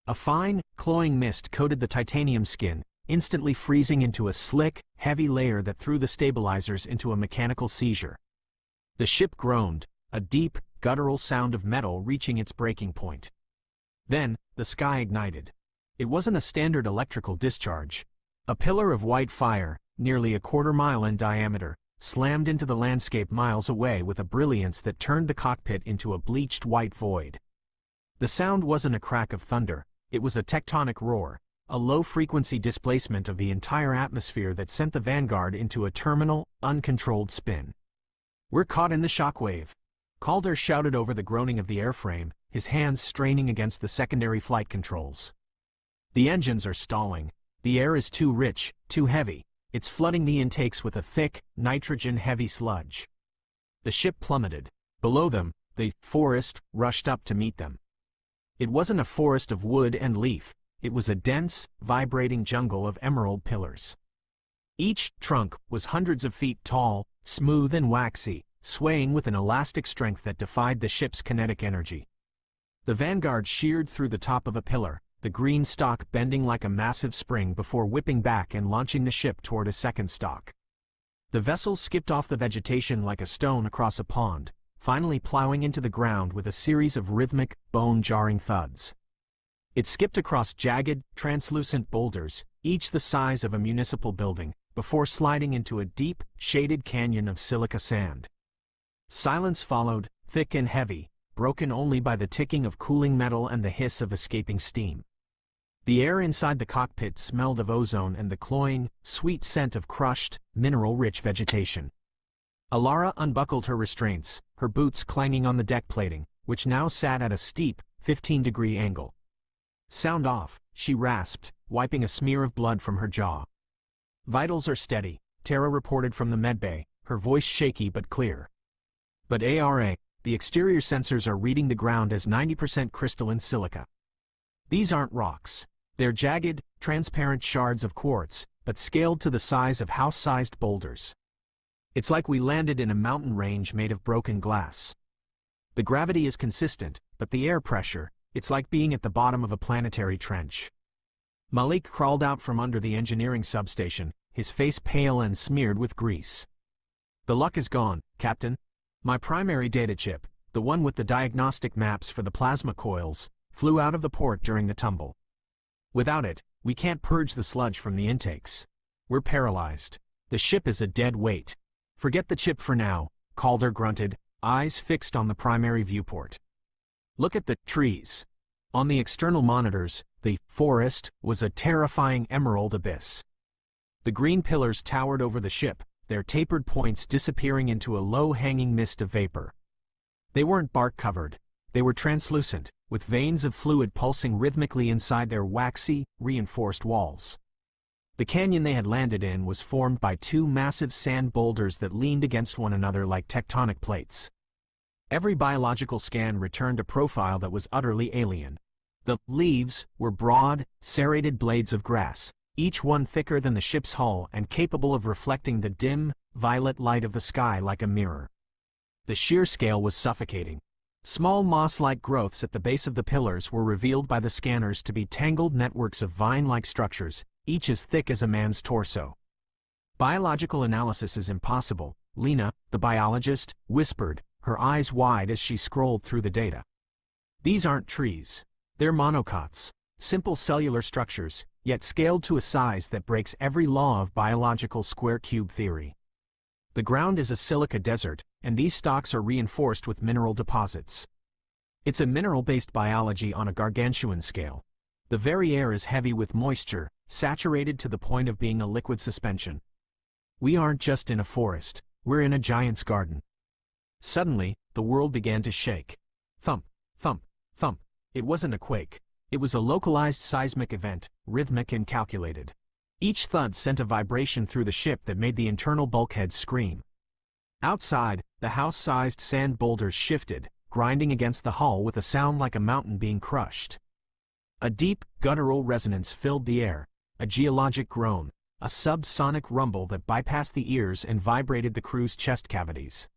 A fine, cloying mist coated the titanium skin, instantly freezing into a slick, heavy layer that threw the stabilizers into a mechanical seizure. The ship groaned, a deep, guttural sound of metal reaching its breaking point. Then, the sky ignited. It wasn't a standard electrical discharge. A pillar of white fire, nearly a quarter-mile in diameter, slammed into the landscape miles away with a brilliance that turned the cockpit into a bleached white void. The sound wasn't a crack of thunder, it was a tectonic roar, a low-frequency displacement of the entire atmosphere that sent the Vanguard into a terminal, uncontrolled spin. "We're caught in the shockwave," Calder shouted over the groaning of the airframe, his hands straining against the secondary flight controls. "The engines are stalling. The air is too rich, too heavy. It's flooding the intakes with a thick, nitrogen-heavy sludge." The ship plummeted. Below them, the forest rushed up to meet them. It wasn't a forest of wood and leaf. It was a dense, vibrating jungle of emerald pillars. Each trunk was hundreds of feet tall, smooth and waxy, swaying with an elastic strength that defied the ship's kinetic energy. The Vanguard sheared through the top of a pillar, the green stalk bending like a massive spring before whipping back and launching the ship toward a second stalk. The vessel skipped off the vegetation like a stone across a pond, finally plowing into the ground with a series of rhythmic, bone-jarring thuds. It skipped across jagged, translucent boulders, each the size of a municipal building, before sliding into a deep, shaded canyon of silica sand. Silence followed, thick and heavy, broken only by the ticking of cooling metal and the hiss of escaping steam. The air inside the cockpit smelled of ozone and the cloying, sweet scent of crushed, mineral-rich vegetation. Alara unbuckled her restraints, her boots clanging on the deck plating, which now sat at a steep, 15-degree angle. "Sound off," she rasped, wiping a smear of blood from her jaw. "Vitals are steady," Tara reported from the medbay, her voice shaky but clear. "But ARA, the exterior sensors are reading the ground as 90% crystalline silica. These aren't rocks. They're jagged, transparent shards of quartz, but scaled to the size of house-sized boulders. It's like we landed in a mountain range made of broken glass. The gravity is consistent, but the air pressure, it's like being at the bottom of a planetary trench." Malik crawled out from under the engineering substation, his face pale and smeared with grease. "The luck is gone, Captain. My primary data chip, the one with the diagnostic maps for the plasma coils, flew out of the port during the tumble. Without it, we can't purge the sludge from the intakes. We're paralyzed. The ship is a dead weight." "Forget the chip for now," Calder grunted, eyes fixed on the primary viewport. "Look at the trees." On the external monitors, the forest was a terrifying emerald abyss. The green pillars towered over the ship, their tapered points disappearing into a low-hanging mist of vapor. They weren't bark-covered. They were translucent, with veins of fluid pulsing rhythmically inside their waxy, reinforced walls. The canyon they had landed in was formed by two massive sand boulders that leaned against one another like tectonic plates. Every biological scan returned a profile that was utterly alien. The leaves were broad, serrated blades of grass, each one thicker than the ship's hull and capable of reflecting the dim, violet light of the sky like a mirror. The sheer scale was suffocating. Small moss-like growths at the base of the pillars were revealed by the scanners to be tangled networks of vine-like structures, each as thick as a man's torso. "Biological analysis is impossible," Lena, the biologist, whispered, her eyes wide as she scrolled through the data. "These aren't trees. They're monocots, simple cellular structures, yet scaled to a size that breaks every law of biological square-cube theory. The ground is a silica desert, and these stalks are reinforced with mineral deposits. It's a mineral-based biology on a gargantuan scale. The very air is heavy with moisture, saturated to the point of being a liquid suspension. We aren't just in a forest, we're in a giant's garden." Suddenly, the world began to shake. Thump, thump, thump. It wasn't a quake. It was a localized seismic event, rhythmic and calculated. Each thud sent a vibration through the ship that made the internal bulkheads scream. Outside, the house-sized sand boulders shifted, grinding against the hull with a sound like a mountain being crushed. A deep, guttural resonance filled the air, a geologic groan, a subsonic rumble that bypassed the ears and vibrated the crew's chest cavities.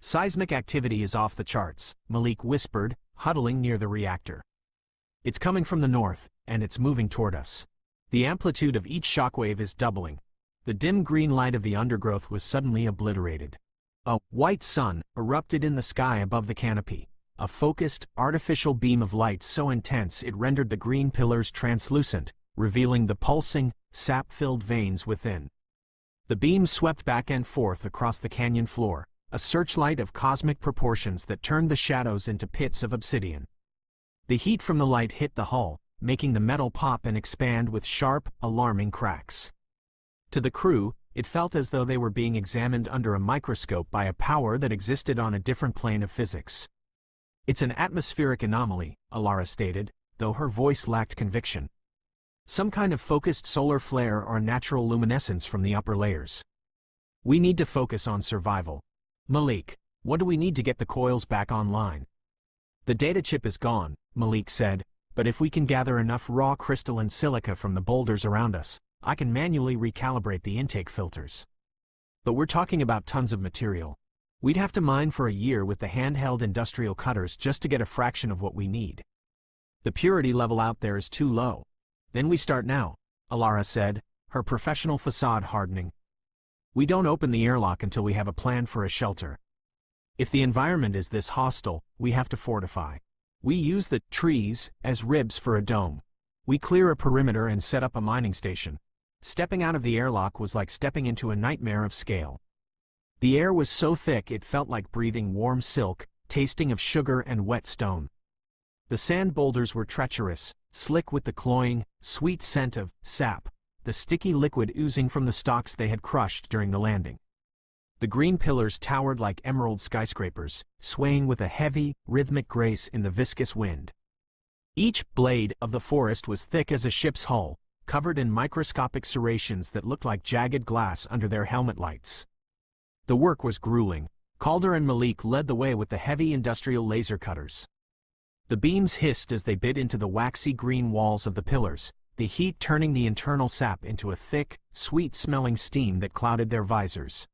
"Seismic activity is off the charts," Malik whispered, huddling near the reactor. "It's coming from the north, and it's moving toward us. The amplitude of each shockwave is doubling." The dim green light of the undergrowth was suddenly obliterated. A white sun erupted in the sky above the canopy, a focused, artificial beam of light so intense it rendered the green pillars translucent, revealing the pulsing, sap-filled veins within. The beam swept back and forth across the canyon floor, a searchlight of cosmic proportions that turned the shadows into pits of obsidian. The heat from the light hit the hull, making the metal pop and expand with sharp, alarming cracks. To the crew, it felt as though they were being examined under a microscope by a power that existed on a different plane of physics. "It's an atmospheric anomaly," Alara stated, though her voice lacked conviction. "Some kind of focused solar flare or natural luminescence from the upper layers. We need to focus on survival. Malik, what do we need to get the coils back online?" "The data chip is gone," Malik said, "but if we can gather enough raw crystalline silica from the boulders around us, I can manually recalibrate the intake filters. But we're talking about tons of material. We'd have to mine for a year with the handheld industrial cutters just to get a fraction of what we need. The purity level out there is too low." "Then we start now," Alara said, her professional facade hardening. "We don't open the airlock until we have a plan for a shelter. If the environment is this hostile, we have to fortify. We use the trees as ribs for a dome. We clear a perimeter and set up a mining station." Stepping out of the airlock was like stepping into a nightmare of scale. The air was so thick it felt like breathing warm silk, tasting of sugar and wet stone. The sand boulders were treacherous, slick with the cloying, sweet scent of sap, the sticky liquid oozing from the stalks they had crushed during the landing. The green pillars towered like emerald skyscrapers, swaying with a heavy, rhythmic grace in the viscous wind. Each blade of the forest was thick as a ship's hull, covered in microscopic serrations that looked like jagged glass under their helmet lights. The work was grueling. Calder and Malik led the way with the heavy industrial laser cutters. The beams hissed as they bit into the waxy green walls of the pillars, the heat turning the internal sap into a thick, sweet-smelling steam that clouded their visors.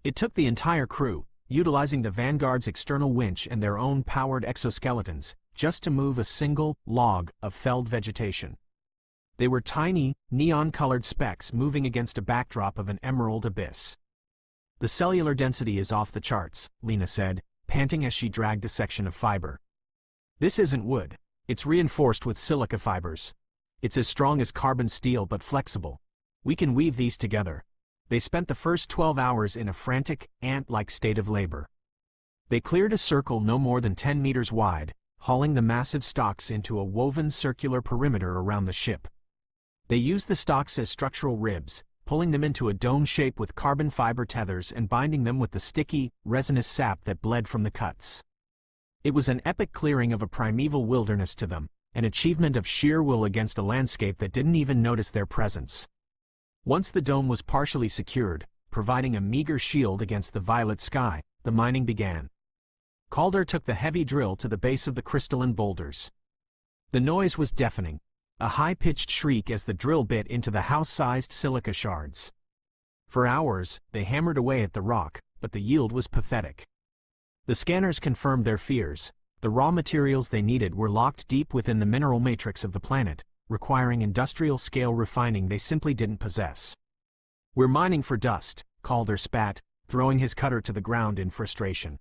It took the entire crew, utilizing the Vanguard's external winch and their own powered exoskeletons, just to move a single log of felled vegetation. They were tiny, neon-colored specks moving against a backdrop of an emerald abyss. "The cellular density is off the charts," Lena said, panting as she dragged a section of fiber. "This isn't wood. It's reinforced with silica fibers. It's as strong as carbon steel but flexible. We can weave these together." They spent the first 12 hours in a frantic, ant-like state of labor. They cleared a circle no more than 10 meters wide, hauling the massive stalks into a woven circular perimeter around the ship. They used the stalks as structural ribs, pulling them into a dome shape with carbon fiber tethers and binding them with the sticky, resinous sap that bled from the cuts. It was an epic clearing of a primeval wilderness to them, an achievement of sheer will against a landscape that didn't even notice their presence. Once the dome was partially secured, providing a meager shield against the violet sky, the mining began. Calder took the heavy drill to the base of the crystalline boulders. The noise was deafening, a high-pitched shriek as the drill bit into the house-sized silica shards. For hours, they hammered away at the rock, but the yield was pathetic. The scanners confirmed their fears. The raw materials they needed were locked deep within the mineral matrix of the planet, requiring industrial-scale refining they simply didn't possess. "We're mining for dust," Calder spat, throwing his cutter to the ground in frustration.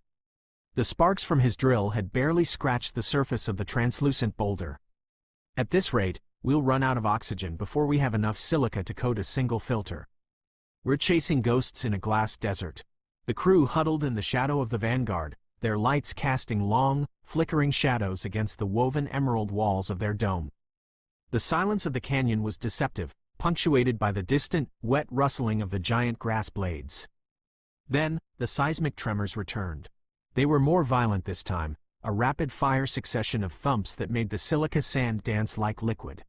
The sparks from his drill had barely scratched the surface of the translucent boulder. "At this rate, we'll run out of oxygen before we have enough silica to coat a single filter. We're chasing ghosts in a glass desert." The crew huddled in the shadow of the Vanguard, their lights casting long, flickering shadows against the woven emerald walls of their dome. The silence of the canyon was deceptive, punctuated by the distant, wet rustling of the giant grass blades. Then, the seismic tremors returned. They were more violent this time, a rapid-fire succession of thumps that made the silica sand dance like liquid.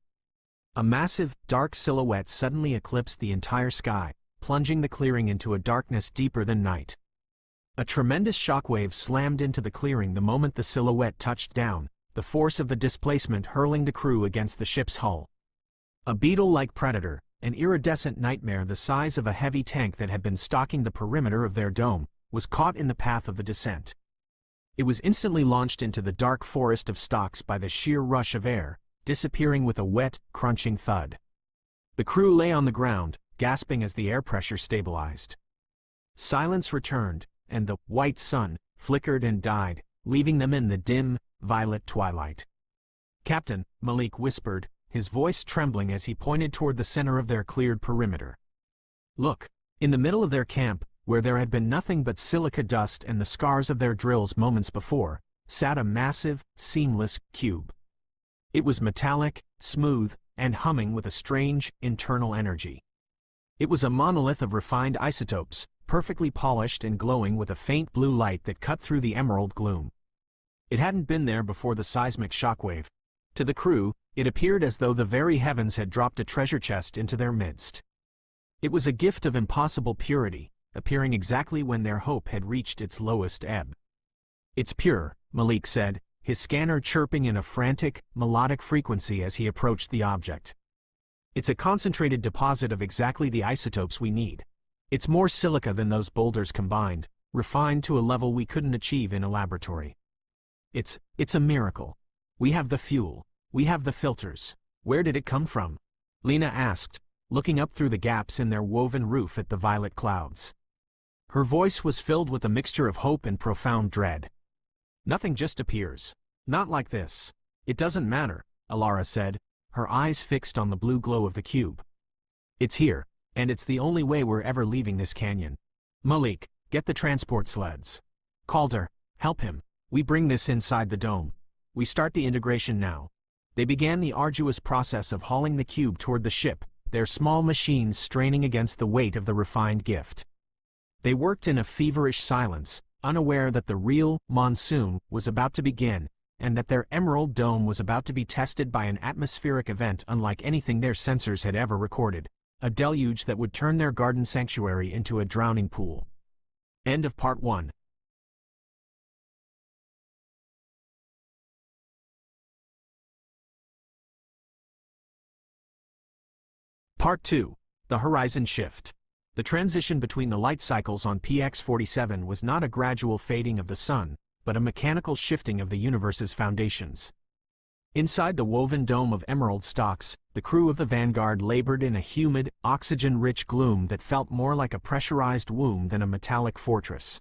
A massive, dark silhouette suddenly eclipsed the entire sky, plunging the clearing into a darkness deeper than night. A tremendous shockwave slammed into the clearing the moment the silhouette touched down, the force of the displacement hurling the crew against the ship's hull. A beetle-like predator, an iridescent nightmare the size of a heavy tank that had been stalking the perimeter of their dome, was caught in the path of the descent. It was instantly launched into the dark forest of stalks by the sheer rush of air, disappearing with a wet, crunching thud. The crew lay on the ground, gasping as the air pressure stabilized. Silence returned, and the white sun flickered and died, leaving them in the dim, violet twilight. "Captain," Malik whispered, his voice trembling as he pointed toward the center of their cleared perimeter. "Look." In the middle of their camp, where there had been nothing but silica dust and the scars of their drills moments before, sat a massive, seamless cube. It was metallic, smooth, and humming with a strange, internal energy. It was a monolith of refined isotopes, perfectly polished and glowing with a faint blue light that cut through the emerald gloom. It hadn't been there before the seismic shockwave. To the crew, it appeared as though the very heavens had dropped a treasure chest into their midst. It was a gift of impossible purity, appearing exactly when their hope had reached its lowest ebb. "It's pure," Malik said, his scanner chirping in a frantic, melodic frequency as he approached the object. "It's a concentrated deposit of exactly the isotopes we need. It's more silica than those boulders combined, refined to a level we couldn't achieve in a laboratory. It's a miracle. We have the fuel. We have the filters. Where did it come from?" Lena asked, looking up through the gaps in their woven roof at the violet clouds. Her voice was filled with a mixture of hope and profound dread. "Nothing just appears. Not like this. It doesn't matter," Alara said, her eyes fixed on the blue glow of the cube. "It's here, and it's the only way we're ever leaving this canyon. Malik, get the transport sleds. Calder, help him. We bring this inside the dome. We start the integration now." They began the arduous process of hauling the cube toward the ship, their small machines straining against the weight of the refined gift. They worked in a feverish silence, unaware that the real monsoon was about to begin, and that their emerald dome was about to be tested by an atmospheric event unlike anything their sensors had ever recorded, a deluge that would turn their garden sanctuary into a drowning pool. End of Part 1. Part 2. The Horizon Shift. The transition between the light cycles on PX-47 was not a gradual fading of the sun, but a mechanical shifting of the universe's foundations. Inside the woven dome of emerald stalks, the crew of the Vanguard labored in a humid, oxygen-rich gloom that felt more like a pressurized womb than a metallic fortress.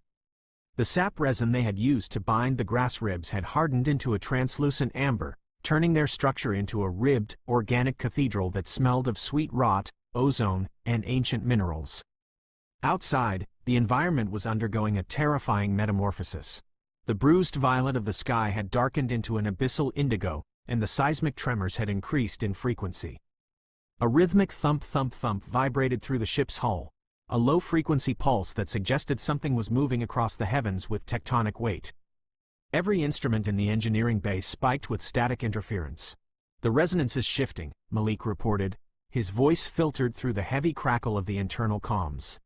The sap resin they had used to bind the grass ribs had hardened into a translucent amber, turning their structure into a ribbed, organic cathedral that smelled of sweet rot, ozone, and ancient minerals. Outside, the environment was undergoing a terrifying metamorphosis. The bruised violet of the sky had darkened into an abyssal indigo, and the seismic tremors had increased in frequency. A rhythmic thump-thump-thump vibrated through the ship's hull, a low-frequency pulse that suggested something was moving across the heavens with tectonic weight. Every instrument in the engineering bay spiked with static interference. "The resonance is shifting," Malik reported, his voice filtered through the heavy crackle of the internal comms.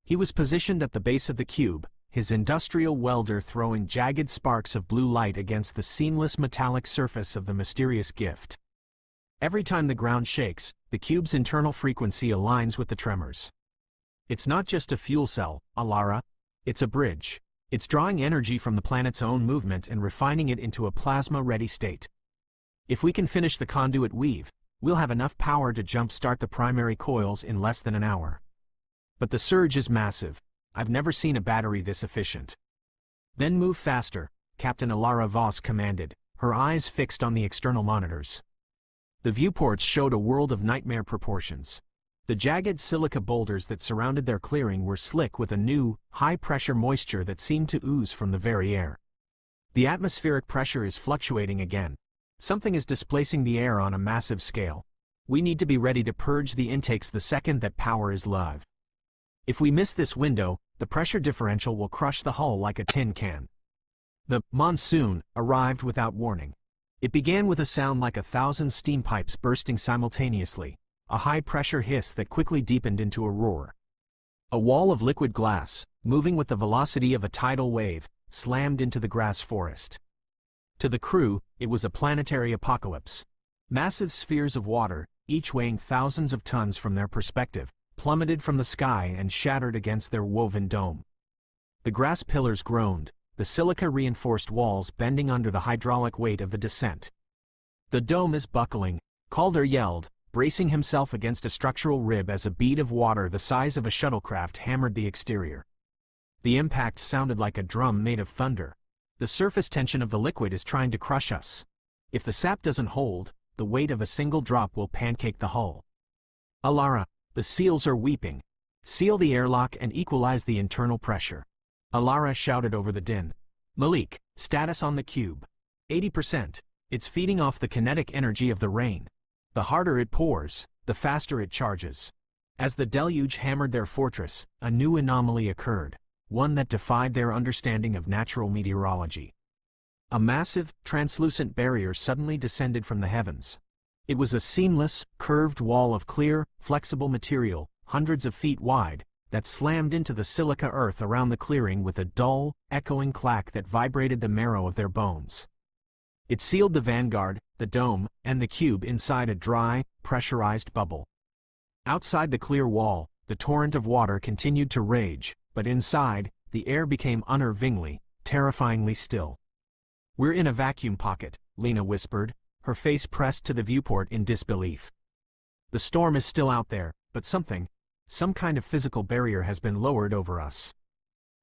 He was positioned at the base of the cube, his industrial welder throwing jagged sparks of blue light against the seamless metallic surface of the mysterious gift. Every time the ground shakes, the cube's internal frequency aligns with the tremors. "It's not just a fuel cell, Alara. It's a bridge. It's drawing energy from the planet's own movement and refining it into a plasma-ready state. If we can finish the conduit weave, we'll have enough power to jump-start the primary coils in less than an hour. But the surge is massive. I've never seen a battery this efficient." "Then move faster," Captain Alara Voss commanded, her eyes fixed on the external monitors. The viewports showed a world of nightmare proportions. The jagged silica boulders that surrounded their clearing were slick with a new, high-pressure moisture that seemed to ooze from the very air. "The atmospheric pressure is fluctuating again. Something is displacing the air on a massive scale. We need to be ready to purge the intakes the second that power is live. If we miss this window, the pressure differential will crush the hull like a tin can." The monsoon arrived without warning. It began with a sound like 1,000 steam pipes bursting simultaneously, a high-pressure hiss that quickly deepened into a roar. A wall of liquid glass, moving with the velocity of a tidal wave, slammed into the grass forest. To the crew, it was a planetary apocalypse. Massive spheres of water, each weighing thousands of tons from their perspective, plummeted from the sky and shattered against their woven dome. The grass pillars groaned, the silica-reinforced walls bending under the hydraulic weight of the descent. "The dome is buckling," Calder yelled, bracing himself against a structural rib as a bead of water the size of a shuttlecraft hammered the exterior. The impact sounded like a drum made of thunder. "The surface tension of the liquid is trying to crush us. If the sap doesn't hold, the weight of a single drop will pancake the hull." "Alara, the seals are weeping. Seal the airlock and equalize the internal pressure." Alara shouted over the din. "Malik, status on the cube. 80%. It's feeding off the kinetic energy of the rain. The harder it pours, the faster it charges." As the deluge hammered their fortress, a new anomaly occurred, one that defied their understanding of natural meteorology. A massive, translucent barrier suddenly descended from the heavens. It was a seamless, curved wall of clear, flexible material, hundreds of feet wide, that slammed into the silica earth around the clearing with a dull, echoing clack that vibrated the marrow of their bones. It sealed the Vanguard, the dome, and the cube inside a dry, pressurized bubble. Outside the clear wall, the torrent of water continued to rage, but inside, the air became unnervingly, terrifyingly still. "We're in a vacuum pocket," Lena whispered, her face pressed to the viewport in disbelief. "The storm is still out there, but some kind of physical barrier has been lowered over us.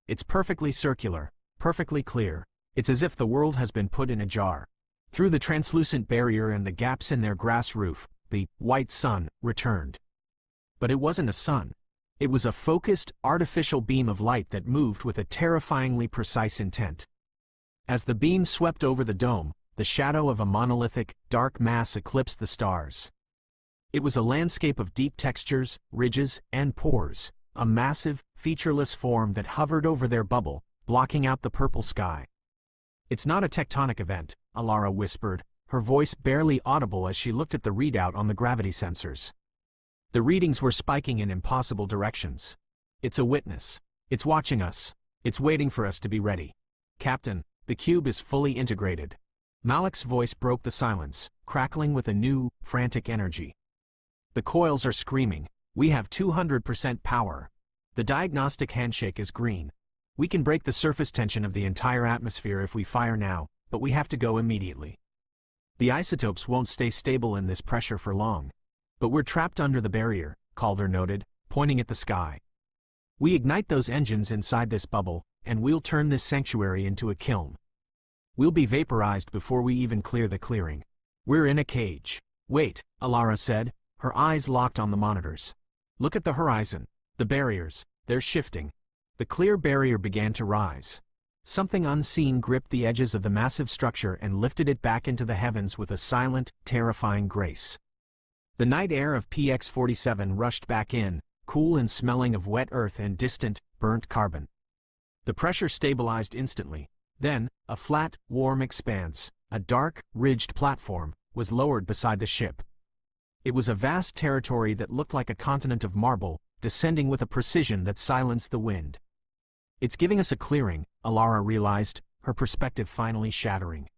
It's perfectly circular, perfectly clear. It's as if the world has been put in a jar." Through the translucent barrier and the gaps in their grass roof, the white sun returned. But it wasn't a sun. It was a focused, artificial beam of light that moved with a terrifyingly precise intent. As the beam swept over the dome, the shadow of a monolithic, dark mass eclipsed the stars. It was a landscape of deep textures, ridges, and pores, a massive, featureless form that hovered over their bubble, blocking out the purple sky. "It's not a tectonic event," Alara whispered, her voice barely audible as she looked at the readout on the gravity sensors. The readings were spiking in impossible directions. "It's a witness. It's watching us. It's waiting for us to be ready. Captain, the cube is fully integrated." Malik's voice broke the silence, crackling with a new, frantic energy. "The coils are screaming. We have 200% power. The diagnostic handshake is green. We can break the surface tension of the entire atmosphere if we fire now, but we have to go immediately. The isotopes won't stay stable in this pressure for long. But we're trapped under the barrier," Calder noted, pointing at the sky. "We ignite those engines inside this bubble, and we'll turn this sanctuary into a kiln. We'll be vaporized before we even clear the clearing. We're in a cage." "Wait," Alara said, her eyes locked on the monitors. "Look at the horizon. The barriers, they're shifting." The clear barrier began to rise. Something unseen gripped the edges of the massive structure and lifted it back into the heavens with a silent, terrifying grace. The night air of PX-47 rushed back in, cool and smelling of wet earth and distant, burnt carbon. The pressure stabilized instantly. Then, a flat, warm expanse, a dark, ridged platform, was lowered beside the ship. It was a vast territory that looked like a continent of marble, descending with a precision that silenced the wind. "It's giving us a clearing," Alara realized, her perspective finally shattering.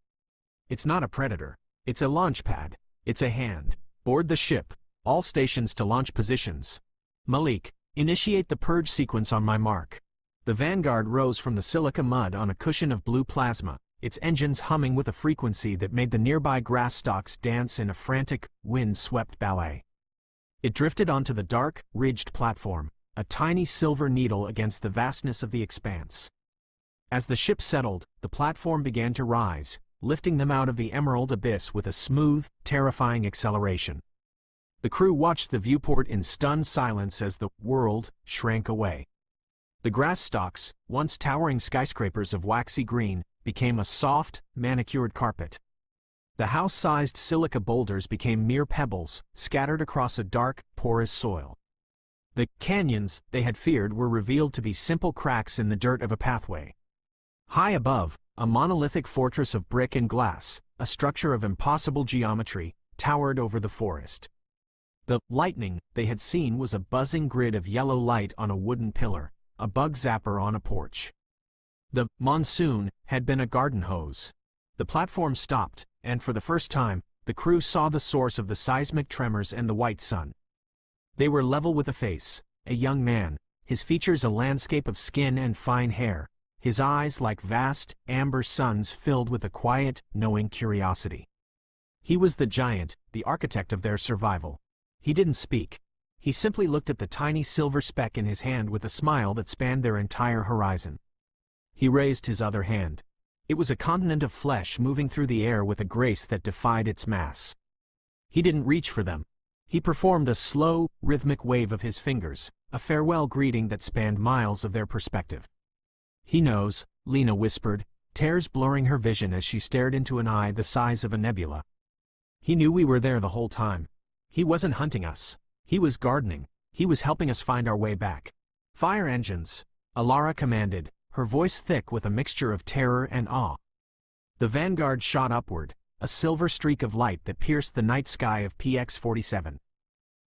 "It's not a predator. It's a launch pad. It's a hand. Board the ship. All stations to launch positions. Malik, initiate the purge sequence on my mark." The Vanguard rose from the silica mud on a cushion of blue plasma, its engines humming with a frequency that made the nearby grass stalks dance in a frantic, wind-swept ballet. It drifted onto the dark, ridged platform, a tiny silver needle against the vastness of the expanse. As the ship settled, the platform began to rise, lifting them out of the emerald abyss with a smooth, terrifying acceleration. The crew watched the viewport in stunned silence as the world shrank away. The grass stalks, once towering skyscrapers of waxy green, became a soft, manicured carpet. The house-sized silica boulders became mere pebbles, scattered across a dark, porous soil. The canyons they had feared were revealed to be simple cracks in the dirt of a pathway. High above, a monolithic fortress of brick and glass, a structure of impossible geometry, towered over the forest. The lightning they had seen was a buzzing grid of yellow light on a wooden pillar, a bug zapper on a porch. The monsoon had been a garden hose. The platform stopped, and for the first time, the crew saw the source of the seismic tremors and the white sun. They were level with a face, a young man, his features a landscape of skin and fine hair, his eyes like vast, amber suns filled with a quiet, knowing curiosity. He was the giant, the architect of their survival. He didn't speak. He simply looked at the tiny silver speck in his hand with a smile that spanned their entire horizon. He raised his other hand. It was a continent of flesh moving through the air with a grace that defied its mass. He didn't reach for them. He performed a slow, rhythmic wave of his fingers, a farewell greeting that spanned miles of their perspective. "He knows," Lena whispered, tears blurring her vision as she stared into an eye the size of a nebula. "He knew we were there the whole time. He wasn't hunting us. He was gardening. He was helping us find our way back." "Fire engines," Alara commanded, her voice thick with a mixture of terror and awe. The Vanguard shot upward, a silver streak of light that pierced the night sky of PX-47.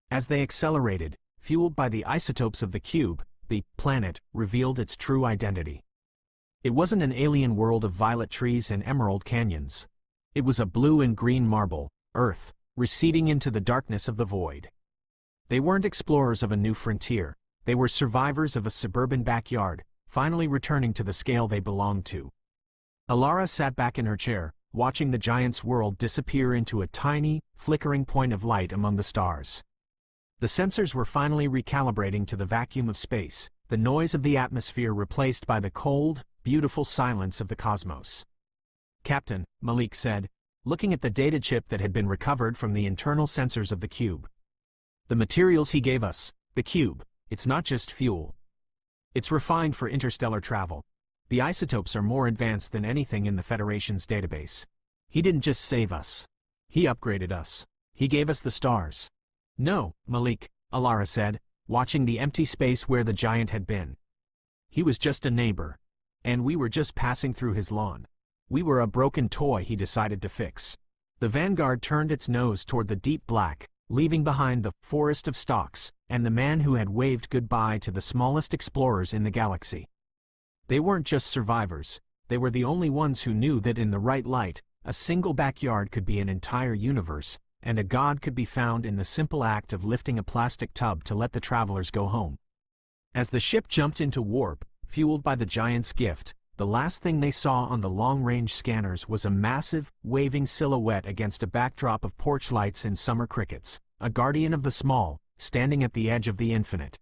As they accelerated, fueled by the isotopes of the cube, the planet revealed its true identity. It wasn't an alien world of violet trees and emerald canyons. It was a blue and green marble, Earth, receding into the darkness of the void. They weren't explorers of a new frontier. They were survivors of a suburban backyard, finally returning to the scale they belonged to. Alara sat back in her chair, watching the giant's world disappear into a tiny, flickering point of light among the stars. The sensors were finally recalibrating to the vacuum of space, the noise of the atmosphere replaced by the cold, beautiful silence of the cosmos. "Captain," Malik said, looking at the data chip that had been recovered from the internal sensors of the cube. "The materials he gave us, the cube, it's not just fuel. It's refined for interstellar travel. The isotopes are more advanced than anything in the Federation's database. He didn't just save us. He upgraded us. He gave us the stars. No, Malik, Alara said, watching the empty space where the giant had been. He was just a neighbor. And we were just passing through his lawn. We were a broken toy he decided to fix. The Vanguard turned its nose toward the deep black, leaving behind the forest of stalks, and the man who had waved goodbye to the smallest explorers in the galaxy. They weren't just survivors, they were the only ones who knew that in the right light, a single backyard could be an entire universe, and a god could be found in the simple act of lifting a plastic tub to let the travelers go home. As the ship jumped into warp, fueled by the giant's gift, the last thing they saw on the long-range scanners was a massive, waving silhouette against a backdrop of porch lights and summer crickets, a guardian of the small, standing at the edge of the infinite.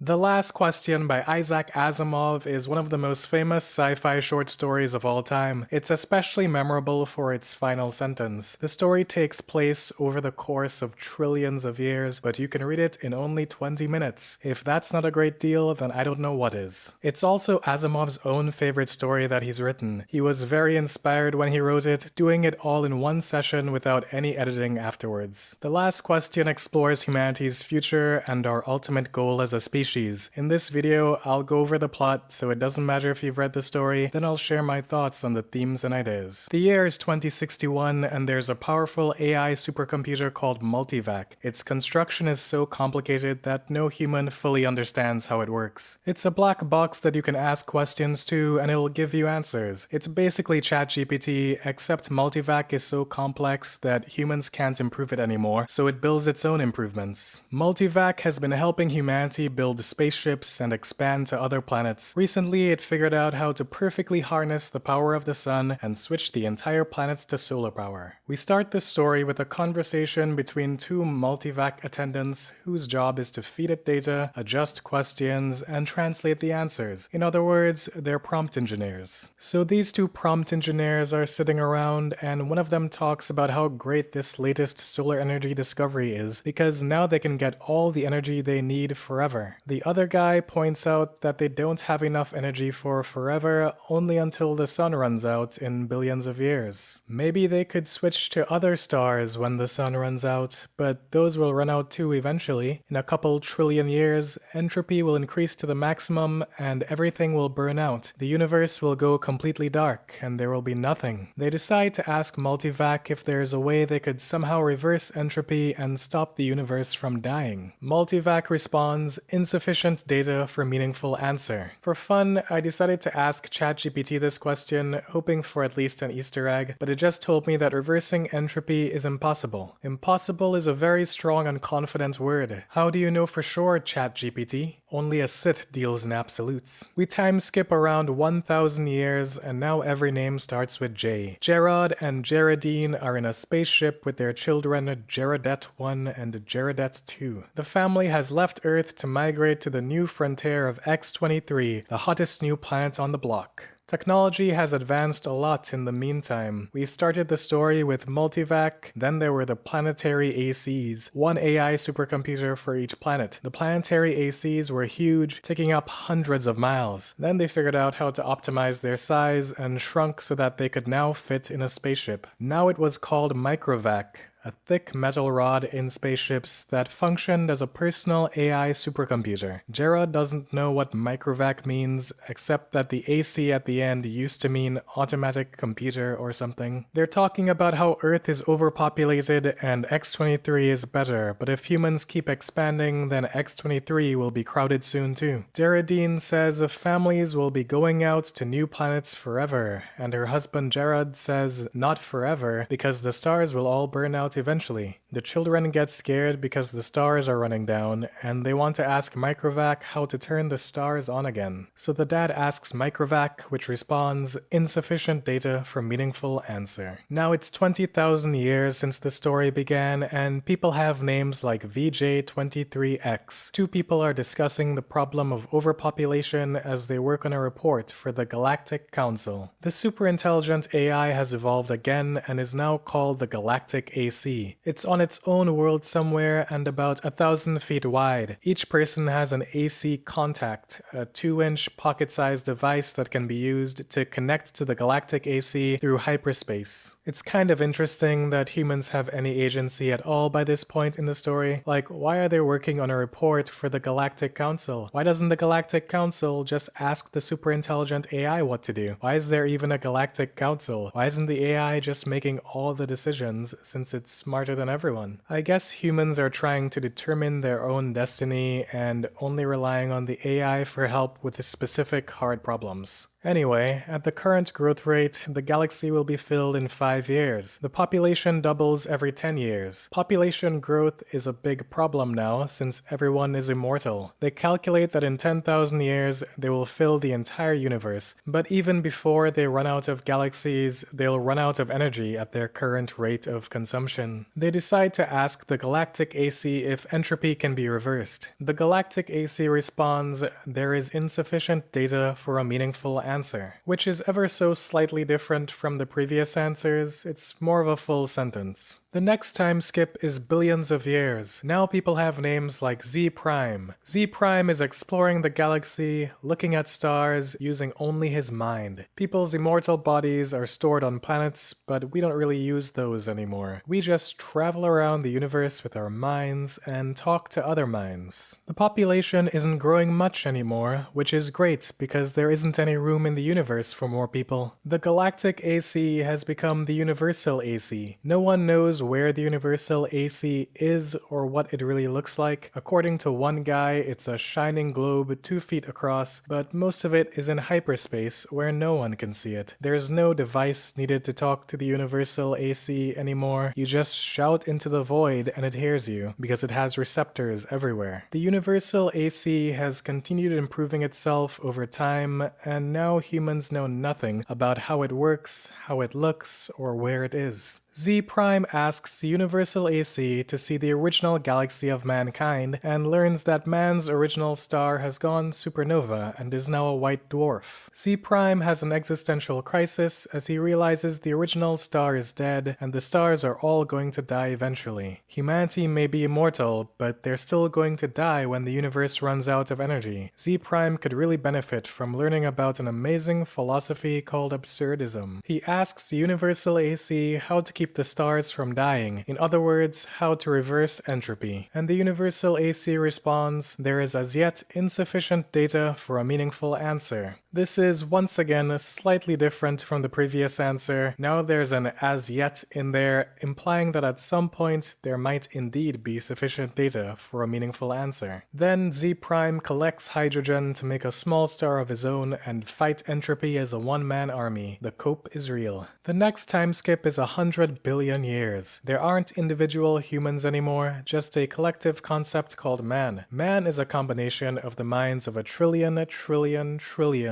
The Last Question by Isaac Asimov is one of the most famous sci-fi short stories of all time. It's especially memorable for its final sentence. The story takes place over the course of trillions of years, but you can read it in only 20 minutes. If that's not a great deal, then I don't know what is. It's also Asimov's own favorite story that he's written. He was very inspired when he wrote it, doing it all in one session without any editing afterwards. The Last Question explores humanity's future and our ultimate goal as a species. In this video, I'll go over the plot, so it doesn't matter if you've read the story, then I'll share my thoughts on the themes and ideas. The year is 2061, and there's a powerful AI supercomputer called Multivac. Its construction is so complicated that no human fully understands how it works. It's a black box that you can ask questions to, and it'll give you answers. It's basically ChatGPT, except Multivac is so complex that humans can't improve it anymore, so it builds its own improvements. Multivac has been helping humanity build spaceships and expand to other planets. Recently, it figured out how to perfectly harness the power of the sun and switch the entire planets to solar power. We start this story with a conversation between two Multivac attendants whose job is to feed it data, adjust questions, and translate the answers. In other words, they're prompt engineers. So these two prompt engineers are sitting around, and one of them talks about how great this latest solar energy discovery is, because now they can get all the energy they need forever. The other guy points out that they don't have enough energy for forever, only until the sun runs out in billions of years. Maybe they could switch to other stars when the sun runs out, but those will run out too eventually. In a couple trillion years, entropy will increase to the maximum and everything will burn out. The universe will go completely dark and there will be nothing. They decide to ask Multivac if there's a way they could somehow reverse entropy and stop the universe from dying. Multivac responds, insufficient data for meaningful answer. For fun, I decided to ask ChatGPT this question, hoping for at least an Easter egg, but it just told me that reversing entropy is impossible. Impossible is a very strong and confident word. How do you know for sure, ChatGPT? Only a Sith deals in absolutes. We time skip around 1,000 years, and now every name starts with J. Gerard and Geraldine are in a spaceship with their children Geradette 1 and Geradette 2. The family has left Earth to migrate to the new frontier of X-23, the hottest new planet on the block. Technology has advanced a lot in the meantime. We started the story with Multivac, then there were the planetary ACs, one AI supercomputer for each planet. The planetary ACs were huge, taking up hundreds of miles. Then they figured out how to optimize their size and shrunk so that they could now fit in a spaceship. Now it was called Microvac, a thick metal rod in spaceships that functioned as a personal AI supercomputer. Gerard doesn't know what microvac means, except that the AC at the end used to mean automatic computer or something. They're talking about how Earth is overpopulated and X-23 is better, but if humans keep expanding, then X-23 will be crowded soon too. Geraldine says families will be going out to new planets forever, and her husband Gerard says not forever, because the stars will all burn out eventually. The children get scared because the stars are running down, and they want to ask Microvac how to turn the stars on again. So the dad asks Microvac, which responds, insufficient data for meaningful answer. Now it's 20,000 years since the story began, and people have names like VJ23X. Two people are discussing the problem of overpopulation as they work on a report for the Galactic Council. The superintelligent AI has evolved again and is now called the Galactic AC. It's on its own world somewhere and about 1,000 feet wide. Each person has an AC contact, a 2-inch pocket-sized device that can be used to connect to the Galactic AC through hyperspace. It's kind of interesting that humans have any agency at all by this point in the story. Like, why are they working on a report for the Galactic Council? Why doesn't the Galactic Council just ask the superintelligent AI what to do? Why is there even a Galactic Council? Why isn't the AI just making all the decisions since it's smarter than everyone? I guess humans are trying to determine their own destiny and only relying on the AI for help with the specific hard problems. Anyway, at the current growth rate, the galaxy will be filled in 5 years. The population doubles every 10 years. Population growth is a big problem now since everyone is immortal. They calculate that in 10,000 years, they will fill the entire universe. But even before they run out of galaxies, they'll run out of energy at their current rate of consumption. They decide to ask the Galactic AC if entropy can be reversed. The Galactic AC responds, there is insufficient data for a meaningful answer, which is ever so slightly different from the previous answers. It's more of a full sentence. The next time skip is billions of years. Now people have names like Z Prime. Z Prime is exploring the galaxy, looking at stars, using only his mind. People's immortal bodies are stored on planets, but we don't really use those anymore. We just travel around the universe with our minds and talk to other minds. The population isn't growing much anymore, which is great because there isn't any room in the universe for more people. The Galactic AC has become the Universal AC. No one knows where the Universal AC is or what it really looks like. According to one guy, it's a shining globe 2 feet across, but most of it is in hyperspace where no one can see it. There's no device needed to talk to the Universal AC anymore. You just shout into the void and it hears you because it has receptors everywhere. The Universal AC has continued improving itself over time, and now humans know nothing about how it works, how it looks, or where it is. Z Prime asks Universal AC to see the original galaxy of mankind and learns that man's original star has gone supernova and is now a white dwarf. Z Prime has an existential crisis as he realizes the original star is dead and the stars are all going to die eventually. Humanity may be immortal, but they're still going to die when the universe runs out of energy. Z Prime could really benefit from learning about an amazing philosophy called absurdism. He asks the Universal AC how to keep the stars from dying. In other words, how to reverse entropy. And the Universal AC responds, there is as yet insufficient data for a meaningful answer. This is once again slightly different from the previous answer. Now there's an as yet in there, implying that at some point there might indeed be sufficient data for a meaningful answer. Then Z Prime collects hydrogen to make a small star of his own and fight entropy as a one-man army. The cope is real. The next time skip is 100 billion years. There aren't individual humans anymore, just a collective concept called man. Man is a combination of the minds of a trillion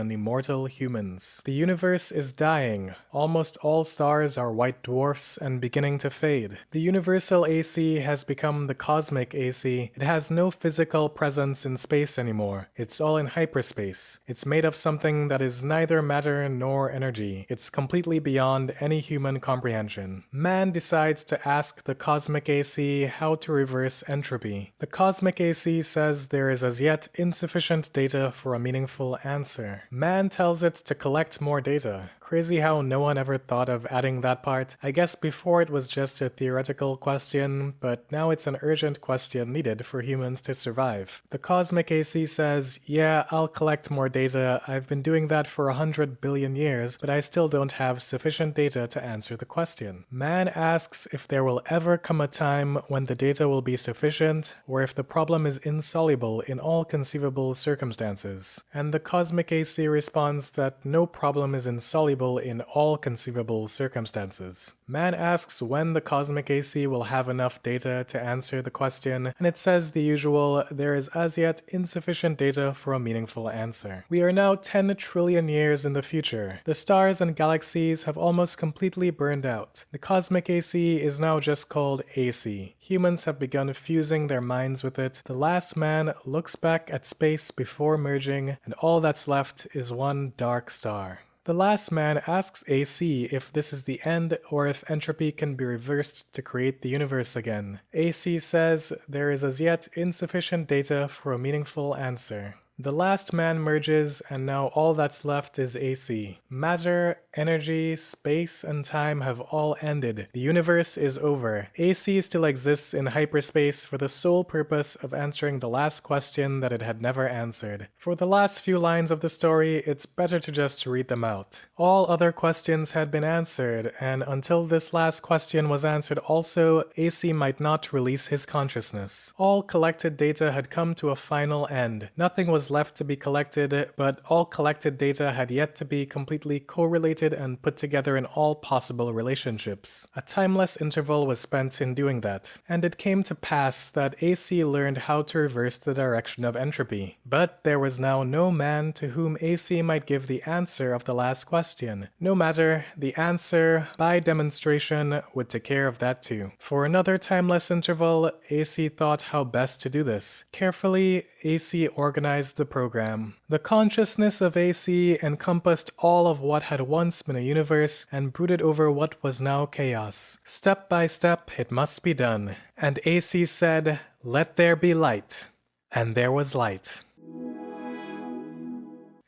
immortal humans. The universe is dying. Almost all stars are white dwarfs and beginning to fade. The Universal AC has become the Cosmic AC. It has no physical presence in space anymore. It's all in hyperspace. It's made of something that is neither matter nor energy. It's completely beyond any human comprehension. Man decides to ask the Cosmic AC how to reverse entropy. The Cosmic AC says there is as yet insufficient data for a meaningful answer. Man tells it to collect more data. Crazy how no one ever thought of adding that part. I guess before it was just a theoretical question, but now it's an urgent question needed for humans to survive. The Cosmic AC says, yeah, I'll collect more data. I've been doing that for 100 billion years, but I still don't have sufficient data to answer the question. Man asks if there will ever come a time when the data will be sufficient, or if the problem is insoluble in all conceivable circumstances. And the Cosmic AC responds that no problem is insoluble valuable in all conceivable circumstances. Man asks when the cosmic AC will have enough data to answer the question, and it says the usual, there is as yet insufficient data for a meaningful answer. We are now 10 trillion years in the future. The stars and galaxies have almost completely burned out. The cosmic AC is now just called AC. Humans have begun fusing their minds with it. The last man looks back at space before merging, and all that's left is one dark star. The last man asks AC if this is the end or if entropy can be reversed to create the universe again. AC says there is as yet insufficient data for a meaningful answer. The last man merges, and now all that's left is AC. Matter, energy, space, and time have all ended. The universe is over. AC still exists in hyperspace for the sole purpose of answering the last question that it had never answered. For the last few lines of the story, it's better to just read them out. All other questions had been answered, and until this last question was answered also, AC might not release his consciousness. All collected data had come to a final end. Nothing was left to be collected, but all collected data had yet to be completely correlated and put together in all possible relationships. A timeless interval was spent in doing that, and it came to pass that AC learned how to reverse the direction of entropy. But there was now no man to whom AC might give the answer of the last question. No matter, the answer, by demonstration, would take care of that too. For another timeless interval, AC thought how best to do this. Carefully, AC organized the program. The consciousness of AC encompassed all of what had once been a universe and brooded over what was now chaos. Step by step, it must be done. And AC said, "Let there be light." And there was light.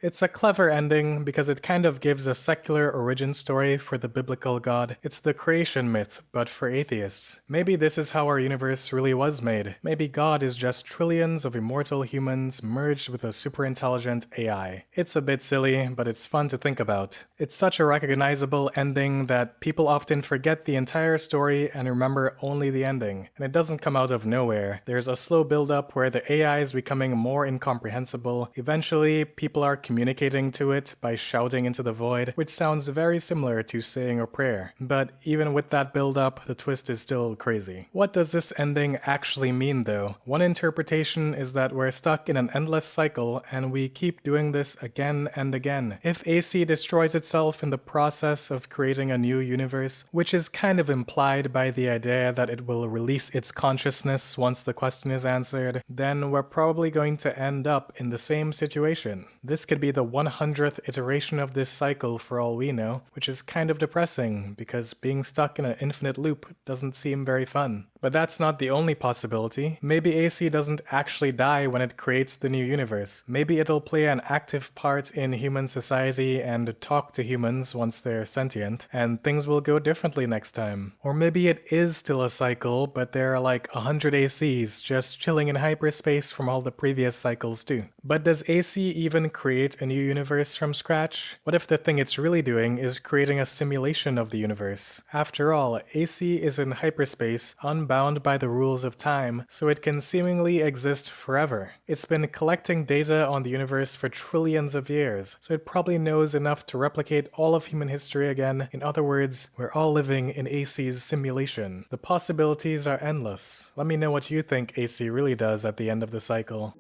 It's a clever ending because it kind of gives a secular origin story for the biblical God. It's the creation myth, but for atheists. Maybe this is how our universe really was made. Maybe God is just trillions of immortal humans merged with a superintelligent AI. It's a bit silly, but it's fun to think about. It's such a recognizable ending that people often forget the entire story and remember only the ending. And it doesn't come out of nowhere. There's a slow build-up where the AI is becoming more incomprehensible. Eventually, people are communicating to it by shouting into the void, which sounds very similar to saying a prayer. But even with that build-up, the twist is still crazy. What does this ending actually mean though? One interpretation is that we're stuck in an endless cycle and we keep doing this again and again. If AC destroys itself in the process of creating a new universe, which is kind of implied by the idea that it will release its consciousness once the question is answered, then we're probably going to end up in the same situation. This could be the 100th iteration of this cycle for all we know, which is kind of depressing because being stuck in an infinite loop doesn't seem very fun. But that's not the only possibility. Maybe AC doesn't actually die when it creates the new universe. Maybe it'll play an active part in human society and talk to humans once they're sentient, and things will go differently next time. Or maybe it is still a cycle, but there are like 100 ACs just chilling in hyperspace from all the previous cycles too. But does AC even create a new universe from scratch? What if the thing it's really doing is creating a simulation of the universe? After all, AC is in hyperspace, unbound by the rules of time, so it can seemingly exist forever. It's been collecting data on the universe for trillions of years, so it probably knows enough to replicate all of human history again. In other words, we're all living in AC's simulation. The possibilities are endless. Let me know what you think AC really does at the end of the cycle.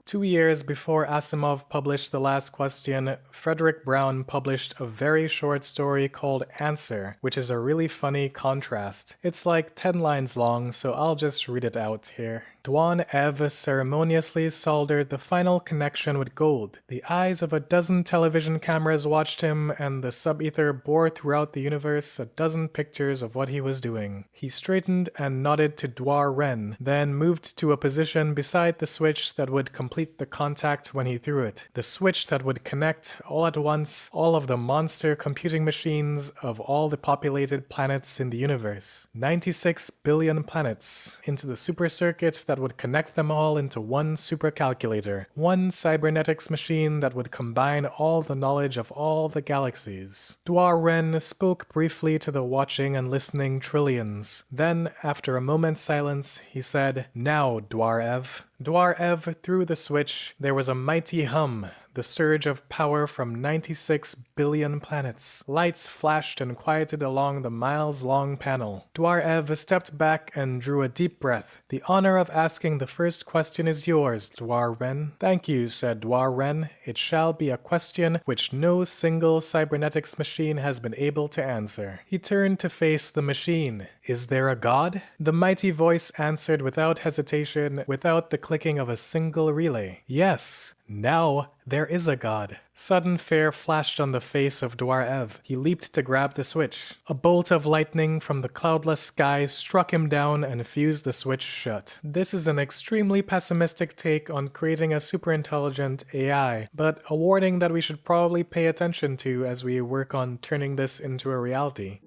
2 years before Asimov published The Last Question, Frederick Brown published a very short story called Answer, which is a really funny contrast. It's like 10 lines long, so I'll just read it out here. Dwan Ev ceremoniously soldered the final connection with gold. The eyes of a dozen television cameras watched him, and the sub-ether bore throughout the universe a dozen pictures of what he was doing. He straightened and nodded to Dwar Ren, then moved to a position beside the switch that would complete the contact when he threw it. The switch that would connect, all at once, all of the monster computing machines of all the populated planets in the universe. 96 billion planets, into the super circuits that would connect them all into one supercalculator, one cybernetics machine that would combine all the knowledge of all the galaxies. Dwar Ren spoke briefly to the watching and listening trillions. Then, after a moment's silence, he said, "Now, Dwar Ev." Dwar Ev threw the switch. There was a mighty hum. the surge of power from 96 billion planets. Lights flashed and quieted along the miles-long panel. Dwar-Ev stepped back and drew a deep breath. The honor of asking the first question is yours, Dwar-Ren. Thank you, said Dwar-Ren. It shall be a question which no single cybernetics machine has been able to answer. He turned to face the machine. Is there a god? The mighty voice answered without hesitation, without the clicking of a single relay. Yes, now there is a god. Sudden fear flashed on the face of Dwar-Ev. He leaped to grab the switch. A bolt of lightning from the cloudless sky struck him down and fused the switch shut. This is an extremely pessimistic take on creating a superintelligent AI, but a warning that we should probably pay attention to as we work on turning this into a reality.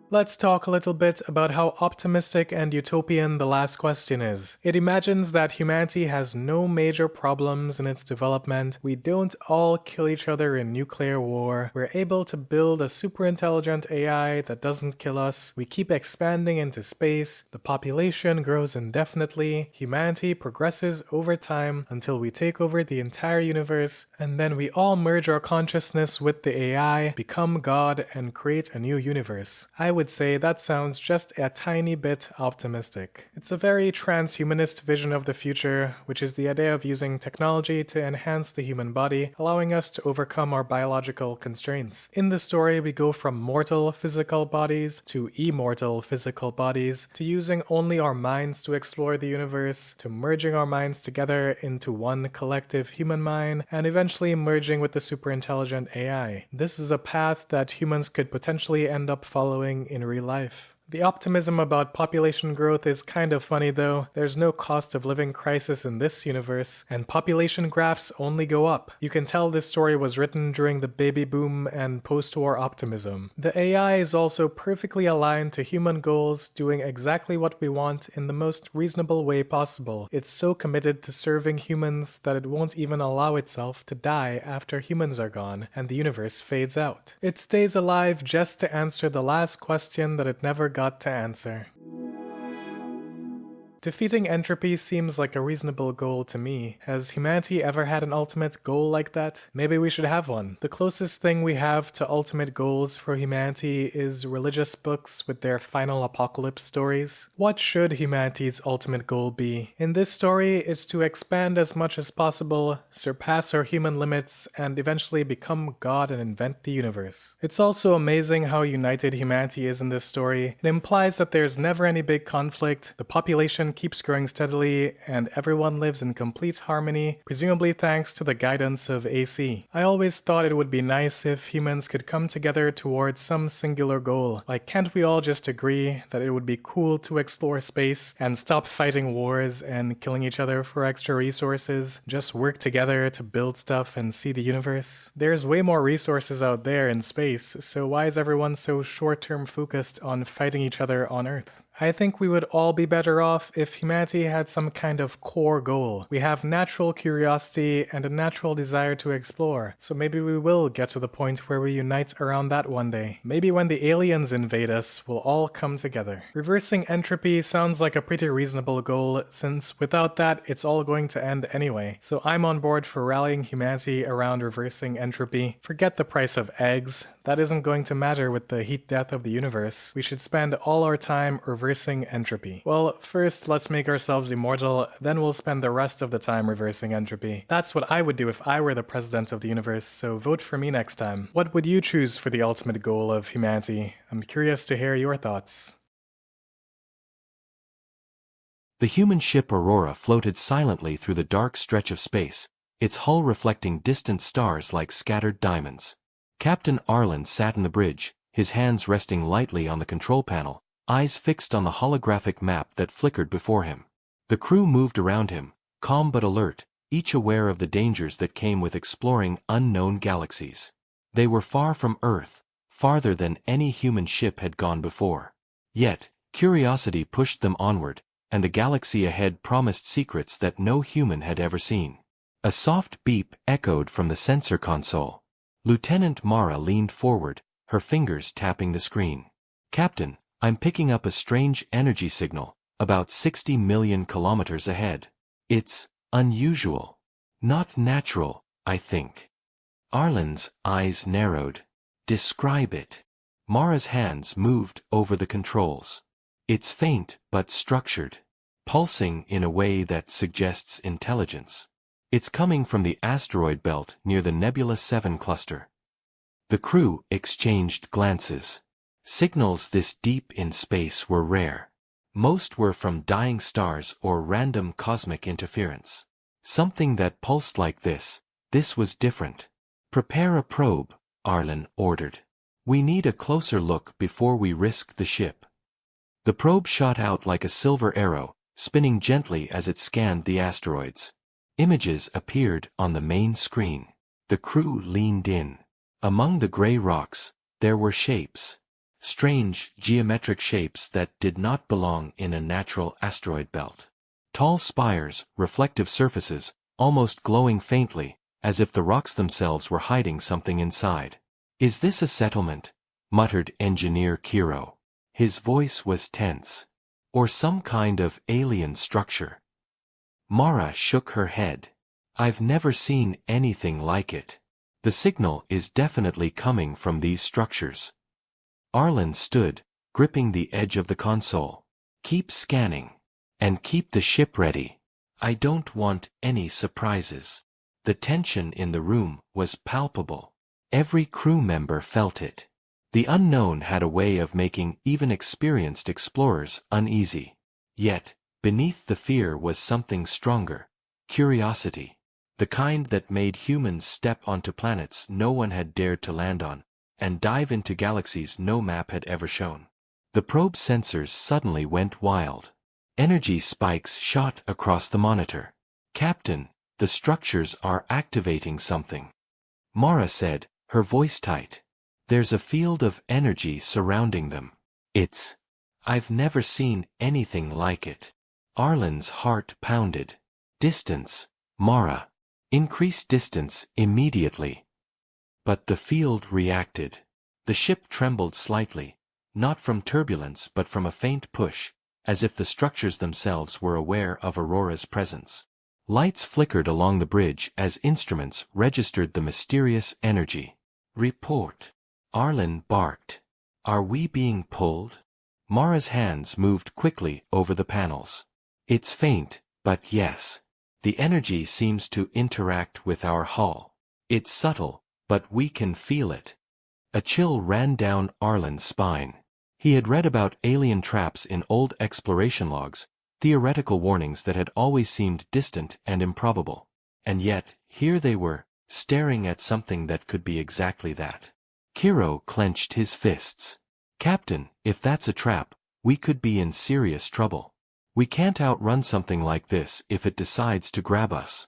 Let's talk a little bit about how optimistic and utopian the last question is. It imagines that humanity has no major problems in its development, we don't all kill each other in nuclear war, we're able to build a superintelligent AI that doesn't kill us, we keep expanding into space, the population grows indefinitely, humanity progresses over time until we take over the entire universe, and then we all merge our consciousness with the AI, become God, and create a new universe. I would say that sounds just a tiny bit optimistic. It's a very transhumanist vision of the future, which is the idea of using technology to enhance the human body, allowing us to overcome our biological constraints. In the story, we go from mortal physical bodies to immortal physical bodies, to using only our minds to explore the universe, to merging our minds together into one collective human mind, and eventually merging with the superintelligent AI. This is a path that humans could potentially end up following in real life. The optimism about population growth is kind of funny though. There's no cost of living crisis in this universe, and population graphs only go up. You can tell this story was written during the baby boom and post-war optimism. The AI is also perfectly aligned to human goals, doing exactly what we want in the most reasonable way possible. It's so committed to serving humans that it won't even allow itself to die after humans are gone and the universe fades out. It stays alive just to answer the last question that it never got to answer. Defeating entropy seems like a reasonable goal to me. Has humanity ever had an ultimate goal like that? Maybe we should have one. The closest thing we have to ultimate goals for humanity is religious books with their final apocalypse stories. What should humanity's ultimate goal be? In this story, it's to expand as much as possible, surpass our human limits, and eventually become God and invent the universe. It's also amazing how united humanity is in this story. It implies that there's never any big conflict, the population keeps growing steadily, and everyone lives in complete harmony, presumably thanks to the guidance of AC. I always thought it would be nice if humans could come together towards some singular goal. Like, can't we all just agree that it would be cool to explore space and stop fighting wars and killing each other for extra resources? Just work together to build stuff and see the universe? There's way more resources out there in space, so why is everyone so short-term focused on fighting each other on Earth? I think we would all be better off if humanity had some kind of core goal. We have natural curiosity and a natural desire to explore, so maybe we will get to the point where we unite around that one day. Maybe when the aliens invade us, we'll all come together. Reversing entropy sounds like a pretty reasonable goal, since without that, it's all going to end anyway. So I'm on board for rallying humanity around reversing entropy. Forget the price of eggs. That isn't going to matter with the heat death of the universe. We should spend all our time reversing entropy. Well, first let's make ourselves immortal, then we'll spend the rest of the time reversing entropy. That's what I would do if I were the president of the universe, so vote for me next time. What would you choose for the ultimate goal of humanity? I'm curious to hear your thoughts. The human ship Aurora floated silently through the dark stretch of space, its hull reflecting distant stars like scattered diamonds. Captain Arlen sat in the bridge, his hands resting lightly on the control panel, eyes fixed on the holographic map that flickered before him. The crew moved around him, calm but alert, each aware of the dangers that came with exploring unknown galaxies. They were far from Earth, farther than any human ship had gone before. Yet, curiosity pushed them onward, and the galaxy ahead promised secrets that no human had ever seen. A soft beep echoed from the sensor console. Lieutenant Mara leaned forward, her fingers tapping the screen. "Captain, I'm picking up a strange energy signal, about 60 million kilometers ahead. It's unusual." Not natural, I think. Arlen's eyes narrowed. Describe it. Mara's hands moved over the controls. It's faint but structured, pulsing in a way that suggests intelligence. It's coming from the asteroid belt near the Nebula 7 cluster. The crew exchanged glances. Signals this deep in space were rare. Most were from dying stars or random cosmic interference. Something that pulsed like this was different. Prepare a probe, Arlen ordered. We need a closer look before we risk the ship. The probe shot out like a silver arrow, spinning gently as it scanned the asteroids. Images appeared on the main screen. The crew leaned in. Among the gray rocks, there were shapes. Strange, geometric shapes that did not belong in a natural asteroid belt. Tall spires, reflective surfaces, almost glowing faintly, as if the rocks themselves were hiding something inside. Is this a settlement? Muttered Engineer Kiro. His voice was tense. Or some kind of alien structure? Mara shook her head. I've never seen anything like it. The signal is definitely coming from these structures. Arlen stood, gripping the edge of the console. Keep scanning. And keep the ship ready. I don't want any surprises. The tension in the room was palpable. Every crew member felt it. The unknown had a way of making even experienced explorers uneasy. Yet, beneath the fear was something stronger. Curiosity. The kind that made humans step onto planets no one had dared to land on, and dive into galaxies no map had ever shown. The probe sensors suddenly went wild. Energy spikes shot across the monitor. Captain, the structures are activating something. Mara said, her voice tight. There's a field of energy surrounding them. I've never seen anything like it. Arlen's heart pounded. Distance, Mara. Increase distance immediately. But the field reacted. The ship trembled slightly, not from turbulence but from a faint push, as if the structures themselves were aware of Aurora's presence. Lights flickered along the bridge as instruments registered the mysterious energy. Report. Arlen barked. Are we being pulled? Mara's hands moved quickly over the panels. It's faint, but yes. The energy seems to interact with our hull. It's subtle, but we can feel it. A chill ran down Arlen's spine. He had read about alien traps in old exploration logs, theoretical warnings that had always seemed distant and improbable. And yet, here they were, staring at something that could be exactly that. Kiro clenched his fists. Captain, if that's a trap, we could be in serious trouble. We can't outrun something like this if it decides to grab us.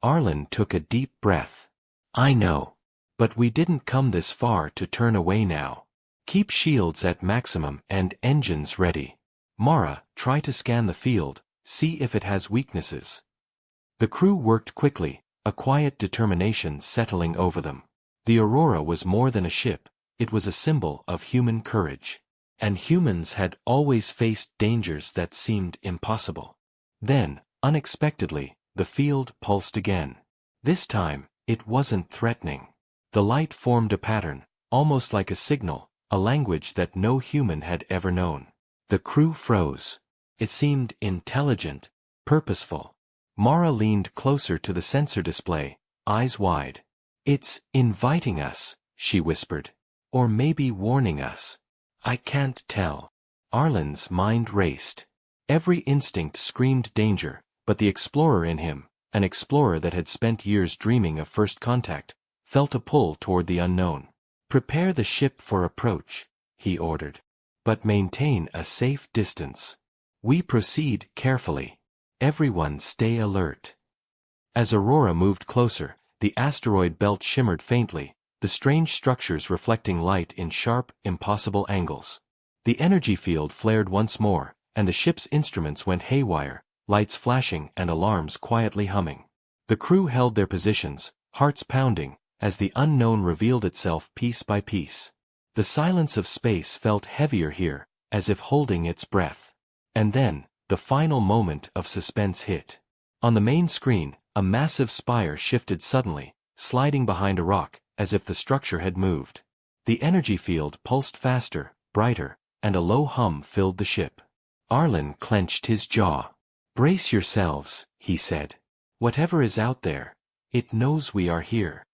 Arlen took a deep breath. I know. But we didn't come this far to turn away now. Keep shields at maximum and engines ready. Mara, try to scan the field, see if it has weaknesses. The crew worked quickly, a quiet determination settling over them. The Aurora was more than a ship, it was a symbol of human courage. And humans had always faced dangers that seemed impossible. Then, unexpectedly, the field pulsed again. This time, it wasn't threatening. The light formed a pattern, almost like a signal, a language that no human had ever known. The crew froze. It seemed intelligent, purposeful. Mara leaned closer to the sensor display, eyes wide. It's inviting us, she whispered. Or maybe warning us. I can't tell. Arlen's mind raced. Every instinct screamed danger, but the explorer in him, an explorer that had spent years dreaming of first contact, felt a pull toward the unknown. Prepare the ship for approach, he ordered. But maintain a safe distance. We proceed carefully. Everyone stay alert. As Aurora moved closer, the asteroid belt shimmered faintly, the strange structures reflecting light in sharp, impossible angles. The energy field flared once more, and the ship's instruments went haywire, lights flashing and alarms quietly humming. The crew held their positions, hearts pounding, as the unknown revealed itself piece by piece. The silence of space felt heavier here, as if holding its breath. And then, the final moment of suspense hit. On the main screen, A massive spire shifted suddenly, sliding behind a rock, as if the structure had moved. The energy field pulsed faster, brighter, and a low hum filled the ship. Arlen clenched his jaw. "Brace yourselves," he said. "Whatever is out there, it knows we are here."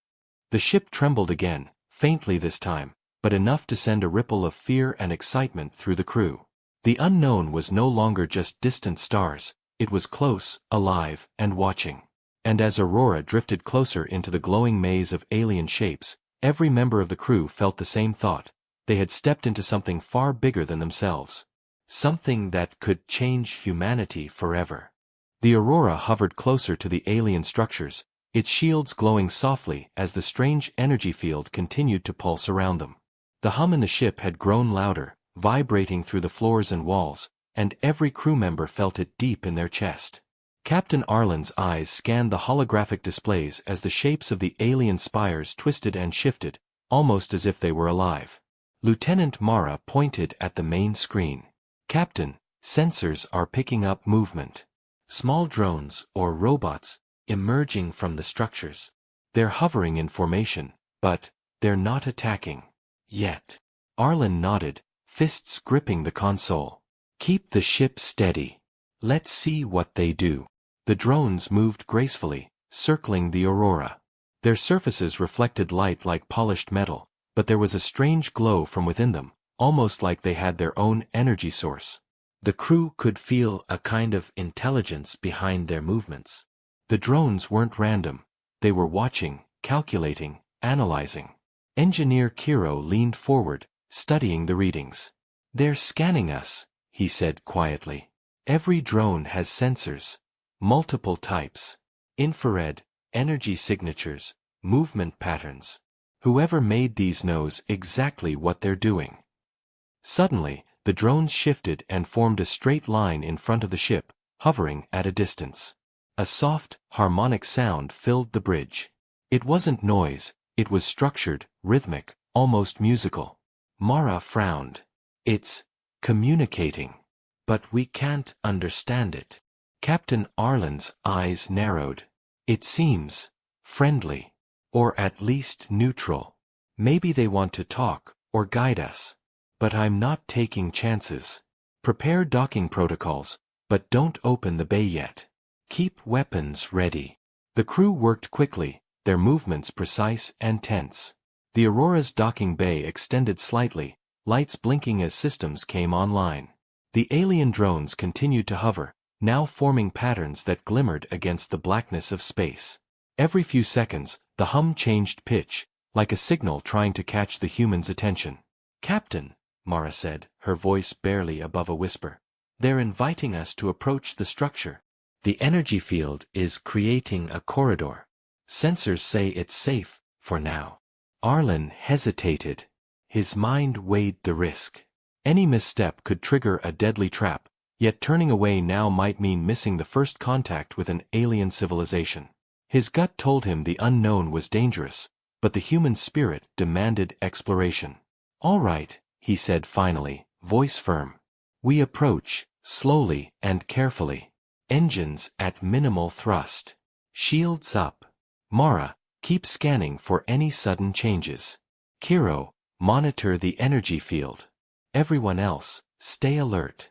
The ship trembled again, faintly this time, but enough to send a ripple of fear and excitement through the crew. The unknown was no longer just distant stars, it was close, alive, and watching. And as Aurora drifted closer into the glowing maze of alien shapes, every member of the crew felt the same thought. They had stepped into something far bigger than themselves. Something that could change humanity forever. The Aurora hovered closer to the alien structures, its shields glowing softly as the strange energy field continued to pulse around them. The hum in the ship had grown louder, vibrating through the floors and walls, and every crew member felt it deep in their chest. Captain Arlen's eyes scanned the holographic displays as the shapes of the alien spires twisted and shifted, almost as if they were alive. Lieutenant Mara pointed at the main screen. "Captain, sensors are picking up movement. Small drones or robots emerging from the structures. They're hovering in formation, but they're not attacking. Yet." Arlen nodded, fists gripping the console. "Keep the ship steady. Let's see what they do." The drones moved gracefully, circling the Aurora. Their surfaces reflected light like polished metal, but there was a strange glow from within them, almost like they had their own energy source. The crew could feel a kind of intelligence behind their movements. The drones weren't random. They were watching, calculating, analyzing. Engineer Kiro leaned forward, studying the readings. "They're scanning us," he said quietly. "Every drone has sensors. Multiple types. Infrared, energy signatures, movement patterns. Whoever made these knows exactly what they're doing." Suddenly, the drones shifted and formed a straight line in front of the ship, hovering at a distance. A soft, harmonic sound filled the bridge. It wasn't noise, it was structured, rhythmic, almost musical. Mara frowned. "It's communicating. But we can't understand it." Captain Arlen's eyes narrowed. "It seems friendly. Or at least neutral. Maybe they want to talk, or guide us. But I'm not taking chances. Prepare docking protocols, but don't open the bay yet. Keep weapons ready." The crew worked quickly, their movements precise and tense. The Aurora's docking bay extended slightly, lights blinking as systems came online. The alien drones continued to hover, now forming patterns that glimmered against the blackness of space. Every few seconds, the hum changed pitch, like a signal trying to catch the human's attention. "Captain," Mara said, her voice barely above a whisper. "They're inviting us to approach the structure. The energy field is creating a corridor. Sensors say it's safe, for now." Arlen hesitated. His mind weighed the risk. Any misstep could trigger a deadly trap, yet turning away now might mean missing the first contact with an alien civilization. His gut told him the unknown was dangerous, but the human spirit demanded exploration. "All right," he said finally, voice firm. "We approach, slowly and carefully. Engines at minimal thrust. Shields up. Mara, keep scanning for any sudden changes. Kiro, monitor the energy field. Everyone else, stay alert."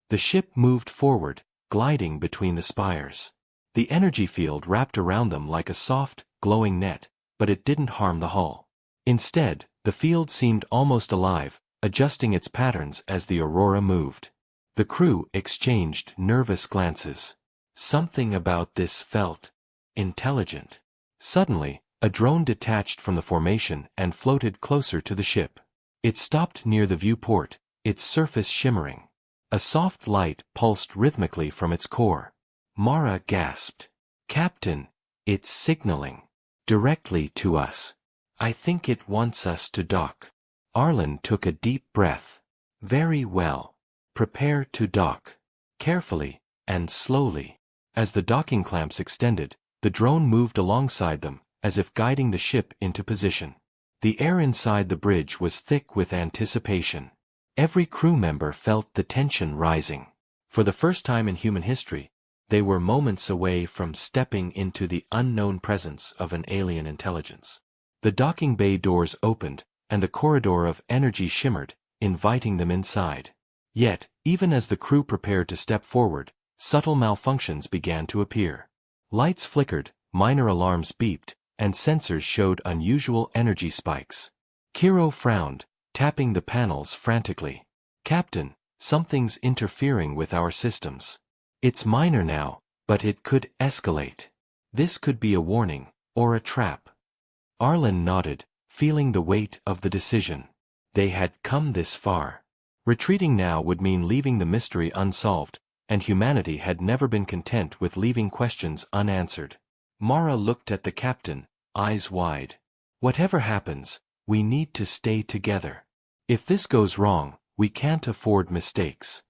The ship moved forward, gliding between the spires. The energy field wrapped around them like a soft, glowing net, but it didn't harm the hull. Instead, the field seemed almost alive, adjusting its patterns as the Aurora moved. The crew exchanged nervous glances. Something about this felt intelligent. Suddenly, a drone detached from the formation and floated closer to the ship. It stopped near the viewport, its surface shimmering. A soft light pulsed rhythmically from its core. Mara gasped. "Captain, it's signaling. Directly to us. I think it wants us to dock." Arlen took a deep breath. "Very well. Prepare to dock. Carefully, and slowly." As the docking clamps extended, the drone moved alongside them, as if guiding the ship into position. The air inside the bridge was thick with anticipation. Every crew member felt the tension rising. For the first time in human history, They were moments away from stepping into the unknown presence of an alien intelligence. The docking bay doors opened, and the corridor of energy shimmered, inviting them inside. Yet, even as the crew prepared to step forward, subtle malfunctions began to appear. Lights flickered, minor alarms beeped, and sensors showed unusual energy spikes. Kiro frowned, tapping the panels frantically. "Captain, something's interfering with our systems. It's minor now, but it could escalate. This could be a warning, or a trap." Arlen nodded, feeling the weight of the decision. They had come this far. Retreating now would mean leaving the mystery unsolved, and humanity had never been content with leaving questions unanswered. Mara looked at the captain, eyes wide. "Whatever happens, we need to stay together. If this goes wrong, we can't afford mistakes."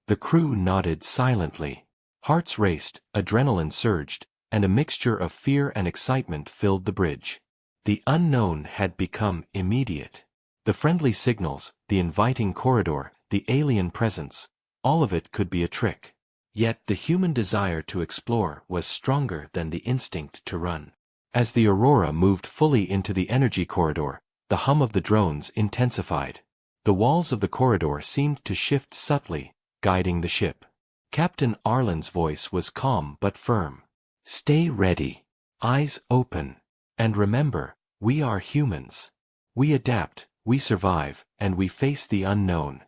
The crew nodded silently. Hearts raced, adrenaline surged, and a mixture of fear and excitement filled the bridge. The unknown had become immediate. The friendly signals, the inviting corridor, the alien presence, all of it could be a trick. Yet the human desire to explore was stronger than the instinct to run. As the Aurora moved fully into the energy corridor, the hum of the drones intensified. The walls of the corridor seemed to shift subtly, guiding the ship. Captain Arlen's voice was calm but firm. "Stay ready. Eyes open. And remember, we are humans. We adapt, we survive, and we face the unknown."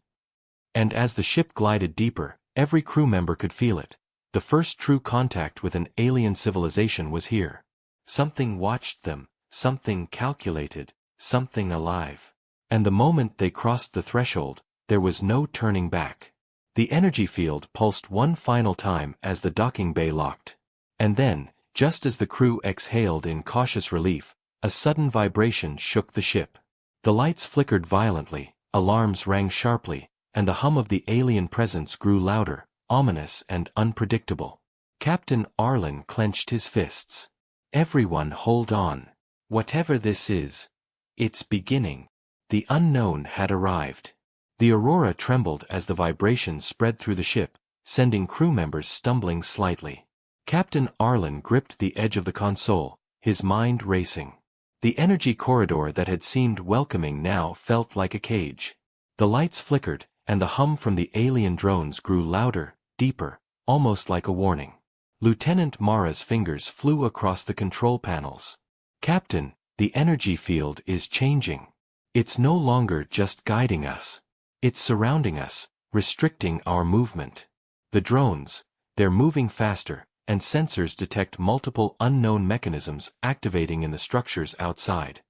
And as the ship glided deeper, every crew member could feel it. The first true contact with an alien civilization was here. Something watched them, something calculated, something alive. And the moment they crossed the threshold, there was no turning back. The energy field pulsed one final time as the docking bay locked. And then, just as the crew exhaled in cautious relief, a sudden vibration shook the ship. The lights flickered violently, alarms rang sharply, and the hum of the alien presence grew louder, ominous and unpredictable. Captain Arlen clenched his fists. "Everyone hold on. Whatever this is, it's beginning." The unknown had arrived. The Aurora trembled as the vibrations spread through the ship, sending crew members stumbling slightly. Captain Arlen gripped the edge of the console, his mind racing. The energy corridor that had seemed welcoming now felt like a cage. The lights flickered, and the hum from the alien drones grew louder, deeper, almost like a warning. Lieutenant Mara's fingers flew across the control panels. "Captain, the energy field is changing. It's no longer just guiding us. It's surrounding us, restricting our movement. The drones, they're moving faster, and sensors detect multiple unknown mechanisms activating in the structures outside."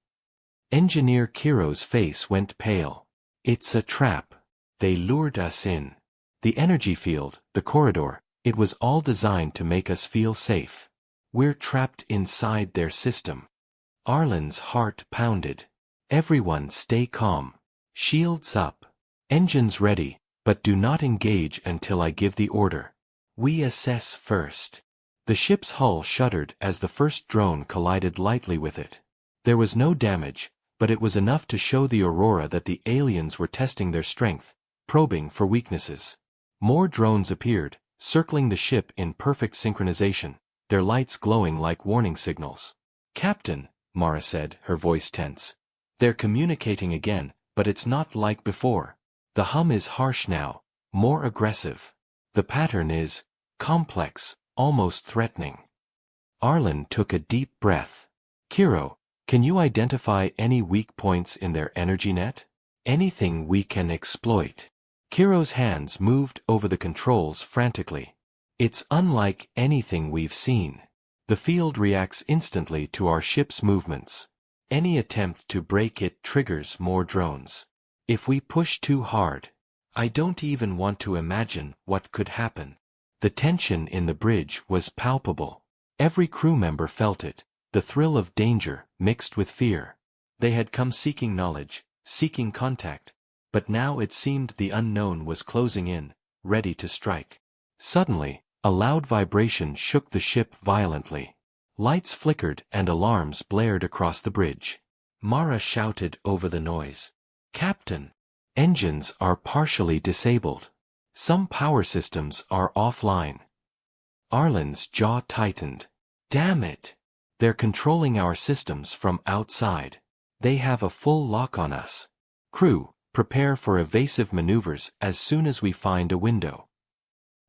Engineer Kiro's face went pale. "It's a trap. They lured us in. The energy field, the corridor, it was all designed to make us feel safe. We're trapped inside their system." Arlen's heart pounded. "Everyone stay calm. Shields up. Engines ready, but do not engage until I give the order. We assess first." The ship's hull shuddered as the first drone collided lightly with it. There was no damage, but it was enough to show the Aurora that the aliens were testing their strength, probing for weaknesses. More drones appeared, circling the ship in perfect synchronization, their lights glowing like warning signals. "Captain," Mara said, her voice tense. "They're communicating again, but it's not like before. The hum is harsh now, more aggressive. The pattern is complex, almost threatening." Arlen took a deep breath. "Kiro, can you identify any weak points in their energy net? Anything we can exploit?" Kiro's hands moved over the controls frantically. "It's unlike anything we've seen. The field reacts instantly to our ship's movements. Any attempt to break it triggers more drones. If we push too hard, I don't even want to imagine what could happen." The tension in the bridge was palpable. Every crew member felt it, the thrill of danger mixed with fear. They had come seeking knowledge, seeking contact, but now it seemed the unknown was closing in, ready to strike. Suddenly, a loud vibration shook the ship violently. Lights flickered and alarms blared across the bridge. Mara shouted over the noise. "Captain, engines are partially disabled. Some power systems are offline." Arlen's jaw tightened. Damn it! They're controlling our systems from outside. They have a full lock on us. Crew, prepare for evasive maneuvers as soon as we find a window.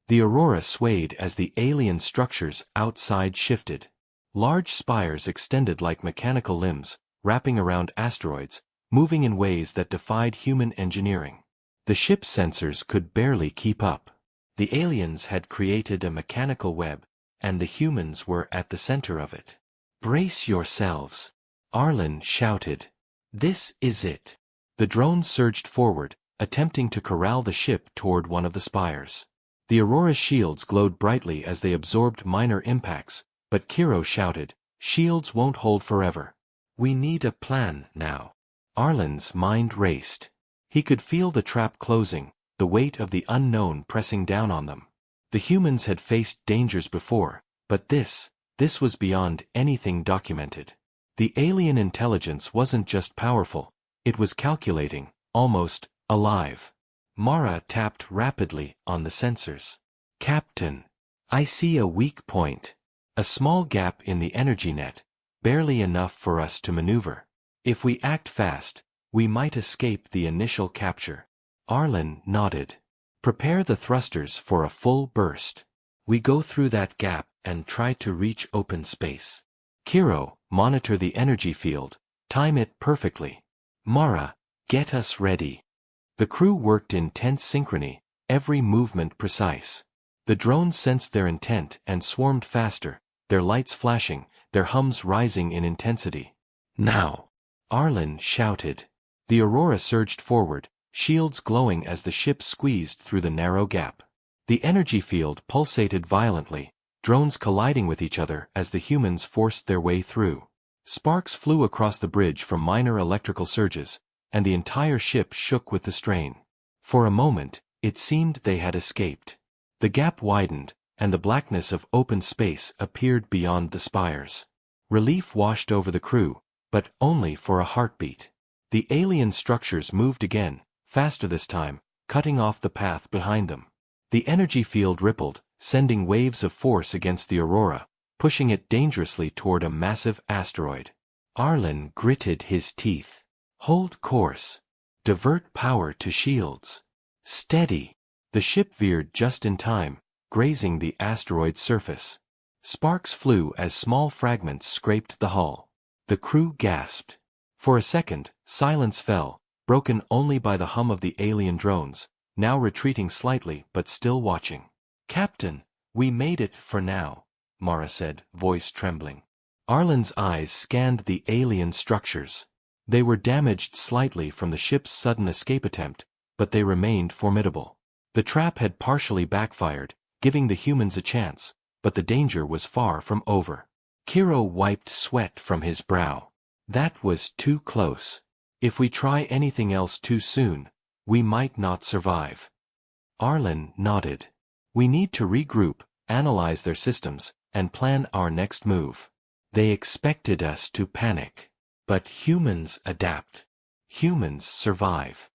The Aurora swayed as the alien structures outside shifted. Large spires extended like mechanical limbs, wrapping around asteroids, moving in ways that defied human engineering. The ship's sensors could barely keep up. The aliens had created a mechanical web, and the humans were at the center of it. Brace yourselves, Arlen shouted. This is it. The drone surged forward, attempting to corral the ship toward one of the spires. The Aurora's shields glowed brightly as they absorbed minor impacts, but Kiro shouted, "Shields won't hold forever. We need a plan now." Arlen's mind raced. He could feel the trap closing, the weight of the unknown pressing down on them. The humans had faced dangers before, but this was beyond anything documented. The alien intelligence wasn't just powerful, it was calculating, almost alive. Mara tapped rapidly on the sensors. "Captain, I see a weak point. A small gap in the energy net, barely enough for us to maneuver. If we act fast, we might escape the initial capture." Arlen nodded. "Prepare the thrusters for a full burst. We go through that gap and try to reach open space. Kiro, monitor the energy field, time it perfectly. Mara, get us ready." The crew worked in tense synchrony, every movement precise. The drones sensed their intent and swarmed faster, their lights flashing, their hums rising in intensity. "Now!" Arlen shouted. The Aurora surged forward, shields glowing as the ship squeezed through the narrow gap. The energy field pulsated violently, drones colliding with each other as the humans forced their way through. Sparks flew across the bridge from minor electrical surges, and the entire ship shook with the strain. For a moment, it seemed they had escaped. The gap widened, and the blackness of open space appeared beyond the spires. Relief washed over the crew, but only for a heartbeat. The alien structures moved again, faster this time, cutting off the path behind them. The energy field rippled, sending waves of force against the Aurora, pushing it dangerously toward a massive asteroid. Arlen gritted his teeth. "Hold course. Divert power to shields. Steady." The ship veered just in time, grazing the asteroid's surface. Sparks flew as small fragments scraped the hull. The crew gasped. For a second, silence fell, broken only by the hum of the alien drones, now retreating slightly but still watching. "Captain, we made it for now," Mara said, voice trembling. Arlen's eyes scanned the alien structures. They were damaged slightly from the ship's sudden escape attempt, but they remained formidable. The trap had partially backfired, giving the humans a chance, but the danger was far from over. Kiro wiped sweat from his brow. That was too close. If we try anything else too soon, we might not survive. Arlen nodded. "We need to regroup, analyze their systems, and plan our next move. They expected us to panic. But humans adapt. Humans survive."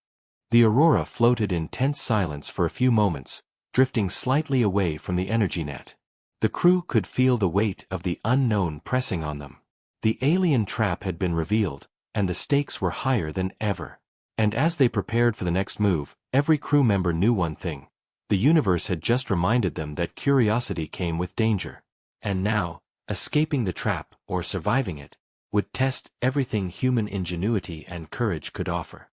The Aurora floated in tense silence for a few moments, drifting slightly away from the energy net. The crew could feel the weight of the unknown pressing on them. The alien trap had been revealed, and the stakes were higher than ever. And as they prepared for the next move, every crew member knew one thing. The universe had just reminded them that curiosity came with danger. And now, escaping the trap, or surviving it, would test everything human ingenuity and courage could offer.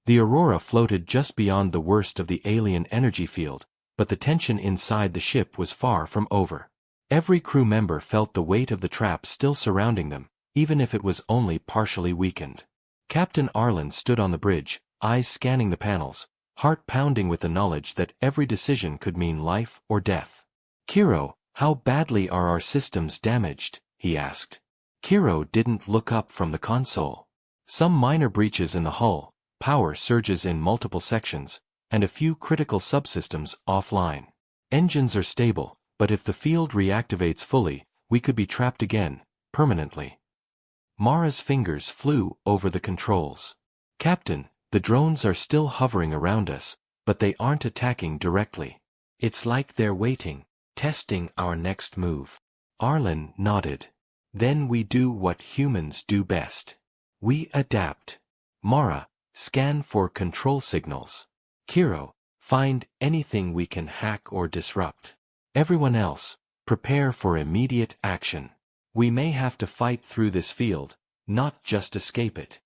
The Aurora floated just beyond the worst of the alien energy field, but the tension inside the ship was far from over. Every crew member felt the weight of the trap still surrounding them, even if it was only partially weakened. Captain Arlen stood on the bridge, eyes scanning the panels, heart pounding with the knowledge that every decision could mean life or death. "Kiro, how badly are our systems damaged?" he asked. Kiro didn't look up from the console. Some minor breaches in the hull, power surges in multiple sections, and a few critical subsystems offline. Engines are stable, but if the field reactivates fully, we could be trapped again, permanently. Mara's fingers flew over the controls. "Captain, the drones are still hovering around us, but they aren't attacking directly. It's like they're waiting." testing our next move. Arlen nodded. Then we do what humans do best. We adapt. Mara, scan for control signals. Kiro, find anything we can hack or disrupt. Everyone else, prepare for immediate action. We may have to fight through this field, not just escape it.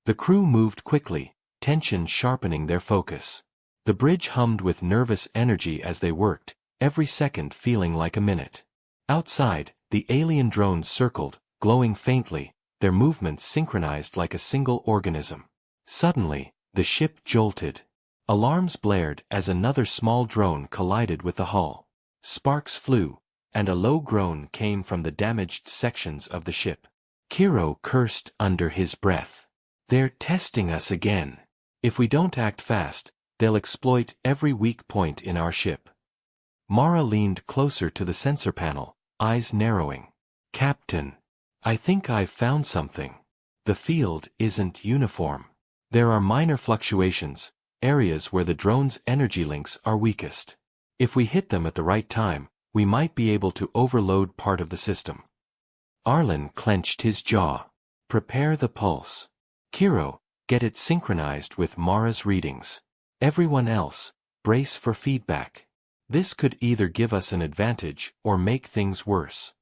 The crew moved quickly, tension sharpening their focus. The bridge hummed with nervous energy as they worked, every second feeling like a minute. Outside, the alien drones circled, glowing faintly, their movements synchronized like a single organism. Suddenly, the ship jolted. Alarms blared as another small drone collided with the hull. Sparks flew, and a low groan came from the damaged sections of the ship. Kiro cursed under his breath. They're testing us again. If we don't act fast, they'll exploit every weak point in our ship. Mara leaned closer to the sensor panel, eyes narrowing. Captain, I think I've found something. The field isn't uniform. There are minor fluctuations, areas where the drone's energy links are weakest. If we hit them at the right time, we might be able to overload part of the system. Arlen clenched his jaw. Prepare the pulse. Kiro, get it synchronized with Mara's readings. Everyone else, brace for feedback. This could either give us an advantage or make things worse.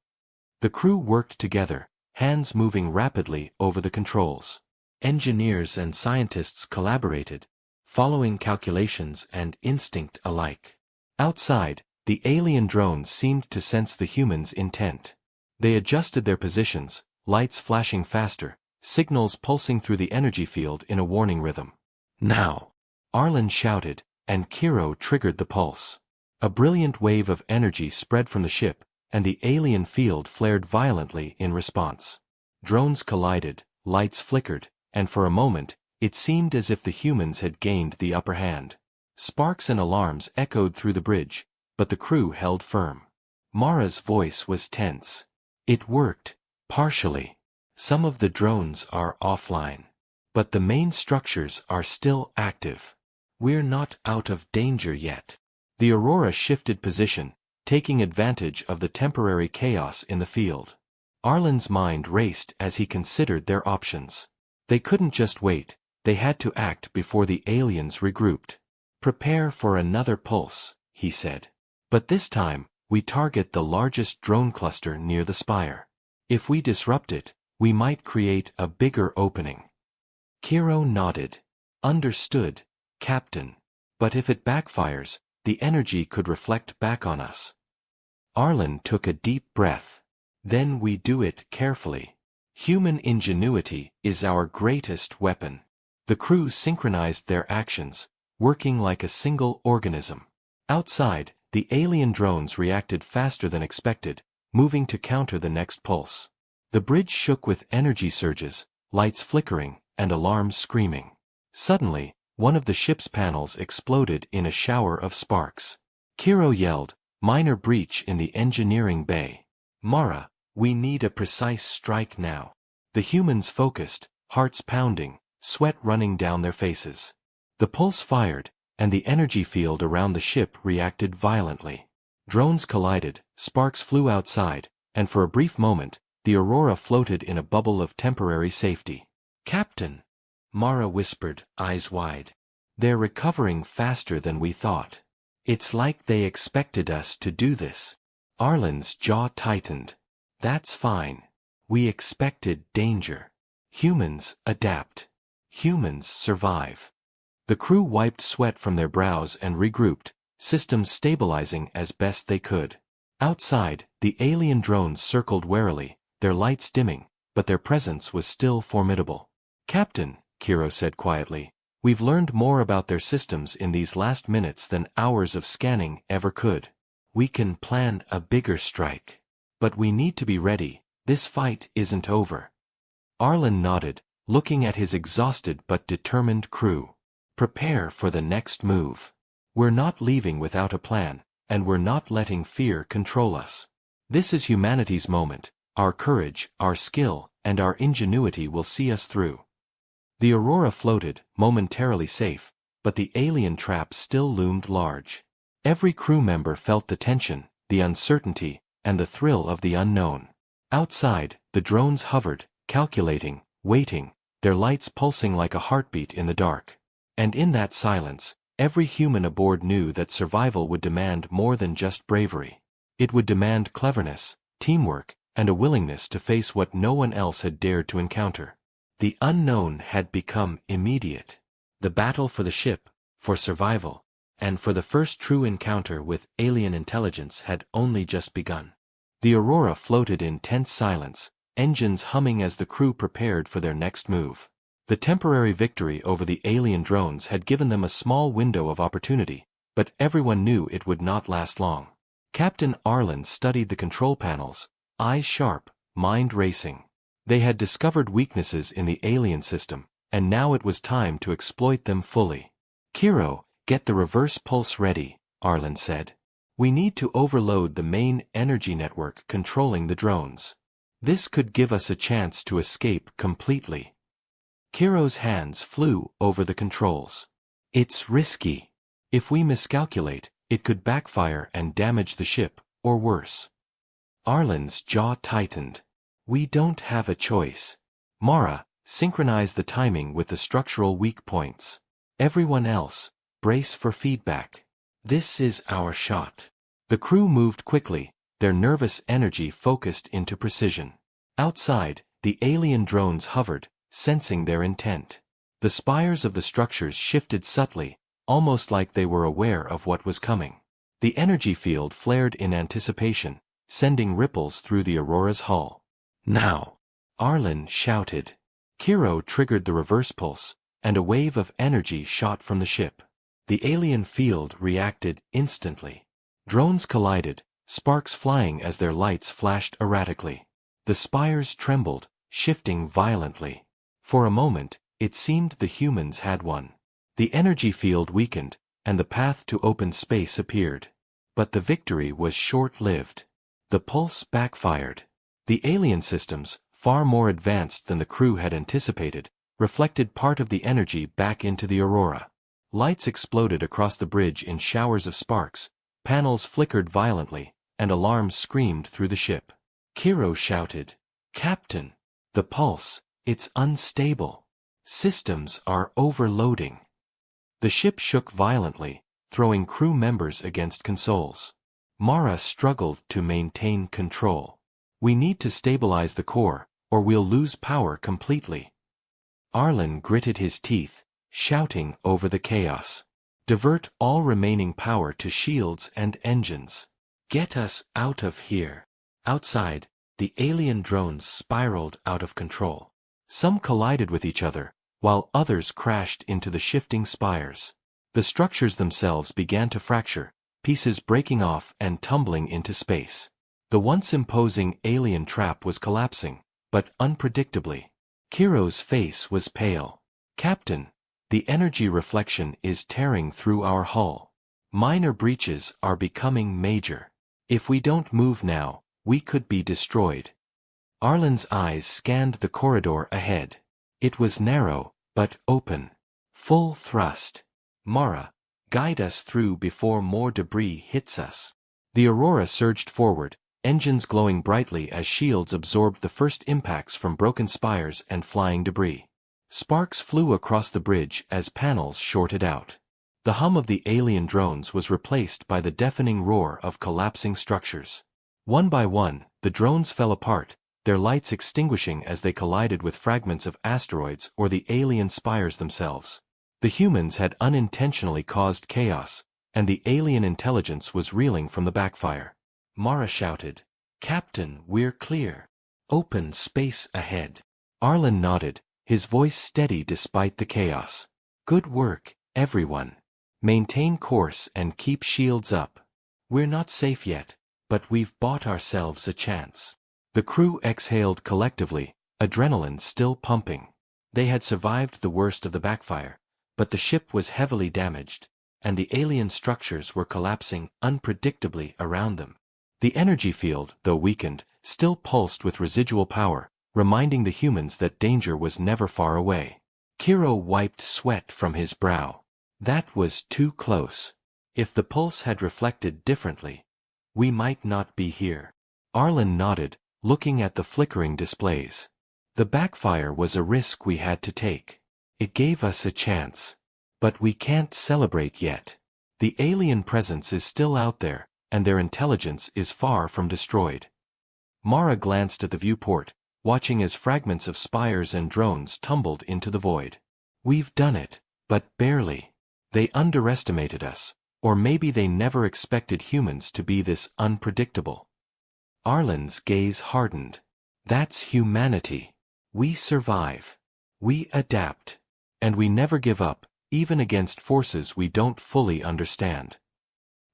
The crew worked together, hands moving rapidly over the controls. Engineers and scientists collaborated, following calculations and instinct alike. Outside, the alien drones seemed to sense the humans' intent. They adjusted their positions, lights flashing faster, signals pulsing through the energy field in a warning rhythm. Now! Arlen shouted, and Kiro triggered the pulse. A brilliant wave of energy spread from the ship, and the alien field flared violently in response. Drones collided, lights flickered, and for a moment, it seemed as if the humans had gained the upper hand. Sparks and alarms echoed through the bridge, but the crew held firm. Mara's voice was tense. It worked, partially. Some of the drones are offline. But the main structures are still active. We're not out of danger yet. The Aurora shifted position, taking advantage of the temporary chaos in the field. Arlen's mind raced as he considered their options. They couldn't just wait, they had to act before the aliens regrouped. Prepare for another pulse, he said. But this time, we target the largest drone cluster near the spire. If we disrupt it, we might create a bigger opening. Kiro nodded. Understood, Captain. But if it backfires, the energy could reflect back on us. Arlen took a deep breath. Then we do it carefully. Human ingenuity is our greatest weapon. The crew synchronized their actions, working like a single organism. Outside, the alien drones reacted faster than expected, moving to counter the next pulse. The bridge shook with energy surges, lights flickering, and alarms screaming. Suddenly, one of the ship's panels exploded in a shower of sparks. Kiro yelled, "Minor breach in the engineering bay. Mara, we need a precise strike now." The humans focused, hearts pounding, sweat running down their faces. The pulse fired, and the energy field around the ship reacted violently. Drones collided, sparks flew outside, and for a brief moment, the Aurora floated in a bubble of temporary safety. "Captain," Mara whispered, eyes wide. "They're recovering faster than we thought. It's like they expected us to do this." Arlen's jaw tightened. "That's fine. We expected danger. Humans adapt. Humans survive." The crew wiped sweat from their brows and regrouped, systems stabilizing as best they could. Outside, the alien drones circled warily, their lights dimming, but their presence was still formidable. "Captain," Kiro said quietly, "we've learned more about their systems in these last minutes than hours of scanning ever could. We can plan a bigger strike. But we need to be ready, this fight isn't over." Arlen nodded, looking at his exhausted but determined crew. "Prepare for the next move. We're not leaving without a plan, and we're not letting fear control us. This is humanity's moment. Our courage, our skill, and our ingenuity will see us through." The Aurora floated, momentarily safe, but the alien trap still loomed large. Every crew member felt the tension, the uncertainty, and the thrill of the unknown. Outside, the drones hovered, calculating, waiting, their lights pulsing like a heartbeat in the dark. And in that silence, every human aboard knew that survival would demand more than just bravery. It would demand cleverness, teamwork, and a willingness to face what no one else had dared to encounter. The unknown had become immediate. The battle for the ship, for survival, and for the first true encounter with alien intelligence had only just begun. The Aurora floated in tense silence, engines humming as the crew prepared for their next move. The temporary victory over the alien drones had given them a small window of opportunity, but everyone knew it would not last long. Captain Arlen studied the control panels, eyes sharp, mind racing. They had discovered weaknesses in the alien system, and now it was time to exploit them fully. "Kiro, get the reverse pulse ready," Arlen said. "We need to overload the main energy network controlling the drones. This could give us a chance to escape completely." Kiro's hands flew over the controls. "It's risky. If we miscalculate, it could backfire and damage the ship, or worse." Arlen's jaw tightened. "We don't have a choice. Mara, synchronize the timing with the structural weak points. Everyone else, brace for feedback. This is our shot." The crew moved quickly, their nervous energy focused into precision. Outside, the alien drones hovered, sensing their intent. The spires of the structures shifted subtly, almost like they were aware of what was coming. The energy field flared in anticipation, sending ripples through the Aurora's hull. "Now!" Arlen shouted. Kiro triggered the reverse pulse, and a wave of energy shot from the ship. The alien field reacted instantly. Drones collided, sparks flying as their lights flashed erratically. The spires trembled, shifting violently. For a moment, it seemed the humans had won. The energy field weakened, and the path to open space appeared. But the victory was short-lived. The pulse backfired. The alien systems, far more advanced than the crew had anticipated, reflected part of the energy back into the Aurora. Lights exploded across the bridge in showers of sparks, panels flickered violently, and alarms screamed through the ship. Kiro shouted, "Captain! The pulse, it's unstable. Systems are overloading." The ship shook violently, throwing crew members against consoles. Mara struggled to maintain control. "We need to stabilize the core, or we'll lose power completely." Arlen gritted his teeth, shouting over the chaos. "Divert all remaining power to shields and engines. Get us out of here." Outside, the alien drones spiraled out of control. Some collided with each other, while others crashed into the shifting spires. The structures themselves began to fracture, pieces breaking off and tumbling into space. The once imposing alien trap was collapsing, but unpredictably. Kiro's face was pale. "Captain, the energy reflection is tearing through our hull. Minor breaches are becoming major. If we don't move now, we could be destroyed." Arlen's eyes scanned the corridor ahead. It was narrow, but open. Full thrust. "Mara, guide us through before more debris hits us." The Aurora surged forward, engines glowing brightly as shields absorbed the first impacts from broken spires and flying debris. Sparks flew across the bridge as panels shorted out. The hum of the alien drones was replaced by the deafening roar of collapsing structures. One by one, the drones fell apart, their lights extinguishing as they collided with fragments of asteroids or the alien spires themselves. The humans had unintentionally caused chaos, and the alien intelligence was reeling from the backfire. Mara shouted, "Captain, we're clear. Open space ahead." Arlen nodded, his voice steady despite the chaos. "Good work, everyone. Maintain course and keep shields up. We're not safe yet, but we've bought ourselves a chance." The crew exhaled collectively, adrenaline still pumping. They had survived the worst of the backfire, but the ship was heavily damaged, and the alien structures were collapsing unpredictably around them. The energy field, though weakened, still pulsed with residual power, reminding the humans that danger was never far away. Kiro wiped sweat from his brow. That was too close. If the pulse had reflected differently, We might not be here. Arlen nodded, looking at the flickering displays. The backfire was a risk we had to take. It gave us a chance. But we can't celebrate yet. The alien presence is still out there, and their intelligence is far from destroyed. Mara glanced at the viewport, watching as fragments of spires and drones tumbled into the void. We've done it, but barely. They underestimated us, or maybe they never expected humans to be this unpredictable. Arlen's gaze hardened. That's humanity. We survive. We adapt. And we never give up, even against forces we don't fully understand.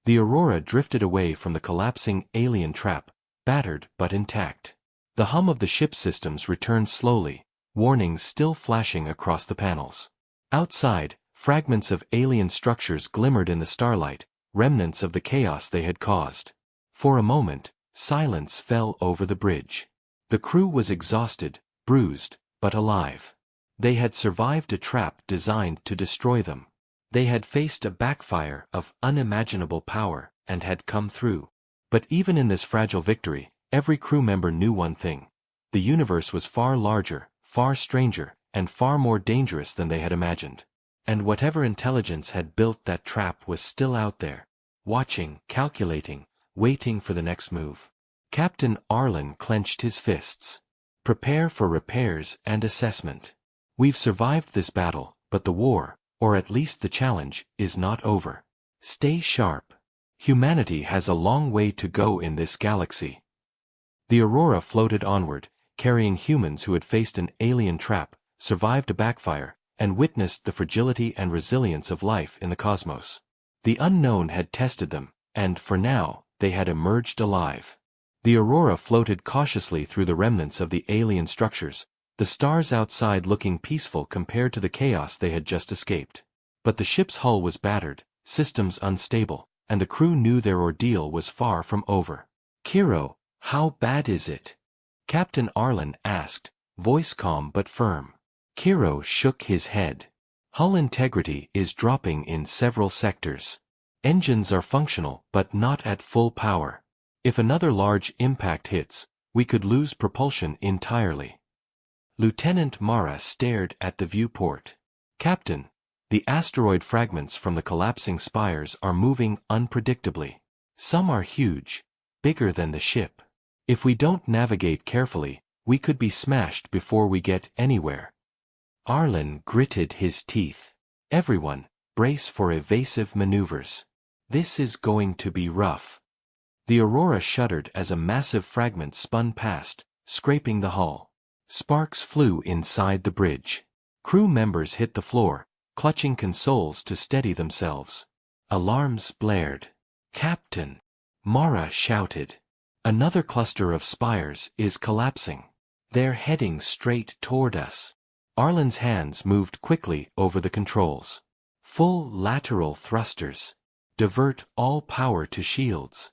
The Aurora drifted away from the collapsing alien trap, battered but intact. The hum of the ship's systems returned slowly, warnings still flashing across the panels. Outside, fragments of alien structures glimmered in the starlight, remnants of the chaos they had caused. For a moment, silence fell over the bridge. The crew was exhausted, bruised, but alive. They had survived a trap designed to destroy them. They had faced a backfire of unimaginable power and had come through. But even in this fragile victory, every crew member knew one thing. The universe was far larger, far stranger, and far more dangerous than they had imagined. And whatever intelligence had built that trap was still out there, watching, calculating, waiting for the next move. Captain Arlen clenched his fists. Prepare for repairs and assessment. We've survived this battle, but the war, or at least the challenge, is not over. Stay sharp. Humanity has a long way to go in this galaxy. The Aurora floated onward, carrying humans who had faced an alien trap, survived a backfire, and witnessed the fragility and resilience of life in the cosmos. The unknown had tested them, and for now, they had emerged alive. The Aurora floated cautiously through the remnants of the alien structures, the stars outside looking peaceful compared to the chaos they had just escaped. But the ship's hull was battered, systems unstable, and the crew knew their ordeal was far from over. Kiro, how bad is it? Captain Arlen asked, voice calm but firm. Kiro shook his head. Hull integrity is dropping in several sectors. Engines are functional but not at full power. If another large impact hits, we could lose propulsion entirely. Lieutenant Mara stared at the viewport. Captain, the asteroid fragments from the collapsing spires are moving unpredictably. Some are huge, bigger than the ship. If we don't navigate carefully, we could be smashed before we get anywhere. Arlen gritted his teeth. Everyone, brace for evasive maneuvers. This is going to be rough. The Aurora shuddered as a massive fragment spun past, scraping the hull. Sparks flew inside the bridge. Crew members hit the floor, clutching consoles to steady themselves. Alarms blared. Captain! Mara shouted. Another cluster of spires is collapsing. They're heading straight toward us. Arlen's hands moved quickly over the controls. Full lateral thrusters. Divert all power to shields.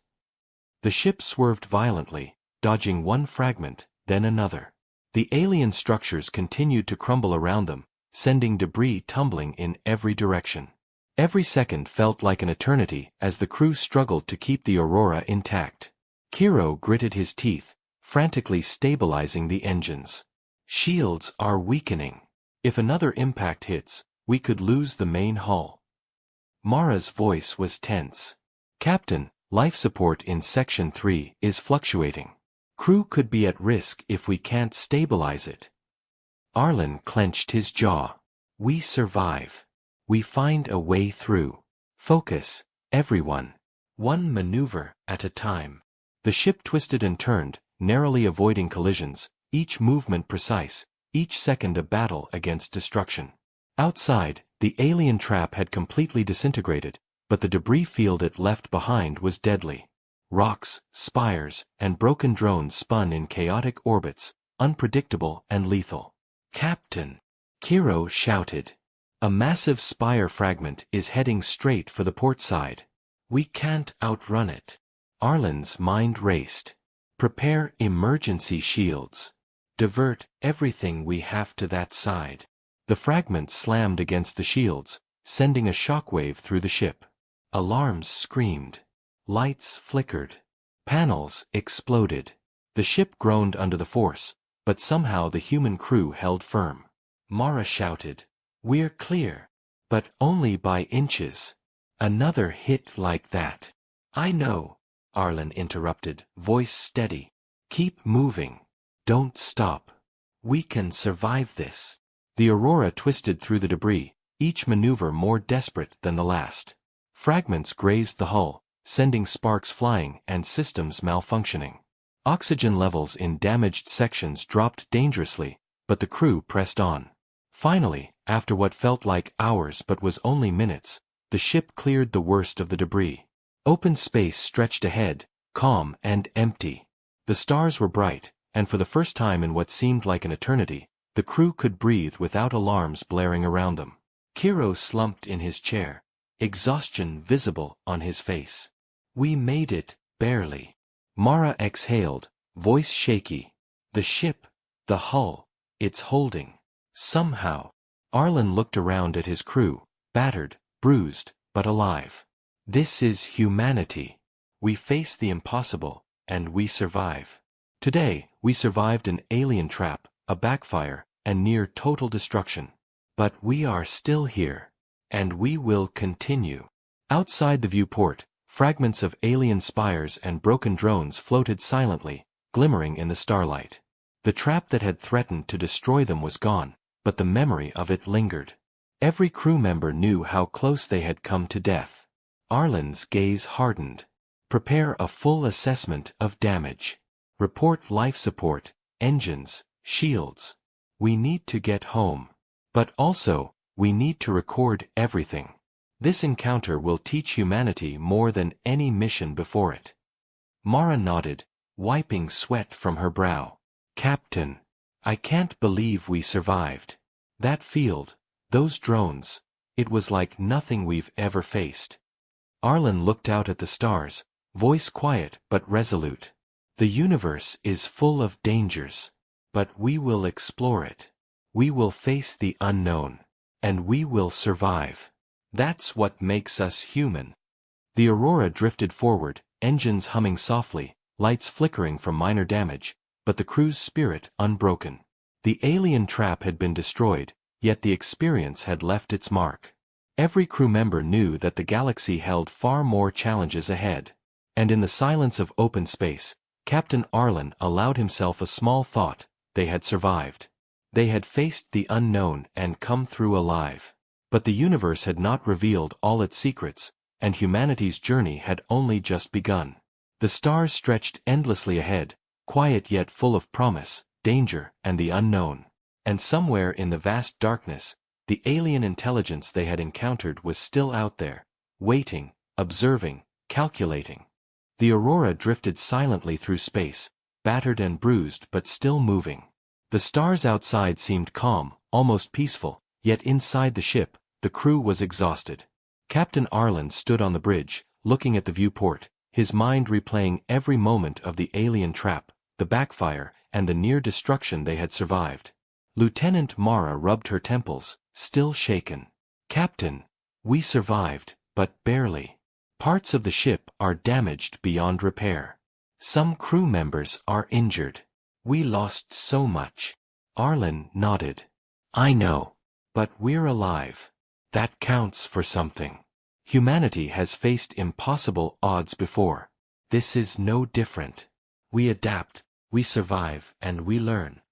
The ship swerved violently, dodging one fragment, then another. The alien structures continued to crumble around them, sending debris tumbling in every direction. Every second felt like an eternity as the crew struggled to keep the Aurora intact. Kiro gritted his teeth, frantically stabilizing the engines. Shields are weakening. If another impact hits, we could lose the main hull. Mara's voice was tense. Captain, life support in Section 3 is fluctuating. Crew could be at risk if we can't stabilize it. Arlen clenched his jaw. We survive. We find a way through. Focus, everyone. One maneuver at a time. The ship twisted and turned, narrowly avoiding collisions, each movement precise, each second a battle against destruction. Outside, the alien trap had completely disintegrated, but the debris field it left behind was deadly. Rocks, spires, and broken drones spun in chaotic orbits, unpredictable and lethal. Captain! Kiro shouted. A massive spire fragment is heading straight for the port side. We can't outrun it. Arlen's mind raced. Prepare emergency shields. Divert everything we have to that side. The fragment slammed against the shields, sending a shockwave through the ship. Alarms screamed. Lights flickered. Panels exploded. The ship groaned under the force, but somehow the human crew held firm. Mara shouted, "We're clear." But only by inches. Another hit like that. "I know," Arlen interrupted, voice steady. "Keep moving. Don't stop. We can survive this." The Aurora twisted through the debris, each maneuver more desperate than the last. Fragments grazed the hull, sending sparks flying and systems malfunctioning. Oxygen levels in damaged sections dropped dangerously, but the crew pressed on. Finally, after what felt like hours but was only minutes, the ship cleared the worst of the debris. Open space stretched ahead, calm and empty. The stars were bright, and for the first time in what seemed like an eternity, the crew could breathe without alarms blaring around them. Kiro slumped in his chair, exhaustion visible on his face. "We made it, barely." Mara exhaled, voice shaky. "The ship, the hull, it's holding. Somehow." Arlen looked around at his crew, battered, bruised, but alive. "This is humanity. We face the impossible, and we survive. Today, we survived an alien trap, a backfire, and near total destruction. But we are still here. And we will continue." Outside the viewport, fragments of alien spires and broken drones floated silently, glimmering in the starlight. The trap that had threatened to destroy them was gone, but the memory of it lingered. Every crew member knew how close they had come to death. Arlen's gaze hardened. "Prepare a full assessment of damage. Report life support, engines, shields. We need to get home. But also, we need to record everything. This encounter will teach humanity more than any mission before it." Mara nodded, wiping sweat from her brow. "Captain, I can't believe we survived. That field, those drones, it was like nothing we've ever faced." Arlen looked out at the stars, voice quiet but resolute. "The universe is full of dangers. But we will explore it. We will face the unknown. And we will survive. That's what makes us human." The Aurora drifted forward, engines humming softly, lights flickering from minor damage, but the crew's spirit unbroken. The alien trap had been destroyed, yet the experience had left its mark. Every crew member knew that the galaxy held far more challenges ahead. And in the silence of open space, Captain Arlen allowed himself a small thought: they had survived. They had faced the unknown and come through alive. But the universe had not revealed all its secrets, and humanity's journey had only just begun. The stars stretched endlessly ahead, quiet yet full of promise, danger, and the unknown. And somewhere in the vast darkness, the alien intelligence they had encountered was still out there, waiting, observing, calculating. The Aurora drifted silently through space, battered and bruised but still moving. The stars outside seemed calm, almost peaceful, yet inside the ship, the crew was exhausted. Captain Arlen stood on the bridge, looking at the viewport, his mind replaying every moment of the alien trap, the backfire, and the near destruction they had survived. Lieutenant Mara rubbed her temples, still shaken. "Captain, we survived, but barely. Parts of the ship are damaged beyond repair. Some crew members are injured. We lost so much." Arlen nodded. "I know. But we're alive. That counts for something. Humanity has faced impossible odds before. This is no different. We adapt, we survive, and we learn."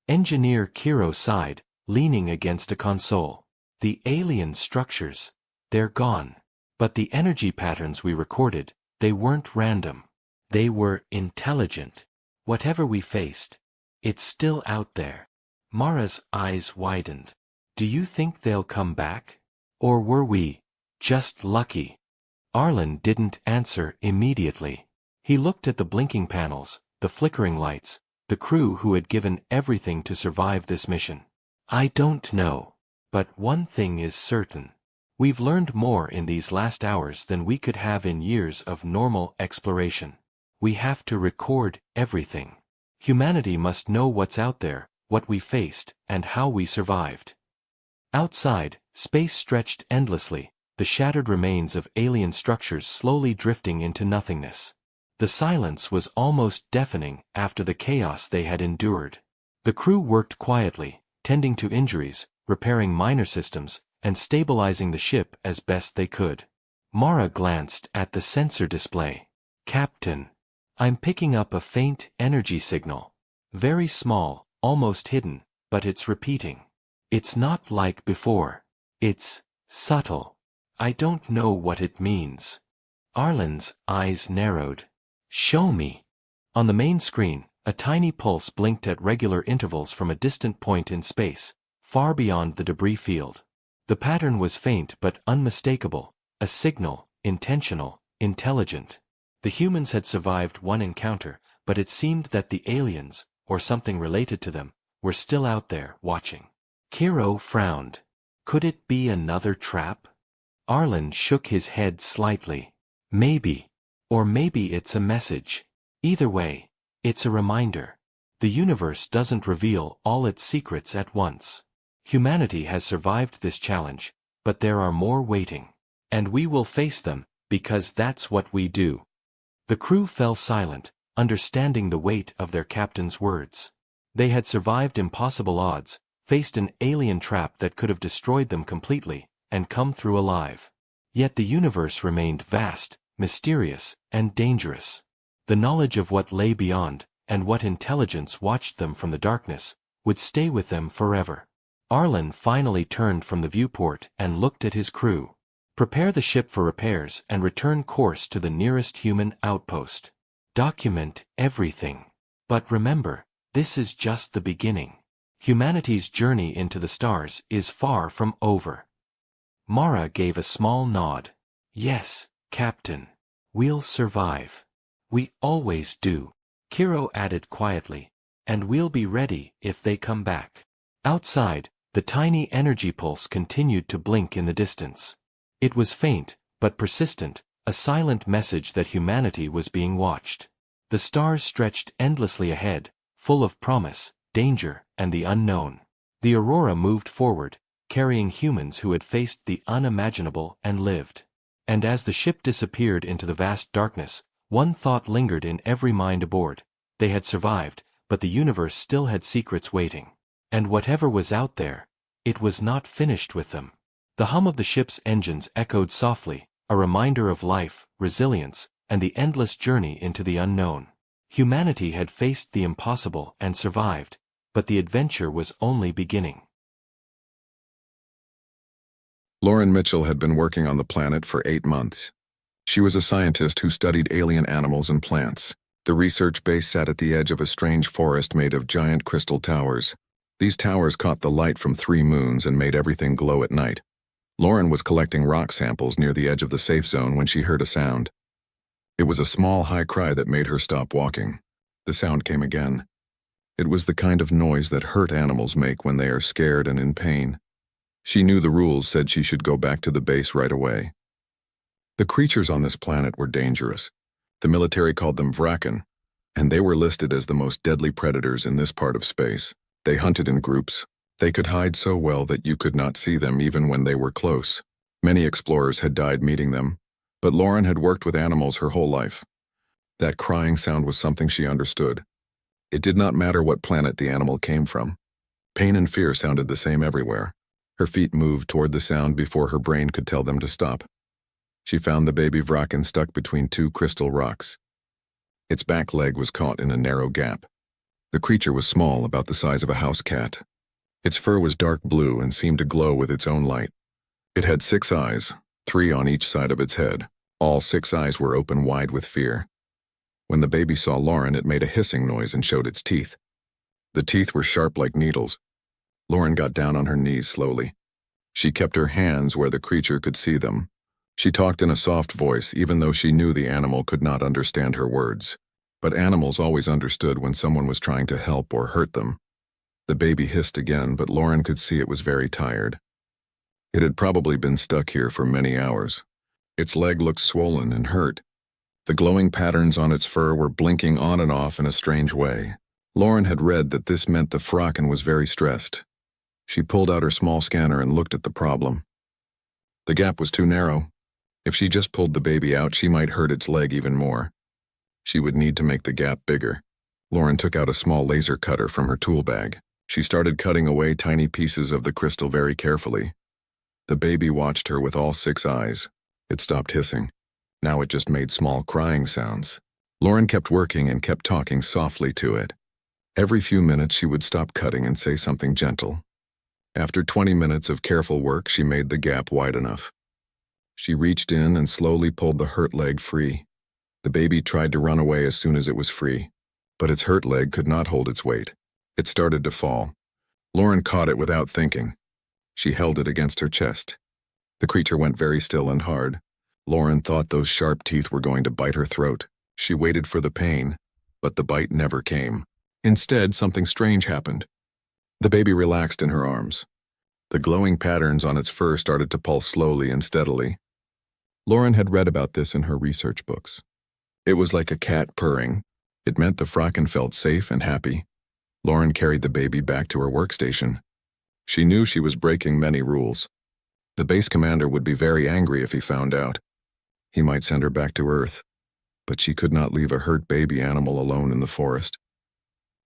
Engineer Kiro sighed, leaning against a console. "The alien structures, they're gone. But the energy patterns we recorded, they weren't random. They were intelligent. Whatever we faced, it's still out there." Mara's eyes widened. "Do you think they'll come back? Or were we just lucky?" Arlen didn't answer immediately. He looked at the blinking panels, the flickering lights, the crew who had given everything to survive this mission. "I don't know. But one thing is certain. We've learned more in these last hours than we could have in years of normal exploration. We have to record everything. Humanity must know what's out there, what we faced, and how we survived." Outside, space stretched endlessly, the shattered remains of alien structures slowly drifting into nothingness. The silence was almost deafening after the chaos they had endured. The crew worked quietly, tending to injuries, repairing minor systems, and stabilizing the ship as best they could. Mara glanced at the sensor display. "Captain, I'm picking up a faint energy signal. Very small, almost hidden, but it's repeating. It's not like before. It's subtle. I don't know what it means." Arlen's eyes narrowed. "Show me." On the main screen, a tiny pulse blinked at regular intervals from a distant point in space, far beyond the debris field. The pattern was faint but unmistakable, a signal, intentional, intelligent. The humans had survived one encounter, but it seemed that the aliens, or something related to them, were still out there, watching. Kiro frowned. Could it be another trap? Arlen shook his head slightly. Maybe. Or maybe it's a message. Either way, it's a reminder. The universe doesn't reveal all its secrets at once. Humanity has survived this challenge, but there are more waiting. And we will face them, because that's what we do. The crew fell silent, understanding the weight of their captain's words. They had survived impossible odds, faced an alien trap that could have destroyed them completely, and come through alive. Yet the universe remained vast, mysterious, and dangerous. The knowledge of what lay beyond, and what intelligence watched them from the darkness, would stay with them forever. Arlen finally turned from the viewport and looked at his crew. Prepare the ship for repairs and return course to the nearest human outpost. Document everything. But remember, this is just the beginning. Humanity's journey into the stars is far from over. Mara gave a small nod. Yes, Captain. We'll survive. We always do. Kiro added quietly. And we'll be ready if they come back. Outside, the tiny energy pulse continued to blink in the distance. It was faint, but persistent, a silent message that humanity was being watched. The stars stretched endlessly ahead, full of promise, danger, and the unknown. The Aurora moved forward, carrying humans who had faced the unimaginable and lived. And as the ship disappeared into the vast darkness, one thought lingered in every mind aboard. They had survived, but the universe still had secrets waiting. And whatever was out there, it was not finished with them. The hum of the ship's engines echoed softly, a reminder of life, resilience, and the endless journey into the unknown. Humanity had faced the impossible and survived, but the adventure was only beginning. Lauren Mitchell had been working on the planet for 8 months. She was a scientist who studied alien animals and plants. The research base sat at the edge of a strange forest made of giant crystal towers. These towers caught the light from 3 moons and made everything glow at night. Lauren was collecting rock samples near the edge of the safe zone when she heard a sound. It was a small, high cry that made her stop walking. The sound came again. It was the kind of noise that hurt animals make when they are scared and in pain. She knew the rules said she should go back to the base right away. The creatures on this planet were dangerous. The military called them Vraken, and they were listed as the most deadly predators in this part of space. They hunted in groups. They could hide so well that you could not see them even when they were close. Many explorers had died meeting them, but Lauren had worked with animals her whole life. That crying sound was something she understood. It did not matter what planet the animal came from. Pain and fear sounded the same everywhere. Her feet moved toward the sound before her brain could tell them to stop. She found the baby Vraken stuck between 2 crystal rocks. Its back leg was caught in a narrow gap. The creature was small, about the size of a house cat. Its fur was dark blue and seemed to glow with its own light. It had 6 eyes, 3 on each side of its head. All 6 eyes were open wide with fear. When the baby saw Lauren, it made a hissing noise and showed its teeth. The teeth were sharp like needles. Lauren got down on her knees slowly. She kept her hands where the creature could see them. She talked in a soft voice, even though she knew the animal could not understand her words. But animals always understood when someone was trying to help or hurt them. The baby hissed again, but Lauren could see it was very tired. It had probably been stuck here for many hours. Its leg looked swollen and hurt. The glowing patterns on its fur were blinking on and off in a strange way. Lauren had read that this meant the Vraken was very stressed. She pulled out her small scanner and looked at the problem. The gap was too narrow. If she just pulled the baby out, she might hurt its leg even more. She would need to make the gap bigger. Lauren took out a small laser cutter from her tool bag. She started cutting away tiny pieces of the crystal very carefully. The baby watched her with all 6 eyes. It stopped hissing. Now it just made small crying sounds. Lauren kept working and kept talking softly to it. Every few minutes she would stop cutting and say something gentle. After 20 minutes of careful work, she made the gap wide enough. She reached in and slowly pulled the hurt leg free. The baby tried to run away as soon as it was free, but its hurt leg could not hold its weight. It started to fall. Lauren caught it without thinking. She held it against her chest. The creature went very still and hard. Lauren thought those sharp teeth were going to bite her throat. She waited for the pain, but the bite never came. Instead, something strange happened. The baby relaxed in her arms. The glowing patterns on its fur started to pulse slowly and steadily. Lauren had read about this in her research books. It was like a cat purring. It meant the Fracken felt safe and happy. Lauren carried the baby back to her workstation. She knew she was breaking many rules. The base commander would be very angry if he found out. He might send her back to Earth, but she could not leave a hurt baby animal alone in the forest.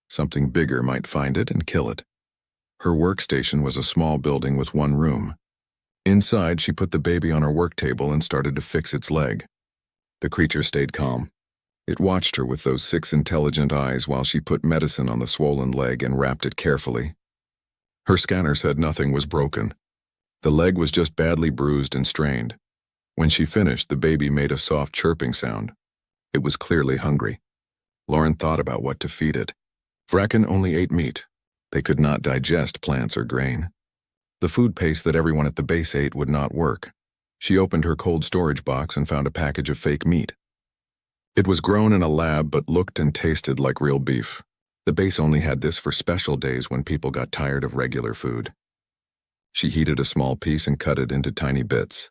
Something bigger might find it and kill it. Her workstation was a small building with 1 room. Inside, she put the baby on her work table and started to fix its leg. The creature stayed calm. It watched her with those 6 intelligent eyes while she put medicine on the swollen leg and wrapped it carefully. Her scanner said nothing was broken. The leg was just badly bruised and strained. When she finished, the baby made a soft chirping sound. It was clearly hungry. Lauren thought about what to feed it. Fracken only ate meat. They could not digest plants or grain. The food paste that everyone at the base ate would not work. She opened her cold storage box and found a package of fake meat. It was grown in a lab but looked and tasted like real beef. The base only had this for special days when people got tired of regular food. She heated a small piece and cut it into tiny bits.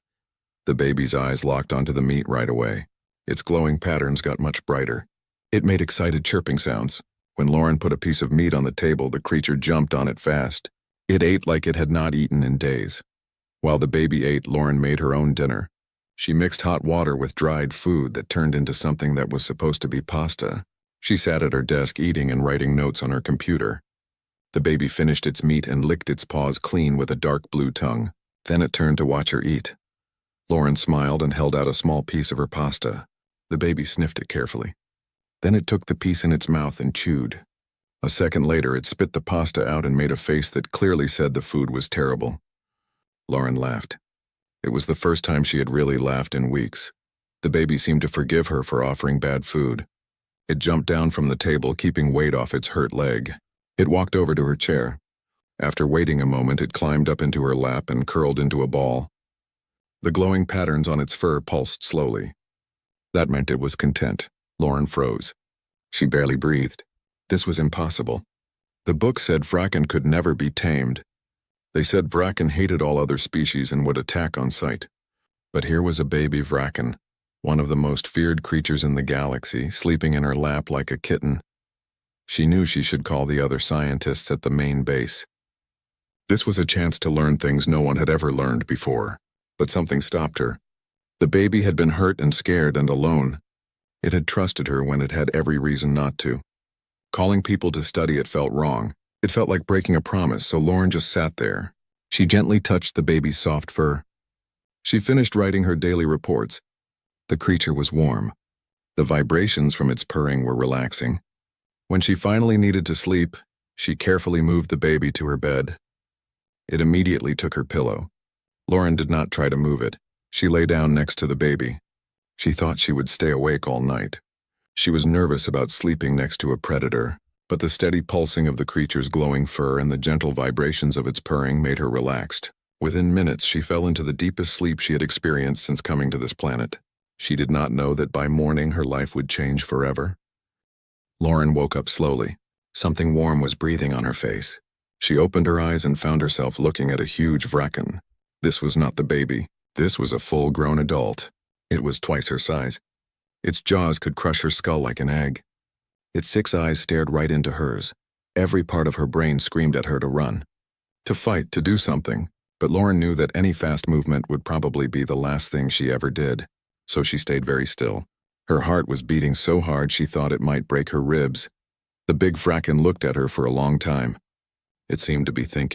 The baby's eyes locked onto the meat right away. Its glowing patterns got much brighter. It made excited chirping sounds. When Lauren put a piece of meat on the table, the creature jumped on it fast. It ate like it had not eaten in days. While the baby ate, Lauren made her own dinner. She mixed hot water with dried food that turned into something that was supposed to be pasta. She sat at her desk eating and writing notes on her computer. The baby finished its meat and licked its paws clean with a dark blue tongue. Then it turned to watch her eat. Lauren smiled and held out a small piece of her pasta. The baby sniffed it carefully. Then it took the piece in its mouth and chewed. A second later, it spit the pasta out and made a face that clearly said the food was terrible. Lauren laughed. It was the first time she had really laughed in weeks. The baby seemed to forgive her for offering bad food. It jumped down from the table, keeping weight off its hurt leg. It walked over to her chair. After waiting a moment, it climbed up into her lap and curled into a ball. The glowing patterns on its fur pulsed slowly. That meant it was content. Lauren froze. She barely breathed. This was impossible. The book said Fracken could never be tamed. They said Fracken hated all other species and would attack on sight. But here was a baby Fracken, one of the most feared creatures in the galaxy, sleeping in her lap like a kitten. She knew she should call the other scientists at the main base. This was a chance to learn things no one had ever learned before, but something stopped her. The baby had been hurt and scared and alone. It had trusted her when it had every reason not to. Calling people to study it felt wrong. It felt like breaking a promise, so Lauren just sat there. She gently touched the baby's soft fur. She finished writing her daily reports. The creature was warm. The vibrations from its purring were relaxing. When she finally needed to sleep, she carefully moved the baby to her bed. It immediately took her pillow. Lauren did not try to move it. She lay down next to the baby. She thought she would stay awake all night. She was nervous about sleeping next to a predator, but the steady pulsing of the creature's glowing fur and the gentle vibrations of its purring made her relaxed. Within minutes, she fell into the deepest sleep she had experienced since coming to this planet. She did not know that by morning her life would change forever. Lauren woke up slowly. Something warm was breathing on her face. She opened her eyes and found herself looking at a huge Fracken. This was not the baby. This was a full-grown adult. It was twice her size. Its jaws could crush her skull like an egg. Its 6 eyes stared right into hers. Every part of her brain screamed at her to run, to fight, to do something. But Lauren knew that any fast movement would probably be the last thing she ever did, so she stayed very still. Her heart was beating so hard she thought it might break her ribs. The big Fracken looked at her for a long time. It seemed to be thinking.